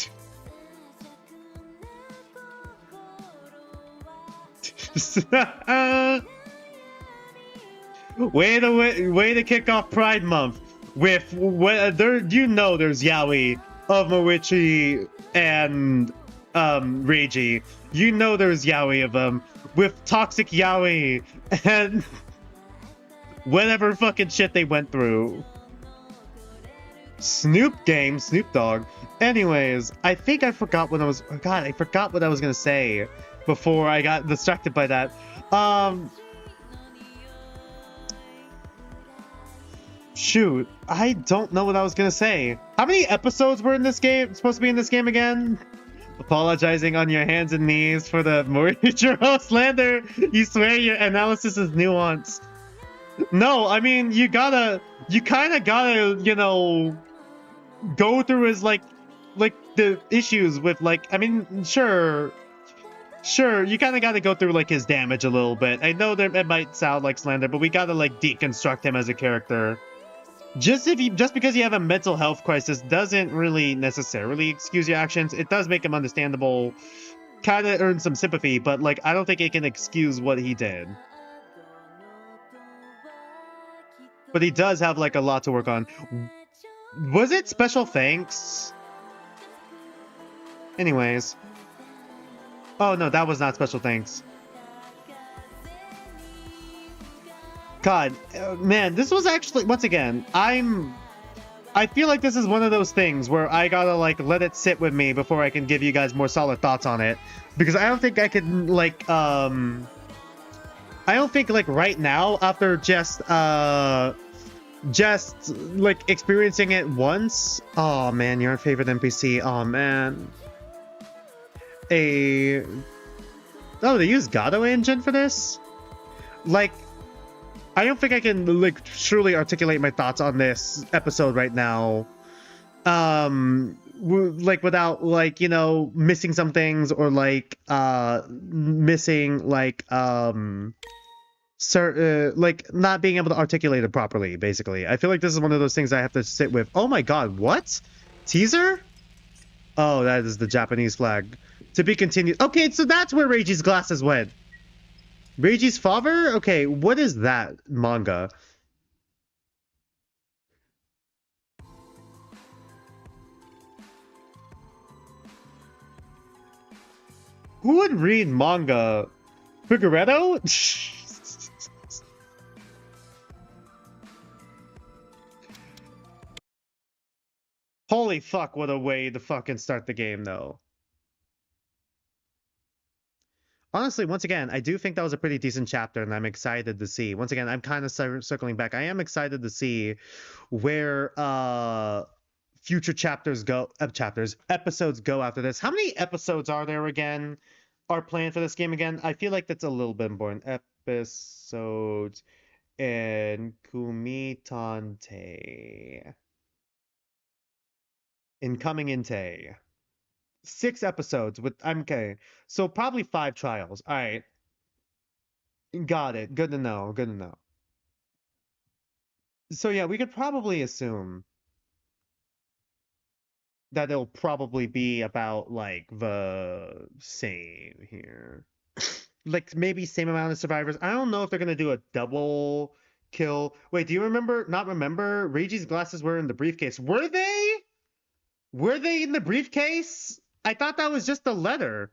way to kick off Pride Month with there's yaoi of Morichi and Reiji. You know there's yaoi of them with toxic yaoi and whatever fucking shit they went through. Snoop Dogg. Anyways, I think I forgot what I was. God, I forgot what I was gonna say before I got distracted by that. Shoot, I don't know what I was gonna say. How many episodes were in this game? Supposed to be in this game again? Apologizing on your hands and knees for the Morichiro slander. You swear your analysis is nuanced. No, I mean you kind of gotta, you know, go through his like the issues with I mean, sure, you kind of got to go through his damage a little bit. I know that it might sound like slander, but we got to deconstruct him as a character. Just because you have a mental health crisis doesn't really necessarily excuse your actions. It does make him understandable, kind of earn some sympathy, but I don't think it can excuse what he did. But he does have a lot to work on. Was it special thanks? Anyways. Oh no, that was not special thanks. God, man, this was actually, once again, I feel like this is one of those things where I gotta let it sit with me before I can give you guys more solid thoughts on it, because I don't think I can I don't think right now, after just experiencing it once. Oh man, your favorite NPC. Oh man. Oh, they use Gado engine for this? I don't think I can truly articulate my thoughts on this episode right now. Without you know, missing some things, or missing not being able to articulate it properly, basically. I feel like this is one of those things I have to sit with. Oh my god, what? Teaser? Oh, that is the Japanese flag. To be continued. Okay, so that's where Reiji's glasses went. Reiji's father? Okay, what is that manga? Who would read manga? Figueredo? Holy fuck, what a way to fucking start the game, though. Honestly, once again, I do think that was a pretty decent chapter, and I'm excited to see. Once again, I'm kind of circling back. I am excited to see where future episodes go after this. How many episodes are there again? Are planned for this game again? I feel like that's a little bit important. Episodes in Kumitantei. Inte. 6 episodes with okay. So probably 5 trials. All right. Got it. Good to know. Good to know. So yeah, we could probably assume that it'll probably be about the same here. Maybe same amount of survivors. I don't know if they're gonna do a double kill. Wait, do you remember? Not remember? Reiji's glasses were in the briefcase. Were they? Were they in the briefcase? I thought that was just a letter.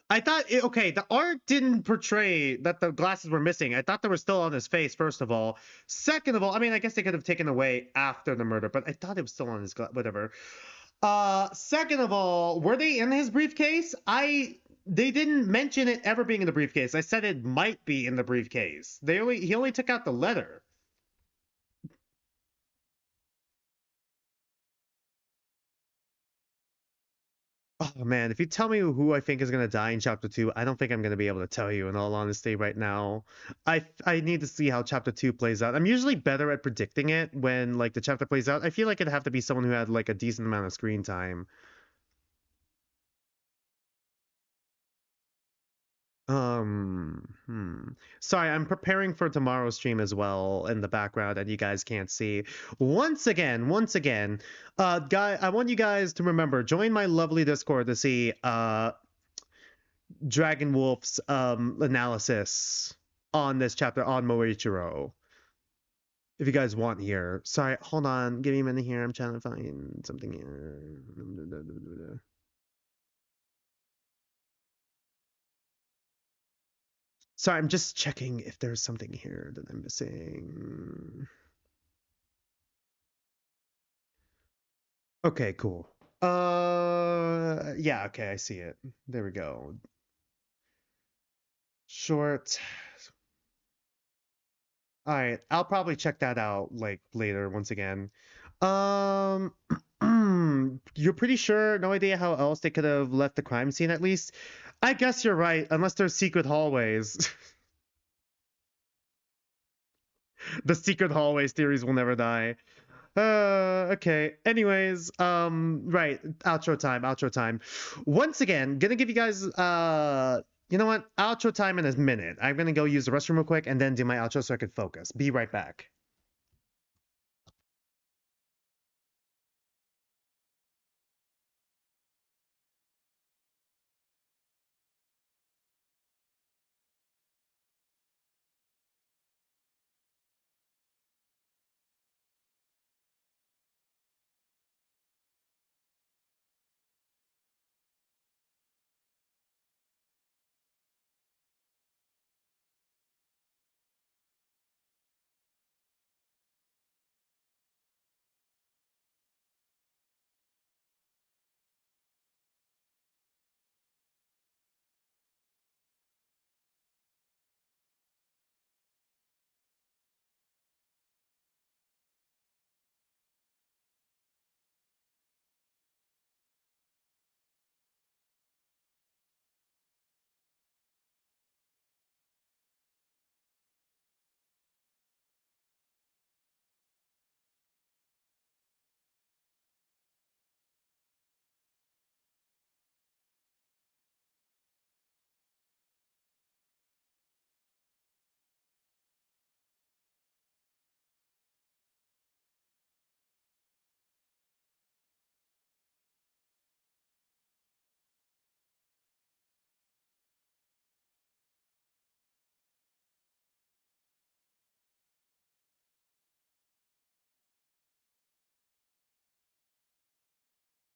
I thought, okay, the art didn't portray that the glasses were missing. I thought they were still on his face, first of all. Second of all, I mean, I guess they could have taken away after the murder, but I thought it was still on his whatever. Second of all, were they in his briefcase? They didn't mention it ever being in the briefcase. I said it might be in the briefcase. He only took out the letter. Oh man, if you tell me who I think is gonna die in chapter 2, I don't think I'm gonna be able to tell you in all honesty right now. I need to see how chapter 2 plays out. I'm usually better at predicting it when like the chapter plays out. I feel like it'd have to be someone who had like a decent amount of screen time. Sorry, I'm preparing for tomorrow's stream as well in the background and you guys can't see. Once again, I want you guys to remember, join my lovely Discord to see Dragon Wolf's analysis on this chapter on Moichiro. If you guys want here. Sorry, hold on. Give me a minute here. I'm trying to find something here. Sorry, I'm just checking if there's something here that I'm missing. Okay, cool. Yeah, okay, I see it. There we go. Short. All right, I'll probably check that out like later once again. You're pretty sure, no idea how else they could have left the crime scene at least? I guess you're right, unless there's secret hallways. The secret hallways theories will never die. Okay. Anyways, right, outro time. Once again, gonna give you guys, you know what? Outro time in a minute. I'm gonna go use the restroom real quick and then do my outro so I can focus. Be right back.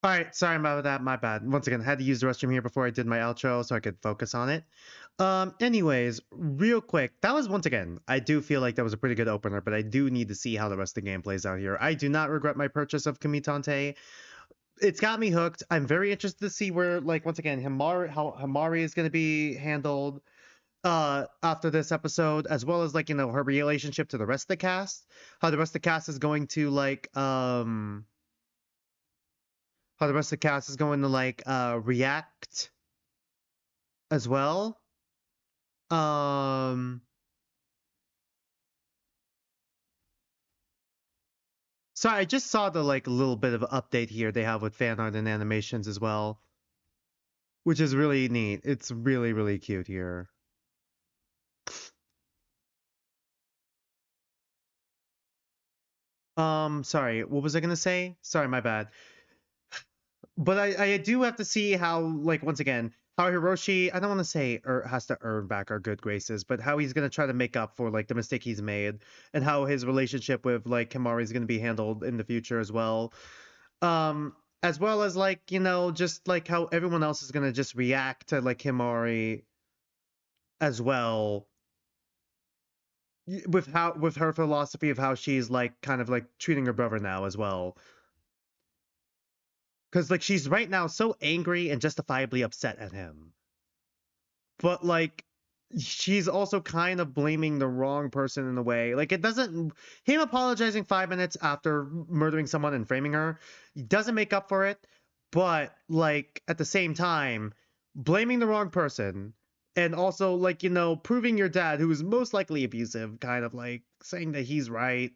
All right, sorry about that. My bad. Once again, I had to use the restroom here before I did my outro so I could focus on it. Anyways, real quick, that was once again, I do feel like that was a pretty good opener, but I do need to see how the rest of the game plays out here. I do not regret my purchase of Kumitantei. It's got me hooked. I'm very interested to see where, like, once again, how Himari is going to be handled after this episode, as well as like, you know, her relationship to the rest of the cast, how the rest of the cast is going to like how the rest of the cast is going to like react as well. So I just saw the like little bit of update here they have with fan art and animations as well, which is really neat. It's really, really cute here. Sorry, what was I gonna say? Sorry, my bad. But I do have to see how, like, once again, how Hiroshi, I don't want to say has to earn back our good graces, but how he's going to try to make up for, like, the mistake he's made, and how his relationship with, like, Himari is going to be handled in the future as well. as well as like, you know, just like how everyone else is gonna just react to like Himari as well, with her philosophy of how she's like kind of like treating her brother now as well. Because like she's right now so angry and justifiably upset at him, but like she's also kind of blaming the wrong person in a way. Like, it doesn't, him apologizing 5 minutes after murdering someone and framing her doesn't make up for it, but like at the same time blaming the wrong person, and also like, you know, proving your dad, who is most likely abusive, kind of like saying that he's right,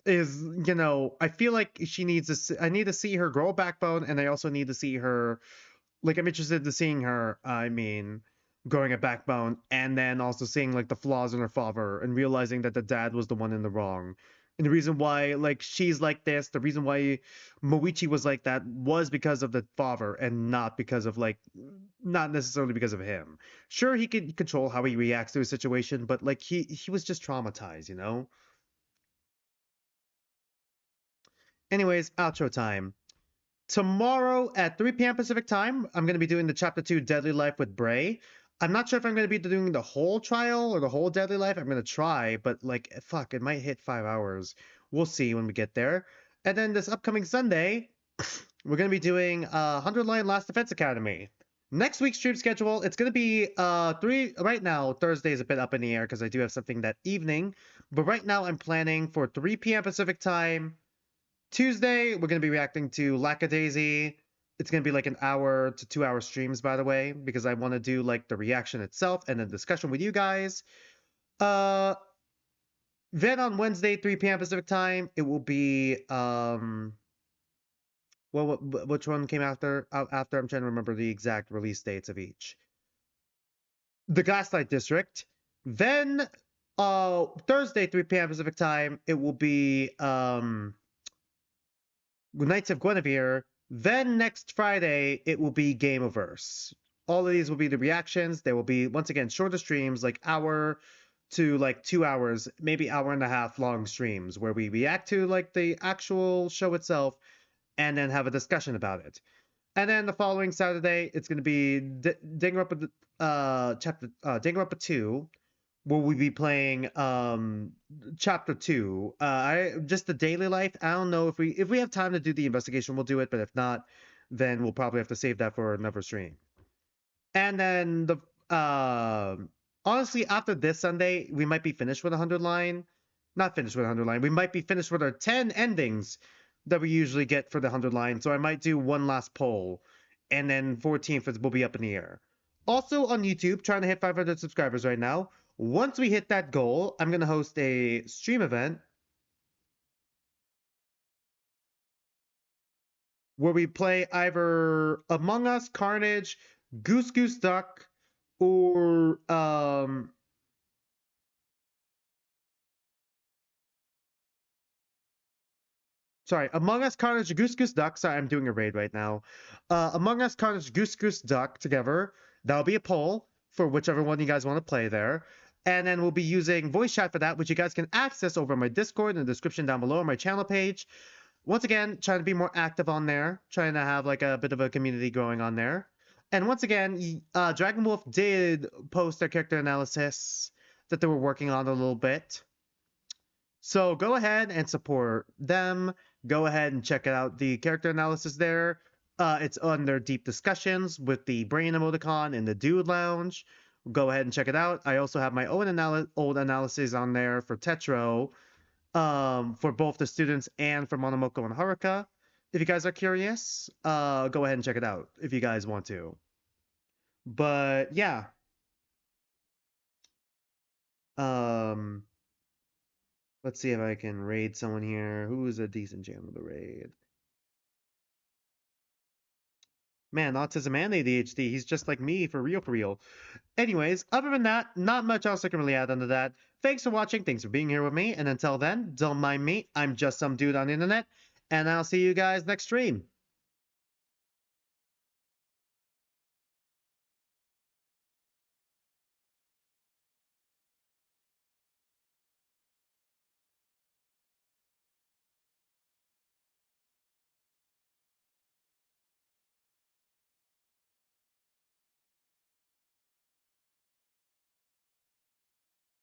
is, you know, I feel like she needs to I need to see her grow a backbone, and I also need to see her, like, I'm interested in seeing her, I mean, growing a backbone, and then also seeing like the flaws in her father and realizing that the dad was the one in the wrong. And the reason why like she's like this, the reason why Moichi was like that, was because of the father, and not because of like, not necessarily because of him. Sure, he can control how he reacts to a situation, but like he was just traumatized, you know? Anyways, outro time. Tomorrow at 3 p.m. Pacific time, I'm going to be doing the Chapter 2 Deadly Life with Bray. I'm not sure if I'm going to be doing the whole trial or the whole Deadly Life. I'm going to try, but like, fuck, it might hit 5 hours. We'll see when we get there. And then this upcoming Sunday, we're going to be doing 100 Line Last Defense Academy. Next week's stream schedule, it's going to be right now, Thursday is a bit up in the air because I do have something that evening. But right now I'm planning for 3 p.m. Pacific time. Tuesday, we're going to be reacting to Lackadaisy. It's going to be like an hour to 2 hour streams, by the way, because I want to do like the reaction itself and then discussion with you guys. Then on Wednesday, 3 p.m. Pacific time, it will be, well, which one came after? After, I'm trying to remember the exact release dates of each. The Gaslight District. Then, Thursday, 3 p.m. Pacific time, it will be, Knights of Guinevere. Then next Friday, it will be Gameoverse. All of these will be the reactions. They will be, once again, shorter streams, like hour to like 2 hours, maybe hour and a half long streams, where we react to like the actual show itself and then have a discussion about it. And then the following Saturday, it's going to be Danganronpa Danganronpa 2, where we'll be playing chapter 2. Just the daily life. I don't know if we have time to do the investigation, we'll do it, but if not, then we'll probably have to save that for another stream. And then the honestly, after this Sunday, we might be finished with 100 line. Not finished with 100 line. We might be finished with our 10 endings that we usually get for the 100 line. So I might do one last poll, and then 14th will be up in the air. Also on YouTube, trying to hit 500 subscribers right now. Once we hit that goal, I'm going to host a stream event where we play either Among Us, Carnage, Goose Goose Duck, or sorry, Among Us, Carnage, Goose Goose Duck. Sorry, I'm doing a raid right now. Among Us, Carnage, Goose Goose Duck together. That'll be a poll for whichever one you guys want to play there. And then we'll be using voice chat for that, which you guys can access over my Discord in the description down below on my channel page. Once again, trying to be more active on there, trying to have like a bit of a community growing on there. And once again, Dragon Wolf did post their character analysis that they were working on a little bit. So go ahead and support them. Go ahead and check out the character analysis there. It's under deep discussions with the brain emoticon in the Dude Lounge. Go ahead and check it out. I also have my own old analysis on there for Tetro, for both the students and for Monomoko and Haruka. If you guys are curious, go ahead and check it out if you guys want to. But yeah. Let's see if I can raid someone here. Who is a decent channel to raid? Man, autism and ADHD. He's just like me, for real, for real. Anyways, other than that, not much else I can really add onto that. Thanks for watching. Thanks for being here with me. And until then, don't mind me. I'm just some dude on the internet. And I'll see you guys next stream.